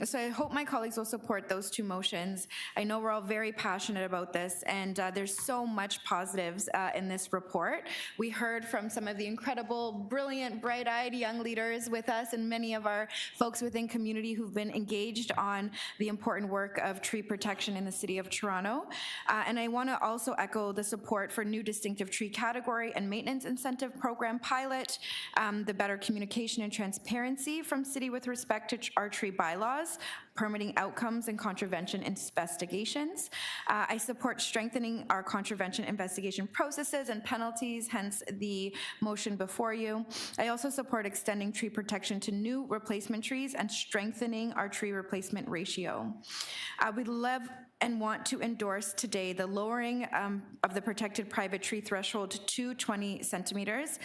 Speaker 5: So I hope my colleagues will support those two motions. I know we're all very passionate about this, and there's so much positives in this report. We heard from some of the incredible, brilliant, bright-eyed young leaders with us, and many of our folks within community who've been engaged on the important work of tree protection in the City of Toronto. And I want to also echo the support for new distinctive tree category and maintenance incentive program pilot, the better communication and transparency from City with respect to our tree bylaws, permitting outcomes and contravention investigations. I support strengthening our contravention investigation processes and penalties, hence the motion before you. I also support extending tree protection to new replacement trees and strengthening our tree replacement ratio. We love and want to endorse today the lowering of the protected private tree threshold to 20 centimeters.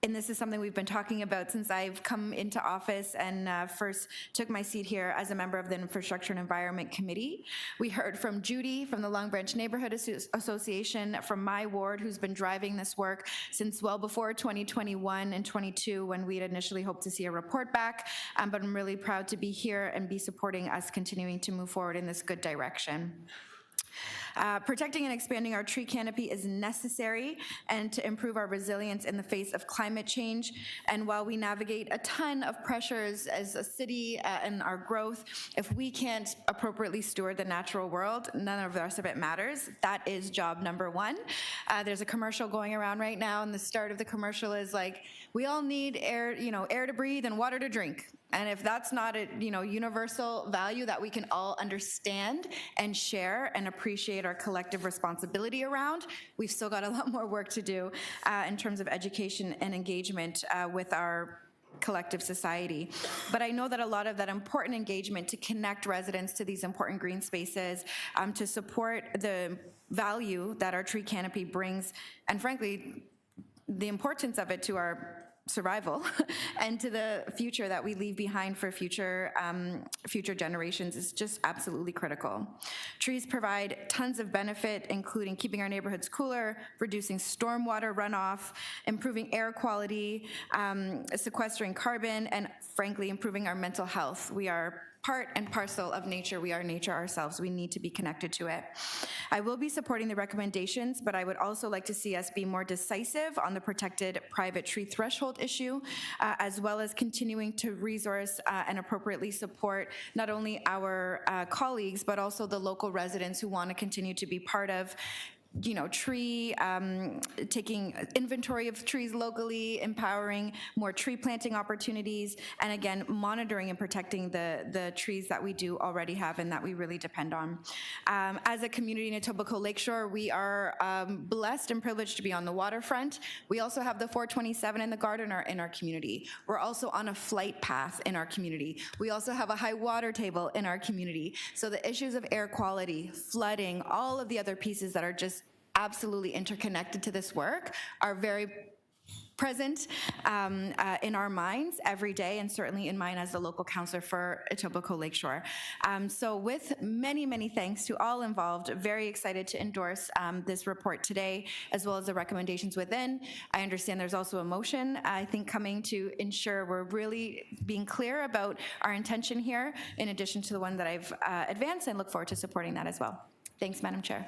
Speaker 5: And this is something we've been talking about since I've come into office and first took my seat here as a member of the Infrastructure and Environment Committee. We heard from Judy from the Long Branch Neighborhood Association from my ward, who's been driving this work since well before 2021 and 22 when we had initially hoped to see a report back. But I'm really proud to be here and be supporting us continuing to move forward in this good direction. Protecting and expanding our tree canopy is necessary and to improve our resilience in the face of climate change. And while we navigate a ton of pressures as a city and our growth, if we can't appropriately steward the natural world, none of the rest of it matters. That is job number one. There's a commercial going around right now, and the start of the commercial is like, we all need air, air to breathe and water to drink. And if that's not a universal value that we can all understand and share and appreciate our collective responsibility around, we've still got a lot more work to do in terms of education and engagement with our collective society. But I know that a lot of that important engagement to connect residents to these important green spaces, to support the value that our tree canopy brings, and frankly, the importance of it to our survival and to the future that we leave behind for future generations is just absolutely critical. Trees provide tons of benefit, including keeping our neighborhoods cooler, reducing stormwater runoff, improving air quality, sequestering carbon, and frankly, improving our mental health. We are part and parcel of nature. We are nature ourselves. We need to be connected to it. I will be supporting the recommendations, but I would also like to see us be more decisive on the protected private tree threshold issue, as well as continuing to resource and appropriately support not only our colleagues, but also the local residents who want to continue to be part of taking inventory of trees locally, empowering more tree planting opportunities, and again, monitoring and protecting the trees that we do already have and that we really depend on. As a community in Etobicoke Lakeshore, we are blessed and privileged to be on the waterfront. We also have the 427 and the garden in our community. We're also on a flight path in our community. We also have a high water table in our community. So the issues of air quality, flooding, all of the other pieces that are just absolutely interconnected to this work are very present in our minds every day, and certainly in mine as the local councillor for Etobicoke Lakeshore. So with many, many thanks to all involved, very excited to endorse this report today, as well as the recommendations within. I understand there's also a motion, I think, coming to ensure we're really being clear about our intention here, in addition to the one that I've advanced, and look forward to supporting that as well. Thanks, Madam Chair.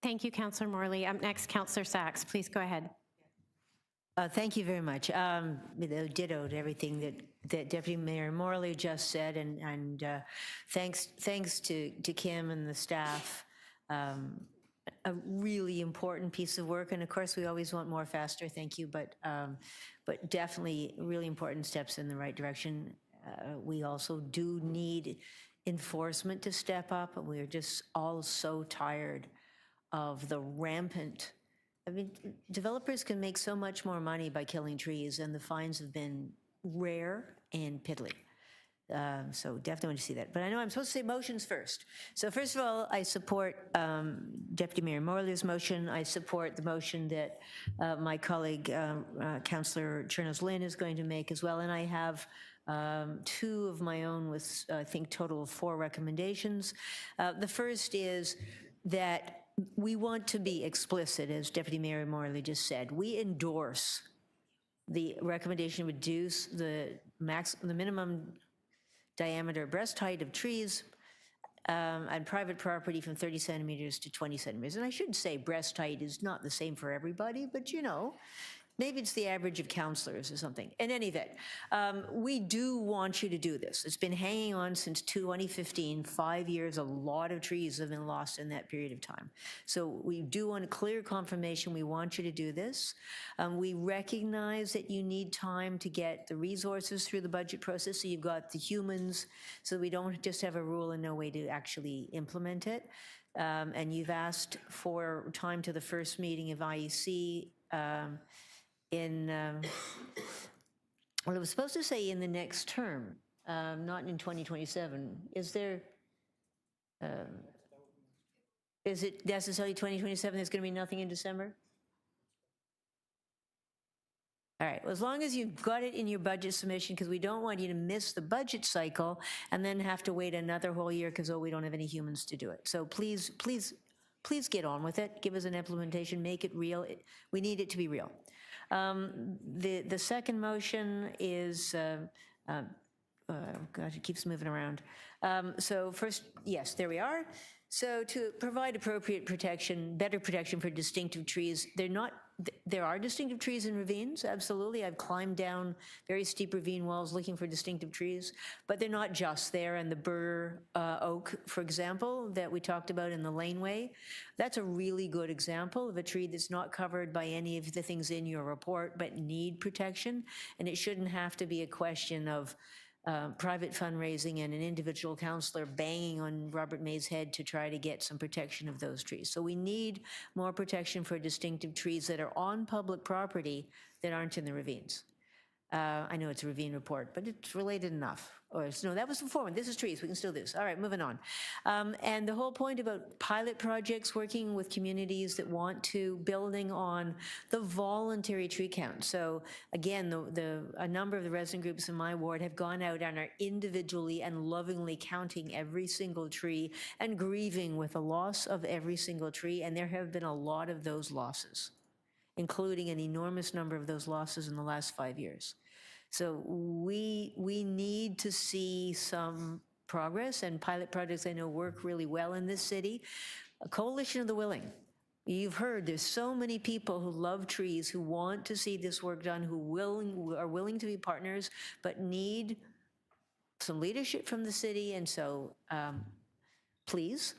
Speaker 2: Thank you, Councillor Morley. Up next, Councillor Sachs. Please go ahead.
Speaker 3: Thank you very much. Ditto to everything that Deputy Mayor Morley just said, and thanks to Kim and the staff. A really important piece of work, and of course we always want more faster. Thank you, but definitely really important steps in the right direction. We also do need enforcement to step up, and we're just all so tired of the rampant. I mean, developers can make so much more money by killing trees, and the fines have been rare and piddly. So definitely want to see that. But I know I'm supposed to say motions first. So first of all, I support Deputy Mayor Morley's motion. I support the motion that my colleague, Councillor Chernos-Lynn, is going to make as well. And I have two of my own with, I think, total of 4 recommendations. The first is that we want to be explicit, as Deputy Mayor Morley just said. We endorse the recommendation to reduce the minimum diameter breast height of trees on private property from 30 centimeters to 20 centimeters. And I should say breast height is not the same for everybody, but you know, maybe it's the average of councillors or something. In any event, we do want you to do this. It's been hanging on since 2015, 5 years. A lot of trees have been lost in that period of time. So we do want a clear confirmation. We want you to do this. We recognize that you need time to get the resources through the budget process, so you've got the humans, so we don't just have a rule and no way to actually implement it. And you've asked for time to the first meeting of IEC, well, it was supposed to say in the next term, not in 2027. Is there, is it necessarily 2027? There's going to be nothing in December? All right, well, as long as you've got it in your budget submission, because we don't want you to miss the budget cycle and then have to wait another whole year because, oh, we don't have any humans to do it. So please get on with it. Give us an implementation, make it real. We need it to be real. The second motion is, God, it keeps moving around. So first, yes, there we are. So to provide appropriate protection, better protection for distinctive trees, there are distinctive trees in ravines, absolutely. I've climbed down very steep ravine walls looking for distinctive trees, but they're not just there. And the bur oak, for example, that we talked about in the Laneway, that's a really good example of a tree that's not covered by any of the things in your report, but need protection. And it shouldn't have to be a question of private fundraising and an individual councillor banging on Robert May's head to try to get some protection of those trees. So we need more protection for distinctive trees that are on public property that aren't in the ravines. I know it's a ravine report, but it's related enough. Or no, that was the former. This is trees. We can still do this. All right, moving on. And the whole point about pilot projects, working with communities that want to, building on the voluntary tree count. So again, a number of the resident groups in my ward have gone out and are individually and lovingly counting every single tree and grieving with the loss of every single tree. And there have been a lot of those losses, including an enormous number of those losses in the last 5 years. So we need to see some
Speaker 4: progress, and pilot projects I know work really well in this city. A coalition of the willing. You've heard there's so many people who love trees, who want to see this work done, who are willing to be partners, but need some leadership from the city. And so, please,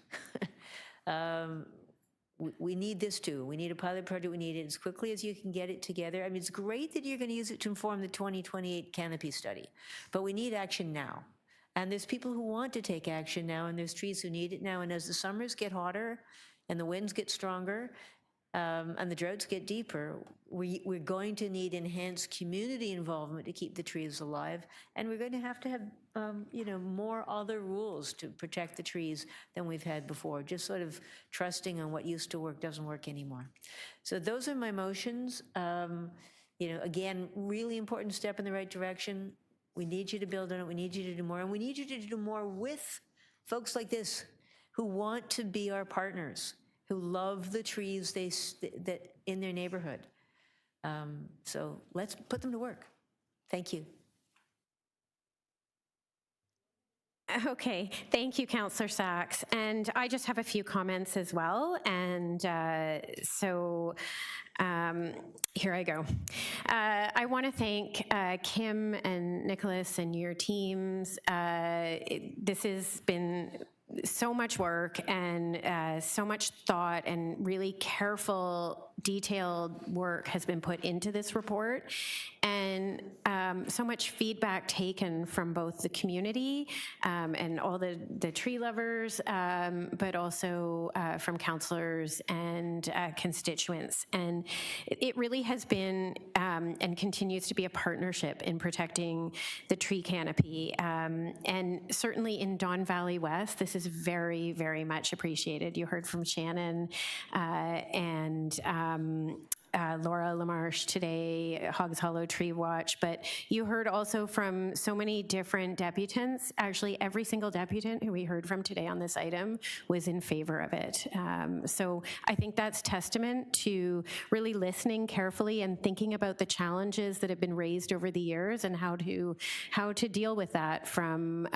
Speaker 4: we need this too. We need a pilot project. We need it as quickly as you can get it together. I mean, it's great that you're going to use it to inform the 2028 canopy study, but we need action now. And there's people who want to take action now, and there's trees who need it now. And as the summers get hotter and the winds get stronger and the droughts get deeper, we're going to need enhanced community involvement to keep the trees alive. And we're going to have more other rules to protect the trees than we've had before. Just sort of trusting on what used to work doesn't work anymore. So those are my motions. Again, really important step in the right direction. We need you to build on it. We need you to do more. And we need you to do more with folks like this who want to be our partners, who love the trees that in their neighborhood. So let's put them to work. Thank you.
Speaker 2: Okay, thank you, Councillor Sachs. And I just have a few comments as well. And here I go. I want to thank Kim and Nicholas and your teams. This has been so much work and so much thought and really careful, detailed work has been put into this report, and so much feedback taken from both the community and all the tree lovers, but also from councillors and constituents. And it really has been and continues to be a partnership in protecting the tree canopy. And certainly in Don Valley West, this is very, very much appreciated. You heard from Shannon and Laura LaMarche today, Hogs Hollow Tree Watch, but you heard also from so many different deputants. Actually, every single deputant who we heard from today on this item was in favor of it. So I think that's testament to really listening carefully and thinking about the challenges that have been raised over the years and how to deal with that from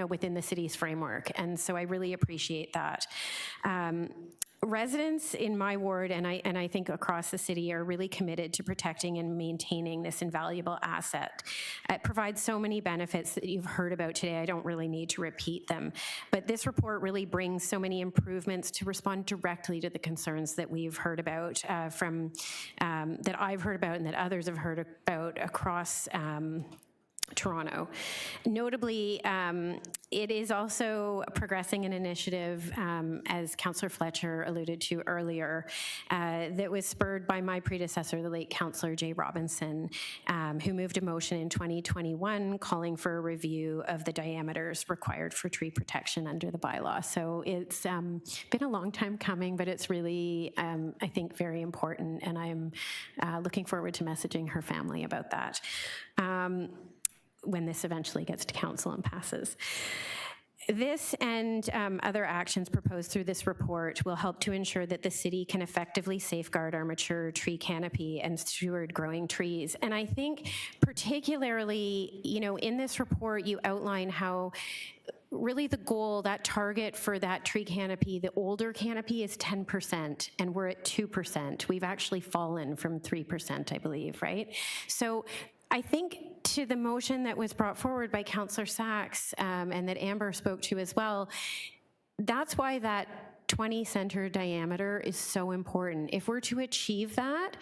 Speaker 2: within the city's framework. And so I really appreciate that. Residents in my ward and I think across the city are really committed to protecting and maintaining this invaluable asset. It provides so many benefits that you've heard about today. I don't really need to repeat them, but this report really brings so many improvements to respond directly to the concerns that we've heard about that I've heard about and that others have heard about across Toronto. Notably, it is also progressing an initiative, as Councillor Fletcher alluded to earlier, that was spurred by my predecessor, the late Councillor Jay Robinson, who moved a motion in 2021 calling for a review of the diameters required for tree protection under the bylaw. So it's been a long time coming, but it's really, I think, very important, and I'm looking forward to messaging her family about that. When this eventually gets to council and passes. This and other actions proposed through this report will help to ensure that the city can effectively safeguard our mature tree canopy and steward growing trees. And I think particularly, in this report, you outline how really the goal, that target for that tree canopy, the older canopy is 10%, and we're at 2%. We've actually fallen from 3%, I believe, right? So I think to the motion that was brought forward by Councillor Sachs and that Amber spoke to as well, that's why that 20-center diameter is so important. If we're to achieve that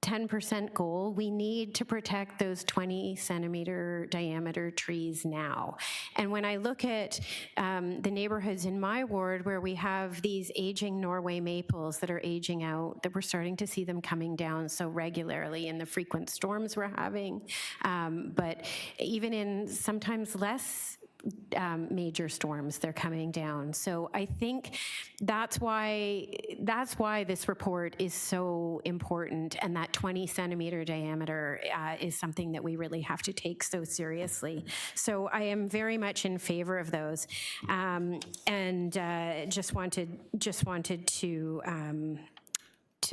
Speaker 2: 10% goal, we need to protect those 20-centimeter diameter trees now. And when I look at the neighborhoods in my ward where we have these aging Norway maples that are aging out, that we're starting to see them coming down so regularly in the frequent storms we're having, but even in sometimes less major storms, they're coming down. So I think that's why this report is so important, and that 20-centimeter diameter is something that we really have to take so seriously. So I am very much in favor of those, and just wanted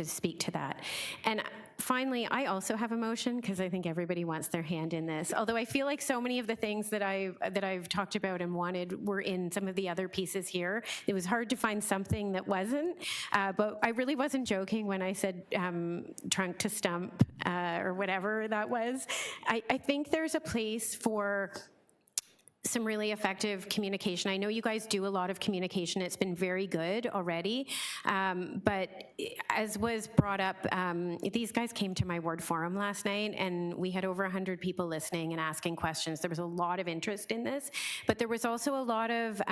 Speaker 2: speak to that. And finally, I also have a motion because I think everybody wants their hand in this. Although I feel like so many of the things that I've talked about and wanted were in some of the other pieces here. It was hard to find something that wasn't, but I really wasn't joking when I said trunk to stump or whatever that was. I think there's a place for some really effective communication. I know you guys do a lot of communication. It's been very good already. But as was brought up, these guys came to my ward forum last night and we had over 100 people listening and asking questions. There was a lot of interest in this, but there was also a lot of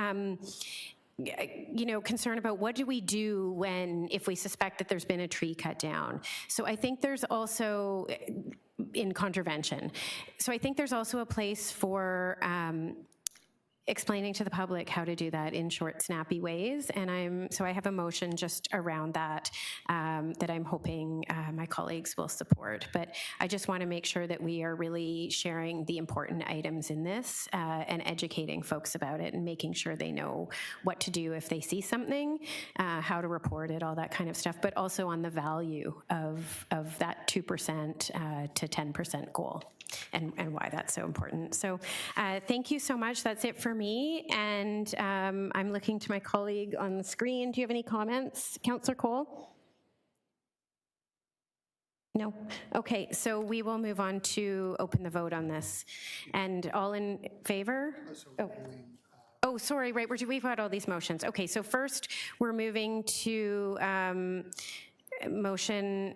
Speaker 2: concern about what do we do if we suspect that there's been a tree cut down. So I think there's also in contravention. So I think there's also a place for explaining to the public how to do that in short, snappy ways. And so I have a motion just around that that I'm hoping my colleagues will support. But I just want to make sure that we are really sharing the important items in this and educating folks about it and making sure they know what to do if they see something, how to report it, all that kind of stuff, but also on the value of that 2% to 10% goal. And why that's so important. So thank you so much. That's it for me. And I'm looking to my colleague on the screen. Do you have any comments, Councillor Cole? No? Okay, so we will move on to open the vote on this. And all in favor? Oh, sorry, right, we've got all these motions. Okay, so first we're moving to motion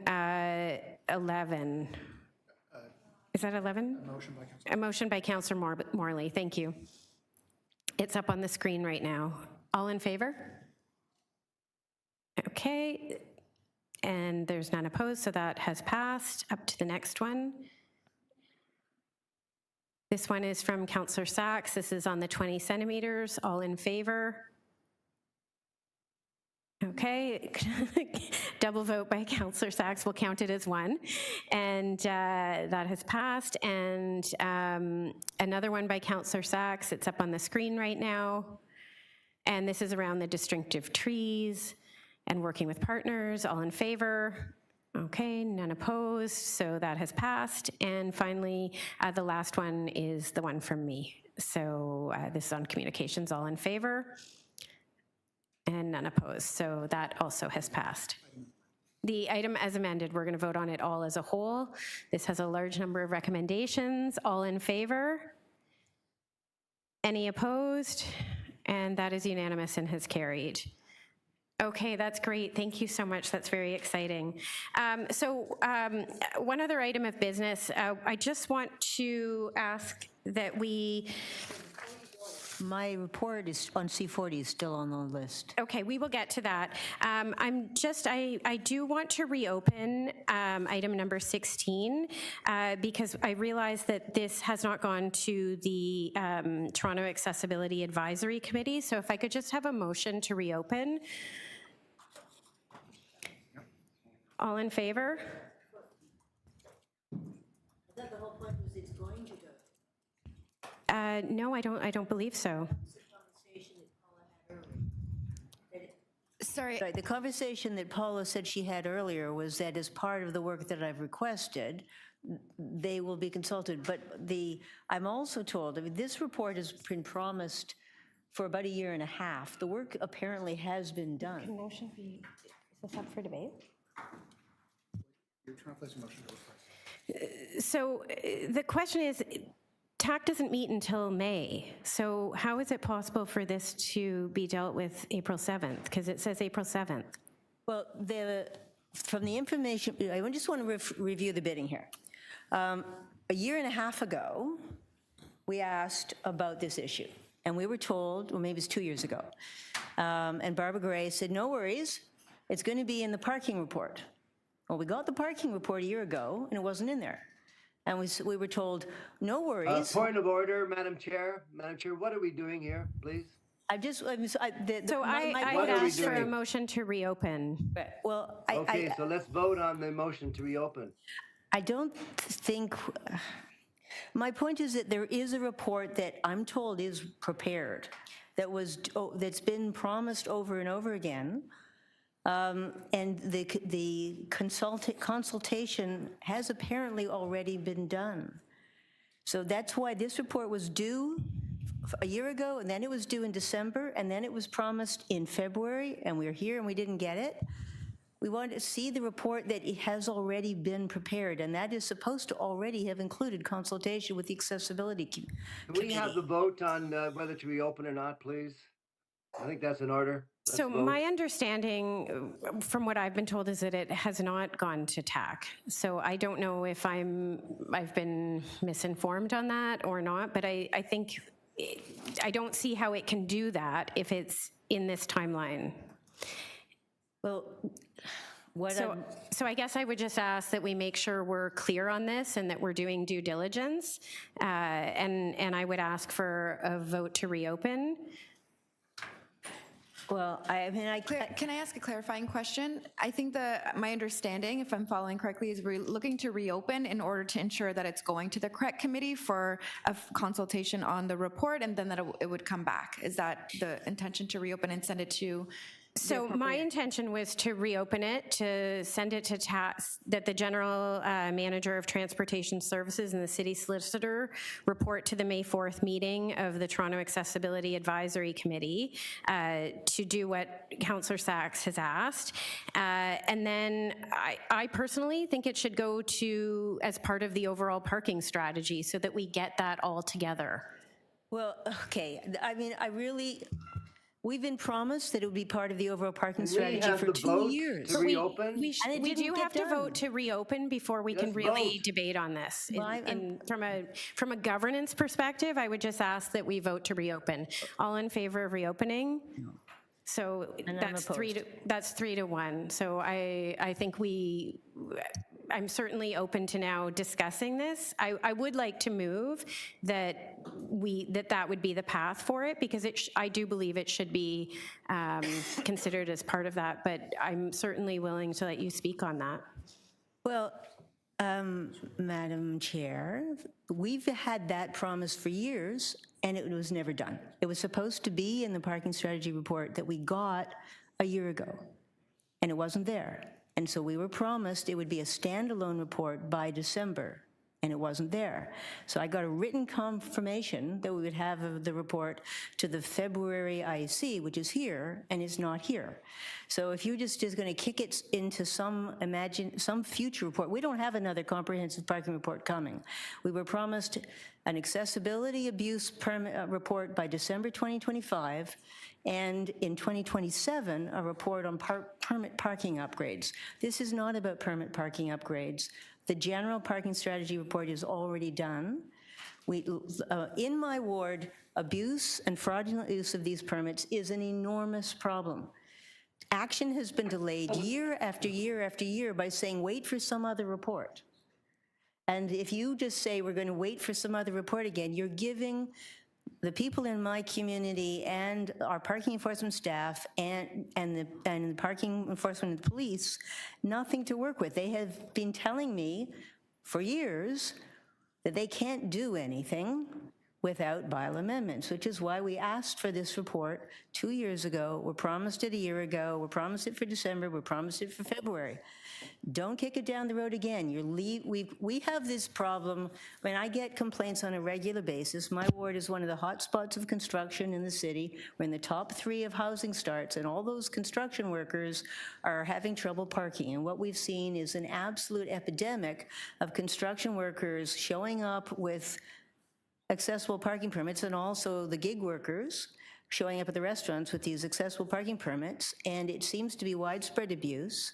Speaker 2: 11. Is that 11? A motion by Councillor Morley. Thank you. It's up on the screen right now. All in favor? Okay. And there's none opposed, so that has passed. Up to the next one. This one is from Councillor Sachs. This is on the 20 centimeters. All in favor? Okay, double vote by Councillor Sachs. We'll count it as one. And that has passed. And another one by Councillor Sachs. It's up on the screen right now. And this is around the distinctive trees and working with partners. All in favor? Okay, none opposed. So that has passed. And finally, the last one is the one from me. So this is on communications. All in favor? And none opposed, so that also has passed. The item as amended, we're going to vote on it all as a whole. This has a large number of recommendations. All in favor? Any opposed? And that is unanimous and has carried. Okay, that's great. Thank you so much. That's very exciting. One other item of business. I just want to ask that we...
Speaker 3: My report is on C40 is still on the list.
Speaker 2: Okay, we will get to that. I do want to reopen item number 16 because I realize that this has not gone to the Toronto Accessibility Advisory Committee. So if I could just have a motion to reopen. All in favor?
Speaker 3: I thought the whole point was it's going to go.
Speaker 2: No, I don't believe so.
Speaker 3: Sorry, the conversation that Paula said she had earlier was that as part of the work that I've requested, they will be consulted. But I'm also told, this report has been promised for about a year and a half. The work apparently has been done.
Speaker 2: Can motion be, is this up for debate?
Speaker 8: You're trying to place a motion to replace.
Speaker 2: So the question is, TAC doesn't meet until May, so how is it possible for this to be dealt with April 7th? Because it says April 7th.
Speaker 3: Well, from the information, I just want to review the bidding here. A year and a half ago, we asked about this issue, and we were told, well, maybe it's 2 years ago, and Barbara Gray said, no worries, it's going to be in the parking report. Well, we got the parking report a year ago, and it wasn't in there. And we were told, no worries.
Speaker 6: Point of order, Madam Chair. Madam Chair, what are we doing here, please?
Speaker 2: I would ask for a motion to reopen.
Speaker 3: Well,
Speaker 6: so let's vote on the motion to reopen.
Speaker 3: I don't think, my point is that there is a report that I'm told is prepared, that's been promised over and over again. And the consultation has apparently already been done. So that's why this report was due a year ago, and then it was due in December, and then it was promised in February, and we're here and we didn't get it. We want to see the report that it has already been prepared, and that is supposed to already have included consultation with the accessibility
Speaker 6: Can we have the vote on whether to reopen or not, please? I think that's in order. Let's
Speaker 2: So
Speaker 6: vote.
Speaker 2: my understanding, from what I've been told, is that it has not gone to TAC. So I don't know if I've been misinformed on that or not, but I think, I don't see how it can do that if it's in this timeline.
Speaker 3: Well,
Speaker 2: so I guess I would just ask that we make sure we're clear on this and that we're doing due diligence. And I would ask for a vote to reopen.
Speaker 3: Well,
Speaker 5: Can I ask a clarifying question? I think my understanding, if I'm following correctly, is we're looking to reopen in order to ensure that it's going to the correct committee for a consultation on the report, and then that it would come back. Is that the intention, to reopen and send it to?
Speaker 2: So my intention was to reopen it, to send it to TAS, that the General Manager of Transportation Services and the City Solicitor report to the May 4th meeting of the Toronto Accessibility Advisory Committee to do what Councillor Sachs has asked. And then I personally think it should go to, as part of the overall parking strategy, so that we get that all together.
Speaker 3: Well, okay, I mean, we've been promised that it would be part of the overall parking strategy for 2 years.
Speaker 6: To reopen?
Speaker 2: We do have to vote to reopen before we can really debate on this. From a governance perspective, I would just ask that we vote to reopen. All in favor of reopening? No. So that's 3 to 1. So I think I'm certainly open to now discussing this. I would like to move that would be the path for it, because I do believe it should be considered as part of that, but I'm certainly willing to let you speak on that.
Speaker 3: Well, Madam Chair, we've had that promise for years, and it was never done. It was supposed to be in the parking strategy report that we got a year ago, and it wasn't there. And so we were promised it would be a standalone report by December, and it wasn't there. So I got a written confirmation that we would have the report to the February IEC, which is here, and it's not here. So if you're just going to kick it into some future report, we don't have another comprehensive parking report coming. We were promised an accessibility abuse permit report by December 2025, and in 2027, a report on permit parking upgrades. This is not about permit parking upgrades. The general parking strategy report is already done. In my ward, abuse and fraudulent use of these permits is an enormous problem. Action has been delayed year after year after year by saying, wait for some other report. And if you just say we're going to wait for some other report again, you're giving the people in my community and our parking enforcement staff and the parking enforcement and police nothing to work with. They have been telling me for years that they can't do anything without bylaw amendments, which is why we asked for this report 2 years ago. We're promised it a year ago. We're promised it for December. We're promised it for February. Don't kick it down the road again. We have this problem. When I get complaints on a regular basis, my ward is one of the hot spots of construction in the city. We're in the top 3 of housing starts, and all those construction workers are having trouble parking. And what we've seen is an absolute epidemic of construction workers showing up with accessible parking permits, and also the gig workers showing up at the restaurants with these accessible parking permits, and it seems to be widespread abuse,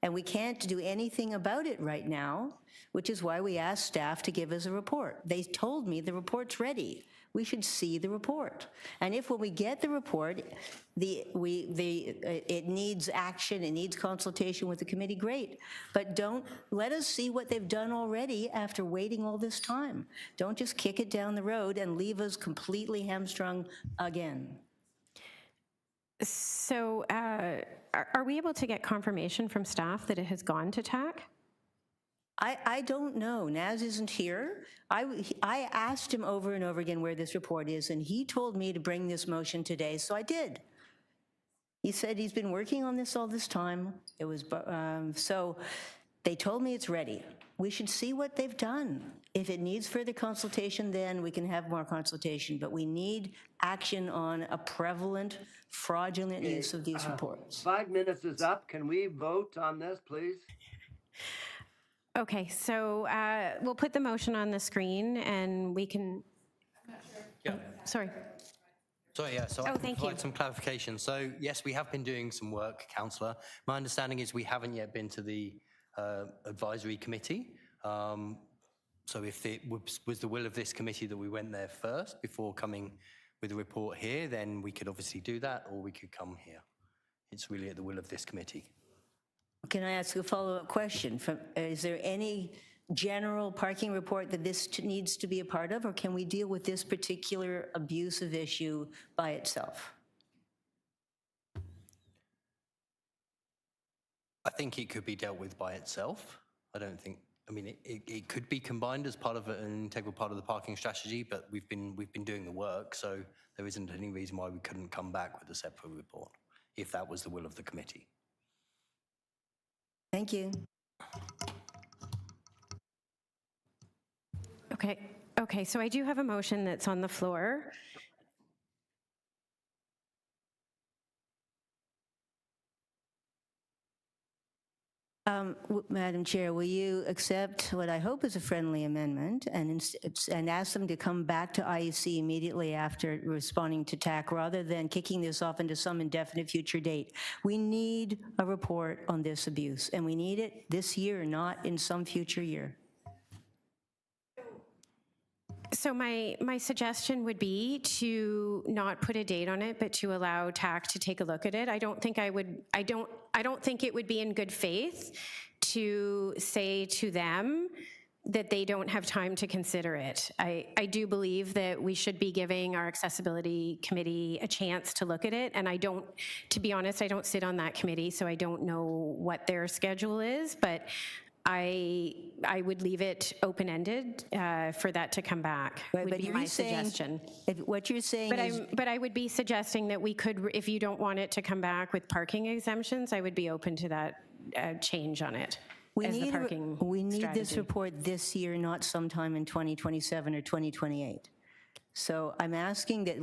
Speaker 3: and we can't do anything about it right now, which is why we asked staff to give us a report. They told me the report's ready. We should see the report. And if when we get the report, it needs action, it needs consultation with the committee, great. But don't let us see what they've done already after waiting all this time. Don't just kick it down the road and leave us completely hamstrung again.
Speaker 2: So are we able to get confirmation from staff that it has gone to TAC?
Speaker 3: I don't know. Naz isn't here. I asked him over and over again where this report is, and he told me to bring this motion today, so I did. He said he's been working on this all this time. It was, so they told me it's ready. We should see what they've done. If it needs further consultation, then we can have more consultation, but we need action on a prevalent, fraudulent use of these reports.
Speaker 6: 5 minutes is up. Can we vote on this, please?
Speaker 2: Okay, so we'll put the motion on the screen and we can,
Speaker 21: Yeah.
Speaker 2: sorry.
Speaker 21: Sorry, yeah, so I
Speaker 2: Oh,
Speaker 21: can
Speaker 2: thank
Speaker 21: provide
Speaker 2: you.
Speaker 21: some clarification. So yes, we have been doing some work, Councillor. My understanding is we haven't yet been to the advisory committee. So if it was the will of this committee that we went there first before coming with a report here, then we could obviously do that, or we could come here. It's really at the will of this committee.
Speaker 3: Can I ask a follow-up question? Is there any general parking report that this needs to be a part of, or can we deal with this particular abusive issue by itself?
Speaker 21: I think it could be dealt with by itself. I don't think, I mean, it could be combined as part of an integral part of the parking strategy, but we've been doing the work, so there isn't any reason why we couldn't come back with a separate report, if that was the will of the committee.
Speaker 3: Thank you.
Speaker 2: Okay, so I do have a motion that's on the floor.
Speaker 3: Madam Chair, will you accept what I hope is a friendly amendment and ask them to come back to IEC immediately after responding to TAC rather than kicking this off into some indefinite future date? We need a report on this abuse, and we need it this year, not in some future year.
Speaker 2: So my suggestion would be to not put a date on it, but to allow TAC to take a look at it. I don't think it would be in good faith to say to them that they don't have time to consider it. I do believe that we should be giving our accessibility committee a chance to look at it, and to be honest, I don't sit on that committee, so I don't know what their schedule is, but I would leave it open-ended for that to come back,
Speaker 3: Right,
Speaker 2: would
Speaker 3: but
Speaker 2: be
Speaker 3: you're
Speaker 2: my
Speaker 3: saying-
Speaker 2: suggestion.
Speaker 3: What you're saying is...
Speaker 2: But I would be suggesting that we could, if you don't want it to come back with parking exemptions, I would be open to that change on it as the parking
Speaker 3: We need this
Speaker 2: strategy.
Speaker 3: report this year, not sometime in 2027 or 2028. So I'm asking that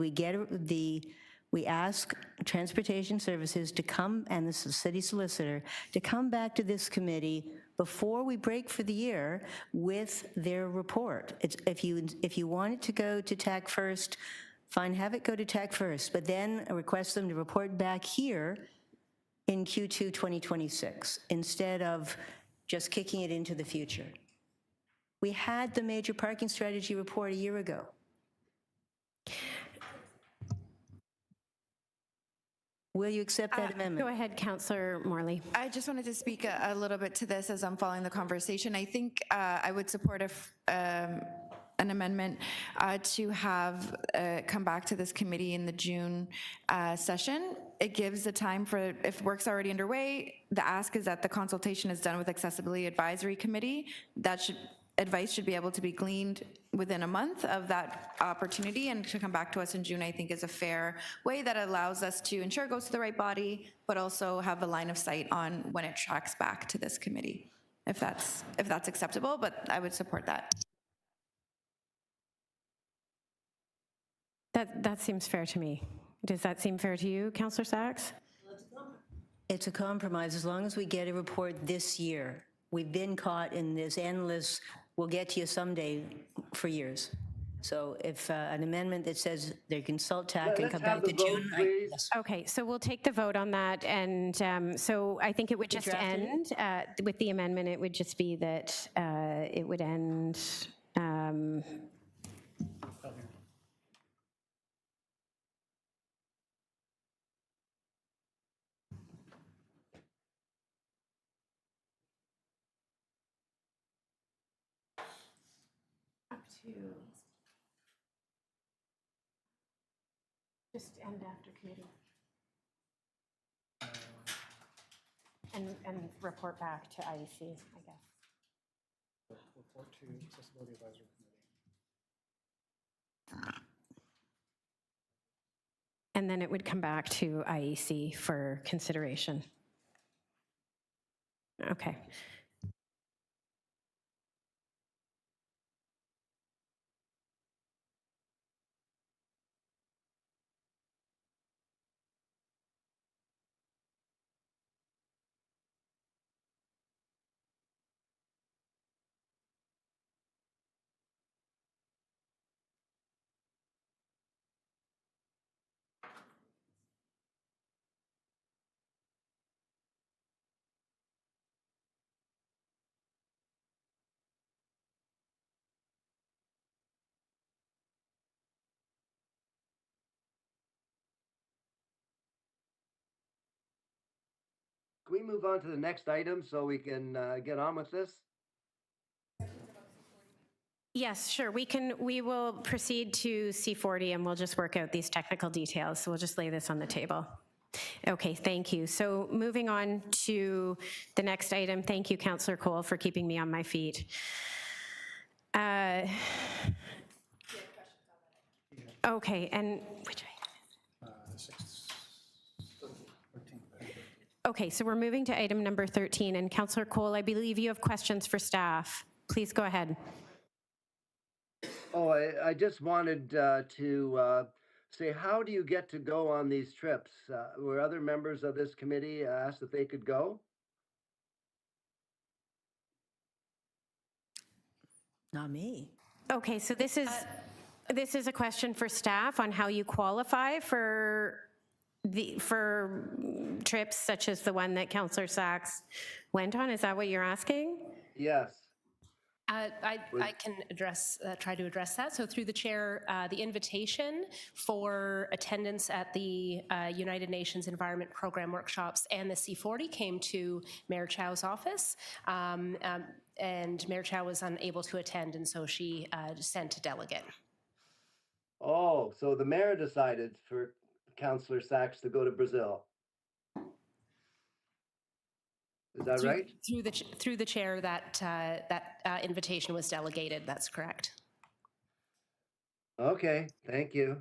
Speaker 3: we ask Transportation Services to come, and the city solicitor, to come back to this committee before we break for the year with their report. If you want it to go to TAC first, fine, have it go to TAC first, but then request them to report back here in Q2 2026, instead of just kicking it into the future. We had the major parking strategy report a year ago. Will you accept that amendment?
Speaker 2: Go ahead, Councillor Morley.
Speaker 5: I just wanted to speak a little bit to this as I'm following the conversation. I think I would support an amendment to have come back to this committee in the June session. It gives the time for, if work's already underway, the ask is that the consultation is done with Accessibility Advisory Committee. Advice should be able to be gleaned within a month of that opportunity, and to come back to us in June, I think, is a fair way that allows us to ensure it goes to the right body, but also have a line of sight on when it tracks back to this committee, if that's acceptable, but I would support that.
Speaker 2: That seems fair to me. Does that seem fair to you, Councillor Sachs?
Speaker 3: It's a compromise as long as we get a report this year. We've been caught in this endless, we'll get to you someday for years. So if an amendment that says they consult TAC and come back to June.
Speaker 2: Okay, so we'll take the vote on that, and so I think it would just end, with the amendment, it would just be that it would end, just end after committee. And report back to IEC, I guess.
Speaker 8: Report to Accessibility Advisory Committee.
Speaker 2: and then it would come back to IEC for consideration. Okay.
Speaker 6: Can we move on to the next item so we can get on with this?
Speaker 2: Yes, sure. We will proceed to C40 and we'll just work out these technical details. So we'll just lay this on the table. Okay, thank you. So moving on to the next item. Thank you, Councillor Cole, for keeping me on my feet. Okay, and which okay, so we're moving to item number 13. And Councillor Cole, I believe you have questions for staff. Please go ahead.
Speaker 6: Oh, I just wanted to say, how do you get to go on these trips? Were other members of this committee asked if they could go?
Speaker 3: Not me.
Speaker 2: Okay, so this is a question for staff on how you qualify for trips such as the one that Councillor Sachs went on. Is that what you're asking?
Speaker 6: Yes.
Speaker 18: I can try to address that. So through the chair, the invitation for attendance at the United Nations Environment Program workshops and the C40 came to Mayor Chow's office, and Mayor Chow was unable to attend, and so she sent a delegate.
Speaker 6: Oh, so the mayor decided for Councillor Sachs to go to Brazil. Is that right?
Speaker 18: Through the chair, that invitation was delegated. That's correct.
Speaker 6: Okay, thank you.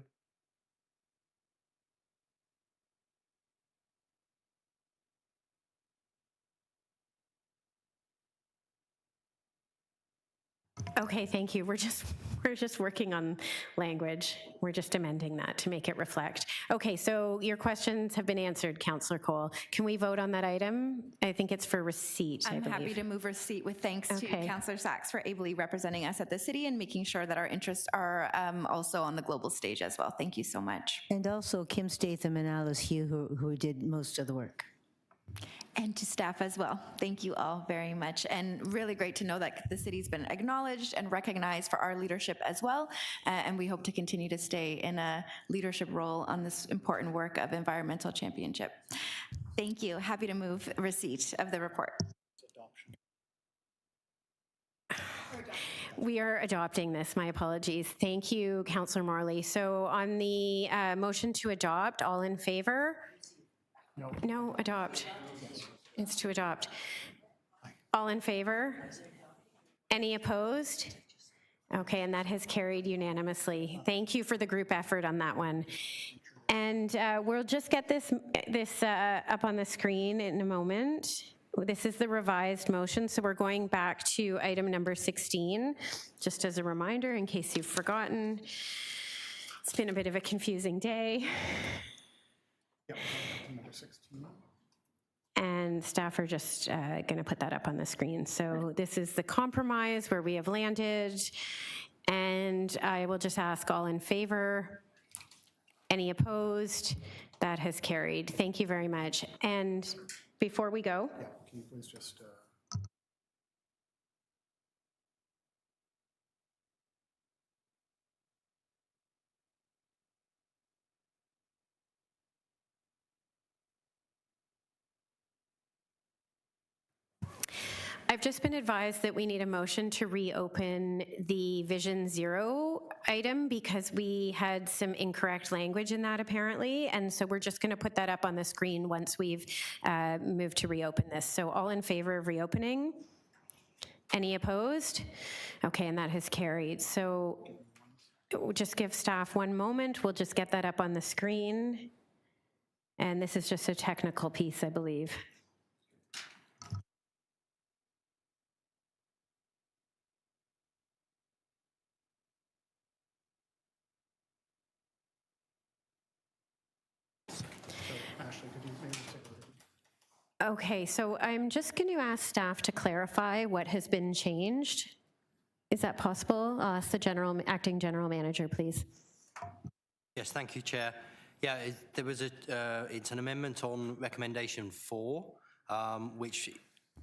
Speaker 2: Okay, thank you. We're just working on language. We're just amending that to make it reflect. Okay, so your questions have been answered, Councillor Cole. Can we vote on that item? I think it's for receipt, I
Speaker 5: I'm
Speaker 2: believe.
Speaker 5: happy to move receipt with thanks to Councillor Sachs for ably representing us at the city and making sure that our interests are also on the global stage as well. Thank you so much.
Speaker 3: And also Kim Statham and Alice Hugh, who did most of the work.
Speaker 5: And to staff as well. Thank you all very much. And really great to know that the city's been acknowledged and recognized for our leadership as well. And we hope to continue to stay in a leadership role on this important work of environmental championship. Thank you. Happy to move receipt of the report.
Speaker 2: We are adopting this. My apologies. Thank you, Councillor Morley. So on the motion to adopt, all in favor? No, adopt. It's to adopt. All in favor? Any opposed? Okay, and that has carried unanimously. Thank you for the group effort on that one. And we'll just get this up on the screen in a moment. This is the revised motion, so we're going back to item number 16, just as a reminder in case you've forgotten. It's been a bit of a confusing day.
Speaker 8: Yep, number 16.
Speaker 2: And staff are just going to put that up on the screen. So this is the compromise where we have landed. And I will just ask all in favor. Any opposed? That has carried. Thank you very much. And before we go.
Speaker 8: Yeah, can you please just...
Speaker 2: I've just been advised that we need a motion to reopen the Vision Zero item because we had some incorrect language in that apparently, and so we're just going to put that up on the screen once we've moved to reopen this. So all in favor of reopening? Any opposed? Okay, and that has carried. So We'll just give staff one moment. We'll just get that up on the screen. And this is just a technical piece, I believe. Okay, so I'm just going to ask staff to clarify what has been changed. Is that possible? I'll ask the acting general manager, please.
Speaker 21: Yes, thank you, Chair. Yeah, there was it's an amendment on recommendation 4, which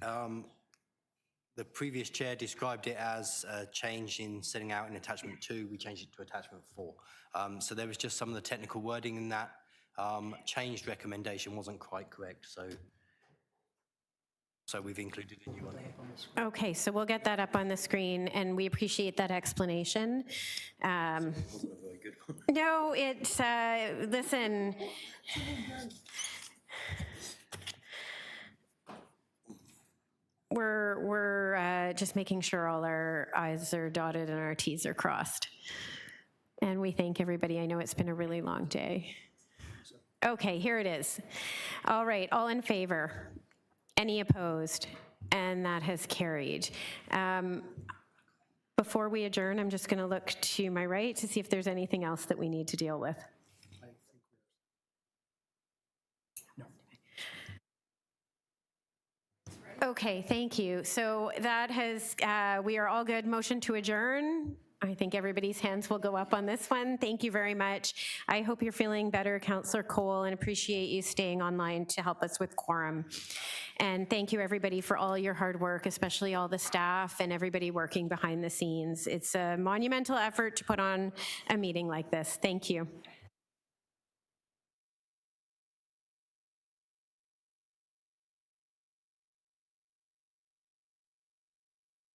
Speaker 21: the previous chair described it as a change in setting out in attachment 2. We changed it to attachment 4. So there was just some of the technical wording in that changed recommendation wasn't quite correct. So we've included a new one here.
Speaker 2: Okay, so we'll get that up on the screen, and we appreciate that explanation. No, it's, listen. We're just making sure all our I's are dotted and our T's are crossed. And we thank everybody. I know it's been a really long day. Okay, here it is. All right, all in favor? Any opposed? And that has carried. Before we adjourn, I'm just going to look to my right to see if there's anything else that we need to deal with. Okay, thank you. So that has, we are all good. Motion to adjourn. I think everybody's hands will go up on this one. Thank you very much. I hope you're feeling better, Councillor Cole, and appreciate you staying online to help us with quorum. And thank you, everybody, for all your hard work, especially all the staff and everybody working behind the scenes. It's a monumental effort to put on a meeting like this. Thank you.